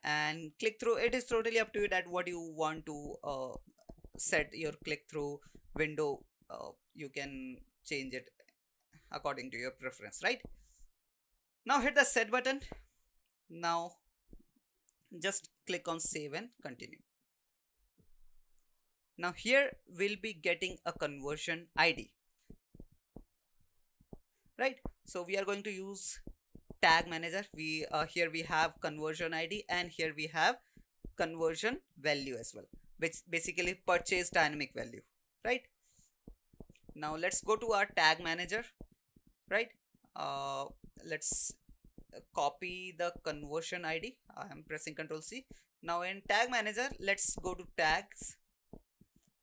and click through, it is totally up to you that what you want to set your click through window. You can change it according to your preference, right? Now hit the set button. Now just click on save and continue. Now here we'll be getting a conversion ID. right? So we are going to use tag manager. We here we have conversion ID, and here we have conversion value as well, which basically purchase dynamic value, right? Now let's go to our tag manager, right? uh, let's copy the conversion ID. I am pressing Ctrl C. Now in tag manager, let's go to tags.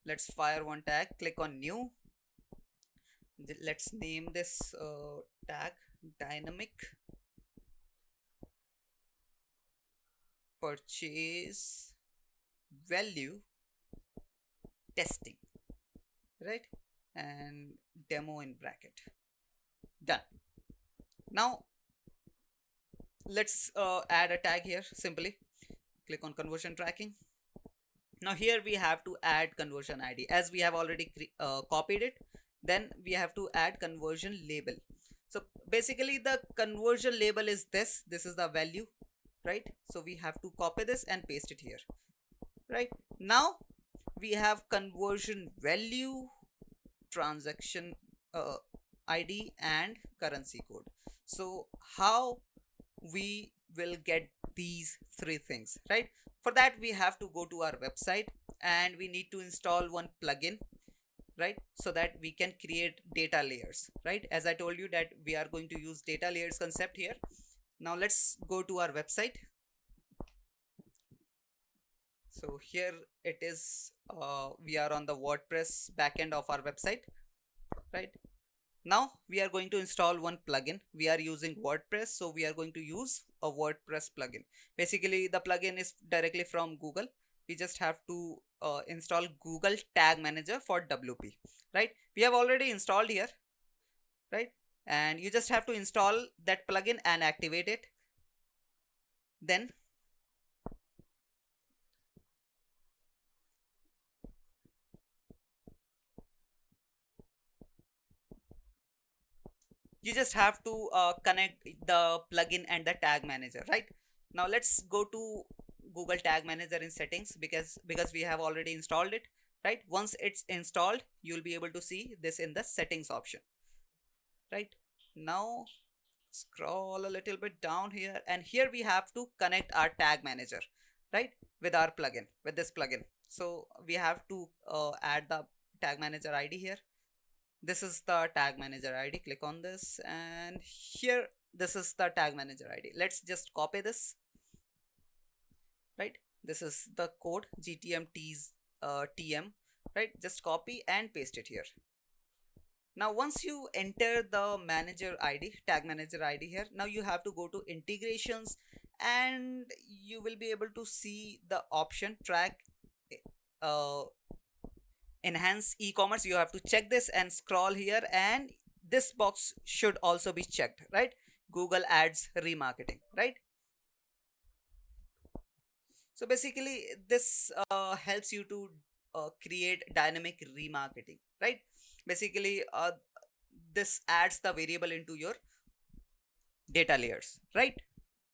Let's fire one tag, click on new. Let's name this tag dynamic purchase value testing, right? And demo in bracket. Done. Now let's add a tag here. Simply click on conversion tracking. Now here we have to add conversion ID, as we have already copied it. Then we have to add conversion label. So basically the conversion label is this is the value, right? So we have to copy this and paste it here, right? Now we have conversion value, transaction ID, and currency code. So how we will get these three things, right? For that we have to go to our website, and we need to install one plugin, right? So that we can create data layers, right? As I told you that we are going to use data layers concept here. Now let's go to our website. So here it is. We are on the WordPress backend of our website, right? Now we are going to install one plugin. We are using WordPress, so we are going to use a WordPress plugin. Basically the plugin is directly from Google. We just have to install Google Tag Manager for WP, right? We have already installed here, right? And you just have to install that plugin and activate it. Then you just have to connect the plugin and the tag manager, right? Now let's go to Google Tag Manager in settings, because we have already installed it, right? Once it's installed, you'll be able to see this in the settings option, right? Now scroll a little bit down here, and here we have to connect our tag manager, right, with our plugin, with this plugin. So we have to add the tag manager ID here. This is the tag manager ID. Click on this, and here this is the tag manager ID. Let's just copy this, right? This is the code GTM TM, right? Just copy and paste it here. Now once you enter the manager ID, tag manager ID here, now you have to go to integrations, and you will be able to see the option track uh, enhance e-commerce. You have to check this and scroll here, and this box should also be checked, right? Google Ads remarketing, right? So basically this helps you to create dynamic remarketing, right? Basically this adds the variable into your data layers, right?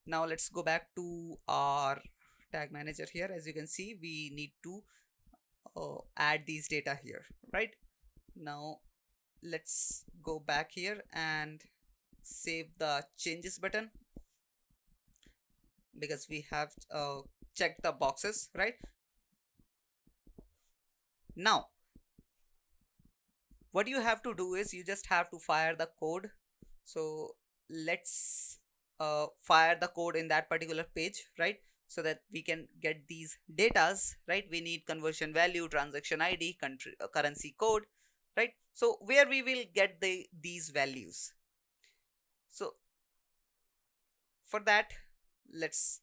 Now let's go back to our tag manager here. As you can see, we need to add these data here, right? Now let's go back here and save the changes button, because we have checked the boxes, right? Now what you have to do is you just have to fire the code. So let's fire the code in that particular page, right? So that we can get these datas, right? We need conversion value, transaction ID, country, currency code, right? So where we will get these values. So for that, let's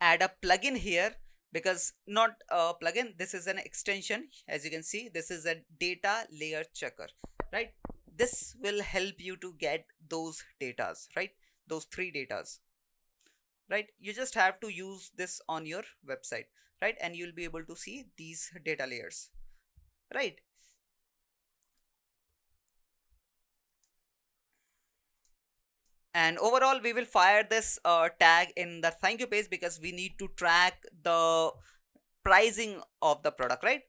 add a plugin here, because not a plugin, this is an extension. As you can see, this is a data layer checker, right? This will help you to get those datas, right? Those three datas, right? You just have to use this on your website, right? And you'll be able to see these data layers, right? And overall we will fire this tag in the thank you page, because we need to track the pricing of the product, right?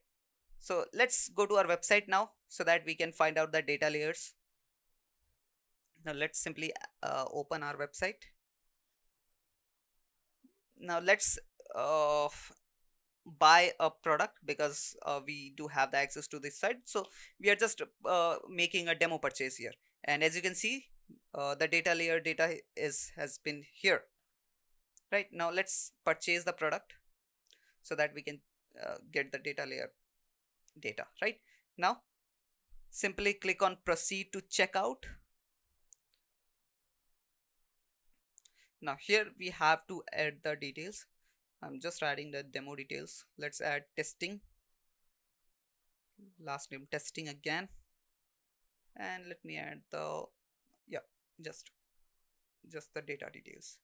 So let's go to our website now so that we can find out the data layers. Now let's simply open our website. Now let's buy a product, because we do have the access to this site. So we are just making a demo purchase here, and as you can see, the data layer data has been here. Right now let's purchase the product so that we can get the data layer data. Right now simply click on proceed to checkout. Now here we have to add the details. I'm just adding the demo details. Let's add testing, last name testing again, and let me add the, yeah, just the data details.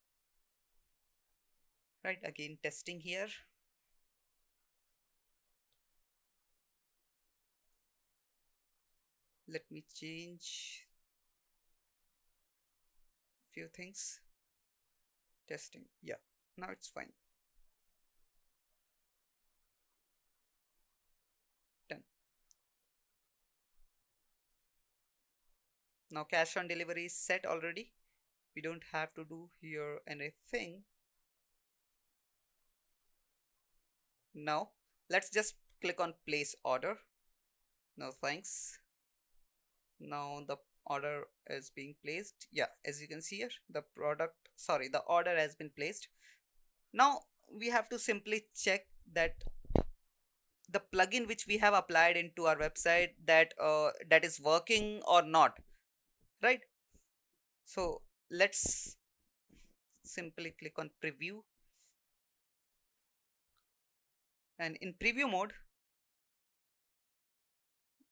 Right, again testing here. Let me change few things. Testing, yeah, now it's fine. Done. Now cash on delivery is set already. We don't have to do here anything. Now let's just click on place order. No thanks. Now the order is being placed. Yeah, as you can see here, the order has been placed. Now we have to simply check that the plugin which we have applied into our website, that is working or not. Right, so let's simply click on preview, and in preview mode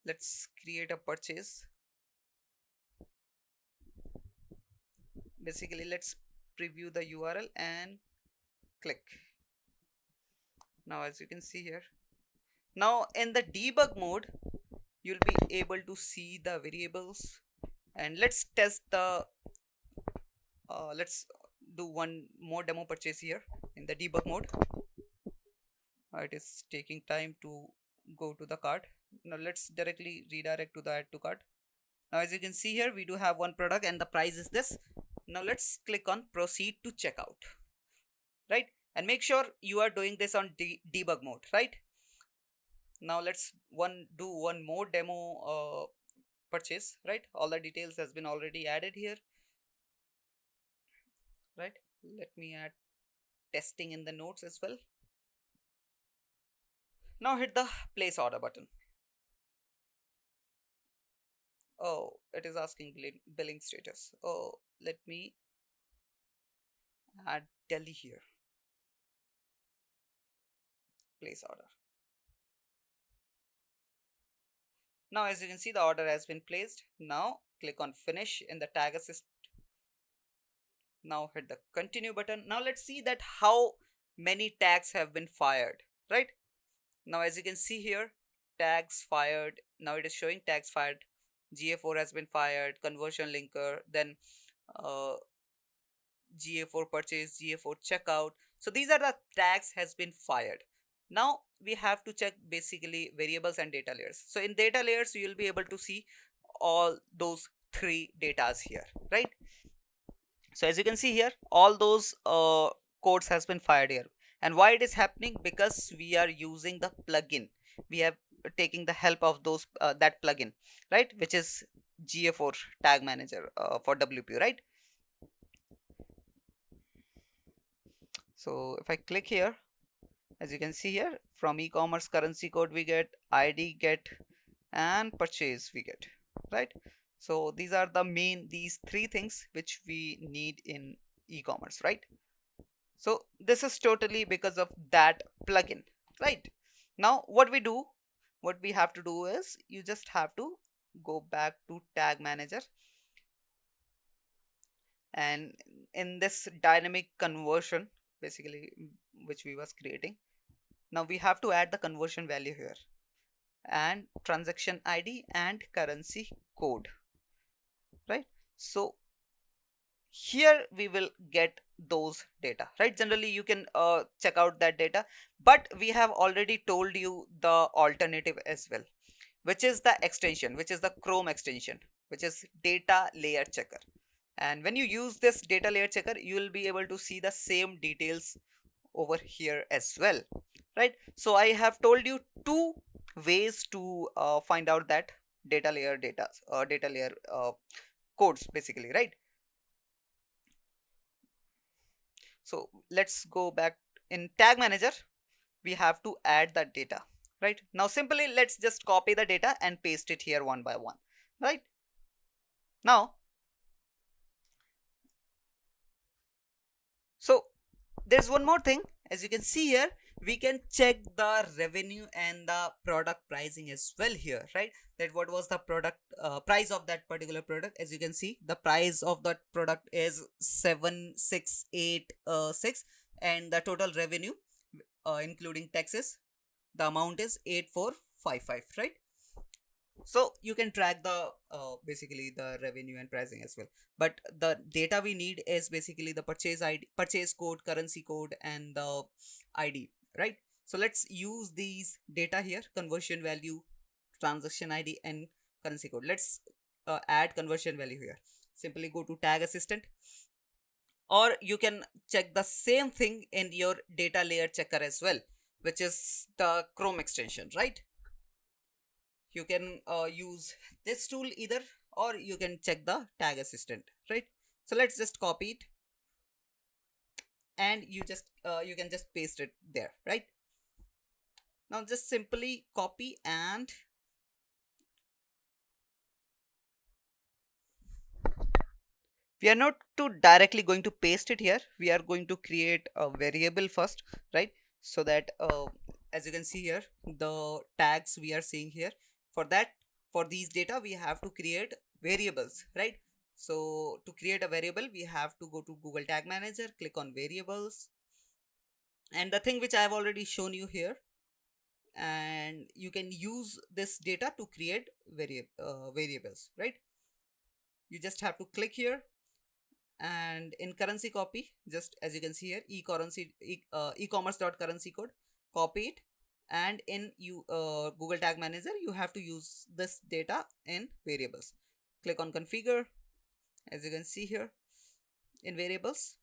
let's create a purchase. Basically let's preview the URL and click. Now as you can see here, now in the debug mode you'll be able to see the variables, and let's test the let's do one more demo purchase here in the debug mode. It is taking time to go to the cart. Now let's directly redirect to the add to cart. Now as you can see here, we do have one product and the price is this. Now let's click on proceed to checkout. Right, and make sure you are doing this on debug mode. Right, now let's do one more demo purchase. Right, all the details has been already added here. Right, let me add testing in the notes as well. Now hit the place order button. Oh, it is asking billing status. Oh, let me add Delhi here. Place order. Now as you can see, the order has been placed. Now click on finish in the tag assist. Now hit the continue button. Now let's see that how many tags have been fired. Right, now as you can see here, tags fired. Now it is showing tags fired. GA4 has been fired, conversion linker, then GA4 purchase, GA4 checkout. So these are the tags has been fired. Now we have to check basically variables and data layers. So in data layers you will be able to see all those three datas here. Right, so as you can see here, all those codes has been fired here. And why it is happening? Because we are using the plugin. We have taking the help of those that plugin, right, which is GA4 tag manager for WP. Right, so if I click here, as you can see here, from e-commerce currency code we get, ID get, and purchase we get. Right, so these are the main, these three things which we need in e-commerce. Right, so this is totally because of that plugin. Right, now what we have to do is, you just have to go back to tag manager, and in this dynamic conversion basically which we was creating, now we have to add the conversion value here, and transaction ID and currency code. Right, so here we will get those data, right? Generally you can check out that data, but we have already told you the alternative as well, which is the extension, which is the Chrome extension, which is data layer checker. And when you use this data layer checker, you will be able to see the same details over here as well, right? So I have told you two ways to find out that data layer codes basically, right? So let's go back. In tag manager we have to add that data. Right now, simply let's just copy the data and paste it here one by one. Right now, so there's one more thing. As you can see here, we can check the revenue and the product pricing as well here, right? That what was the product price of that particular product. As you can see, the price of that product is 7686, and the total revenue including taxes, the amount is 8455, right? So you can track the basically the revenue and pricing as well, but the data we need is basically the purchase id, purchase code, currency code, and the id, right? So let's use these data here: conversion value, transaction id, and currency code. Let's add conversion value here. Simply go to tag assistant, or you can check the same thing in your data layer checker as well, which is the Chrome extension, right? You can use this tool either, or you can check the tag assistant, right? So let's just copy it, and you can just paste it there, right? Now just simply copy, and we are not to directly going to paste it here. We are going to create a variable first, right? So that as you can see here, the tags we are seeing here, for that, for these data we have to create variables, right? So to create a variable, we have to go to Google Tag Manager, click on variables, and the thing which I have already shown you here, and you can use this data to create variables, right? You just have to click here, and in currency copy, just as you can see here, e-commerce dot currency code, copy it, and in Google Tag Manager you have to use this data in variables. Click on configure. As you can see here, in variables,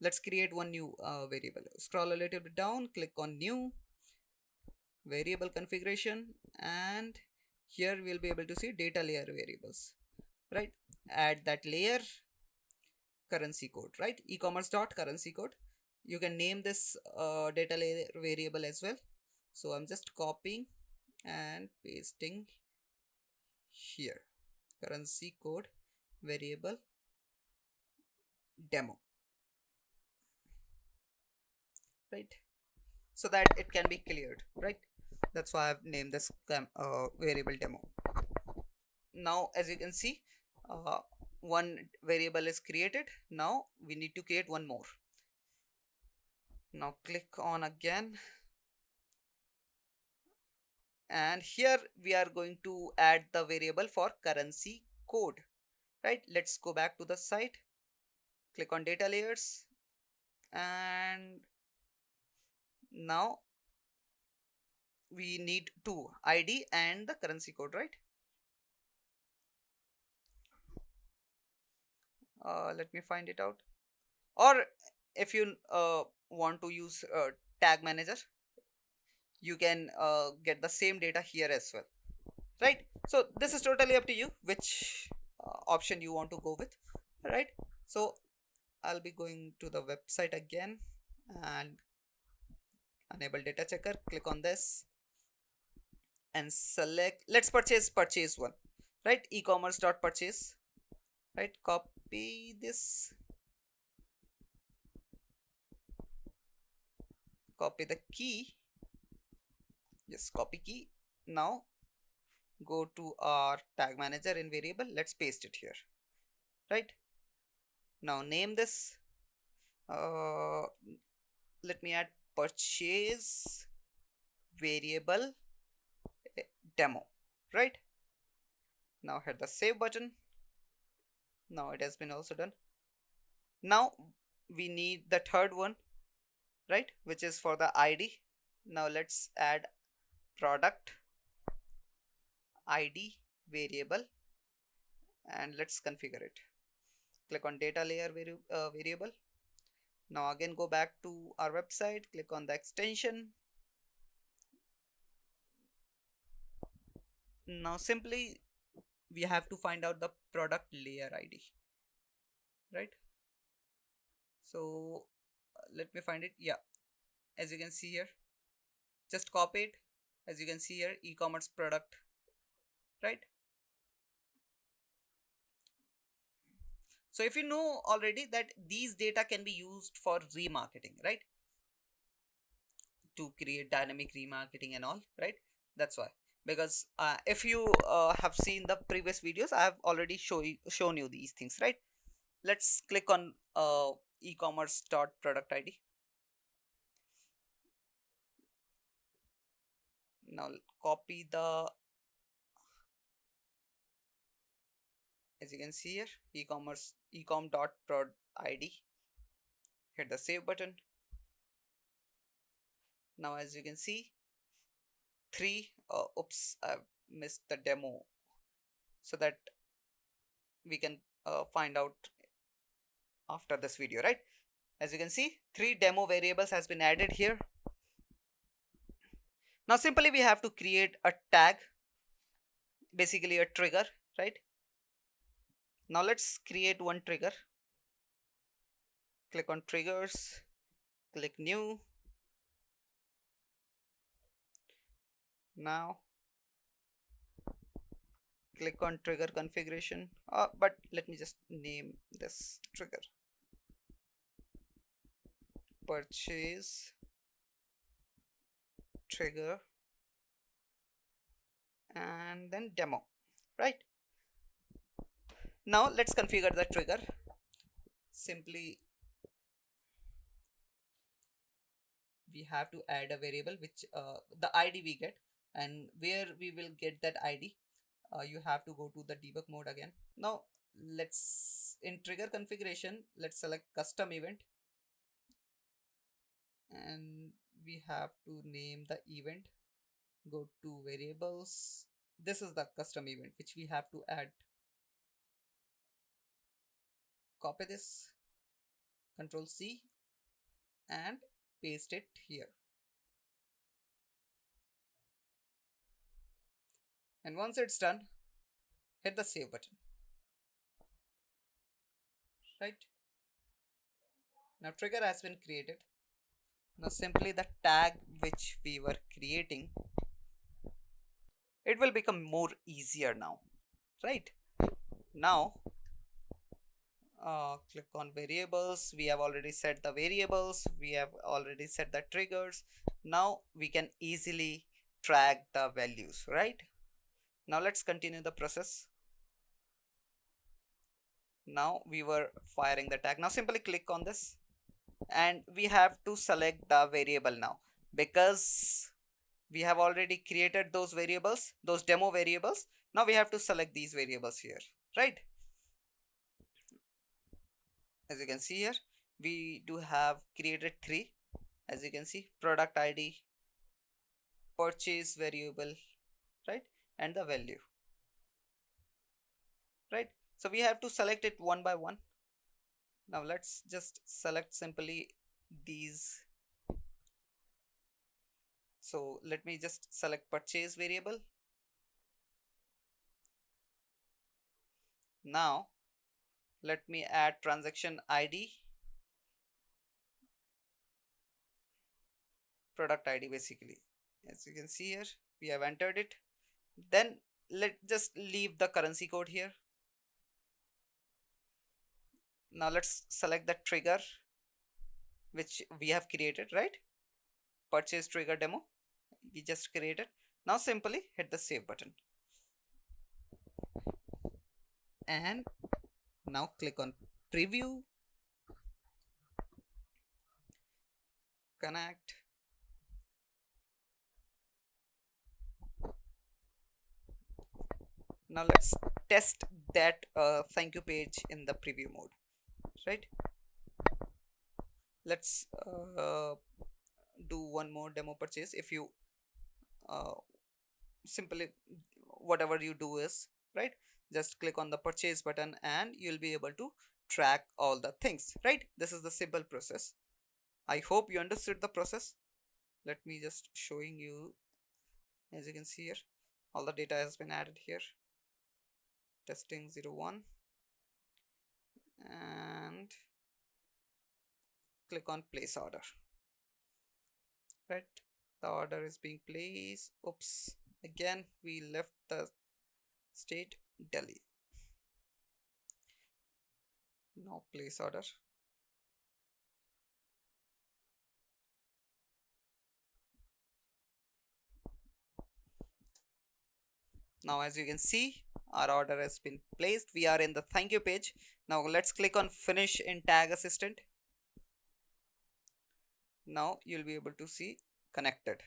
let's create one new variable. Scroll a little bit down, click on new variable configuration, and here we'll be able to see data layer variables, right? Add that layer, currency code, right? E-commerce dot currency code. You can name this data layer variable as well. So I'm just copying and pasting here, currency code variable demo, right? So that it can be cleared, right? That's why I've named this variable demo. Now as you can see, one variable is created. Now we need to create one more. Now click on again, and here we are going to add the variable for currency code, right? Let's go back to the site, click on data layers, and now we need two id and the currency code, right? Let me find it out. Or if you want to use tag manager, you can get the same data here as well, right? So this is totally up to you which option you want to go with, right? So I'll be going to the website again and enable data checker. Click on this and select, let's purchase one, right? E-commerce dot purchase, right? Copy this, copy the key, just copy key. Now go to our tag manager in variable, let's paste it here, right? Now name this, uh, let me add purchase variable demo, right? Now hit the save button. Now it has been also done. Now we need the third one, right, which is for the ID. Now let's add product ID variable and let's configure it. Click on data layer variable. Now again go back to our website, click on the extension. Now simply we have to find out the product layer ID, right? So let me find it. Yeah, as you can see here, just copy it. As you can see here, e-commerce product, right? So if you know already that these data can be used for remarketing, right, to create dynamic remarketing and all, right? That's why, because if you have seen the previous videos, I have already shown you these things, right? Let's click on e-commerce dot product ID. Now copy the, as you can see here, e-commerce ecom dot prod ID. Hit the save button. Now as you can see, three oops, I've missed the demo, so that we can find out after this video, right? As you can see, 3 demo variables has been added here. Now simply we have to create a tag, basically a trigger, right? Now let's create one trigger. Click on triggers, click new. Now click on trigger configuration, but let me just name this trigger purchase trigger and then demo, right? Now let's configure the trigger. Simply we have to add a variable which the ID we get, and where we will get that ID, you have to go to the debug mode again. Now let's, in trigger configuration, let's select custom event, and we have to name the event. Go to variables. This is the custom event which we have to add. Copy this, Control C, and paste it here. And once it's done, hit the save button, right? Now trigger has been created. Now simply the tag which we were creating, it will become more easier now, right? Now click on variables. We have already set the variables, we have already set the triggers. Now we can easily track the values, right? Now let's continue the process. Now we were firing the tag. Now simply click on this, and we have to select the variable now, because we have already created those variables, those demo variables. Now we have to select these variables here, right? As you can see here, we do have created 3. As you can see, product ID, purchase variable, right, and the value, right? So we have to select it one by one. Now let's just select simply these. So let me just select purchase variable. Now let me add transaction ID, product ID basically. As you can see here, we have entered it. Then let's just leave the currency code here. Now let's select the trigger which we have created, right? Purchase trigger demo we just created. Now simply hit the save button, and now click on preview, connect. Now let's test that thank you page in the preview mode, right? Let's do one more demo purchase. If you uh, simply, whatever you do is, right, just click on the purchase button and you'll be able to track all the things, right? This is the simple process. I hope you understood the process. Let me just showing you. As you can see here, all the data has been added here. Testing 01, and click on place order, right? The order is being placed. Oops, again we left the state Delhi. Now place order. Now as you can see, our order has been placed. We are in the thank you page. Now let's click on finish in tag assistant. Now you'll be able to see connected,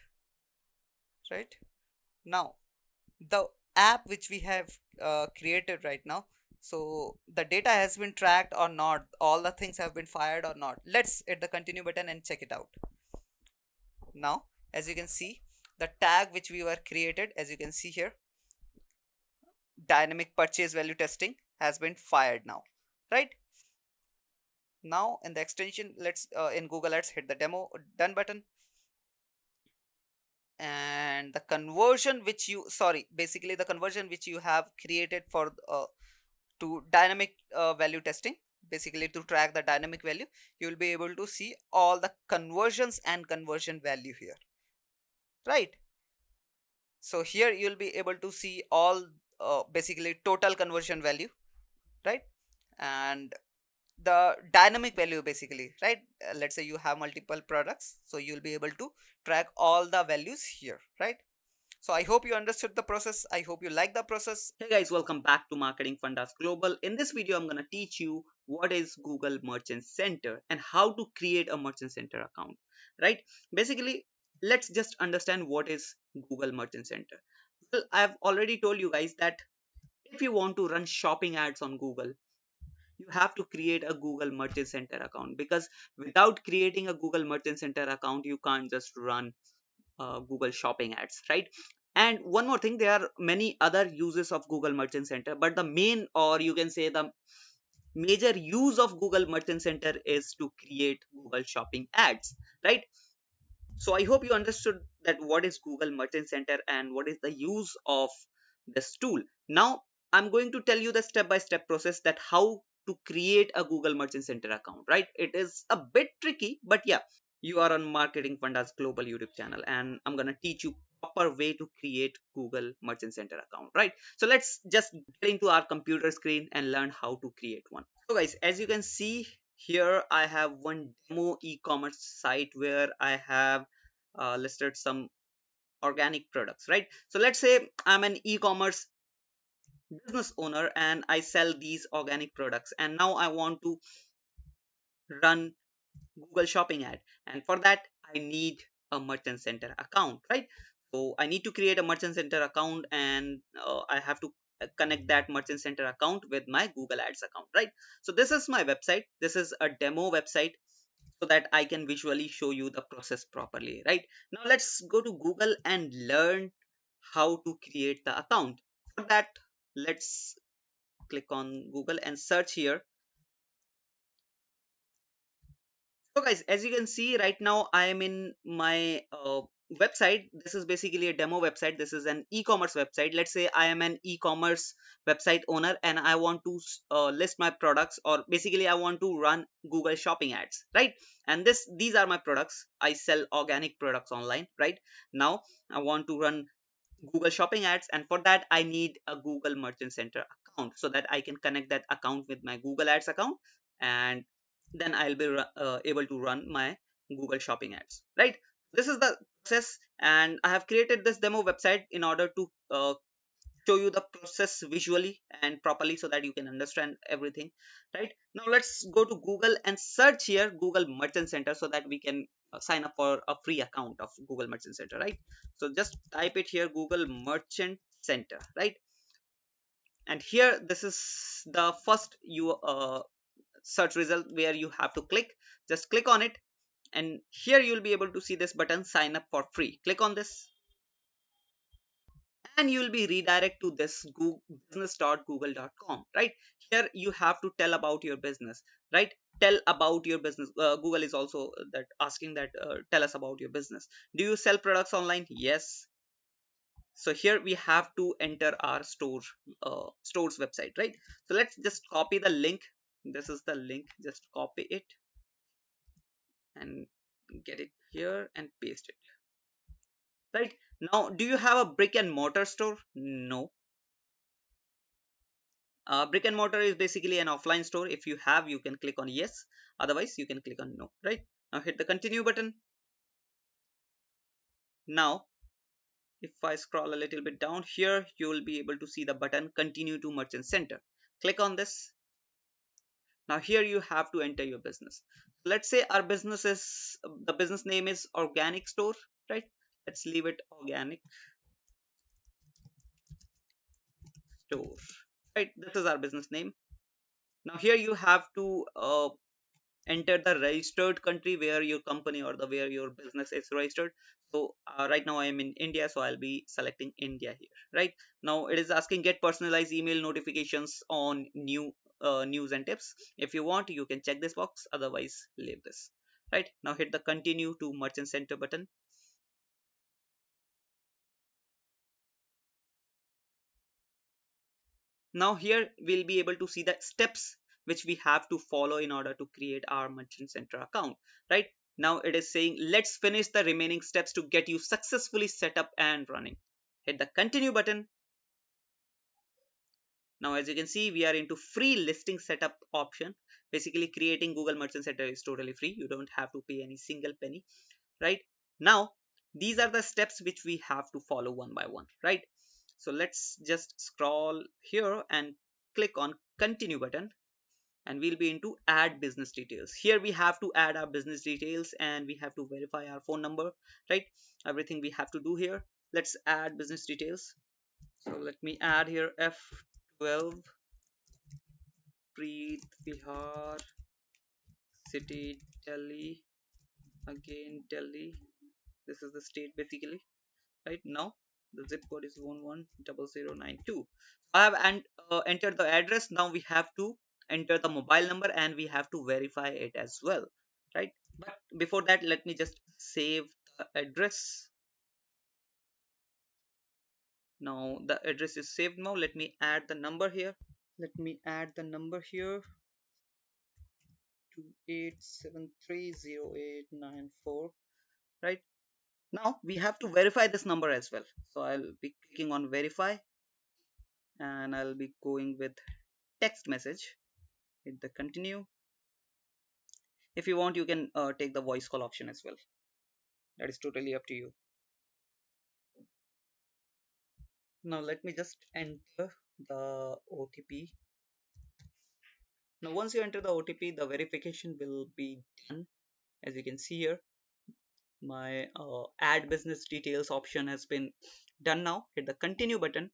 right? Now the app which we have created right now, so the data has been tracked or not, all the things have been fired or not. Let's hit the continue button and check it out. Now as you can see, the tag which we were created, as you can see here, dynamic purchase value testing, has been fired now, right? Now in the extension, let's in Google Ads, hit the demo done button, and the conversion which you, sorry, basically the conversion which you have created for to dynamic value testing, basically to track the dynamic value, you will be able to see all the conversions and conversion value here, right? So here you'll be able to see all basically total conversion value, right? And the dynamic value basically, right? Let's say you have multiple products, so you'll be able to track all the values here, right? So I hope you understood the process. I hope you like the process. Hey guys, welcome back to Marketing Fundas Global. In this video, I'm going to teach you what is Google Merchant Center and how to create a Merchant Center account, right? Basically, let's just understand what is Google Merchant Center. Well, I've already told you guys that if you want to run shopping ads on Google, you have to create a Google Merchant Center account, because without creating a Google Merchant Center account, you can't just run Google shopping ads, right? And one more thing, there are many other uses of Google Merchant Center, but the main, or you can say the major use of Google Merchant Center is to create Google shopping ads, right? So I hope you understood that what is Google Merchant Center and what is the use of this tool. Now I'm going to tell you the step-by-step process that how to create a Google Merchant Center account, right? It is a bit tricky, but yeah, you are on Marketing Fundas Global YouTube channel, and I'm gonna teach you proper way to create Google Merchant Center account, right? So let's just get into our computer screen and learn how to create one. So guys, as you can see here, I have one demo e-commerce site where I have listed some organic products, right? So let's say I'm an e-commerce business owner and I sell these organic products, and now I want to run Google shopping ad, and for that I need a merchant center account, right? So I need to create a merchant center account, and I have to connect that merchant center account with my Google Ads account, right? So this is my website. This is a demo website, so that I can visually show you the process properly, right? Now let's go to Google and learn how to create the account. For that, let's click on Google and search here. So guys, as you can see right now, I am in my website. This is basically a demo website. This is an e-commerce website. Let's say I am an e-commerce website owner and I want to list my products, or basically I want to run Google shopping ads, right? And these are my products. I sell organic products online, right? Now I want to run Google shopping ads, and for that I need a Google Merchant Center account so that I can connect that account with my Google Ads account, and then I'll be able to run my Google shopping ads, right? This is the process, and I have created this demo website in order to show you the process visually and properly so that you can understand everything, right? Now let's go to Google and search here Google Merchant Center so that we can sign up for a free account of Google Merchant Center, right? So just type it here, Google Merchant Center, right? And here, this is the first you search result where you have to click. Just click on it, and here you'll be able to see this button, sign up for free. Click on this and you will be redirected to this business.google.com, right? Here you have to tell about your business, right? Tell about your business. Google is also that asking that tell us about your business. Do you sell products online? Yes. So here we have to enter our store's website, right? So let's just copy the link. This is the link, just copy it and get it here and paste it. Right now, do you have a brick and mortar store? No. Brick and mortar is basically an offline store. If you have, you can click on yes, otherwise you can click on no. Right now, hit the continue button. Now if I scroll a little bit down here, you will be able to see the button continue to merchant center. Click on this. Now here you have to enter your business. Let's say our business is, the business name is organic store, right? Let's leave it organic store, right? This is our business name. Now here you have to enter the registered country where your company or the where your business is registered. So right now I am in India, so I'll be selecting India here. Right now it is asking get personalized email notifications on new news and tips. If you want, you can check this box, otherwise leave this. Right now hit the continue to merchant center button. Now here we'll be able to see the steps which we have to follow in order to create our merchant center account. Right now it is saying let's finish the remaining steps to get you successfully set up and running. Hit the continue button. Now as you can see, we are into free listing setup option. Basically creating Google Merchant Center is totally free. You don't have to pay any single penny. Right now these are the steps which we have to follow one by one. Right, so let's just scroll here and click on continue button, and we'll be into add business details. Here we have to add our business details and we have to verify our phone number. Right, everything we have to do here. Let's add business details. So let me add here F12 Preet Vihar, city Delhi, again Delhi. This is the state basically. Right now the zip code is 110092. I have entered the address. Now we have to enter the mobile number and we have to verify it as well. Right, but before that let me just save the address. Now the address is saved. Now let me add the number here. Let me add the number here, 28730894. Right now we have to verify this number as well, so I'll be clicking on verify and I'll be going with text message. Hit the continue. If you want, you can take the voice call option as well. That is totally up to you. Now let me just enter the OTP. Now once you enter the OTP, the verification will be done. As you can see here, my add business details option has been done. Now hit the continue button.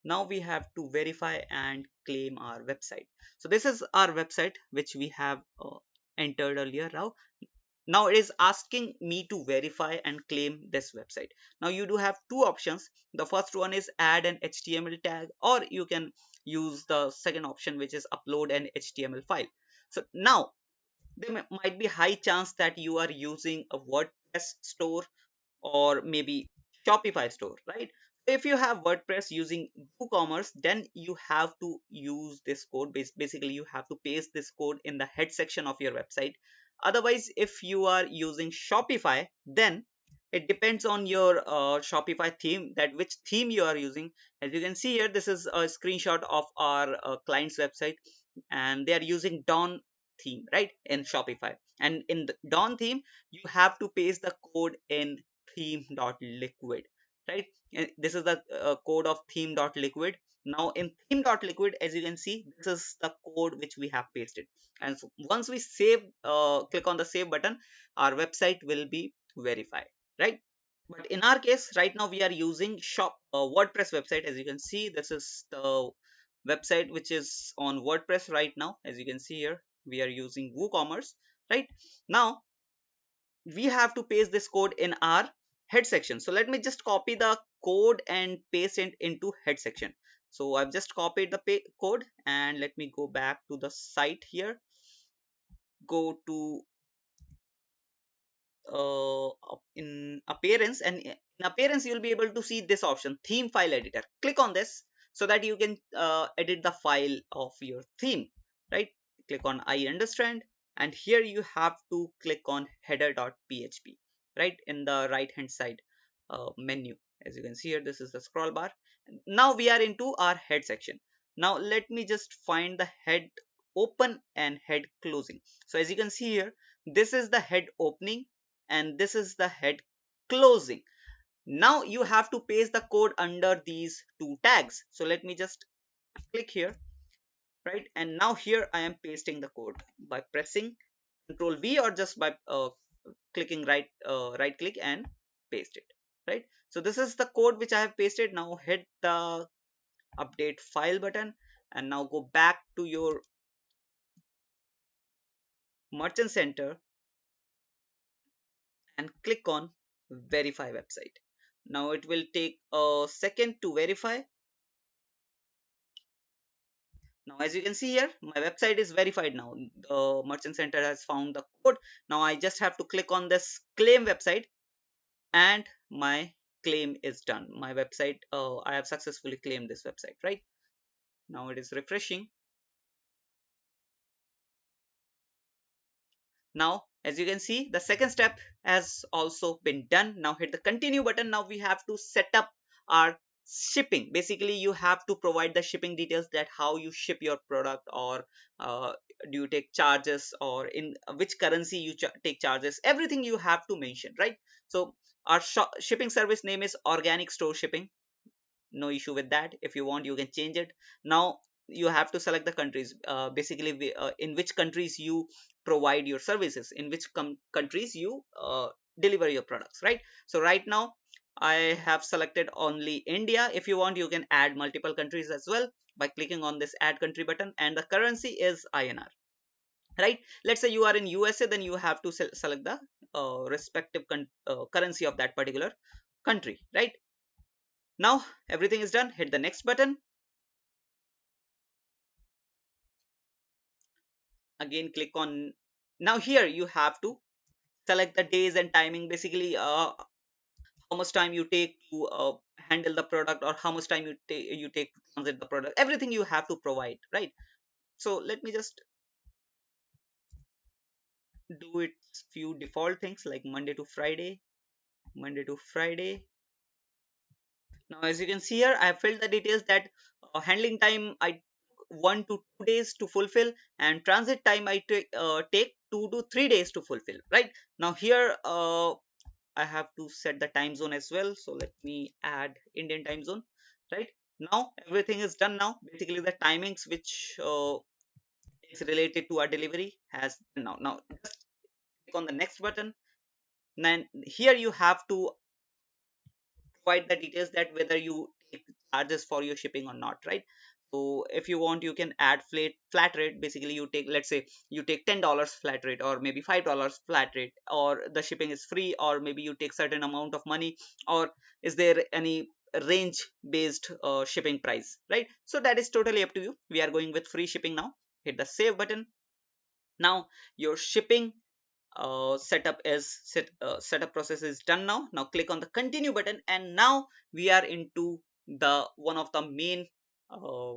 Now we have to verify and claim our website. So this is our website which we have entered earlier. Now it is asking me to verify and claim this website. Now you do have two options. The first one is add an HTML tag, or you can use the second option, which is upload an HTML file. So now there might be high chance that you are using a WordPress store or maybe Shopify store, right? If you have WordPress using WooCommerce, then you have to use this code. Basically you have to paste this code in the head section of your website. Otherwise, if you are using Shopify, then it depends on your Shopify theme, that which theme you are using. As you can see here, this is a screenshot of our client's website, and they are using Dawn theme, right, in Shopify. And in the Dawn theme, you have to paste the code in theme.liquid, right? This is the code of theme.liquid. Now in theme.liquid, as you can see, this is the code which we have pasted. And so once we save, click on the save button, our website will be verified, right? But in our case right now we are using WordPress website. As you can see, this is the website which is on WordPress right now. As you can see here, we are using WooCommerce. Right now we have to paste this code in our head section. So let me just copy the code and paste it into head section. So I've just copied the code, and let me go back to the site here. Go to in appearance, and in appearance you'll be able to see this option, theme file editor. Click on this so that you can edit the file of your theme, right? Click on I understand, and here you have to click on header.php, right, in the right hand side menu. As you can see here, this is the scroll bar. Now we are into our head section. Now let me just find the head open and head closing. So as you can see here, this is the head opening and this is the head closing. Now you have to paste the code under these two tags. So let me just click here, right? And now here I am pasting the code by pressing Control V, or just by clicking right click and paste it, right? So this is the code which I have pasted. Now hit the update file button, and now go back to your merchant center and click on verify website. Now it will take a second to verify. Now as you can see here, my website is verified. Now the merchant center has found the code. Now I just have to click on this claim website, and my claim is done. My website, I have successfully claimed this website, right? Now it is refreshing. Now as you can see, the second step has also been done. Now hit the continue button. Now we have to set up our shipping. Basically you have to provide the shipping details, that how you ship your product, or do you take charges, or in which currency you take charges. Everything you have to mention, right? So our shipping service name is organic store shipping. No issue with that. If you want, you can change it. Now you have to select the countries, basically in which countries you provide your services, in which countries you deliver your products, right? So right now I have selected only India. If you want, you can add multiple countries as well by clicking on this add country button, and the currency is INR, right? Let's say you are in USA, then you have to select the respective currency of that particular country, right? Now everything is done. Hit the next button. Again click on. Now here you have to select the days and timing, basically how much time you take to handle the product, or how much time you take to transit the product. Everything you have to provide, right? So let me just do it few default things like Monday to Friday. Now as you can see here, I have filled the details that handling time I 1 to 2 days to fulfill, and transit time I take 2 to 3 days to fulfill, right? Now here I have to set the time zone as well. So let me add Indian time zone, right? Now everything is done. Now basically the timings which is related to our delivery has now just click on the next button. Then here you have to provide the details that whether you take charges for your shipping or not, right? So if you want, you can add flat rate. Basically you take, let's say you take $10 flat rate, or maybe $5 flat rate, or the shipping is free, or maybe you take certain amount of money, or is there any range based shipping price, right? So that is totally up to you. We are going with free shipping. Now hit the save button. Now your shipping setup process is done. Now click on the continue button, and now we are into the one of the main uh,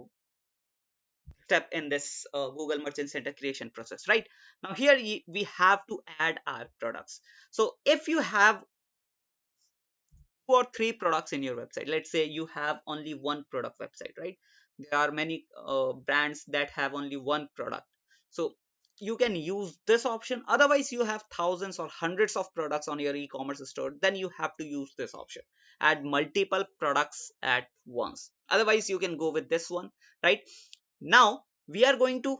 step in this Google Merchant Center creation process, right? Now here we have to add our products. So if you have 2 or 3 products in your website, let's say you have only one product website, right? There are many brands that have only one product, so you can use this option. Otherwise you have thousands or hundreds of products on your e-commerce store, then you have to use this option, add multiple products at once. Otherwise you can go with this one, right? Now we are going to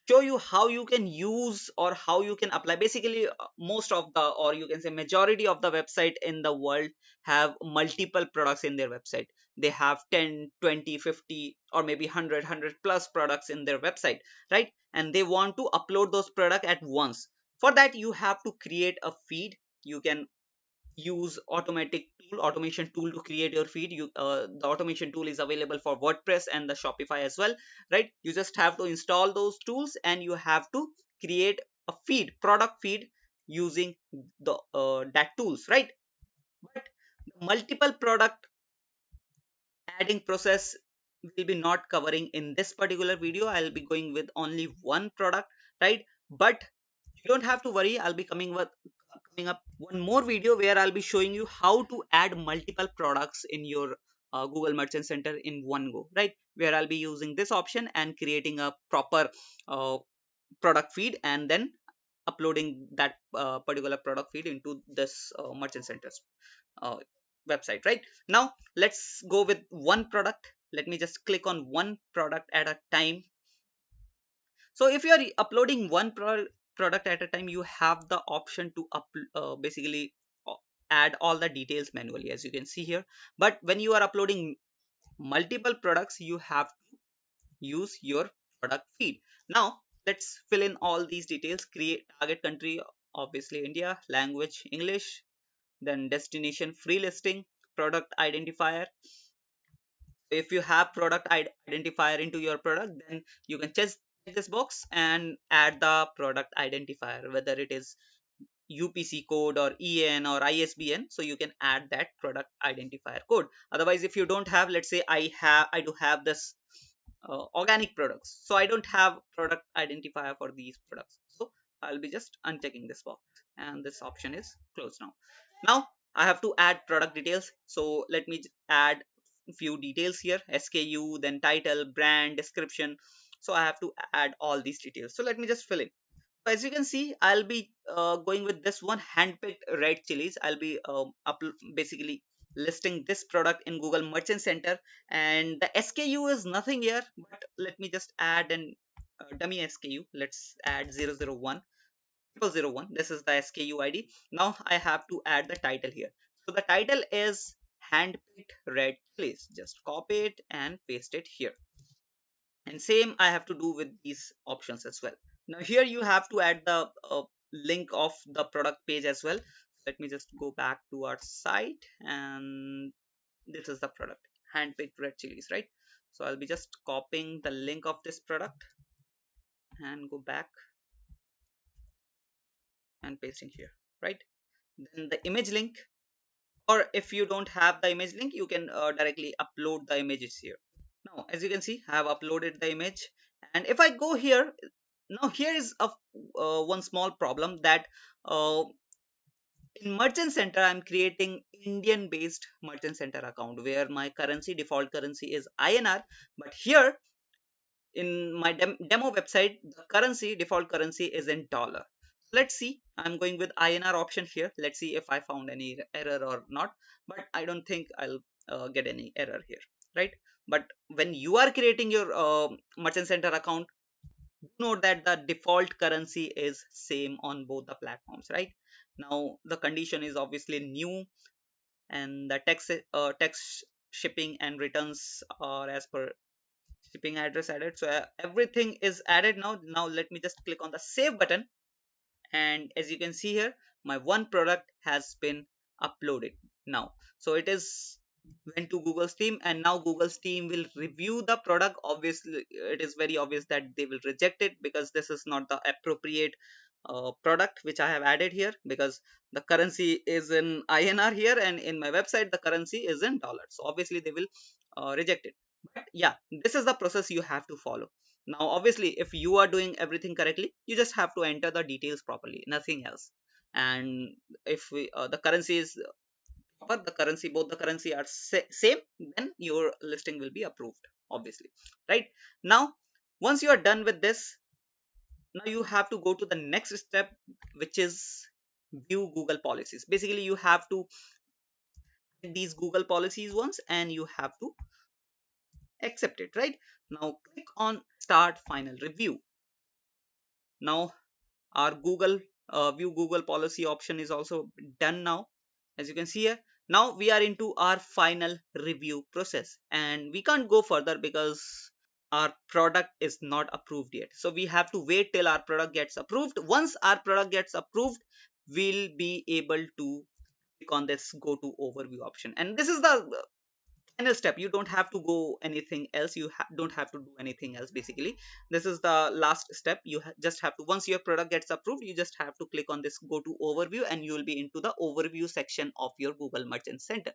show you how you can use or how you can apply. Basically most of the, or you can say majority of the website in the world have multiple products in their website. They have 10, 20, 50, or maybe 100 plus products in their website, right? And they want to upload those products at once. For that you have to create a feed, you can use automation tool to create your feed. The automation tool is available for WordPress and the Shopify as well, right? You just have to install those tools and you have to create a product feed using the that tools, right? But multiple product adding process will be not covering in this particular video. I'll be going with only one product, right? But you don't have to worry, I'll be coming up one more video where I'll be showing you how to add multiple products in your Google Merchant Center in one go, right? Where I'll be using this option and creating a proper uh, product feed and then uploading that particular product feed into this Merchant Center's uh, website. Right now, let's go with one product. Let me just click on one product at a time. So if you are uploading one product at a time, you have the option to basically uh, add all the details manually, as you can see here. But when you are uploading multiple products, you have to use your product feed. Now let's fill in all these details. Create target country, obviously India, language English, then destination free listing, product identifier. If you have product identifier into your product, then you can check this box and add the product identifier, whether it is UPC code or EN or ISBN. So you can add that product identifier code. Otherwise, if you don't have, let's say I do have this organic products, so I don't have product identifier for these products, so I'll be just unchecking this box and this option is closed. Now I have to add product details, so let me add a few details here: SKU, then title, brand, description. So I have to add all these details, so let me just fill in. As you can see, I'll be going with this one, handpicked red chilies. I'll be basically listing this product in Google Merchant Center, and the SKU is nothing here, but let me just add an dummy SKU. Let's add 001 This is the SKU ID. Now I have to add the title here. So the title is handpicked red chilies. Just copy it and paste it here, and same I have to do with these options as well. Now here you have to add the link of the product page as well. Let me just go back to our site, and this is the product, handpicked red chilies, right? So I'll be just copying the link of this product and go back and pasting here, right? Then the image link, or if you don't have the image link, you can directly upload the images here. Now as you can see, I have uploaded the image, and if I go here, now here is a one small problem that in Merchant Center I'm creating Indian based Merchant Center account where my currency, default currency, is INR, but here in my demo website the currency, default currency, is in dollar. Let's see, I'm going with INR option here. Let's see if I found any error or not, but I don't think I'll get any error here, right? But when you are creating your Merchant Center account, note that the default currency is same on both the platforms, right? Now the condition is obviously new, and the text shipping and returns are as per shipping address added. So everything is added. Now let me just click on the save button, and as you can see here, my one product has been uploaded now. So it is went to Google's team, and now Google's team will review the product. Obviously it is very obvious that they will reject it because this is not the appropriate product which I have added here, because the currency is in INR here and in my website the currency is in dollars. So obviously they will reject it. But yeah, this is the process you have to follow. Now obviously if you are doing everything correctly, you just have to enter the details properly, nothing else. And if the currency is proper, the currency, both the currency are same, then your listing will be approved, obviously, right? Now once you are done with this, now you have to go to the next step, which is view Google policies. Basically you have to these Google policies once and you have to accept it, right? Now click on start final review. Now our Google view Google policy option is also done now. As you can see here, now we are into our final review process, and we can't go further because our product is not approved yet. So we have to wait till our product gets approved. Once our product gets approved, we'll be able to click on this go to overview option. And this is the final step. You don't have to go anything else. You don't have to do anything else. Basically, this is the last step. You just have to, once your product gets approved, you just have to click on this go to overview, and you will be into the overview section of your Google Merchant Center.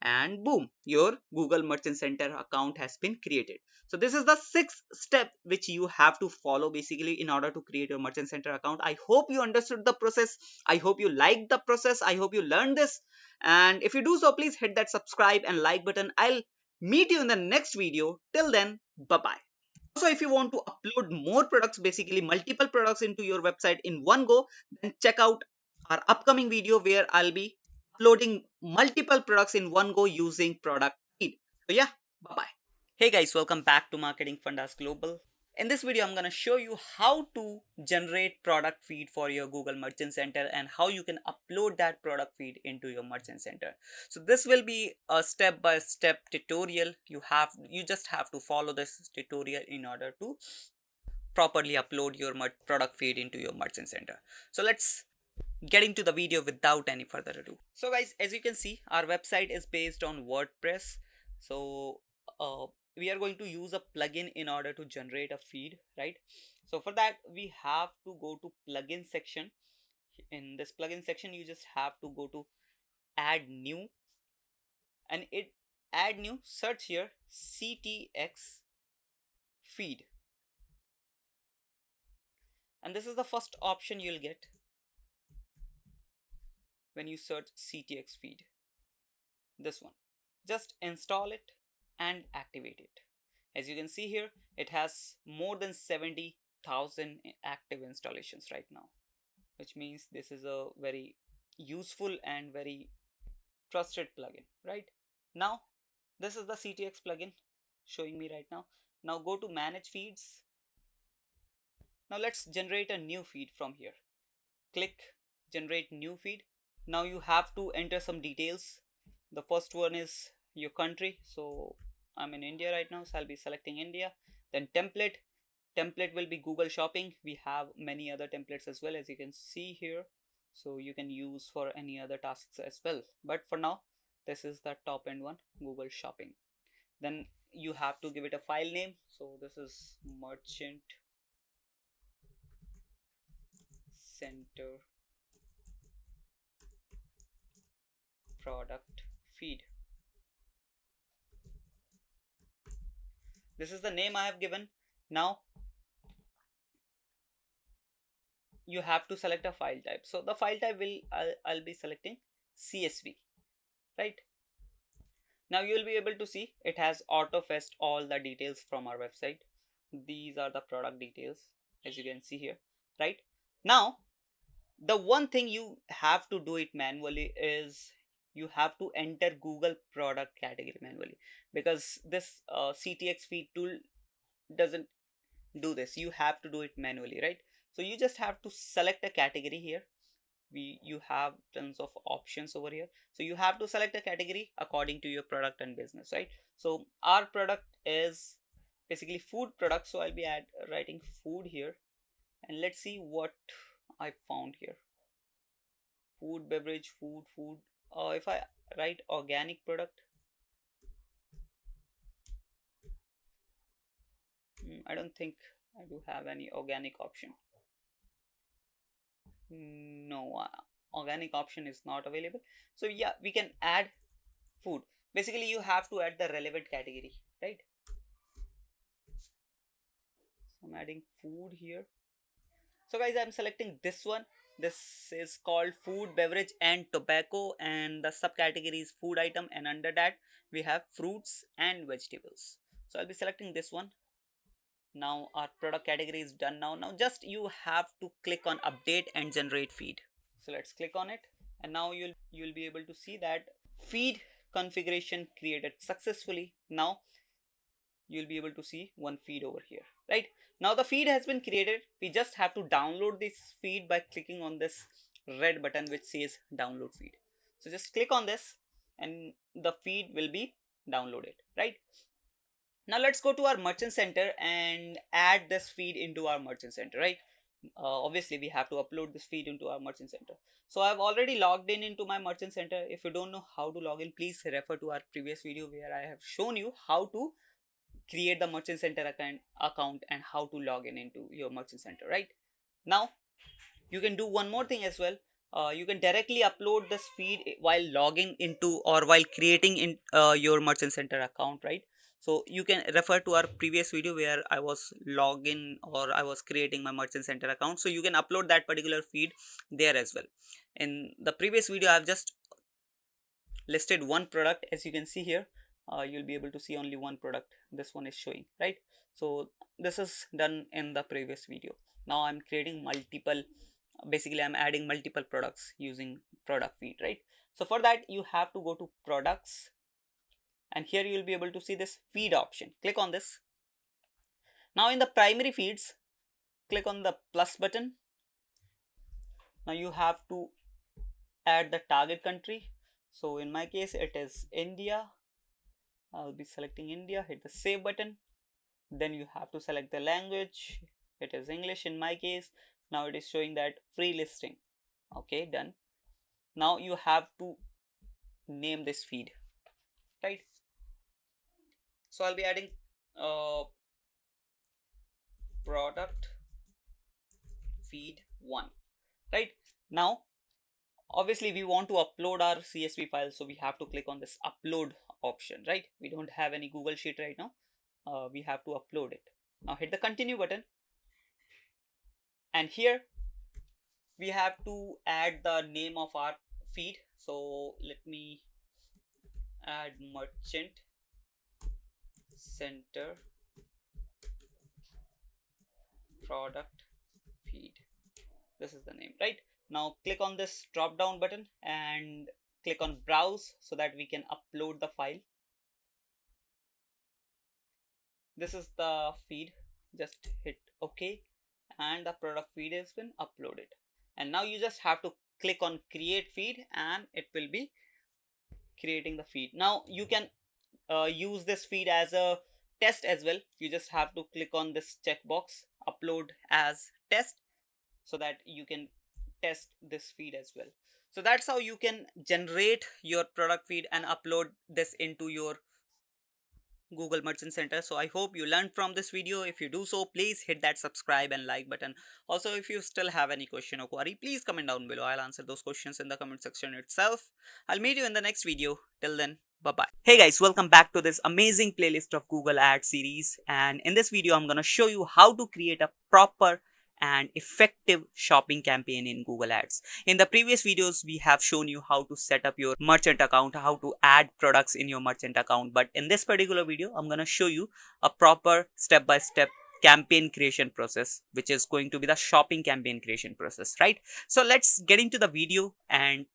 And boom, your Google Merchant Center account has been created. So this is the sixth step which you have to follow basically in order to create your Merchant Center account. I hope you understood the process. I hope you liked the process. I hope you learned this. And if you do so, please hit that subscribe and like button. I'll meet you in the next video. Till then, bye bye. Also, if you want to upload more products, basically multiple products into your website in one go, then check out our upcoming video where I'll be uploading multiple products in one go using product feed. So yeah, bye bye. Hey guys, welcome back to Marketing Fundas Global. In this video, I'm going to show you how to generate product feed for your Google Merchant Center and how you can upload that product feed into your Merchant Center. So this will be a step-by-step tutorial. You just have to follow this tutorial in order to properly upload your product feed into your Merchant Center. So let's get into the video without any further ado. So guys, as you can see, our website is based on WordPress. So we are going to use a plugin in order to generate a feed, right? So for that, we have to go to plugin section. In this plugin section, you just have to go to add new, and search here CTX feed, and this is the first option you'll get when you search CTX feed. This one, just install it and activate it. As you can see here, it has more than 70,000 active installations right now, which means this is a very useful and very trusted plugin. Right now, this is the CTX plugin showing me right now. Now go to manage feeds. Now let's generate a new feed from here. Click generate new feed. Now you have to enter some details. The first one is your country. So I'm in India right now, so I'll be selecting India. Then template will be Google Shopping. We have many other templates as well, as you can see here, so you can use for any other tasks as well, but for now this is the top end one, Google Shopping. Then you have to give it a file name. So this is Merchant Center product feed. This is the name I have given. Now you have to select a file type. So the file type I'll be selecting CSV, right? Now you will be able to see it has auto fetched all the details from our website. These are the product details, as you can see here, right? Now the one thing you have to do it manually is you have to enter Google product category manually, because this CTX feed tool doesn't do this. You have to do it manually, right? So you just have to select a category here. You have tons of options over here, so you have to select a category according to your product and business, right? So our product is basically food product, so I'll be writing food here, and let's see what I found here. Food, beverage, food. If I write organic product, I don't think I do have any organic option. No, organic option is not available. So yeah, we can add food. Basically you have to add the relevant category, right? So I'm adding food here. So guys, I'm selecting this one. This is called food, beverage and tobacco, and the subcategory is food item, and under that we have fruits and vegetables. So I'll be selecting this one. Now our product category is done. Now just you have to click on update and generate feed. So let's click on it, and now you'll be able to see that feed configuration created successfully. Now you'll be able to see one feed over here, right? Now the feed has been created. We just have to download this feed by clicking on this red button which says download feed. So just click on this and the feed will be downloaded, right? Now let's go to our merchant center and add this feed into our merchant center, right? obviously we have to upload this feed into our merchant center. So I've already logged in into my merchant center. If you don't know how to log in, please refer to our previous video where I have shown you how to create the merchant center account and how to log in into your merchant center. Right now you can do one more thing as well. You can directly upload this feed while logging into or while creating in your merchant center account, right? So you can refer to our previous video where I was logging or I was creating my merchant center account. So you can upload that particular feed there as well. In the previous video I've just listed one product. As you can see here, you'll be able to see only one product this one is showing, right? So this is done in the previous video. Now I'm creating multiple, basically I'm adding multiple products using product feed, right? So for that you have to go to products, and here you will be able to see this feed option. Click on this. Now in the primary feeds, click on the plus button. Now you have to add the target country. So in my case it is India. I'll be selecting India. Hit the save button. Then you have to select the language. It is English in my case. Now it is showing that free listing. Okay, done. Now you have to name this feed, right? So I'll be adding product feed 1, right? Now obviously we want to upload our CSV file, so we have to click on this upload option, right? We don't have any Google Sheet right now. We have to upload it. Now hit the continue button, and here we have to add the name of our feed. So let me add merchant center product feed. This is the name, right? Now click on this drop down button and click on browse so that we can upload the file. This is the feed. Just hit OK, and the product feed has been uploaded. And now you just have to click on create feed and it will be creating the feed. Now you can use this feed as a test as well. You just have to click on this checkbox, upload as test, so that you can test this feed as well. So that's how you can generate your product feed and upload this into your Google Merchant Center. So I hope you learned from this video. If you do so, please hit that subscribe and like button. Also, if you still have any question or query, please comment down below. I'll answer those questions in the comment section itself. I'll meet you in the next video. Till then, bye bye. Hey guys, welcome back to this amazing playlist of Google Ads series. And in this video, I'm going to show you how to create a proper and effective shopping campaign in Google Ads. In the previous videos, we have shown you how to set up your merchant account, how to add products in your merchant account. But in this particular video, I'm going to show you a proper step-by-step campaign creation process, which is going to be the shopping campaign creation process, right? So let's get into the video and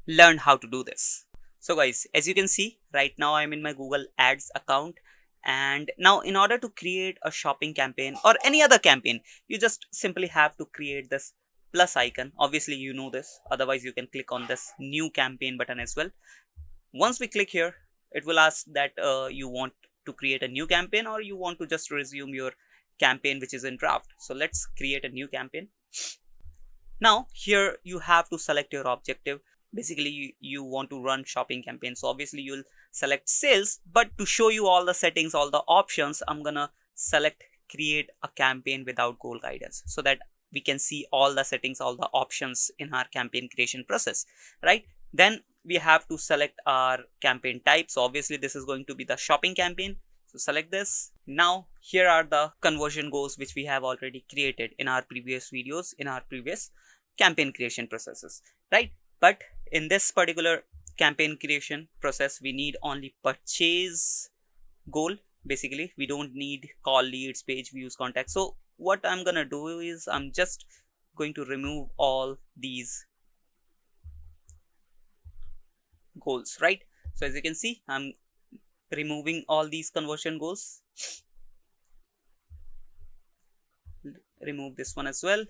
learn how to do this. So guys, as you can see, right now I'm in my Google Ads account. And now in order to create a shopping campaign or any other campaign, you just simply have to create this plus icon. Obviously you know this, otherwise you can click on this new campaign button as well. Once we click here, it will ask that you want to create a new campaign or you want to just resume your campaign which is in draft. So let's create a new campaign. Now here you have to select your objective. Basically you want to run shopping campaigns, so obviously you'll select sales, but to show you all the settings, all the options, I'm gonna select create a campaign without goal guidance, so that we can see all the settings, all the options in our campaign creation process, right? Then we have to select our campaign type. So obviously this is going to be the shopping campaign, so select this. Now here are the conversion goals which we have already created in our previous videos, in our previous campaign creation processes, right? But in this particular campaign creation process, we need only purchase goal. Basically, we don't need call, leads, page views, contacts. So what I'm gonna do is I'm just going to remove all these goals, right? So as you can see, I'm removing all these conversion goals. Remove this one as well.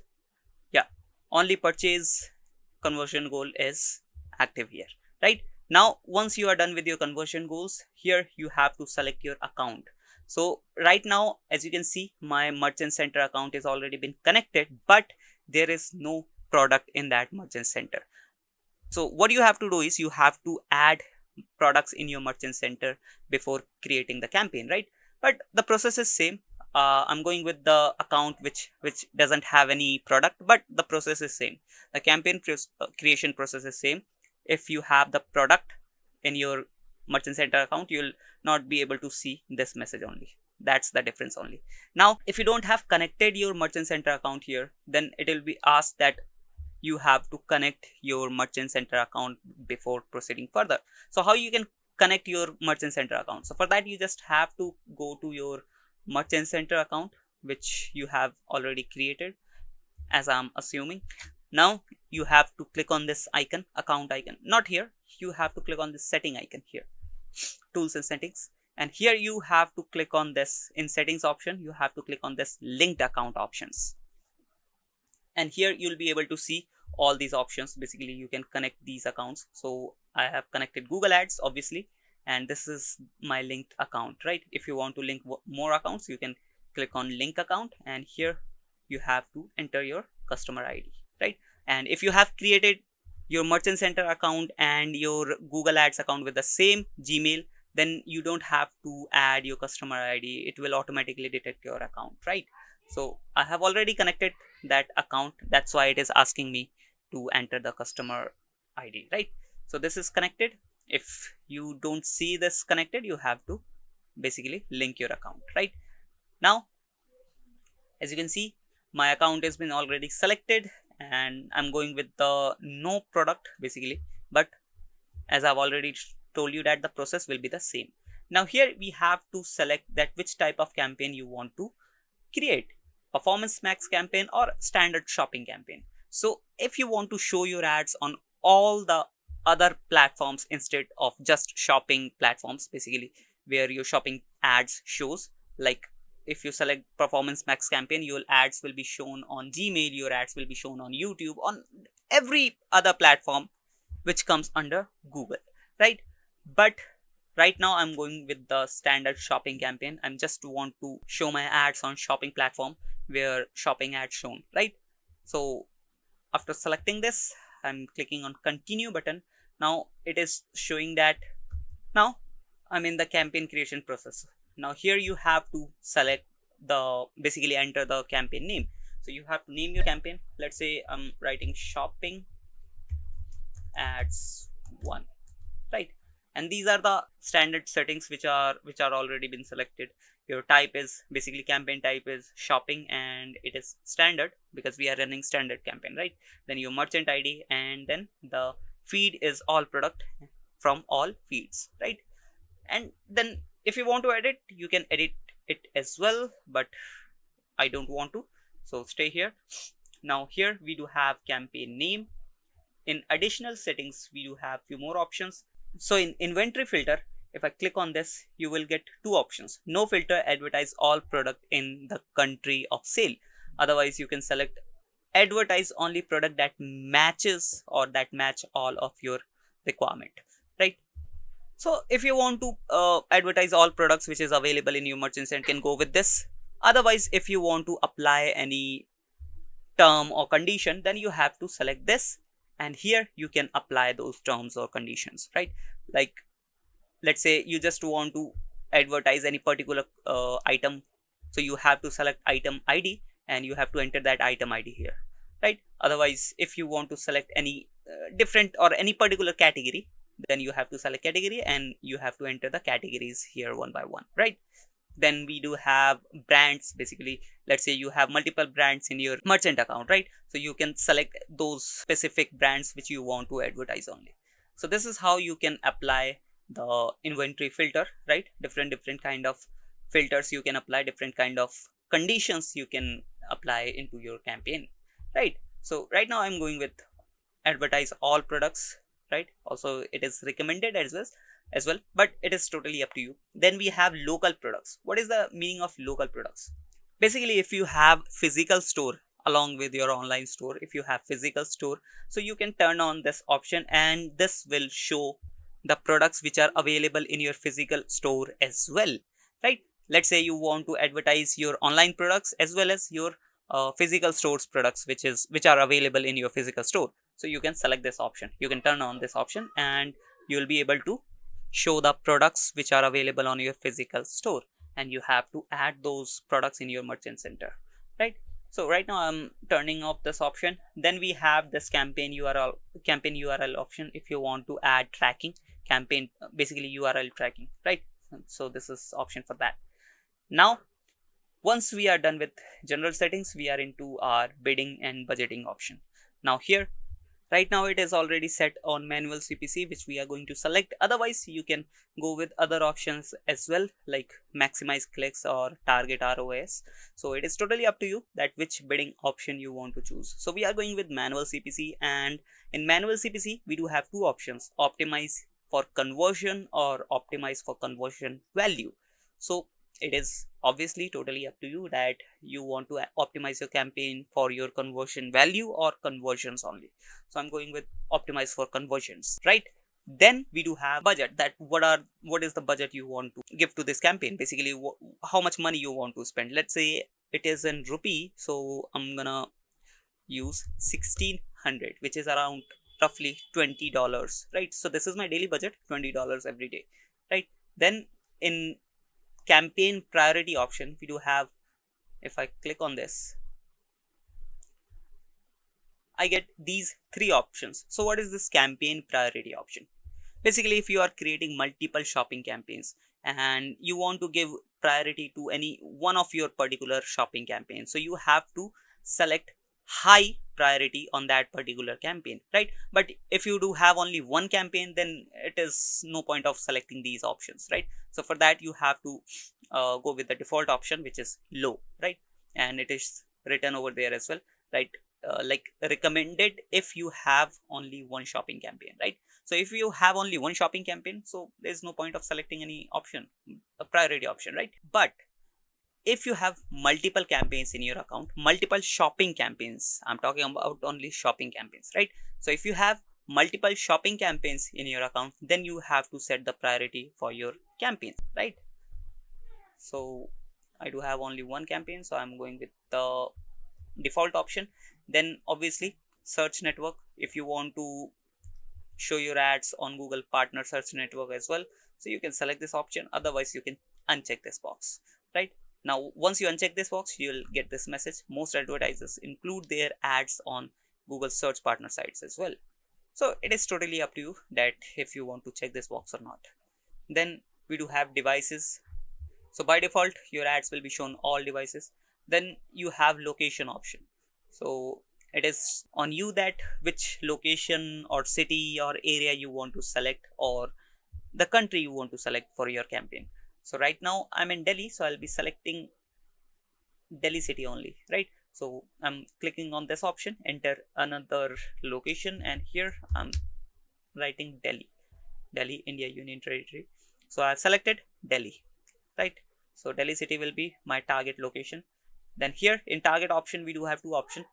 Yeah, only purchase conversion goal is active here, right? Now once you are done with your conversion goals, here you have to select your account. So right now, as you can see, my merchant center account is already been connected, but there is no product in that merchant center. So what you have to do is you have to add products in your merchant center before creating the campaign, right? But the process is same. I'm going with the account which doesn't have any product, but the process is same. The campaign creation process is same. If you have the product in your merchant center account, you'll not be able to see this message only. That's the difference only. Now if you don't have connected your merchant center account here, then it will be asked that you have to connect your merchant center account before proceeding further. So how you can connect your merchant center account? So for that, you just have to go to your merchant center account which you have already created, as I'm assuming. Now you have to click on this icon, account icon, not here. You have to click on this setting icon here, tools and settings, and here you have to click on this, in settings option you have to click on this linked account options, and here you'll be able to see all these options. Basically you can connect these accounts. So I have connected Google Ads obviously, and this is my linked account, right? If you want to link more accounts, you can click on link account, and here you have to enter your customer ID, right? And if you have created your merchant center account and your Google Ads account with the same Gmail, then you don't have to add your customer ID. It will automatically detect your account, right? So I have already connected that account, that's why it is asking me to enter the customer ID, right? So this is connected. If you don't see this connected, you have to basically link your account, right? Now as you can see, my account has been already selected, and I'm going with the no product basically, but as I've already told you that the process will be the same. Now here we have to select that which type of campaign you want to create, performance max campaign or standard shopping campaign. So if you want to show your ads on all the other platforms instead of just shopping platforms, basically where your shopping ads shows, like if you select performance max campaign, your ads will be shown on Gmail, your ads will be shown on YouTube, on every other platform which comes under Google, right? But right now I'm going with the standard shopping campaign. I'm just want to show my ads on shopping platform where shopping ads shown, right? So after selecting this, I'm clicking on continue button. Now it is showing that now I'm in the campaign creation process. Now here you have to select the, basically enter the campaign name. So you have to name your campaign. Let's say I'm writing shopping ads 1, right? And these are the standard settings which are already been selected. Your type is basically, campaign type is shopping, and it is standard because we are running standard campaign, right? Then your merchant ID, and then the feed is all product from all feeds, right? And then if you want to edit, you can edit it as well, but I don't want to, so stay here. Now here we do have campaign name. In additional settings we do have few more options. So in inventory filter, if I click on this, you will get two options. No filter, advertise all product in the country of sale. Otherwise you can select advertise only product that matches or that match all of your requirement, right? So if you want to advertise all products which is available in your merchant center, can go with this. Otherwise if you want to apply any term or condition, then you have to select this, and here you can apply those terms or conditions, right? Like let's say you just want to advertise any particular item, so you have to select item ID and you have to enter that item ID here, right? Otherwise if you want to select any different or any particular category, then you have to select category and you have to enter the categories here one by one, right? Then we do have brands. Basically let's say you have multiple brands in your merchant account, right? So you can select those specific brands which you want to advertise only. So this is how you can apply the inventory filter, right? Different kind of filters you can apply, different kind of conditions you can apply into your campaign, right? So right now I'm going with advertise all products, right? Also it is recommended as well, but it is totally up to you. Then we have local products. What is the meaning of local products? Basically if you have physical store along with your online store, if you have physical store, so you can turn on this option and this will show the products which are available in your physical store as well, right? let's say you want to advertise your online products as well as your physical stores products which are available in your physical store. So you can select this option, you can turn on this option, and you will be able to show the products which are available on your physical store, and you have to add those products in your merchant center, right? So right now I'm turning off this option. Then we have this campaign URL option if you want to add tracking campaign, basically URL tracking, right? So this is option for that. Now once we are done with general settings, we are into our bidding and budgeting option. Now here, right now it is already set on manual CPC, which we are going to select. Otherwise you can go with other options as well, like maximize clicks or target ROAS. So it is totally up to you that which bidding option you want to choose. So we are going with manual CPC, and in manual CPC we do have two options: optimize for conversion or optimize for conversion value. So it is obviously totally up to you that you want to optimize your campaign for your conversion value or conversions only. So I'm going with optimize for conversions, right? Then we do have budget, that what is the budget you want to give to this campaign, basically how much money you want to spend. Let's say it is in rupee, so I'm gonna use 1600, which is around roughly $20, right? So this is my daily budget, $20 every day, right? Then in campaign priority option we do have, if I click on this, I get these three options. So what is this campaign priority option? Basically, if you are creating multiple shopping campaigns and you want to give priority to any one of your particular shopping campaigns, so you have to select high priority on that particular campaign, right? But if you do have only one campaign, then it is no point of selecting these options, right? So for that you have to go with the default option, which is low, right? And it is written over there as well, right? Like recommended if you have only one shopping campaign, right? So if you have only one shopping campaign, so there's no point of selecting any option, a priority option, right? But if you have multiple campaigns in your account, multiple shopping campaigns, I'm talking about only shopping campaigns, right? So if you have multiple shopping campaigns in your account, then you have to set the priority for your campaigns, right? So I do have only one campaign, so I'm going with the default option. Then obviously search network, if you want to show your ads on Google partner search network as well, so you can select this option. Otherwise you can uncheck this box, right? Now once you uncheck this box, you'll get this message: most advertisers include their ads on Google search partner sites as well. So it is totally up to you that if you want to check this box or not. Then we do have devices. So by default your ads will be shown all devices. Then you have location option. So it is on you that which location or city or area you want to select, or the country you want to select for your campaign. So right now I'm in Delhi, so I'll be selecting Delhi city only, right? So I'm clicking on this option, enter another location, and here I'm writing Delhi, India Union Territory. So I've selected Delhi, right? So Delhi city will be my target location. Then here in target option we do have two options: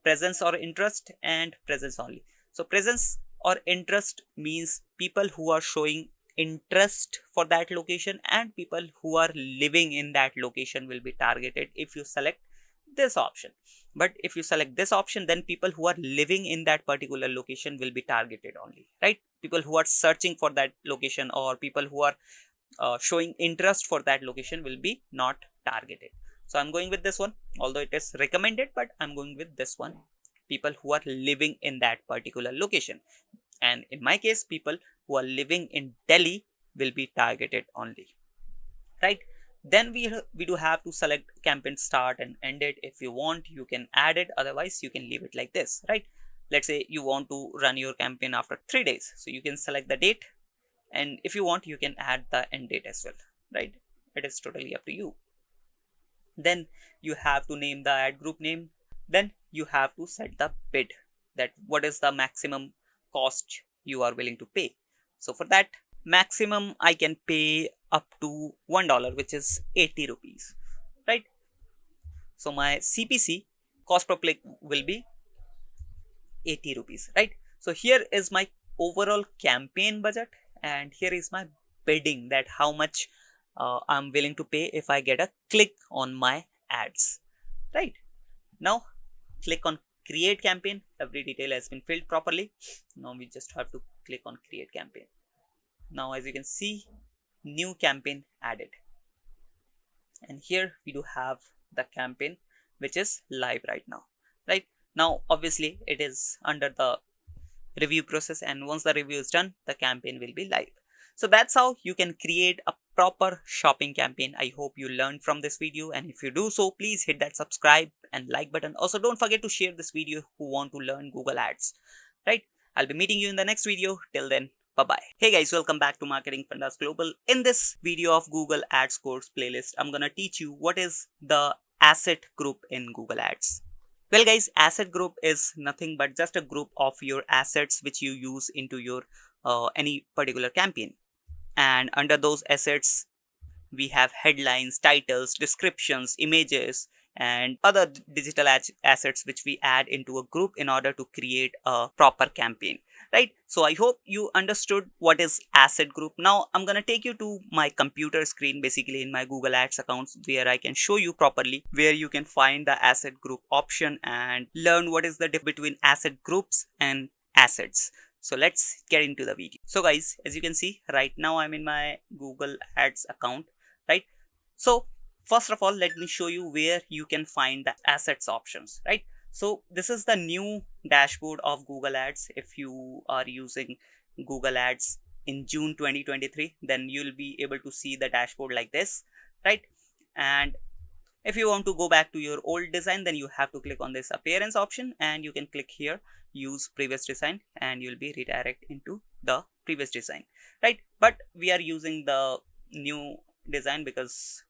presence or interest and presence only. So presence or interest means people who are showing interest for that location, and people who are living in that location will be targeted if you select this option. But if you select this option, then people who are living in that particular location will be targeted only, right? People who are searching for that location or people who are showing interest for that location will be not targeted. So I'm going with this one, although it is recommended, but I'm going with this one: people who are living in that particular location. And in my case, people who are living in Delhi will be targeted only, right? Then we do have to select campaign start and end it. If you want, you can add it, otherwise you can leave it like this, right? Let's say you want to run your campaign after 3 days, so you can select the date, and if you want, you can add the end date as well, right? It is totally up to you. Then you have to name the ad group name. Then you have to set the bid, that what is the maximum cost you are willing to pay. So for that, maximum I can pay up to $1, which is 80 rupees, right? So my CPC, cost per click, will be 80 rupees, right? So here is my overall campaign budget, and here is my bidding, that how much I'm willing to pay if I get a click on my ads. Right now, click on create campaign. Every detail has been filled properly. Now we just have to click on create campaign. Now, as you can see, new campaign added, and here we do have the campaign which is live right now. Right now, obviously, it is under the review process, and once the review is done, the campaign will be live. So that's how you can create a proper shopping campaign. I hope you learned from this video, and if you do so, please hit that subscribe and like button. Also, don't forget to share this video who want to learn Google Ads. Right, I'll be meeting you in the next video. Till then, bye bye. Hey guys, welcome back to Marketing Fundas Global. In this video of Google Ads course playlist, I'm gonna teach you what is the asset group in Google Ads. Well guys, asset group is nothing but just a group of your assets which you use into your any particular campaign. And under those assets, we have headlines, titles, descriptions, images, and other digital assets which we add into a group in order to create a proper campaign. Right, so I hope you understood what is asset group. Now I'm gonna take you to my computer screen, basically in my Google Ads accounts, where I can show you properly where you can find the asset group option and learn what is the difference between asset groups and assets. So let's get into the video. So guys, as you can see right now, I'm in my Google Ads account. Right, so first of all, let me show you where you can find the assets options. Right, so this is the new dashboard of Google Ads. If you are using Google Ads in June 2023, then you'll be able to see the dashboard like this. Right, and if you want to go back to your old design, then you have to click on this appearance option, and you can click here use previous design, and you'll be redirected into the previous design. Right, but we are using the new design because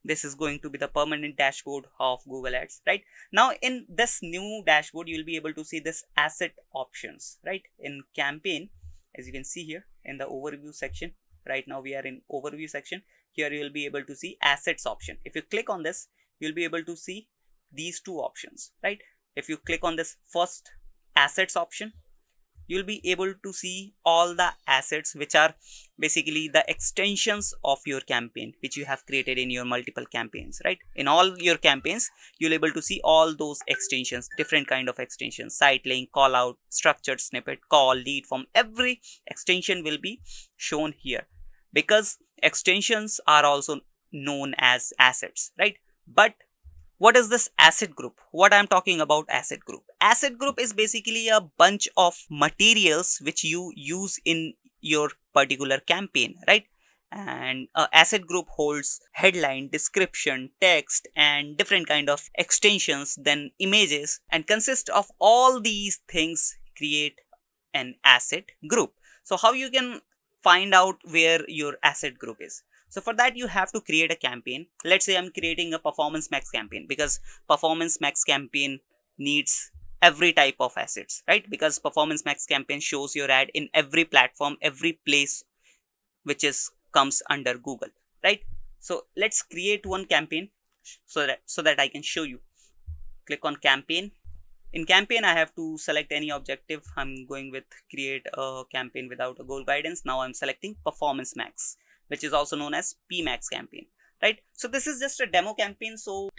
this is going to be the permanent dashboard of Google Ads. Right, now in this new dashboard, you'll be able to see this asset options. Right, in campaign, as you can see here in the overview section, right now we are in overview section. Here you will be able to see assets option. If you click on this, you'll be able to see these two options. Right, if you click on this first assets option, you'll be able to see all the assets which are basically the extensions of your campaign which you have created in your multiple campaigns. Right, in all your campaigns, you'll able to see all those extensions, different kind of extensions, site link, call out, structured snippet, call, lead form. Every extension will be shown here because extensions are also known as assets. Right, but what is this asset group? What I'm talking about asset group. Asset group is basically a bunch of materials which you use in your particular campaign. Right, and asset group holds headline, description, text, and different kind of extensions, then images, and consist of all these things create an asset group. So how you can find out where your asset group is? So for that, you have to create a campaign. Let's say I'm creating a performance max campaign because performance max campaign needs every type of assets. Right, because performance max campaign shows your ad in every platform, every place which is comes under Google. Right, so let's create one campaign so that I can show you. Click on campaign. In campaign, I have to select any objective. I'm going with create a campaign without a goal guidance. Now I'm selecting performance max, which is also known as PMAX campaign. Right, so this is just a demo campaign, so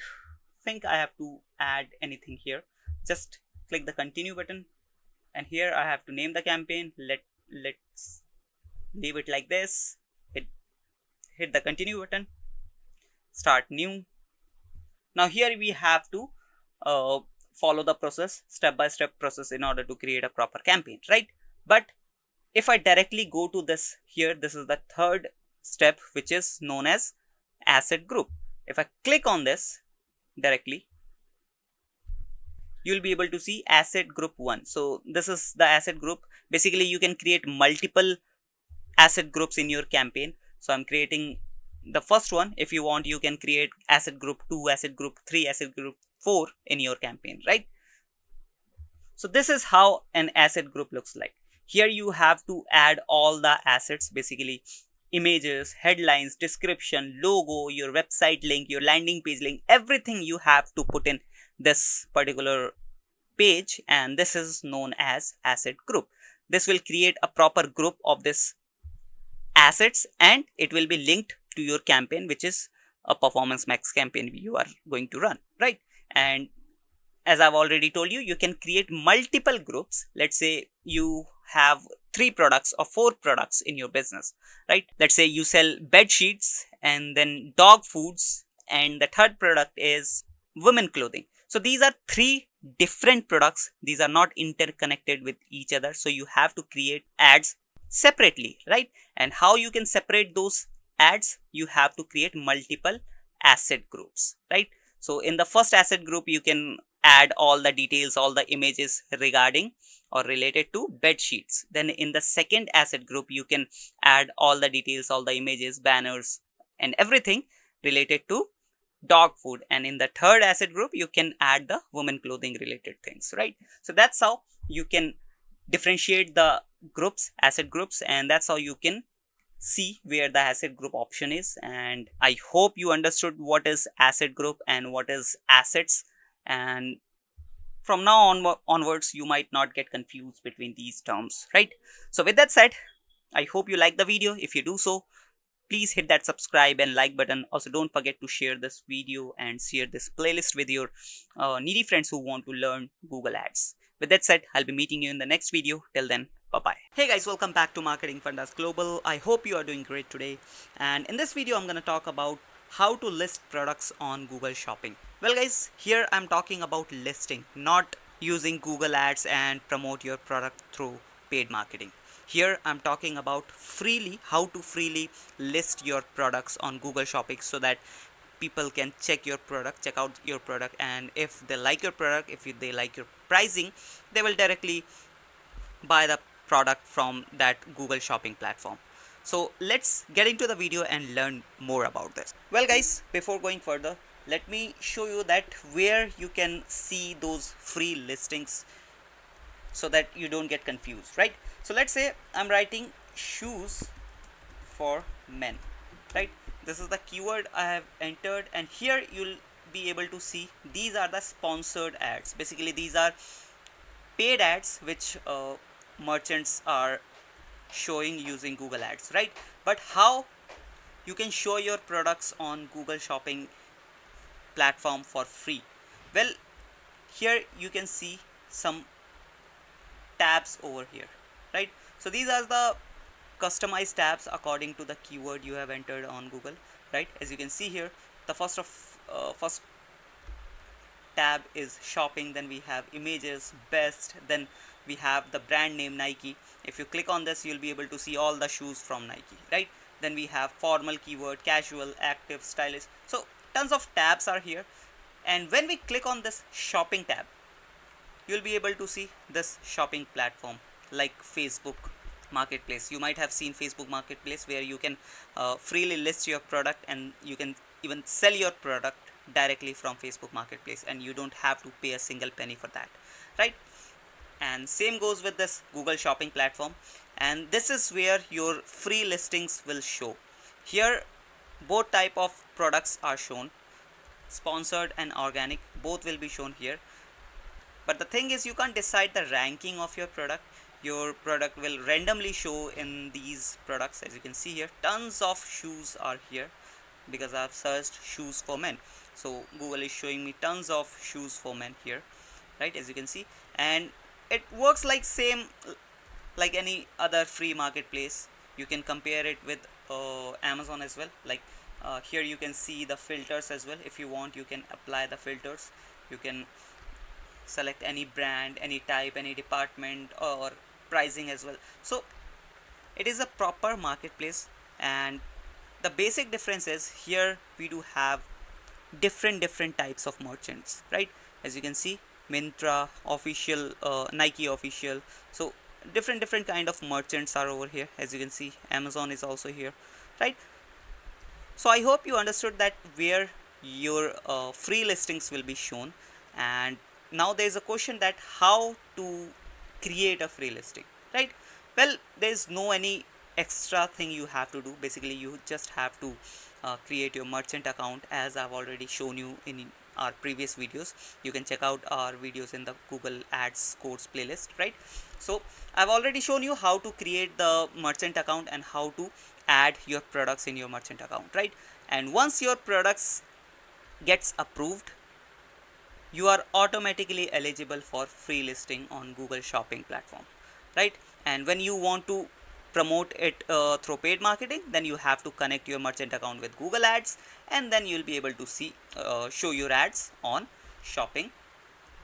think I have to add anything here. Just click the continue button, and here I have to name the campaign. Let's leave it like this. Hit the continue button, start new. Now here we have to follow the process, step-by-step process, in order to create a proper campaign. Right, but if I directly go to this here, this is the third step which is known as asset group. If I click on this directly, you'll be able to see asset group 1. So this is the asset group. Basically, you can create multiple asset groups in your campaign. So I'm creating the first one. If you want, you can create asset group 2, asset group 3, asset group 4 in your campaign. Right, so this is how an asset group looks like. Here you have to add all the assets, basically images, headlines, description, logo, your website link, your landing page link, everything you have to put in this particular page, and this is known as asset group. This will create a proper group of this assets, and it will be linked to your campaign, which is a performance max campaign you are going to run, right? And as I've already told you, you can create multiple groups. Let's say you have 3 products or 4 products in your business, right? Let's say you sell bed sheets and then dog foods, and the third product is women clothing. So these are 3 different products. These are not interconnected with each other. So you have to create ads separately, right? And how you can separate those ads? You have to create multiple asset groups, right? So in the first asset group, you can add all the details, all the images regarding or related to bed sheets. Then in the second asset group, you can add all the details, all the images, banners, and everything related to dog food. And in the third asset group, you can add the women clothing related things, right? So that's how you can differentiate the groups, asset groups, and that's how you can see where the asset group option is. And I hope you understood what is asset group and what is assets, and from now onwards you might not get confused between these terms, right? So with that said, I hope you like the video. If you do so, please hit that subscribe and like button. Also, don't forget to share this video and share this playlist with your needy friends who want to learn Google Ads. With that said, I'll be meeting you in the next video. Till then, bye-bye. Hey guys, welcome back to Marketing Fundas Global. I hope you are doing great today. And in this video, I'm going to talk about how to list products on Google Shopping. Well guys, here I'm talking about listing, not using Google Ads and promote your product through paid marketing. Here I'm talking about how to freely list your products on Google Shopping so that people can check out your product, and if they like your product, if they like your pricing, they will directly buy the product from that Google Shopping platform. So let's get into the video and learn more about this. Well guys, before going further, let me show you that where you can see those free listings so that you don't get confused, right? So let's say I'm writing shoes for men, right? This is the keyword I have entered, and here you'll be able to see these are the sponsored ads. Basically these are paid ads which merchants are showing using Google Ads, right? But how you can show your products on Google Shopping platform for free? Well, here you can see some tabs over here, right? So these are the customized tabs according to the keyword you have entered on Google, right? As you can see here, the first tab is shopping, then we have images, best, then we have the brand name Nike. If you click on this, you'll be able to see all the shoes from Nike, right? Then we have formal keyword, casual, active, stylish. So tons of tabs are here, and when we click on this shopping tab, you'll be able to see this shopping platform like Facebook Marketplace. You might have seen Facebook Marketplace, where you can freely list your product, and you can even sell your product directly from Facebook Marketplace, and you don't have to pay a single penny for that, right? And same goes with this Google Shopping platform, and this is where your free listings will show. Here both type of products are shown, sponsored and organic, both will be shown here. But the thing is, you can't decide the ranking of your product. Your product will randomly show in these products. As you can see here, tons of shoes are here because I've searched shoes for men. So Google is showing me tons of shoes for men here, right? As you can see, and it works like same like any other free marketplace. You can compare it with Amazon as well. Like here you can see the filters as well. If you want, you can apply the filters. You can select any brand, any type, any department, or pricing as well. So it is a proper marketplace, and the basic difference is here we do have different types of merchants, right? As you can see, Myntra official, Nike official. So different kind of merchants are over here. As you can see, Amazon is also here, right? So I hope you understood that where your free listings will be shown. And now there is a question that how to create a free listing, right? Well, there is no any extra thing you have to do. Basically you just have to create your merchant account, as I've already shown you in our previous videos. You can check out our videos in the Google Ads course playlist, right? So I've already shown you how to create the merchant account and how to add your products in your merchant account, right? And once your products gets approved, you are automatically eligible for free listing on Google Shopping platform, right? And when you want to promote it through paid marketing, then you have to connect your merchant account with Google Ads, and then you'll be able to see show your ads on shopping,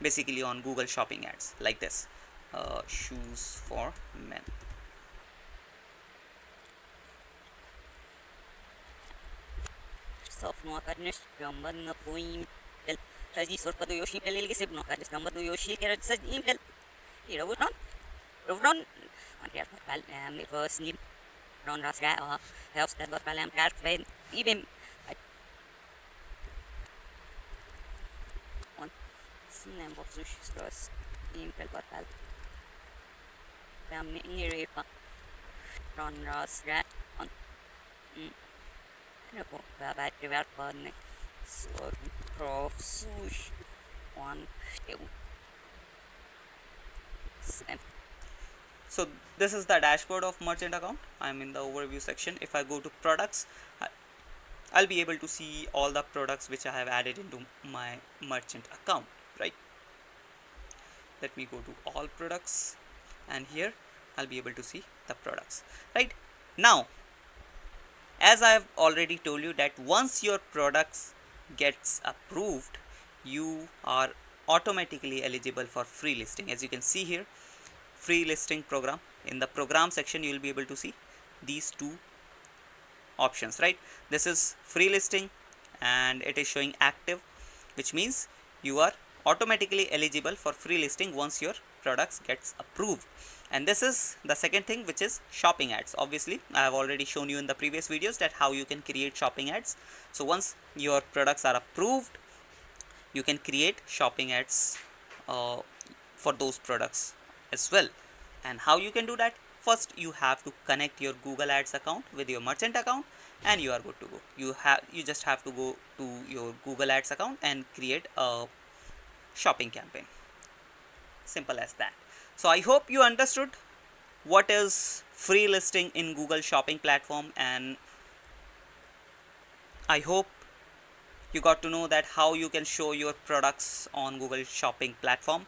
basically on Google Shopping ads like this. Shoes for men. Sofnokadnes gambar na poim el saji sorpa do yoshi el ilgi sib nokadnes gambar do yoshi kera saj email ira ron on kera pal me first nim ron rasga helps that got palam kar train even on sinem box stros email got pal pam ni repa ron rasga on Nebo babát van szor profsus on So this is the dashboard of merchant account. I'm in the overview section. If I go to products, I'll be able to see all the products which I have added into my merchant account, right? Let me go to all products, and here I'll be able to see the products, right? Now, as I have already told you that once your products gets approved, you are automatically eligible for free listing. As you can see here, free listing program. In the program section, you will be able to see these two options, right? This is free listing and it is showing active, which means you are automatically eligible for free listing once your products gets approved. And this is the second thing, which is shopping ads. Obviously I have already shown you in the previous videos that how you can create shopping ads. So once your products are approved, you can create shopping ads for those products as well. And how you can do that? First, you have to connect your Google Ads account with your merchant account, and you are good to go. You just have to go to your Google Ads account and create a shopping campaign. Simple as that. So I hope you understood what is free listing in Google Shopping platform, and I hope you got to know that how you can show your products on Google Shopping platform.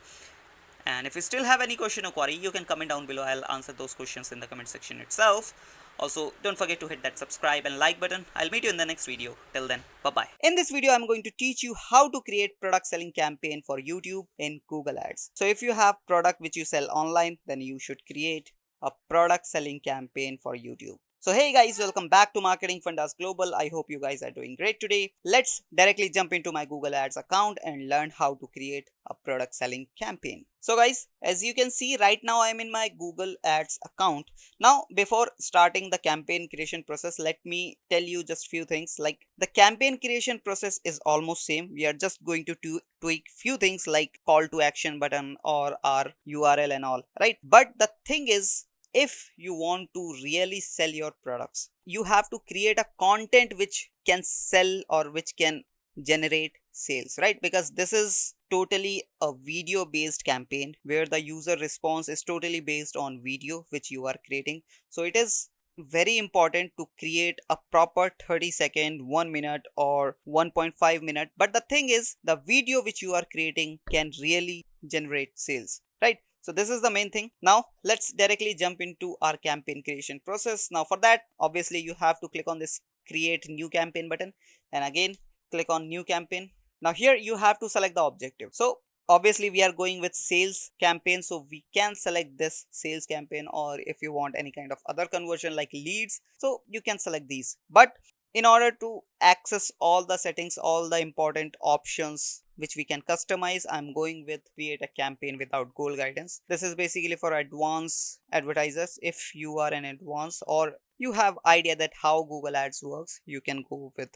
And if you still have any question or query, you can comment down below. I'll answer those questions in the comment section itself. Also, don't forget to hit that subscribe and like button. I'll meet you in the next video. Till then, bye-bye. In this video, I'm going to teach you how to create product selling campaign for YouTube in Google Ads. So if you have product which you sell online, then you should create a product selling campaign for YouTube. So hey guys, welcome back to Marketing Fundas Global. I hope you guys are doing great today. Let's directly jump into my Google Ads account and learn how to create a product selling campaign. So guys, as you can see right now, I'm in my Google Ads account. Now, before starting the campaign creation process, let me tell you just few things. Like the campaign creation process is almost same. We are just going to tweak few things like call to action button or our URL and all, right? But the thing is, if you want to really sell your products, you have to create a content which can sell or which can generate sales, right? Because this is totally a video based campaign where the user response is totally based on video which you are creating. So it is very important to create a proper 30-second, 1 minute or 1.5 minute. But the thing is, the video which you are creating can really generate sales, right? So this is the main thing. Now let's directly jump into our campaign creation process. Now for that, obviously you have to click on this create new campaign button and again click on new campaign. Now here you have to select the objective. So obviously we are going with sales campaign, so we can select this sales campaign, or if you want any kind of other conversion like leads, so you can select these. But in order to access all the settings, all the important options which we can customize, I'm going with create a campaign without goal guidance. This is basically for advanced advertisers. If you are an advanced or you have idea that how Google Ads works, you can go with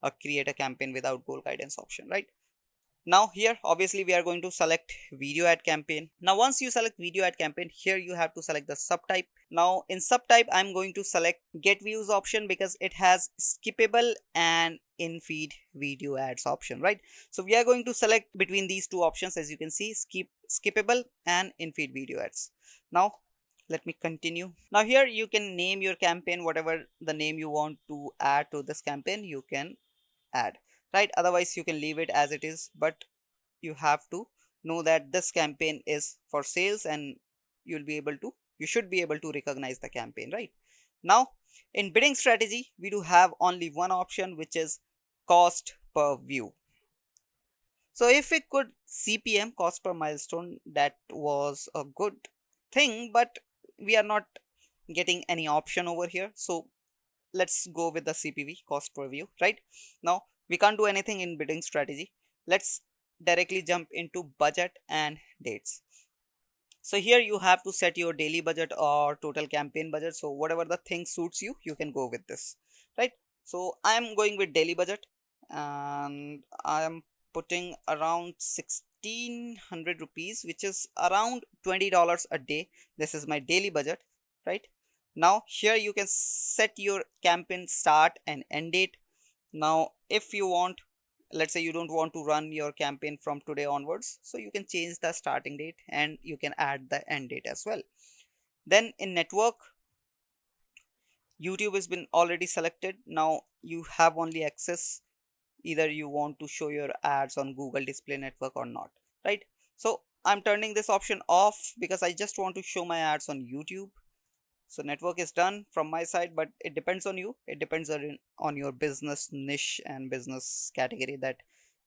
a create a campaign without goal guidance option, right? Now here obviously we are going to select video ad campaign. Now once you select video ad campaign, here you have to select the subtype. Now in subtype I'm going to select get views option because it has skippable and in feed video ads option, right? So we are going to select between these two options. As you can see, skippable and in feed video ads. Now let me continue. Now here you can name your campaign, whatever the name you want to add to this campaign you can add, right? Otherwise you can leave it as it is, but you have to know that this campaign is for sales, and you should be able to recognize the campaign, right? Now in bidding strategy we do have only one option, which is cost per view. So if we could CPM, cost per milestone, that was a good thing, but we are not getting any option over here. So let's go with the CPV, cost per view, right? Now we can't do anything in bidding strategy. Let's directly jump into budget and dates. So here you have to set your daily budget or total campaign budget. So whatever the thing suits you, you can go with this, right? So I am going with daily budget, and I am putting around 1600 rupees, which is around $20 a day. This is my daily budget, right? Now here you can set your campaign start and end date. Now if you want, let's say you don't want to run your campaign from today onwards, so you can change the starting date and you can add the end date as well. Then in network, YouTube has been already selected. Now you have only access, either you want to show your ads on Google Display Network or not, right? So I'm turning this option off because I just want to show my ads on YouTube. So network is done from my side, but it depends on you. It depends on your business niche and business category, that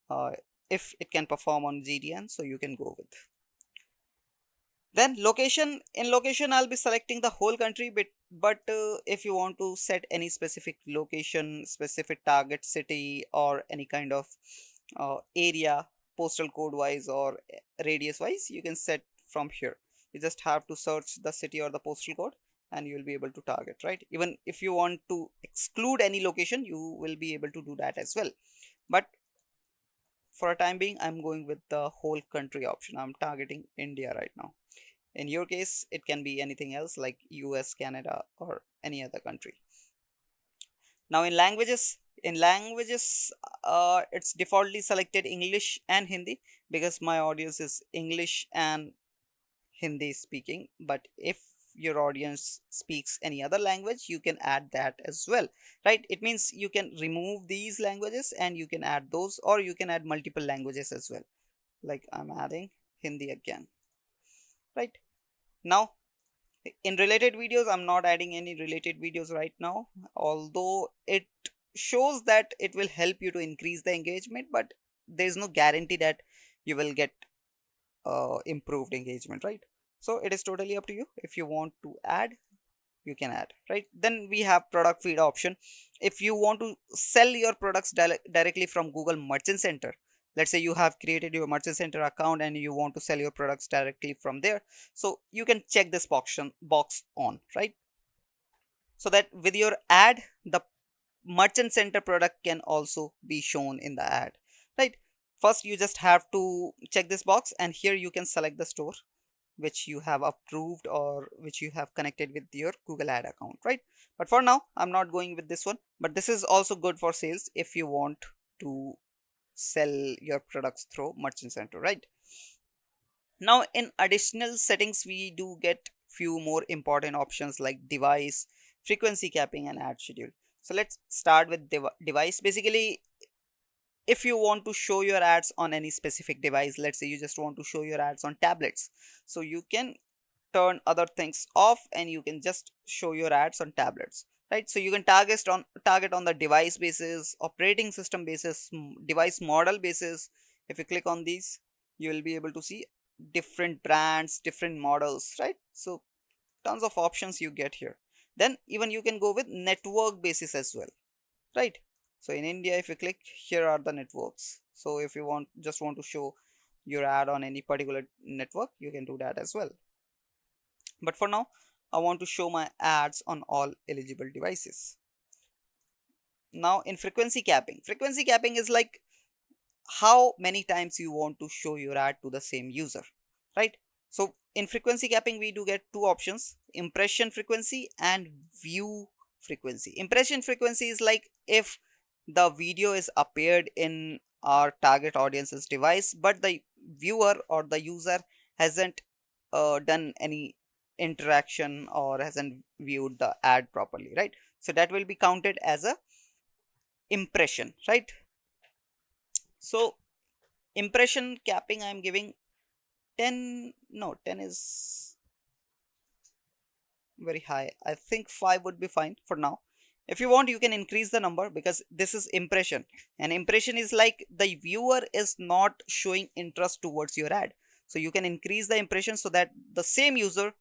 uh, if it can perform on GTN, so you can go with. Then location, in location I'll be selecting the whole country, but if you want to set any specific location, specific target city, or any kind of area, postal code wise or radius wise, you can set from here. You just have to search the city or the postal code and you will be able to target, right? Even if you want to exclude any location, you will be able to do that as well. But for a time being, I'm going with the whole country option. I'm targeting India right now. In your case, it can be anything else like US, Canada, or any other country. Now in languages, it's defaultly selected English and Hindi because my audience is English and Hindi speaking. But if your audience speaks any other language, you can add that as well, right? It means you can remove these languages and you can add those, or you can add multiple languages as well. Like I'm adding Hindi again, right? Now in related videos, I'm not adding any related videos right now, although it shows that it will help you to increase the engagement, but there is no guarantee that you will get improved engagement, right? So it is totally up to you. If you want to add, you can add, right? Then we have product feed option. If you want to sell your products directly from Google Merchant Center, let's say you have created your Merchant Center account and you want to sell your products directly from there, so you can check this box on, right? So that with your ad, the Merchant Center product can also be shown in the ad, right? First you just have to check this box, and here you can select the store which you have approved or which you have connected with your Google ad account, right? But for now I'm not going with this one, but this is also good for sales if you want to sell your products through Merchant Center, right? Now in additional settings, we do get few more important options like device, frequency capping, and ad schedule. So let's start with device. Basically, if you want to show your ads on any specific device, let's say you just want to show your ads on tablets, so you can turn other things off and you can just show your ads on tablets, right? So you can target on the device basis, operating system basis, device model basis. If you click on these, you will be able to see different brands, different models, right? So tons of options you get here. Then even you can go with network basis as well, right? So in India, if you click, here are the networks. So if you want to show your ad on any particular network, you can do that as well. But for now, I want to show my ads on all eligible devices. Now in frequency capping is like how many times you want to show your ad to the same user, right? So in frequency capping, we do get two options: impression frequency and view frequency. Impression frequency is like if the video is appeared in our target audience's device, but the viewer or the user hasn't done any interaction or hasn't viewed the ad properly, right? So that will be counted as a impression, right? So impression capping I am giving 10. No, 10 is very high. I think 5 would be fine for now. If you want, you can increase the number, because this is impression, and impression is like the viewer is not showing interest towards your ad. So you can increase the impression so that the same user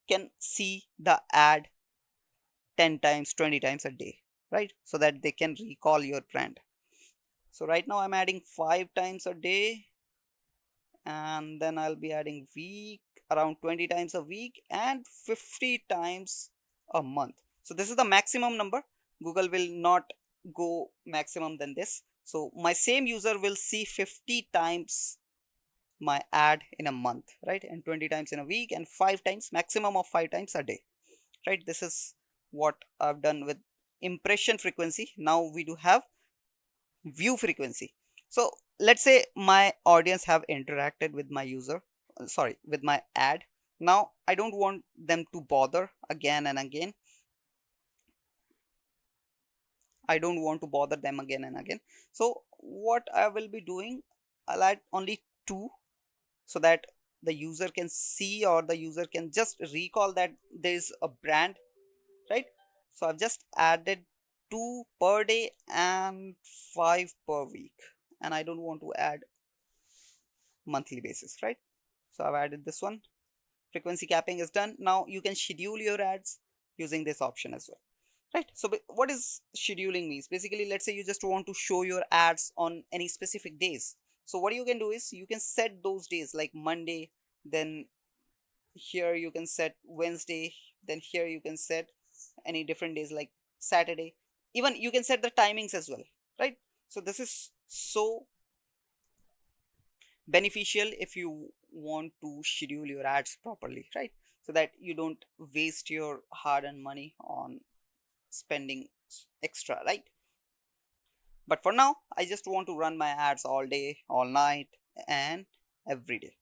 can see the ad 10 times, 20 times a day, right? So that they can recall your brand. So right now I'm adding 5 times a day, and then I'll be adding week, around 20 times a week, and 50 times a month. So this is the maximum number. Google will not go maximum than this. So my same user will see 50 times my ad in a month, right? And 20 times in a week, and 5 times, maximum of 5 times a day, right? This is what I've done with impression frequency. Now we do have view frequency. So let's say my audience have interacted with my user, sorry, with my ad. Now I don't want them to bother again and again. I don't want to bother them again and again. So what I will be doing, I'll add only 2, so that the user can see, or the user can just recall that there is a brand, right? So I've just added 2 per day and 5 per week, and I don't want to add monthly basis, right? So I've added this one. Frequency capping is done. Now you can schedule your ads using this option as well, right? So what is scheduling means? Basically, let's say you just want to show your ads on any specific days. So what you can do is you can set those days, like Monday, then here you can set Wednesday, then here you can set any different days like Saturday. Even you can set the timings as well, right? So this is so beneficial if you want to schedule your ads properly, right? So that you don't waste your hard-earned money on spending extra, right? But for now, I just want to run my ads all day, all night, and every day,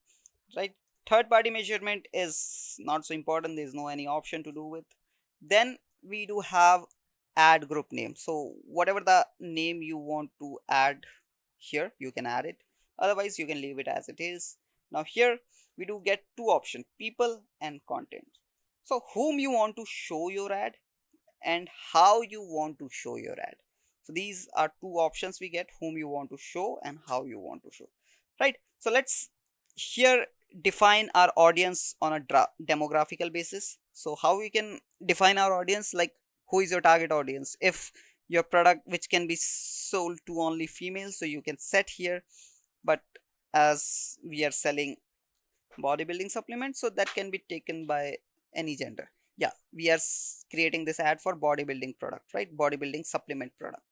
right? Third party measurement is not so important. There's no any option to do with. Then we do have ad group name. So whatever the name you want to add here, you can add it. Otherwise you can leave it as it is. Now here we do get 2 options, people and content. So whom you want to show your ad, and how you want to show your ad. So these are 2 options we get, whom you want to show and how you want to show, right? So let's here define our audience on a demographical basis. So how we can define our audience, like who is your target audience? If your product which can be sold to only females, so you can set here. But as we are selling bodybuilding supplements, so that can be taken by any gender. Yeah, we are creating this ad for bodybuilding product, right? Bodybuilding supplement product,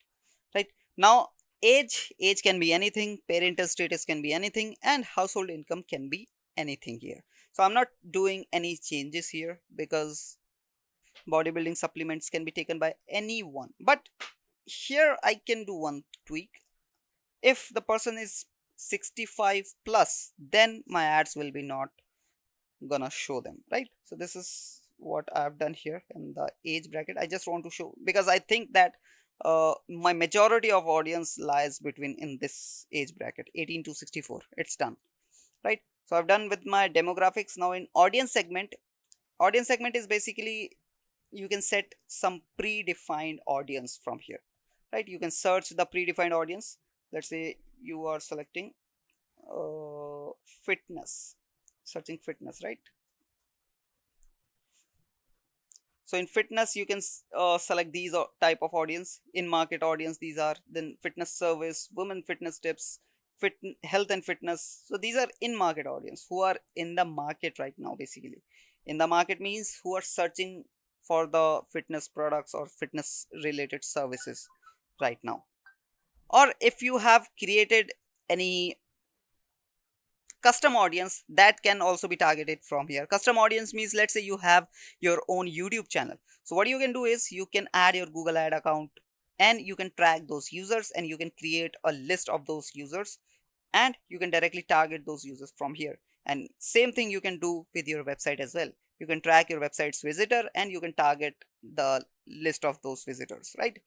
right? Now age can be anything, parental status can be anything, and household income can be anything here. So I'm not doing any changes here, because bodybuilding supplements can be taken by anyone. But here I can do one tweak. If the person is 65 plus, then my ads will be not gonna show them, right? So this is what I've done here in the age bracket. I just want to show, because I think that my majority of audience lies between in this age bracket, 18 to 64. It's done, right? So I've done with my demographics. Now in audience segment is basically, you can set some predefined audience from here, right? You can search the predefined audience. Let's say you are selecting fitness, searching fitness, right? So in fitness you can select these type of audience. In market audience these are, then fitness service, women fitness tips, health and fitness. So these are in market audience, who are in the market right now. Basically in the market means who are searching for the fitness products or fitness related services right now. Or if you have created any custom audience, that can also be targeted from here. Custom audience means, let's say you have your own YouTube channel. So what you can do is you can add your Google ad account, and you can track those users, and you can create a list of those users, and you can directly target those users from here. And same thing you can do with your website as well. You can track your website's visitor and you can target the list of those visitors, right?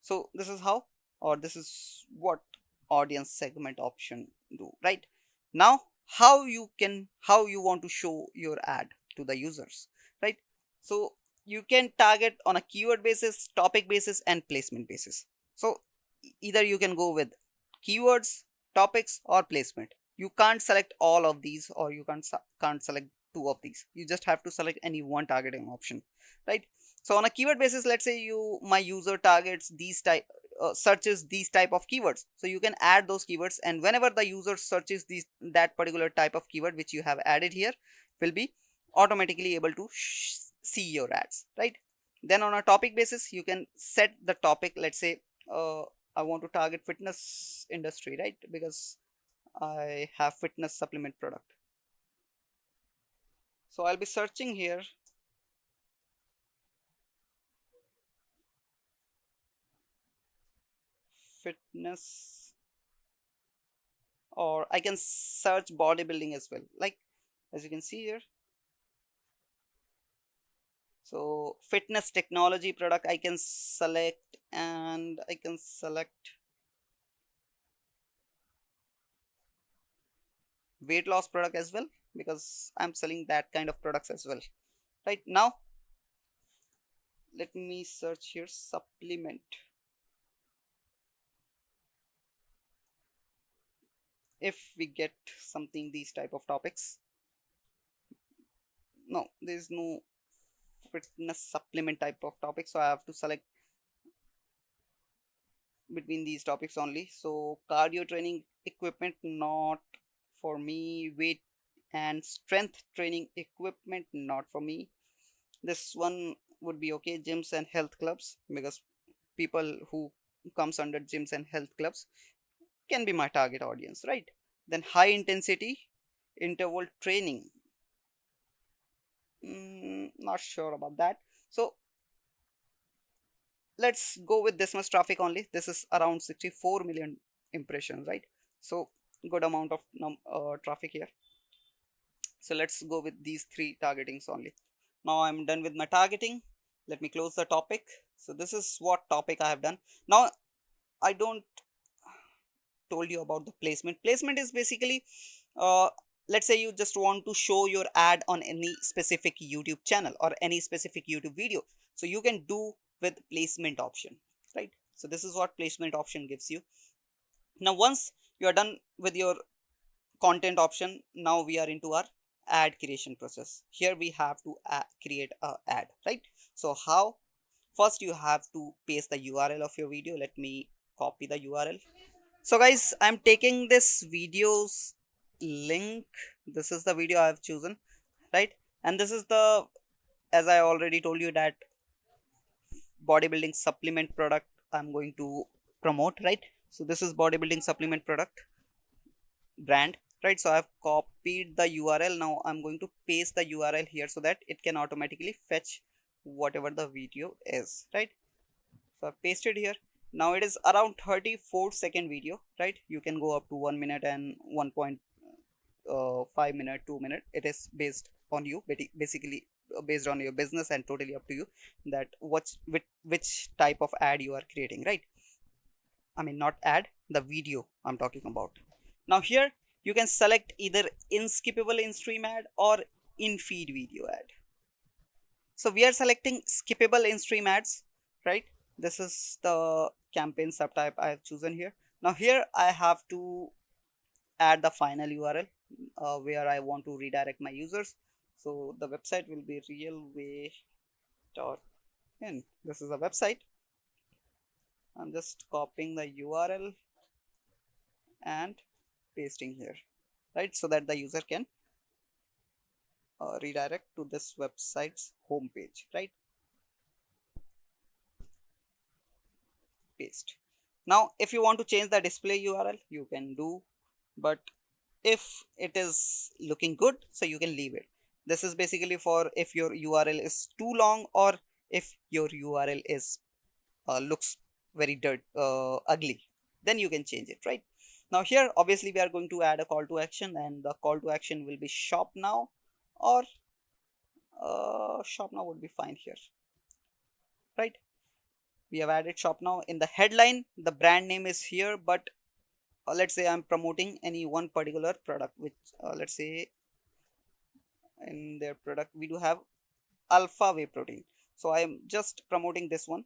So this is how, or this is what audience segment option do, right? Now how you want to show your ad to the users, right? So you can target on a keyword basis, topic basis, and placement basis. So either you can go with keywords, topics, or placement. You can't select all of these, or you can't select two of these. You just have to select any one targeting option, right? So on a keyword basis, let's say my user targets these type searches these type of keywords, so you can add those keywords, and whenever the user searches that particular type of keyword which you have added here, will be automatically able to see your ads, right? Then on a topic basis, you can set the topic. Let's say I want to target fitness industry, right? Because I have fitness supplement product, so I'll be searching here fitness, or I can search bodybuilding as well, like as you can see here. So fitness technology product I can select, and I can select weight loss product as well, because I'm selling that kind of products as well. Right now, let me search here supplement. If we get something these type of topics, no, there is no fitness supplement type of topic, so I have to select between these topics only. So cardio training equipment, not for me. Weight and strength training equipment, not for me. This one would be okay. Gyms and health clubs, because people who comes under gyms and health clubs can be my target audience, right? Then high intensity interval training, not sure about that. So let's go with this much traffic only. This is around 64 million impressions, right? So good amount of traffic here. So let's go with these three targetings only. Now I'm done with my targeting. Let me close the topic. So this is what topic I have done. Now I don't told you about the placement. Placement is basically let's say you just want to show your ad on any specific YouTube channel or any specific YouTube video, so you can do with placement option, right? So this is what placement option gives you. Now once you are done with your content option, now we are into our ad creation process. Here we have to create a ad, right? So how? First you have to paste the URL of your video. Let me copy the URL. So guys, I'm taking this video's link. This is the video I have chosen, right? And this is the, as I already told you, that bodybuilding supplement product I'm going to promote, right? So this is bodybuilding supplement product brand, right? So I've copied the URL. Now I'm going to paste the URL here so that it can automatically fetch whatever the video is, right? So I've pasted here. Now it is around 34-second video, right? You can go up to 1 minute and 1.5 minute, 2 minute. It is based on you, basically based on your business, and totally up to you that which type of ad you are creating, right? I mean, not ad, the video I'm talking about. Now here you can select either in skippable in stream ad or in feed video ad. So we are selecting skippable in stream ads, right? This is the campaign subtype I have chosen here. Now here I have to add the final URL where I want to redirect my users. So the website will be realway.in. This is a website. I'm just copying the URL and pasting here, right? So that the user can redirect to this website's homepage, right? Paste. Now if you want to change the display URL, you can do, but if it is looking good, so you can leave it. This is basically for if your URL is too long, or if your URL is looks very ugly, then you can change it, right? Now here obviously we are going to add a call to action, and the call to action will be shop now, or shop now would be fine here, right? We have added shop now. In the headline, the brand name is here, but let's say I'm promoting any one particular product, which let's say in their product we do have alpha whey protein, so I am just promoting this one.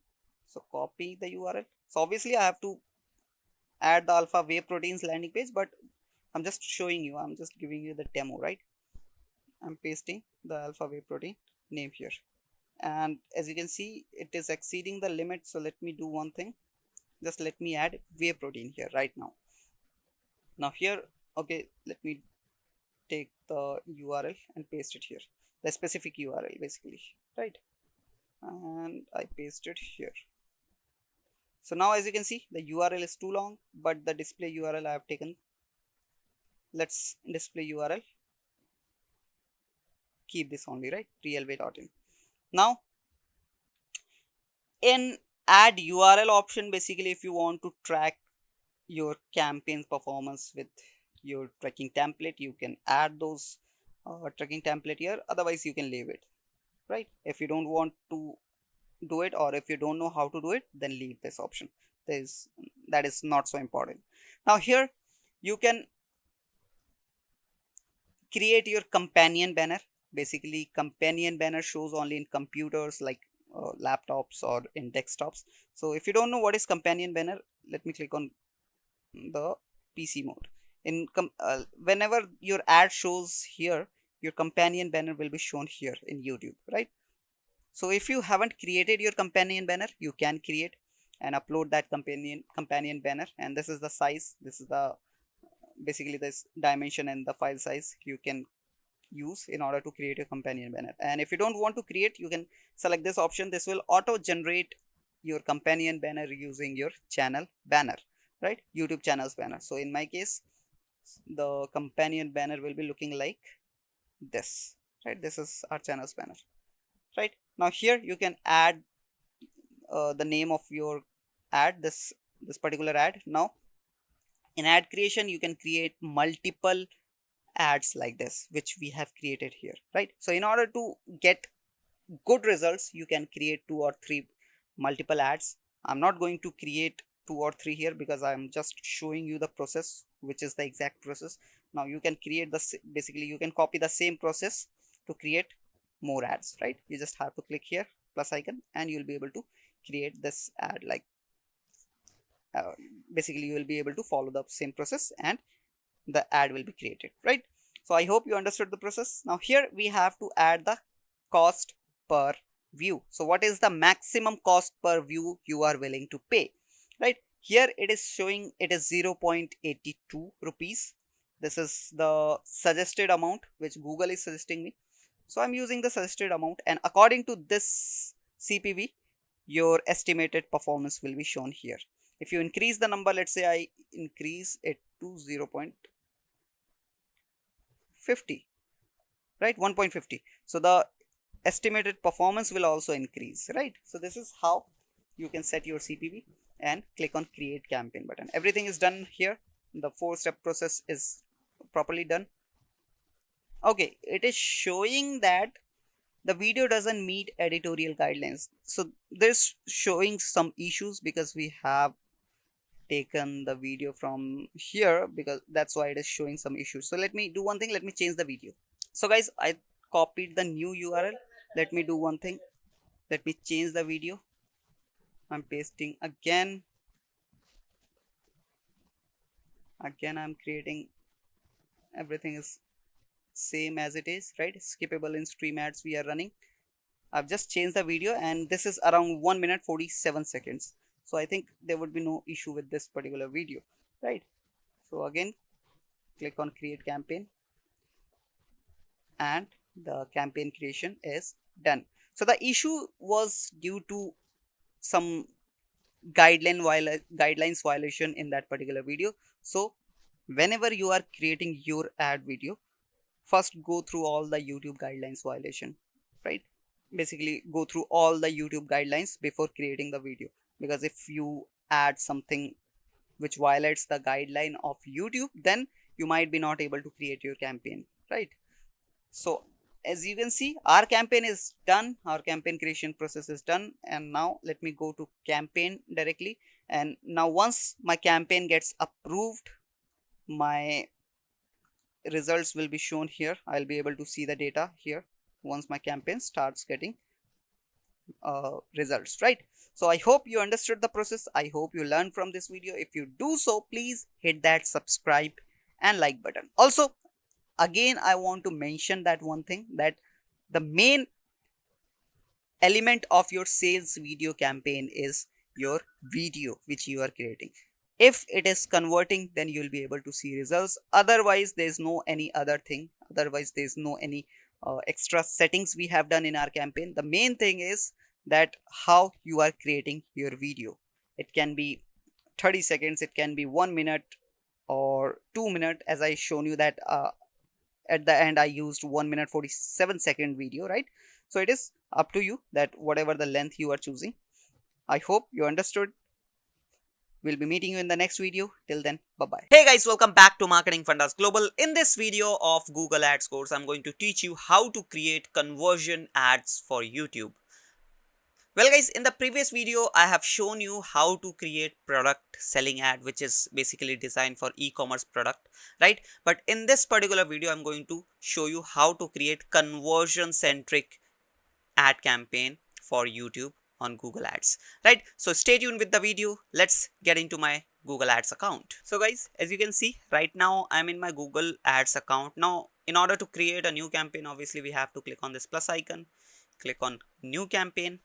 So copy the URL. So obviously I have to add the alpha whey proteins landing page, but I'm just showing you, I'm just giving you the demo, right? I'm pasting the alpha whey protein name here, and as you can see it is exceeding the limit. So let me do one thing, just let me add whey protein here right now. Now here, okay, let me take the URL and paste it here, the specific URL basically, right? And I paste it here. So now as you can see the URL is too long, but the display URL I have taken, let's display URL, keep this only, right? realway.in. Now in add URL option, basically if you want to track your campaign performance with your tracking template, you can add those tracking template here, otherwise you can leave it, right? If you don't want to do it, or if you don't know how to do it, then leave this option. That is not so important. Now here you can create your companion banner. Basically companion banner shows only in computers like laptops or in desktops. So if you don't know what is companion banner, let me click on the PC mode. Whenever your ad shows here, your companion banner will be shown here in YouTube, right? So if you haven't created your companion banner, you can create and upload that companion banner. And this is the size, this is the basically this dimension and the file size you can use in order to create a companion banner. And if you don't want to create, you can select this option. This will auto generate your companion banner using your channel banner, right? YouTube channels banner. So in my case, the companion banner will be looking like this, right? This is our channels banner, right? Now here you can add the name of your ad, this particular ad. Now in ad creation, you can create multiple ads like this, which we have created here, right? So in order to get good results, you can create 2 or 3 multiple ads. I'm not going to create 2 or 3 here because I'm just showing you the process, which is the exact process. Now you can create basically you can copy the same process to create more ads, right? You just have to click here plus icon and you'll be able to create this ad. Like basically you will be able to follow the same process and the ad will be created, right? So I hope you understood the process. Now here we have to add the cost per view. So what is the maximum cost per view you are willing to pay, right? Here it is showing it is 0.82 rupees. This is the suggested amount which Google is suggesting me. So I'm using the suggested amount, and according to this CPV, your estimated performance will be shown here. If you increase the number, let's say I increase it to 0.50, right? 1.50. So the estimated performance will also increase, right? So this is how you can set your CPV, and click on create campaign button. Everything is done here. The 4-step process is properly done. Okay, it is showing that the video doesn't meet editorial guidelines. So this showing some issues because we have taken the video from here, because that's why it is showing some issues. So let me do one thing, let me change the video. So guys, I copied the new URL. Let me do one thing, let me change the video. I'm pasting again I'm creating, everything is same as it is, right? Skippable in stream ads we are running. I've just changed the video and this is around 1 minute 47 seconds. So I think there would be no issue with this particular video, right? So again, click on create campaign and the campaign creation is done. So the issue was due to some guidelines violation in that particular video. So whenever you are creating your ad video, first go through all the YouTube guidelines violation, right? Basically go through all the YouTube guidelines before creating the video, because if you add something which violates the guideline of YouTube, then you might be not able to create your campaign, right? So as you can see, our campaign is done, our campaign creation process is done. And now let me go to campaign directly, and now once my campaign gets approved, my results will be shown here. I'll be able to see the data here once my campaign starts getting results, right? So I hope you understood the process. I hope you learned from this video. If you do so, please hit that subscribe and like button. Also, again, I want to mention that one thing, that the main element of your sales video campaign is your video which you are creating. If it is converting, then you'll be able to see results. Otherwise, there's no any other thing. Otherwise, there's no any extra settings we have done in our campaign. The main thing is that how you are creating your video. It can be 30 seconds, it can be 1 minute or 2 minutes, as I shown you that at the end I used 1 minute 47-second video, right? So it is up to you that whatever the length you are choosing. I hope you understood. We'll be meeting you in the next video. Till then, bye bye. Hey guys, welcome back to Marketing Fundas Global. In this video of Google Ads course, I'm going to teach you how to create conversion ads for YouTube. Well guys, in the previous video, I have shown you how to create product selling ad, which is basically designed for e-commerce product, right? But in this particular video, I'm going to show you how to create conversion centric ad campaign for YouTube on Google Ads, right? So stay tuned with the video. Let's get into my Google Ads account. So guys, as you can see right now, I'm in my Google Ads account. Now, in order to create a new campaign, obviously we have to click on this plus icon, click on new campaign.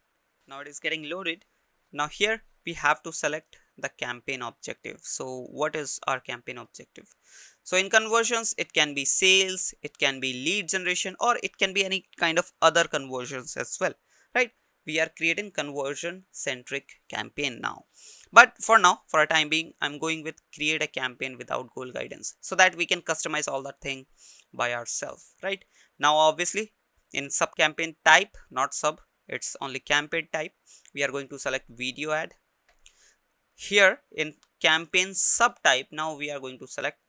Now it is getting loaded. Now here we have to select the campaign objective. So what is our campaign objective? So in conversions, it can be sales, it can be lead generation, or it can be any kind of other conversions as well, right? We are creating conversion centric campaign now. But for now, for a time being, I'm going with create a campaign without goal guidance, so that we can customize all that thing by ourselves, right? Now obviously in sub campaign type, not sub, it's only campaign type, we are going to select video ad. Here in campaign subtype, now we are going to select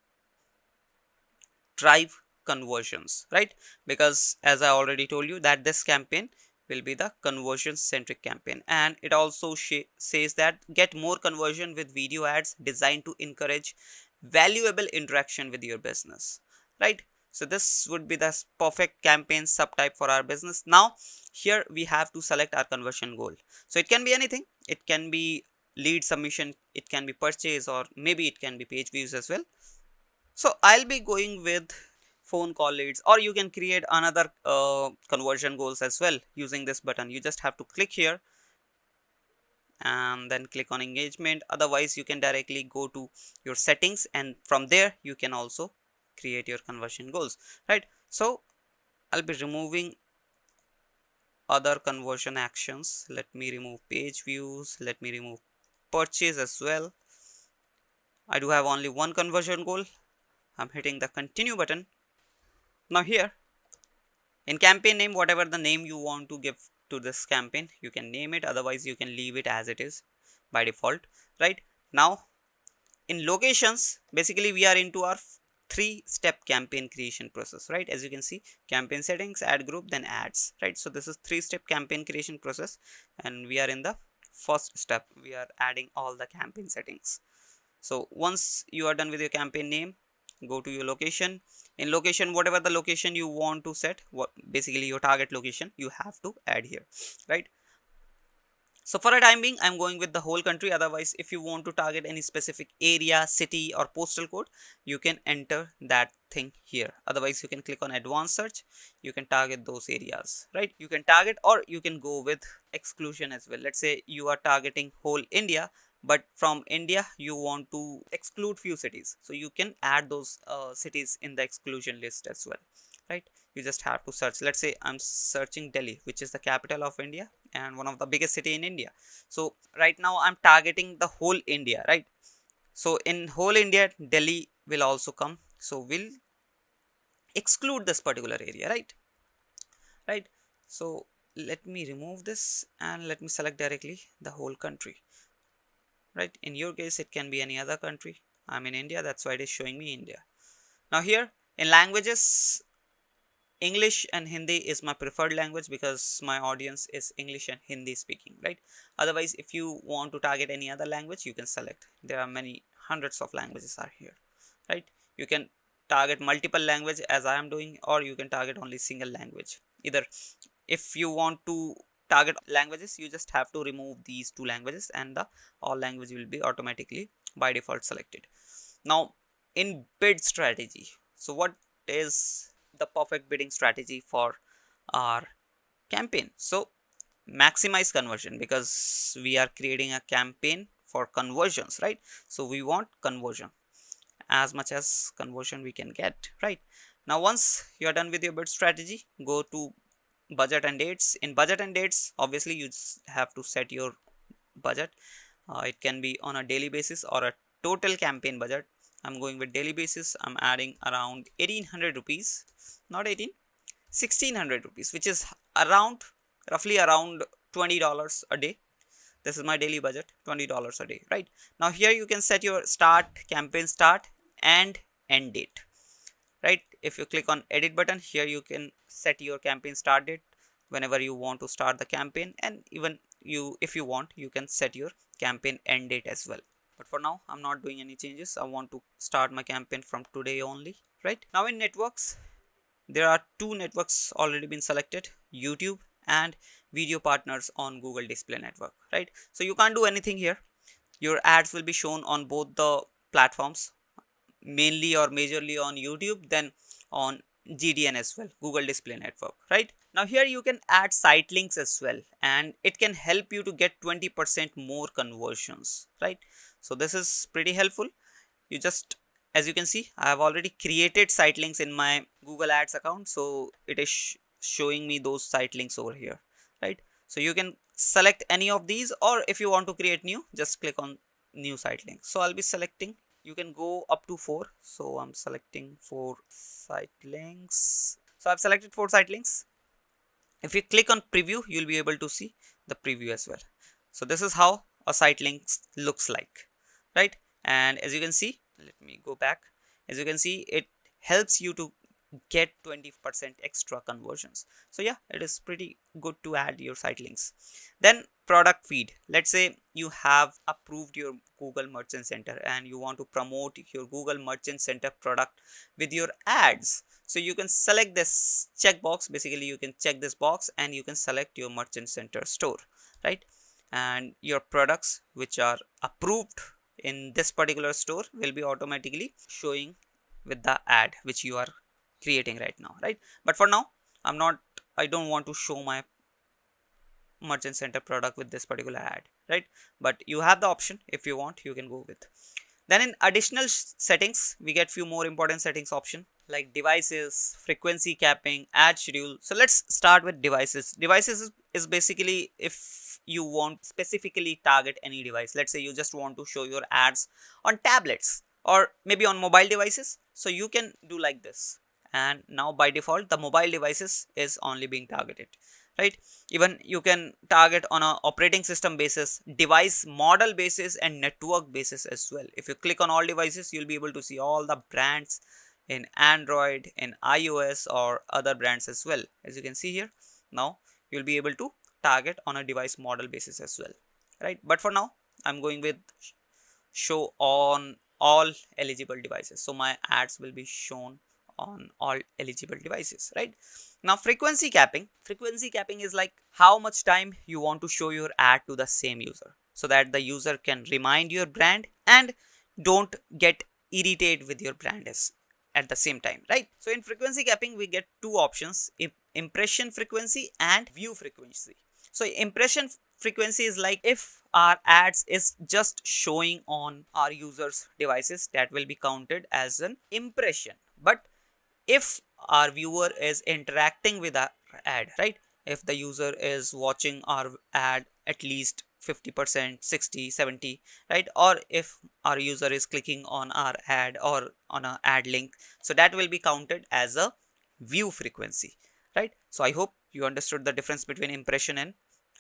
drive conversions, right? Because as I already told you that this campaign will be the conversion centric campaign, and it also says that get more conversion with video ads designed to encourage valuable interaction with your business, right? So this would be the perfect campaign subtype for our business. Now here we have to select our conversion goal. So it can be anything. It can be lead submission, it can be purchase, or maybe it can be page views as well. So I'll be going with phone call leads, or you can create another conversion goals as well using this button. You just have to click here and then click on engagement. Otherwise you can directly go to your settings, and from there you can also create your conversion goals, right? So I'll be removing other conversion actions. Let me remove page views, let me remove purchase as well. I do have only one conversion goal. I'm hitting the continue button. Now here in campaign name, whatever the name you want to give to this campaign, you can name it. Otherwise you can leave it as it is by default, right? Now in locations, basically we are into our 3-step campaign creation process, right? As you can see, campaign settings, ad group, then ads, right? So this is 3-step campaign creation process, and we are in the first step. We are adding all the campaign settings. So once you are done with your campaign name, go to your location. In location, whatever the location you want to set, what basically your target location, you have to add here, right? So for a time being, I'm going with the whole country. Otherwise, if you want to target any specific area, city, or postal code, you can enter that thing here. Otherwise, you can click on advanced search. You can target those areas, right? You can target, or you can go with exclusion as well. Let's say you are targeting whole India, but from India you want to exclude few cities, so you can add those cities in the exclusion list as well, right? You just have to search. Let's say I'm searching Delhi, which is the capital of India and one of the biggest city in India. So right now I'm targeting the whole India, right? So in whole India, Delhi will also come, so we'll exclude this particular area, right? So let me remove this and let me select directly the whole country, right? In your case, it can be any other country. I'm in India, that's why it is showing me India. Now here in languages, English and Hindi is my preferred language because my audience is English and Hindi speaking, right? Otherwise, if you want to target any other language, you can select. There are many hundreds of languages are here, right? You can target multiple language as I am doing, or you can target only single language. Either if you want to target languages, you just have to remove these two languages and the all language will be automatically by default selected. Now in bid strategy, so what is the perfect bidding strategy for our campaign? So maximize conversion, because we are creating a campaign for conversions, right? So we want conversion, as much as conversion we can get, right? Now once you are done with your bid strategy, go to budget and dates. In budget and dates, obviously you have to set your budget. It can be on a daily basis or a total campaign budget. I'm going with daily basis. I'm adding around 1800 rupees, not 18, 1600 rupees, which is around roughly around $20 a day. This is my daily budget, $20 a day, right? Now here you can set your start, campaign start and end date, right? If you click on edit button here, you can set your campaign start date whenever you want to start the campaign, and even you, if you want, you can set your campaign end date as well. But for now I'm not doing any changes. I want to start my campaign from today only, right? Now in networks, there are two networks already been selected, YouTube and video partners on Google Display Network, right? So you can't do anything here. Your ads will be shown on both the platforms, mainly or majorly on YouTube, then on GDN as well, Google Display Network, right? Now here you can add site links as well, and it can help you to get 20% more conversions, right? So this is pretty helpful. You just, as you can see, I have already created site links in my Google Ads account, so it is showing me those site links over here, right? So you can select any of these, or if you want to create new, just click on new site links. So I'll be selecting, you can go up to 4, so I'm selecting 4 site links. So I've selected 4 site links. If you click on preview, you'll be able to see the preview as well. So this is how a site link looks like, right? And as you can see, let me go back. As you can see, it helps you to get 20% extra conversions. So yeah, it is pretty good to add your site links. Then product feed. Let's say you have approved your Google Merchant Center and you want to promote your Google Merchant Center product with your ads. So you can select this checkbox. Basically you can check this box and you can select your Merchant Center store, right? And your products which are approved in this particular store will be automatically showing with the ad which you are creating right now, right? But for now I don't want to show my Merchant Center product with this particular ad, right? But you have the option. If you want, you can go with. Then in additional settings, we get few more important settings option like devices, frequency capping, ad schedule. So let's start with devices. Devices is basically if you want specifically target any device. Let's say you just want to show your ads on tablets or maybe on mobile devices. So you can do like this. And now by default, the mobile devices is only being targeted, right? Even you can target on a operating system basis, device model basis and network basis as well. If you click on all devices, you'll be able to see all the brands in Android, in iOS or other brands as well. As you can see here, now you'll be able to target on a device model basis as well, right? But for now I'm going with show on all eligible devices, so my ads will be shown on all eligible devices, right? Now frequency capping is like how much time you want to show your ad to the same user, so that the user can remind your brand and don't get irritated with your brand at the same time, right? So in frequency capping we get two options, impression frequency and view frequency. So impression frequency is like if our ads is just showing on our users devices, that will be counted as an impression. But if our viewer is interacting with our ad, right? If the user is watching our ad at least 50%, 60, 70, right? Or if our user is clicking on our ad or on an ad link, so that will be counted as a view frequency, right? So I hope you understood the difference between impression and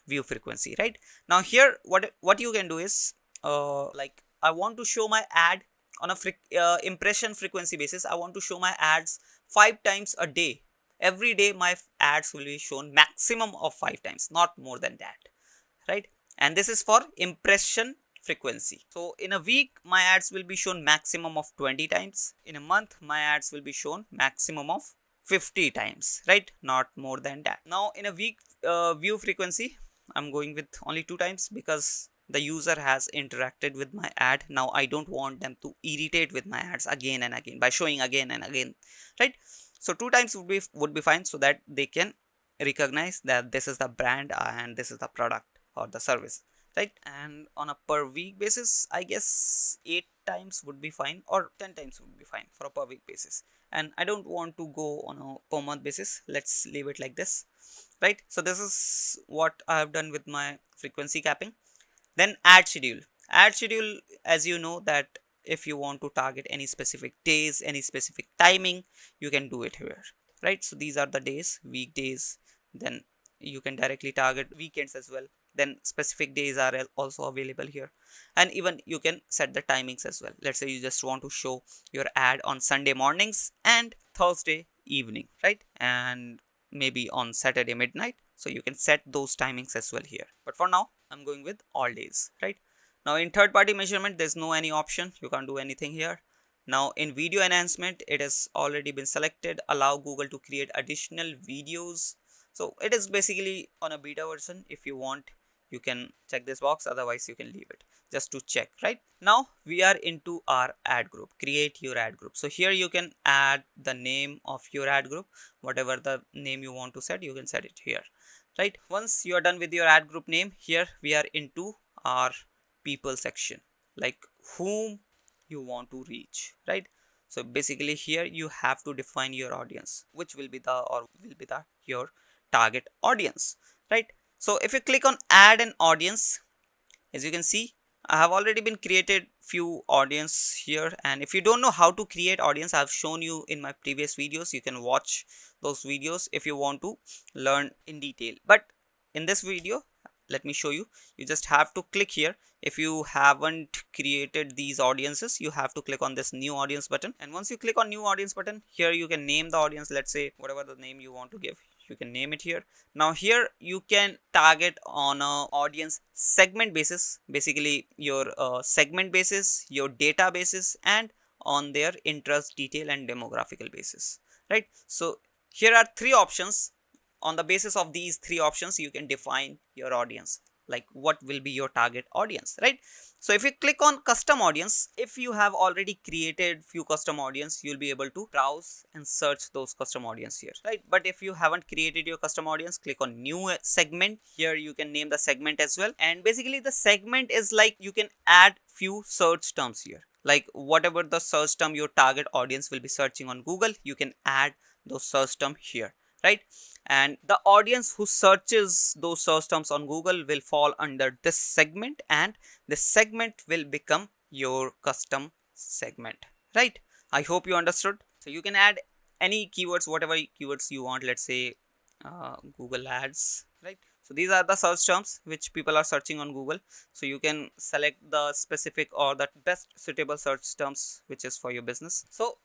view frequency, right? Now here what you can do is like I want to show my ad on a impression frequency basis. I want to show my ads 5 times a day every day my ads will be shown maximum of 5 times, not more than that, right? And this is for impression frequency. So in a week my ads will be shown maximum of 20 times. In a month my ads will be shown maximum of 50 times, right? Not more than that. Now in a week view frequency, I'm going with only 2 times because the user has interacted with my ad. Now I don't want them to irritate with my ads again and again by showing again and again, right? So 2 times would be fine, so that they can recognize that this is the brand and this is the product or the service, right? And on a per week basis, I guess 8 times would be fine, or 10 times would be fine for a per week basis. And I don't want to go on a per month basis. Let's leave it like this, right? So this is what I have done with my frequency capping. Then ad schedule. Ad schedule, as you know, that if you want to target any specific days, any specific timing, you can do it here, right? So these are the days, weekdays. Then you can directly target weekends as well. Then specific days are also available here, and even you can set the timings as well. Let's say you just want to show your ad on Sunday mornings and Thursday evening, right? And maybe on Saturday midnight. So you can set those timings as well here. But for now, I'm going with all days, right? Now in third party measurement, there's no any option. You can't do anything here. Now in video enhancement, it has already been selected. Allow Google to create additional videos. So it is basically on a beta version. If you want, you can check this box. Otherwise, you can leave it just to check, right? Now we are into our ad group. Create your ad group. So here you can add the name of your ad group. Whatever the name you want to set, you can set it here, right? Once you are done with your ad group name, here we are into our people section, like whom you want to reach, right? So basically here you have to define your audience, which will be the your target audience, right? So if you click on add an audience, as you can see, I have already been created few audience here. And if you don't know how to create audience, I have shown you in my previous videos. You can watch those videos if you want to learn in detail. But in this video, let me show you. You just have to click here. If you haven't created these audiences, you have to click on this new audience button. And once you click on new audience button, here you can name the audience. Let's say whatever the name you want to give, you can name it here. Now here you can target on a audience segment basis, basically your segment basis, your data basis, and on their interest, detail, and demographical basis, right? So here are 3 options. On the basis of these 3 options, you can define your audience, like what will be your target audience, right? So if you click on custom audience, if you have already created few custom audience, you'll be able to browse and search those custom audience here, right? But if you haven't created your custom audience, click on new segment. Here you can name the segment as well. And basically the segment is like you can add few search terms here, like whatever the search term your target audience will be searching on Google, you can add those search term here, right? And the audience who searches those search terms on Google will fall under this segment, and this segment will become your custom segment, right? I hope you understood. So you can add any keywords, whatever keywords you want. Let's say Google ads, right? So these are the search terms which people are searching on Google. So you can select the specific or the best suitable search terms which is for your business. So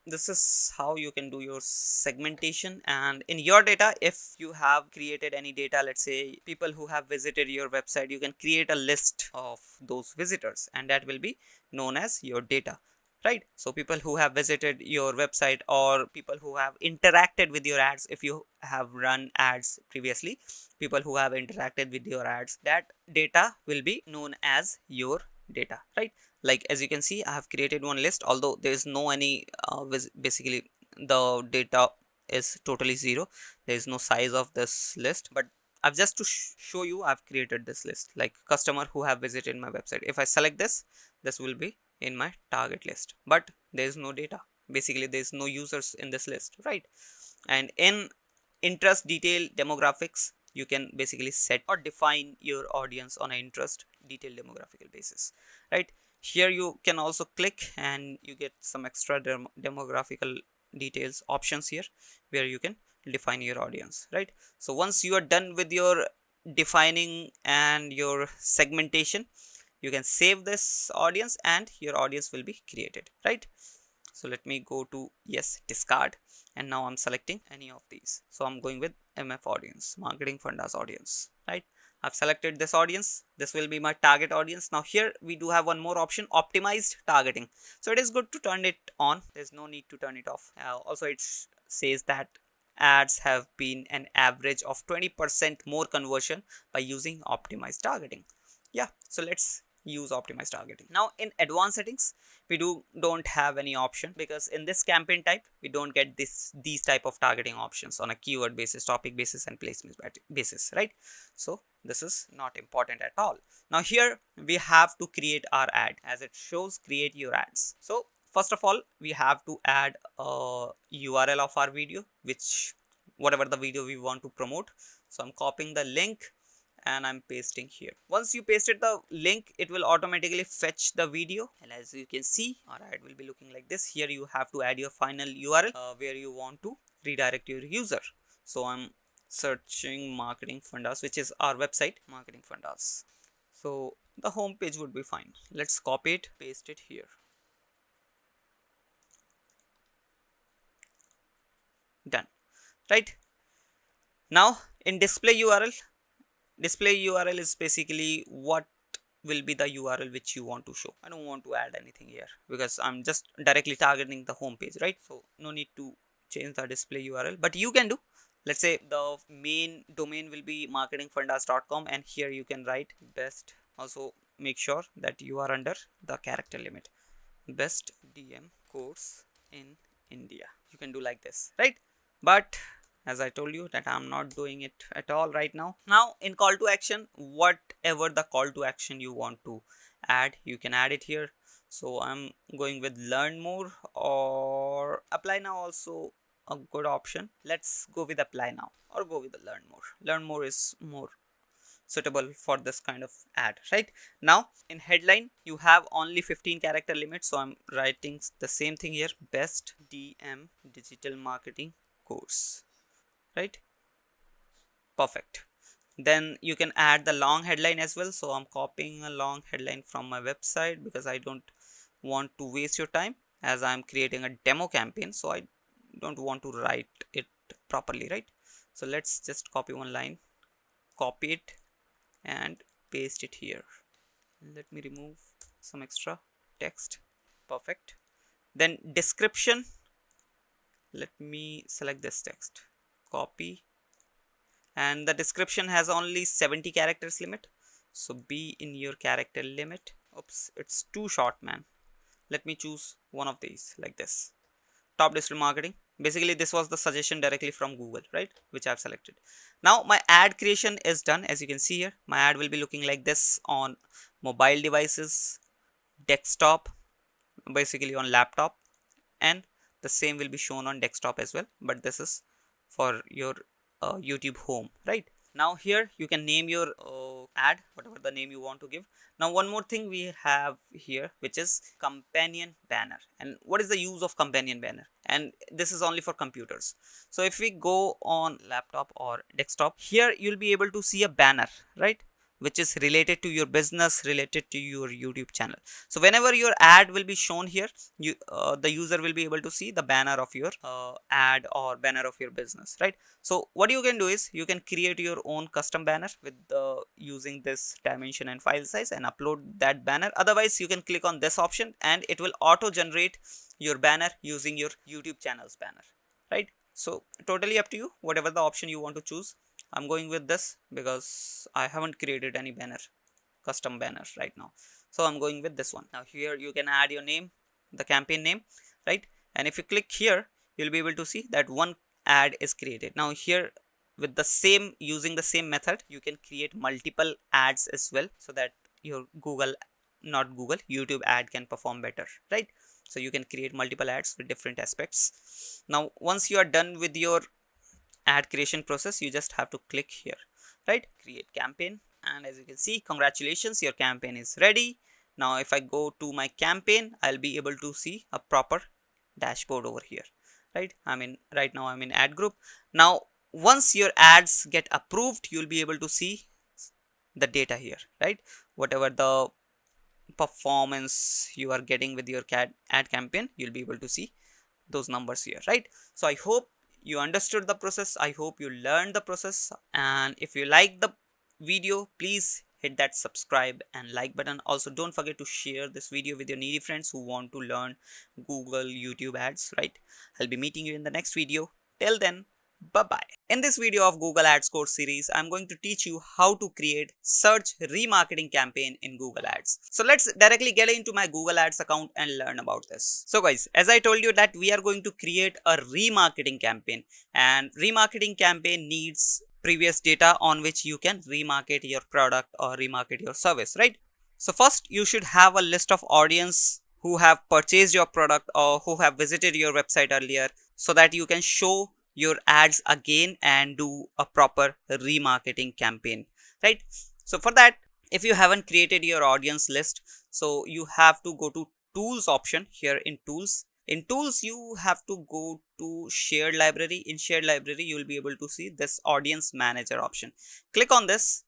this is how you can do your segmentation. And in your data, if you have created any data, let's say people who have visited your website, you can create a list of those visitors, and that will be known as your data, right? So people who have visited your website, or people who have interacted with your ads, if you have run ads previously, people who have interacted with your ads, that data will be known as your data, right? Like as you can see, I have created one list, although there is no any basically the data is totally 0. There is no size of this list, but I've just to show you I've created this list, like customer who have visited my website. If I select this will be in my target list, but there is no data. Basically there is no users in this list, right? And in interest, detail, demographics, you can basically set or define your audience on an interest, detail, demographical basis, right? Here you can also click and you get some extra demographical details options here, where you can define your audience, right? So once you are done with your defining and your segmentation, you can save this audience and your audience will be created, right? So let me go to yes, discard, and now I'm selecting any of these. So I'm going with MF audience, Marketing Fundas audience, right? I've selected this audience. This will be my target audience. Now here we do have one more option, optimized targeting. So it is good to turn it on. There's no need to turn it off. Also it says that ads have been an average of 20% more conversion by using optimized targeting. Yeah, so let's use optimized targeting. Now in advanced settings, we don't have any option, because in this campaign type we don't get these type of targeting options on a keyword basis, topic basis, and placement basis, right? So this is not important at all. Now here we have to create our ad, as it shows create your ads. So first of all, we have to add a URL of our video, which whatever the video we want to promote. So I'm copying the link and I'm pasting here. Once you pasted the link, it will automatically fetch the video, and as you can see, our ad will be looking like this. Here you have to add your final URL where you want to redirect your user. So I'm searching Marketing Fundas, which is our website, Marketing Fundas. So the home page would be fine. Let's copy it, paste it here. Done. Right now in display URL is basically what will be the URL which you want to show. I don't want to add anything here because I'm just directly targeting the home page, right? So no need to change the display URL, but you can do. Let's say the main domain will be marketingfundas.com, and here you can write best. Also make sure that you are under the character limit. Best DM course in India. You can do like this, right? But as I told you that I'm not doing it at all right now. Now in call to action, whatever the call to action you want to add, you can add it here. So I'm going with learn more, or apply now, also a good option. Let's go with apply now, or go with the learn more. Learn more is more suitable for this kind of ad, right? Now in headline you have only 15 character limit, so I'm writing the same thing here, best DM digital marketing course, right? Perfect. Then you can add the long headline as well. So I'm copying a long headline from my website because I don't want to waste your time, as I'm creating a demo campaign, so I don't want to write it properly, right? So let's just copy one line, copy it and paste it here. Let me remove some extra text. Perfect. Then description, let me select this text, copy, and the description has only 70 characters limit, so be in your character limit. Oops, it's too short, man. Let me choose one of these like this, top digital marketing. Basically this was the suggestion directly from Google, right, which I've selected. Now my ad creation is done. As you can see here, my ad will be looking like this on mobile devices, desktop, basically on laptop, and the same will be shown on desktop as well, but this is for your YouTube home, right? Now here you can name your ad whatever the name you want to give. Now one more thing we have here, which is companion banner. And what is the use of companion banner? And this is only for computers. So if we go on laptop or desktop, here you'll be able to see a banner, right, which is related to your business, related to your YouTube channel. So whenever your ad will be shown here, you the user will be able to see the banner of your ad or banner of your business, right? So what you can do is you can create your own custom banner with using this dimension and file size and upload that banner. Otherwise you can click on this option and it will auto generate your banner using your YouTube channel's banner, right? So totally up to you, whatever the option you want to choose. I'm going with this because I haven't created any banner, custom banners right now. So I'm going with this one. Now here you can add your name, the campaign name, right? And if you click here, you'll be able to see that one ad is created. Now here with the same, using the same method, you can create multiple ads as well, so that your YouTube ad can perform better, right? So you can create multiple ads with different aspects. Now once you are done with your ad creation process, you just have to click here, right, create campaign, and as you can see, congratulations, your campaign is ready. Now if I go to my campaign, I'll be able to see a proper dashboard over here, right? Right now I'm in ad group. Now once your ads get approved, you'll be able to see the data here, right? Whatever the performance you are getting with your ad campaign, you'll be able to see those numbers here, right? So I hope you understood the process, I hope you learned the process, and if you like the video, please hit that subscribe and like button. Also, don't forget to share this video with your needy friends who want to learn Google, YouTube ads, right? I'll be meeting you in the next video. Till then, bye bye. In this video of Google Ads course series, I'm going to teach you how to create search remarketing campaign in Google Ads. So let's directly get into my Google Ads account and learn about this. So guys, as I told you that we are going to create a remarketing campaign, and remarketing campaign needs previous data on which you can remarket your product or remarket your service, right? So first you should have a list of audience who have purchased your product or who have visited your website earlier, so that you can show your ads again and do a proper remarketing campaign, right? So for that, if you haven't created your audience list, so you have to go to tools option here. In tools you have to go to shared library. In shared library you will be able to see this audience manager option. Click on this.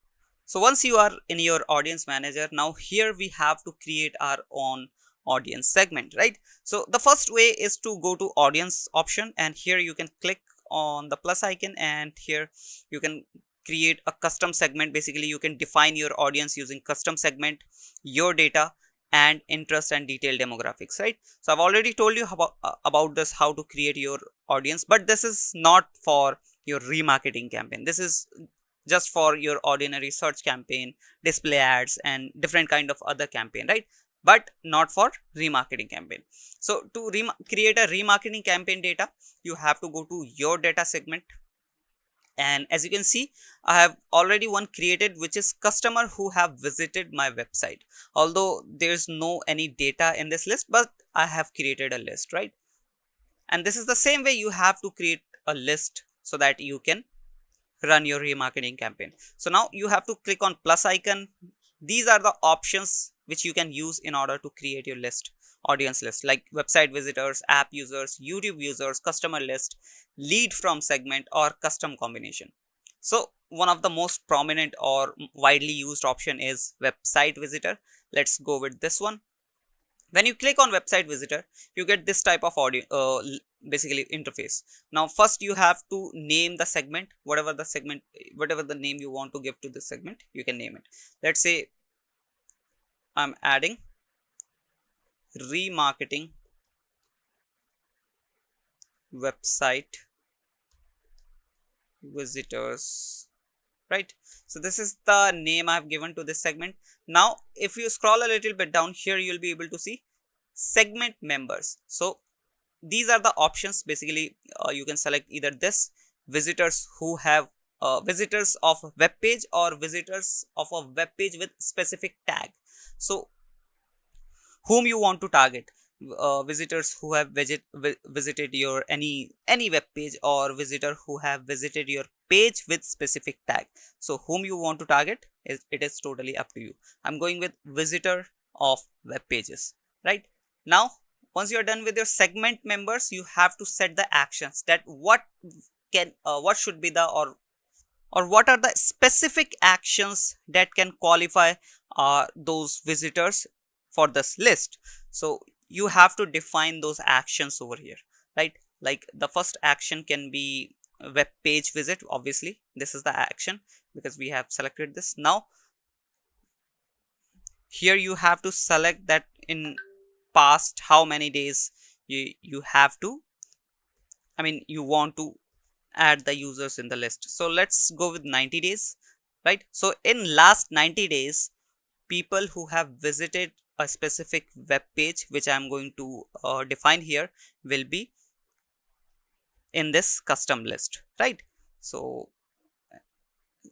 So once you are in your audience manager, now here we have to create our own audience segment, right? So the first way is to go to audience option, and here you can click on the plus icon, and here you can create a custom segment. Basically you can define your audience using custom segment, your data and interest and detailed demographics, right? So I've already told you about this, how to create your audience, but this is not for your remarketing campaign. This is just for your ordinary search campaign, display ads and different kind of other campaign, right? But not for remarketing campaign. So to create a remarketing campaign data, you have to go to your data segment, and as you can see, I have already one created, which is customer who have visited my website. Although there's no any data in this list, but I have created a list, right? And this is the same way you have to create a list so that you can run your remarketing campaign. So now you have to click on plus icon. These are the options which you can use in order to create your list, audience list, like website visitors, app users, YouTube users, customer list, lead from segment, or custom combination. So one of the most prominent or widely used option is website visitor. Let's go with this one. When you click on website visitor, you get this type of audio basically interface. Now first you have to name the segment, whatever the name you want to give to this segment, you can name it. Let's say I'm adding remarketing website visitors, right? So this is the name I've given to this segment. Now if you scroll a little bit down here, you'll be able to see segment members. So these are the options. Basically you can select either this visitors who have visitors of a web page, or visitors of a web page with specific tag. So whom you want to target, visitors who have visited your any web page, or visitor who have visited your page with specific tag. So whom you want to target, it is totally up to you. I'm going with visitor of web pages, right? Now once you are done with your segment members, you have to set the actions, that what should be the or what are the specific actions that can qualify those visitors for this list. So you have to define those actions over here, right? Like the first action can be web page visit. Obviously this is the action because we have selected this. Now here you have to select that in past how many days you have to, I mean you want to add the users in the list. So let's go with 90 days, right? So in last 90 days, people who have visited a specific web page, which I'm going to define here, will be in this custom list, right? So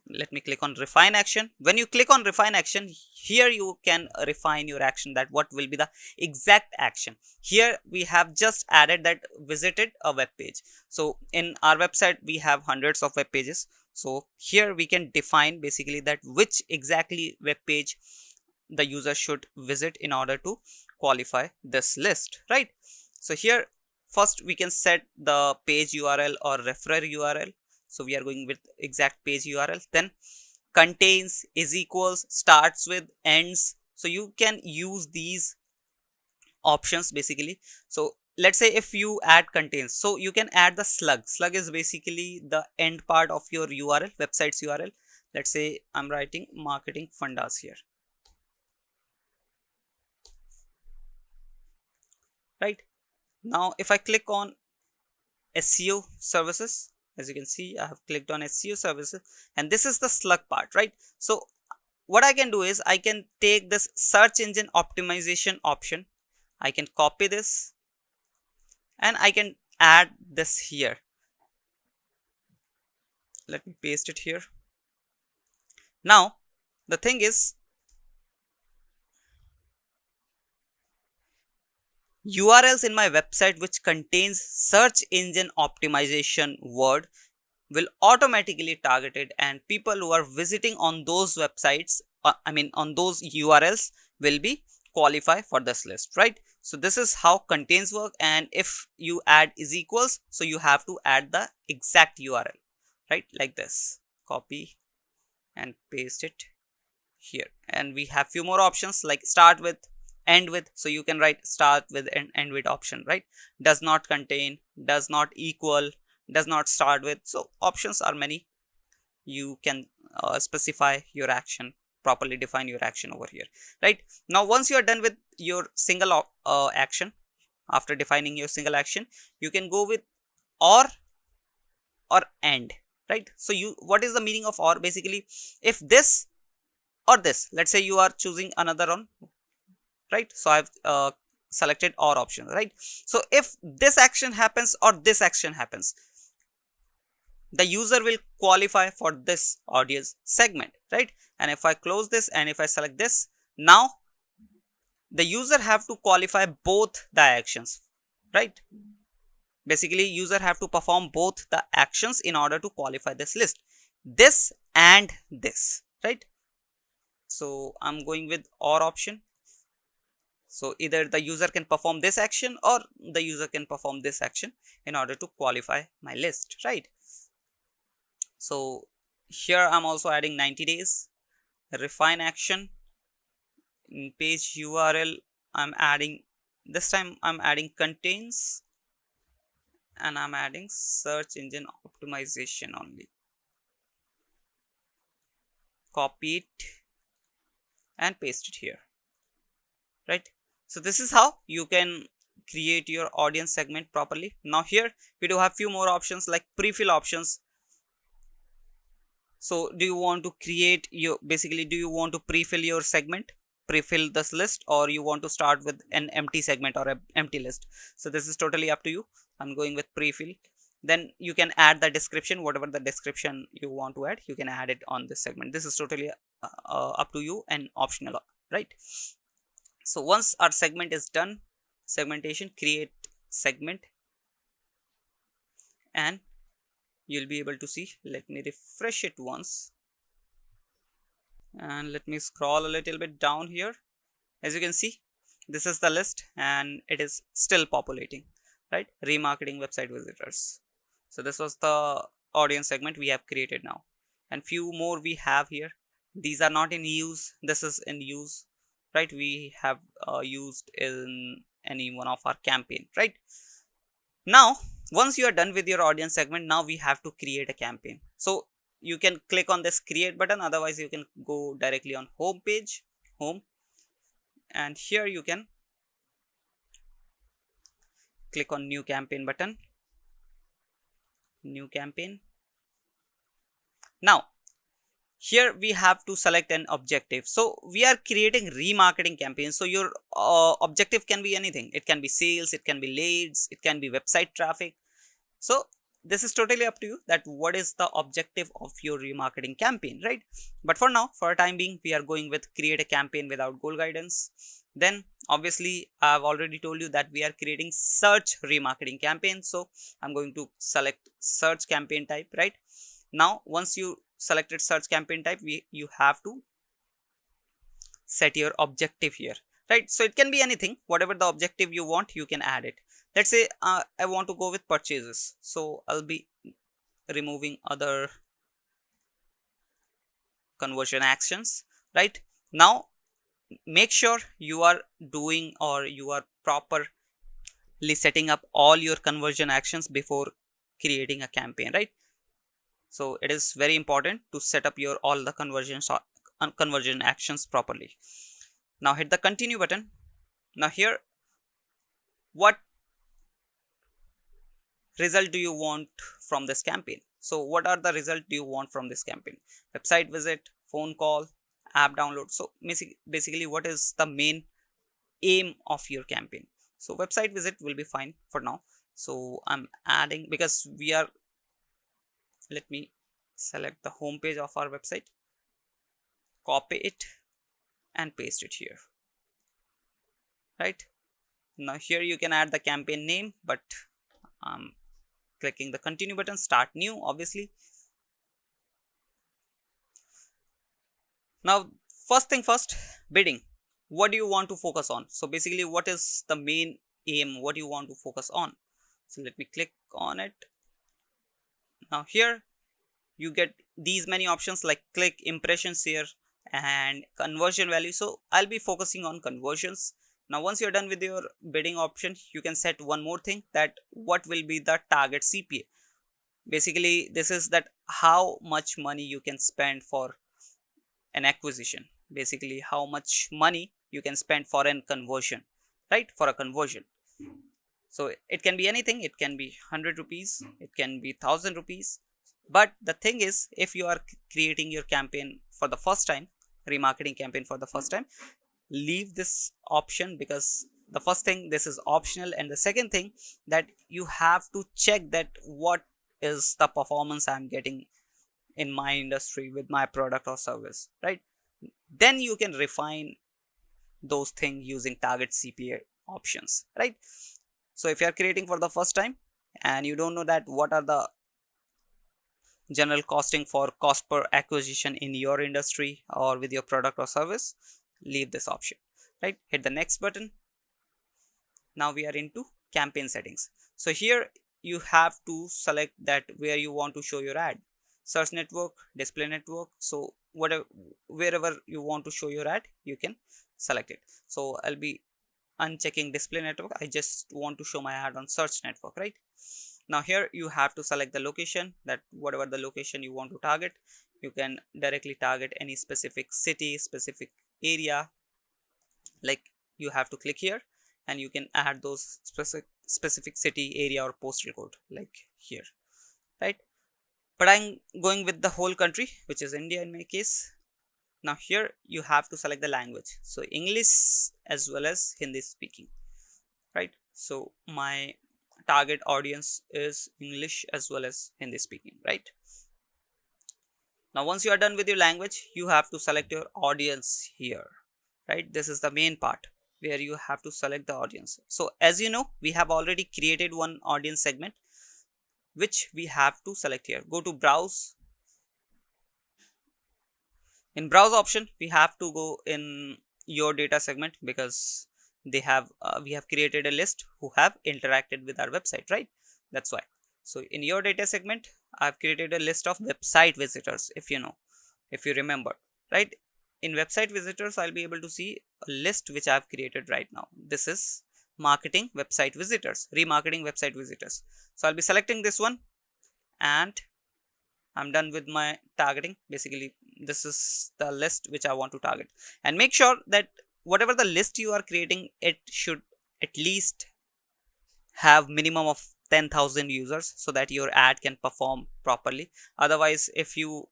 let me click on refine action. When you click on refine action, here you can refine your action, that what will be the exact action. Here we have just added that visited a web page. So in our website we have hundreds of web pages. So here we can define basically that which exactly web page the user should visit in order to qualify this list, right? So here first we can set the page URL or referrer URL. So we are going with exact page URL. Then contains, is equals, starts with, ends. So you can use these options basically. So let's say if you add contains, so you can add the slug is basically the end part of your URL, website's URL. Let's say I'm writing marketing fundas here, right? Now if I click on SEO services, as you can see I have clicked on SEO services, and this is the slug part, right? So what I can do is I can take this search engine optimization option, I can copy this and I can add this here. Let me paste it here. Now the thing is, URLs in my website which contains search engine optimization word will automatically targeted, and people who are visiting on those websites, on those URLs, will be qualify for this list, right? So this is how contains work. And if you add is equals, so you have to add the exact URL, right? Like this, copy and paste it here. And we have few more options like start with, end with. So you can write start with and end with option, right? Does not contain, does not equal, does not start with. So options are many. You can specify your action, properly define your action over here, right? Now once you are done with your single action, after defining your single action, you can go with or and, right? So you, what is the meaning of or? Basically, if this or this, let's say you are choosing another one, right? So I've selected or option, right? So if this action happens or this action happens, the user will qualify for this audience segment, right? And if I close this and if I select this, now the user have to qualify both the actions, right? Basically user have to perform both the actions in order to qualify this list, this and this, right? So I'm going with or option. So either the user can perform this action or the user can perform this action in order to qualify my list, right? So here I'm also adding 90 days, refine action, in page URL I'm adding, this time I'm adding contains, and I'm adding search engine optimization only. Copy it and paste it here, right? So this is how you can create your audience segment properly. Now here we do have few more options like pre-fill options. So do you want to create your, basically do you want to pre-fill your segment, pre-fill this list, or you want to start with an empty segment or an empty list? So this is totally up to you. I'm going with pre-fill. Then you can add the description, whatever the description you want to add, you can add it on this segment. This is totally up to you and optional, right? So once our segment is done, segmentation, create segment, and you'll be able to see. Let me refresh it once and let me scroll a little bit down here. As you can see, this is the list and it is still populating, right? Remarketing website visitors. So this was the audience segment we have created now, and few more we have here. These are not in use, this is in use, right? We have used in any one of our campaign, right? Now once you are done with your audience segment, now we have to create a campaign. So you can click on this create button, otherwise you can go directly on home page, home, and here you can click on new campaign button, new campaign. Now here we have to select an objective. So we are creating remarketing campaign, so your objective can be anything. It can be sales, it can be leads, it can be website traffic. So this is totally up to you that what is the objective of your remarketing campaign, right? But for now, for a time being, we are going with create a campaign without goal guidance. Then obviously I've already told you that we are creating search remarketing campaign, so I'm going to select search campaign type, right? Now once you selected search campaign type, you have to set your objective here, right? So it can be anything, whatever the objective you want, you can add it. Let's say I want to go with purchases, so I'll be removing other conversion actions, right? Now make sure you are doing or you are properly setting up all your conversion actions before creating a campaign, right? So it is very important to set up your all the conversion actions properly. Now hit the continue button. Now here, what result do you want from this campaign? So what are the result do you want from this campaign? Website visit, phone call, app download. So basically what is the main aim of your campaign? So website visit will be fine for now. So I'm adding, because we are, let me select the home page of our website, copy it and paste it here, right? Now here you can add the campaign name, but I'm clicking the continue button, start new, obviously. Now first thing first, bidding. What do you want to focus on? So basically what is the main aim, what you want to focus on? So let me click on it. Now here you get these many options like click, impressions here, and conversion value. So I'll be focusing on conversions. Now once you're done with your bidding option, you can set one more thing, that what will be the target CPA. Basically this is that how much money you can spend for an acquisition, basically how much money you can spend for an conversion, right? For a conversion. So it can be anything, it can be 100 rupees, it can be 1000 rupees. But the thing is, if you are creating your campaign for the first time, remarketing campaign for the first time, leave this option, because the first thing, this is optional, and the second thing, that you have to check that what is the performance I'm getting in my industry with my product or service, right? Then you can refine those things using target CPA options, right? So if you are creating for the first time and you don't know that what are the general costing for cost per acquisition in your industry or with your product or service, leave this option, right? Hit the next button. Now we are into campaign settings. So here you have to select that where you want to show your ad, search network, display network. So whatever, wherever you want to show your ad, you can select it. So I'll be unchecking display network. I just want to show my ad on search network, right? Now here you have to select the location, that whatever the location you want to target, you can directly target any specific city, specific area. Like you have to click here and you can add those specific city, area or postal code, like here, right? But I'm going with the whole country, which is India in my case. Now here you have to select the language, so English as well as Hindi speaking, right? So my target audience is English as well as Hindi speaking, right? Now once you are done with your language, you have to select your audience here, right? This is the main part where you have to select the audience. So as you know, we have already created one audience segment which we have to select here. Go to browse. In browse option, we have to go in your data segment, because they have we have created a list who have interacted with our website, right? That's why. So in your data segment, I've created a list of website visitors, if you know, if you remember, right? In website visitors, I'll be able to see a list which I've created right now. This is marketing website visitors, remarketing website visitors. So I'll be selecting this one and I'm done with my targeting. Basically this is the list which I want to target, and make sure that whatever the list you are creating, it should at least have minimum of 10,000 users so that your ad can perform properly. Otherwise, if you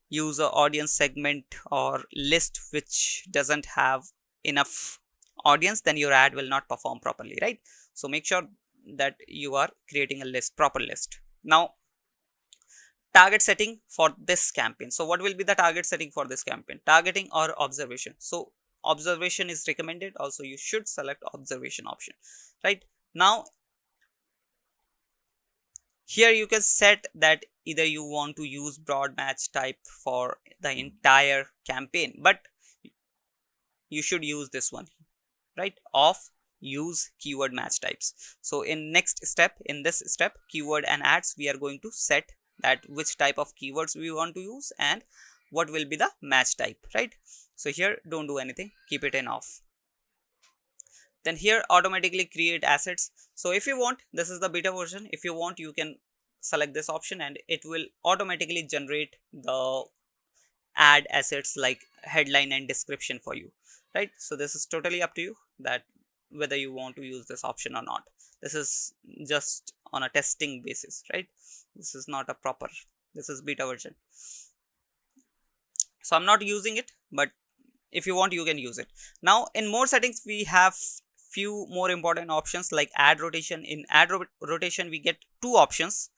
use a audience segment or list which doesn't have enough audience, then your ad will not perform properly, right? So make sure that you are creating a list, proper list. Now target setting for this campaign. So what will be the target setting for this campaign? Targeting or observation. So observation is recommended. Also you should select observation option, right? Now here you can set that either you want to use broad match type for the entire campaign, but you should use this one, right? Of use keyword match types. So in next step, in this step, keyword and ads, we are going to set that which type of keywords we want to use and what will be the match type, right? So here don't do anything, keep it in off. Then here automatically create assets. So if you want, this is the beta version, if you want you can select this option and it will automatically generate the ad assets like headline and description for you, right? So this is totally up to you that whether you want to use this option or not. This is just on a testing basis, right? This is not a proper, this is beta version, so I'm not using it, but if you want you can use it. Now in more settings we have few more important options like ad rotation. In ad rotation we get two options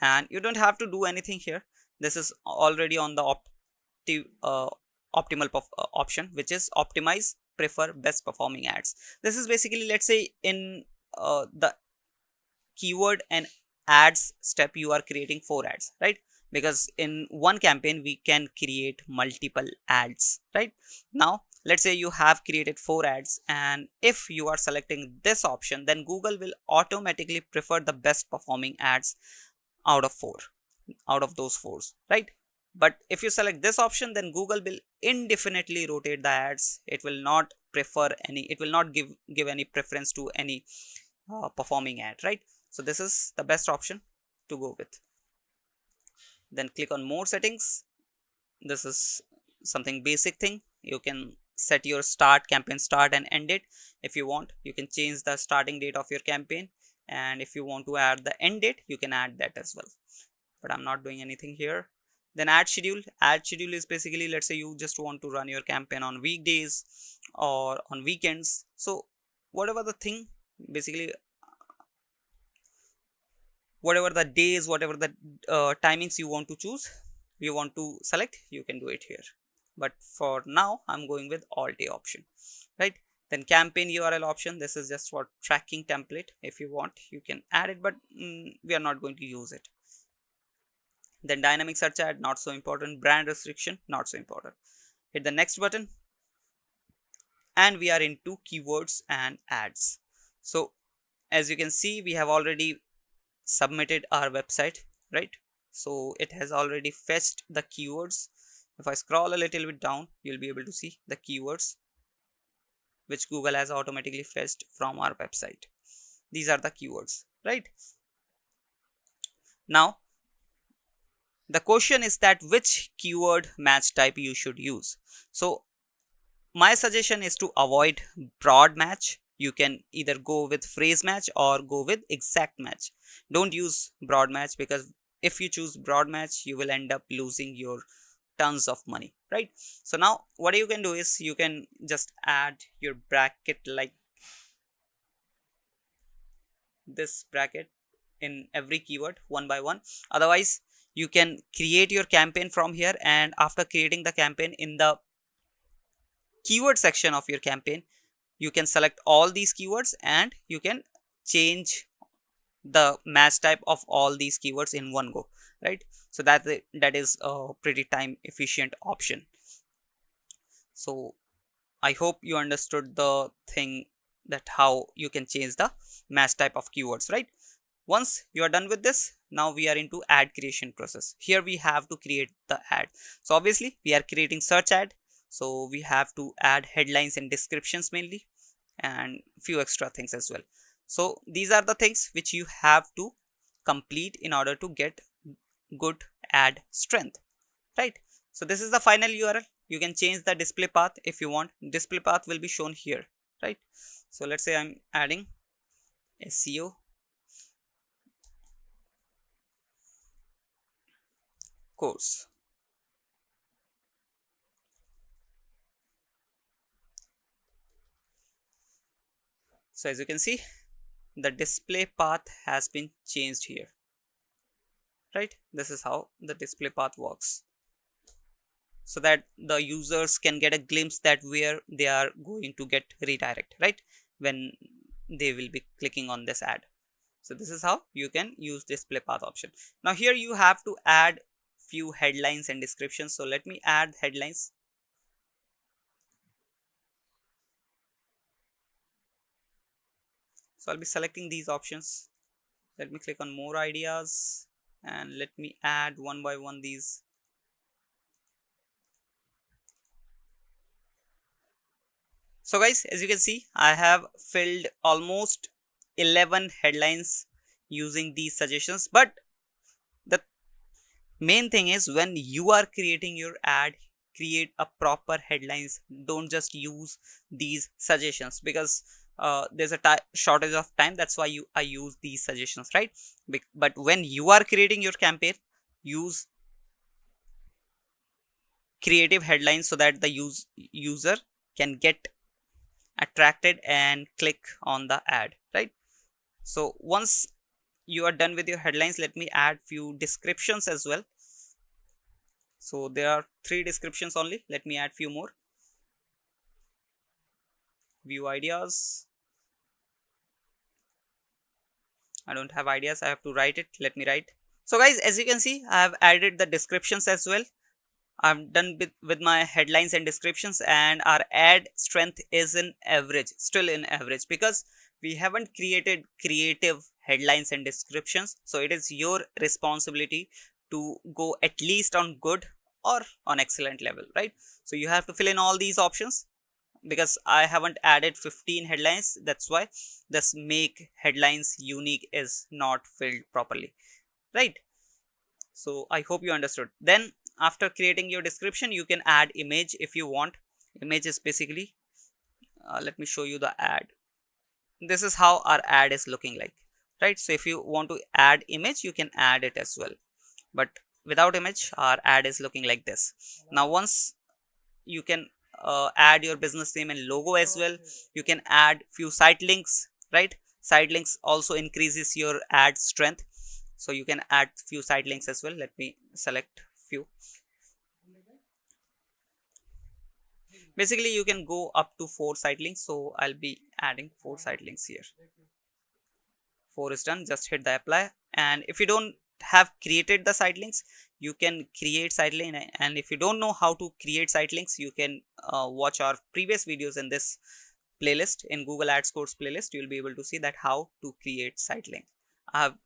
and you don't have to do anything here. This is already on the optimal option, which is optimize prefer best performing ads. This is basically, let's say in the keyword and ads step you are creating 4 ads, right? Because in one campaign we can create multiple ads, right? Now let's say you have created 4 ads, and if you are selecting this option, then Google will automatically prefer the best performing ads out of 4, out of those 4, right? But if you select this option, then Google will indefinitely rotate the ads. It will not prefer any, it will not give any preference to any performing ad, right? So this is the best option to go with. Then click on more settings. This is something basic thing. You can set your start, campaign start and end date. If you want you can change the starting date of your campaign, and if you want to add the end date you can add that as well, but I'm not doing anything here. Then ad schedule. Ad schedule is basically, let's say you just want to run your campaign on weekdays or on weekends. So whatever the thing, basically whatever the days, whatever the timings you want to choose, you want to select, you can do it here. But for now I'm going with all day option, right? Then campaign URL option. This is just for tracking template. If you want you can add it, but we are not going to use it. Then dynamic search ad, not so important. Brand restriction, not so important. Hit the next button and we are into keywords and ads. So as you can see we have already submitted our website, right? So it has already fetched the keywords. If I scroll a little bit down you'll be able to see the keywords which Google has automatically fetched from our website. These are the keywords, right? Now the question is that which keyword match type you should use. So my suggestion is to avoid broad match. You can either go with phrase match or go with exact match. Don't use broad match, because if you choose broad match you will end up losing your tons of money, right? So now what you can do is you can just add your bracket like this bracket in every keyword one by one. Otherwise you can create your campaign from here, and after creating the campaign, in the keyword section of your campaign you can select all these keywords and you can change the match type of all these keywords in one go, right? So that is a pretty time efficient option. So I hope you understood the thing, that how you can change the match type of keywords, right? Once you are done with this, now we are into ad creation process. Here we have to create the ad. So obviously we are creating search ad, so we have to add headlines and descriptions mainly, and few extra things as well. So these are the things which you have to complete in order to get good ad strength, right? So this is the final URL. You can change the display path if you want. Display path will be shown here, right? So let's say I'm adding SEO course. So as you can see, the display path has been changed here, right? This is how the display path works, so that the users can get a glimpse that where they are going to get redirect, right, when they will be clicking on this ad. So this is how you can use display path option. Now here you have to add few headlines and descriptions. So let me add headlines. So I'll be selecting these options. Let me click on more ideas and let me add one by one these So guys, as you can see, I have filled almost 11 headlines using these suggestions. But the main thing is, when you are creating your ad, create a proper headlines. Don't just use these suggestions, because there's a shortage of time. That's why I use these suggestions, right? But when you are creating your campaign, use creative headlines so that the user can get attracted and click on the ad, right? So once you are done with your headlines, let me add few descriptions as well. So there are 3 descriptions only. Let me add few more. View ideas. I don't have ideas, I have to write it. Let me write. So guys, as you can see, I have added the descriptions as well. I'm done with my headlines and descriptions, and our ad strength is in average, still in average, because we haven't created creative headlines and descriptions. So it is your responsibility to go at least on good or on excellent level, right? So you have to fill in all these options. Because I haven't added 15 headlines, that's why this make headlines unique is not filled properly, right? So I hope you understood. Then after creating your description, you can add image if you want. Image is basically, let me show you the ad. This is how our ad is looking like, right? So if you want to add image, you can add it as well, but without image, our ad is looking like this. Now once you can add your business name and logo as well. You can add few site links, right? Site links also increases your ad strength, so you can add few site links as well. Let me select few. Basically you can go up to 4 site links, so I'll be adding 4 site links here. 4 is done. Just hit the apply. And if you don't have created the site links, you can create site link. And if you don't know how to create site links, you can watch our previous videos in this playlist, in Google Ads course playlist. You'll be able to see that how to create site link. I have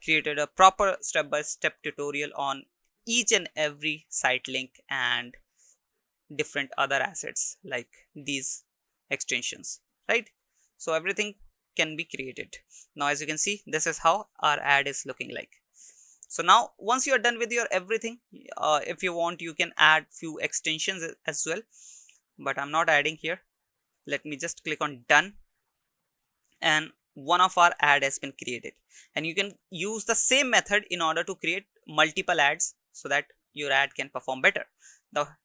created a proper step-by-step tutorial on each and every site link and different other assets like these extensions, right? So everything can be created. Now as you can see, this is how our ad is looking like. So now once you are done with your everything, if you want, you can add few extensions as well, but I'm not adding here. Let me just click on done, and one of our ad has been created. And you can use the same method in order to create multiple ads so that your ad can perform better.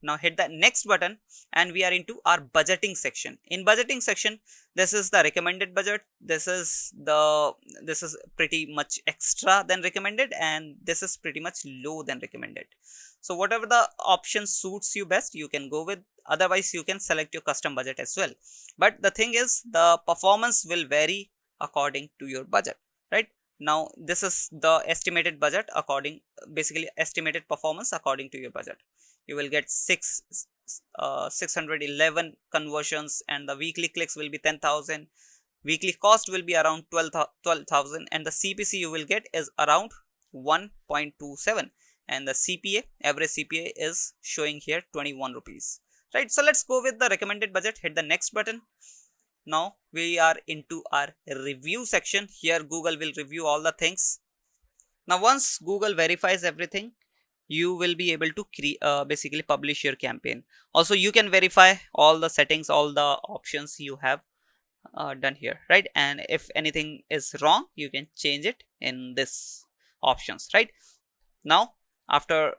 Now hit the next button, and we are into our budgeting section. In budgeting section, this is the recommended budget. This is pretty much extra than recommended, and this is pretty much low than recommended. So whatever the option suits you best, you can go with. Otherwise you can select your custom budget as well. But the thing is, the performance will vary according to your budget, right? Now this is the estimated budget, basically estimated performance according to your budget. You will get 611 conversions, and the weekly clicks will be 10,000. Weekly cost will be around 12,000, and the CPC you will get is around 1.27, and the CPA, average CPA, is showing here 21 rupees, right? So let's go with the recommended budget. Hit the next button. Now we are into our review section. Here Google will review all the things. Now once Google verifies everything, you will be able to basically publish your campaign. Also you can verify all the settings, all the options you have done here, right? And if anything is wrong, you can change it in this options, right? Now after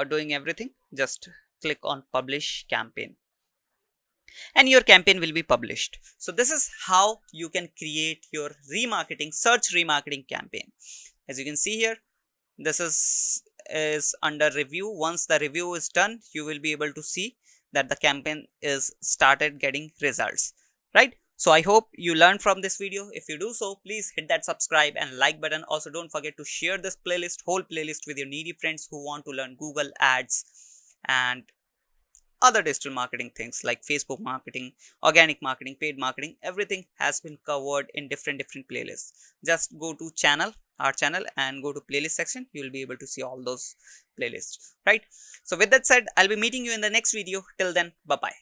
doing everything, just click on publish campaign, and your campaign will be published. So this is how you can create your search remarketing campaign. As you can see here, this is under review. Once the review is done, you will be able to see that the campaign is started getting results, right? So I hope you learned from this video. If you do so, please hit that subscribe and like button. Also don't forget to share this whole playlist with your needy friends who want to learn Google ads and other digital marketing things like Facebook marketing, organic marketing, paid marketing. Everything has been covered in different playlists. Just go to our channel, and go to playlist section. You will be able to see all those playlists, right? So with that said, I'll be meeting you in the next video. Till then, bye bye.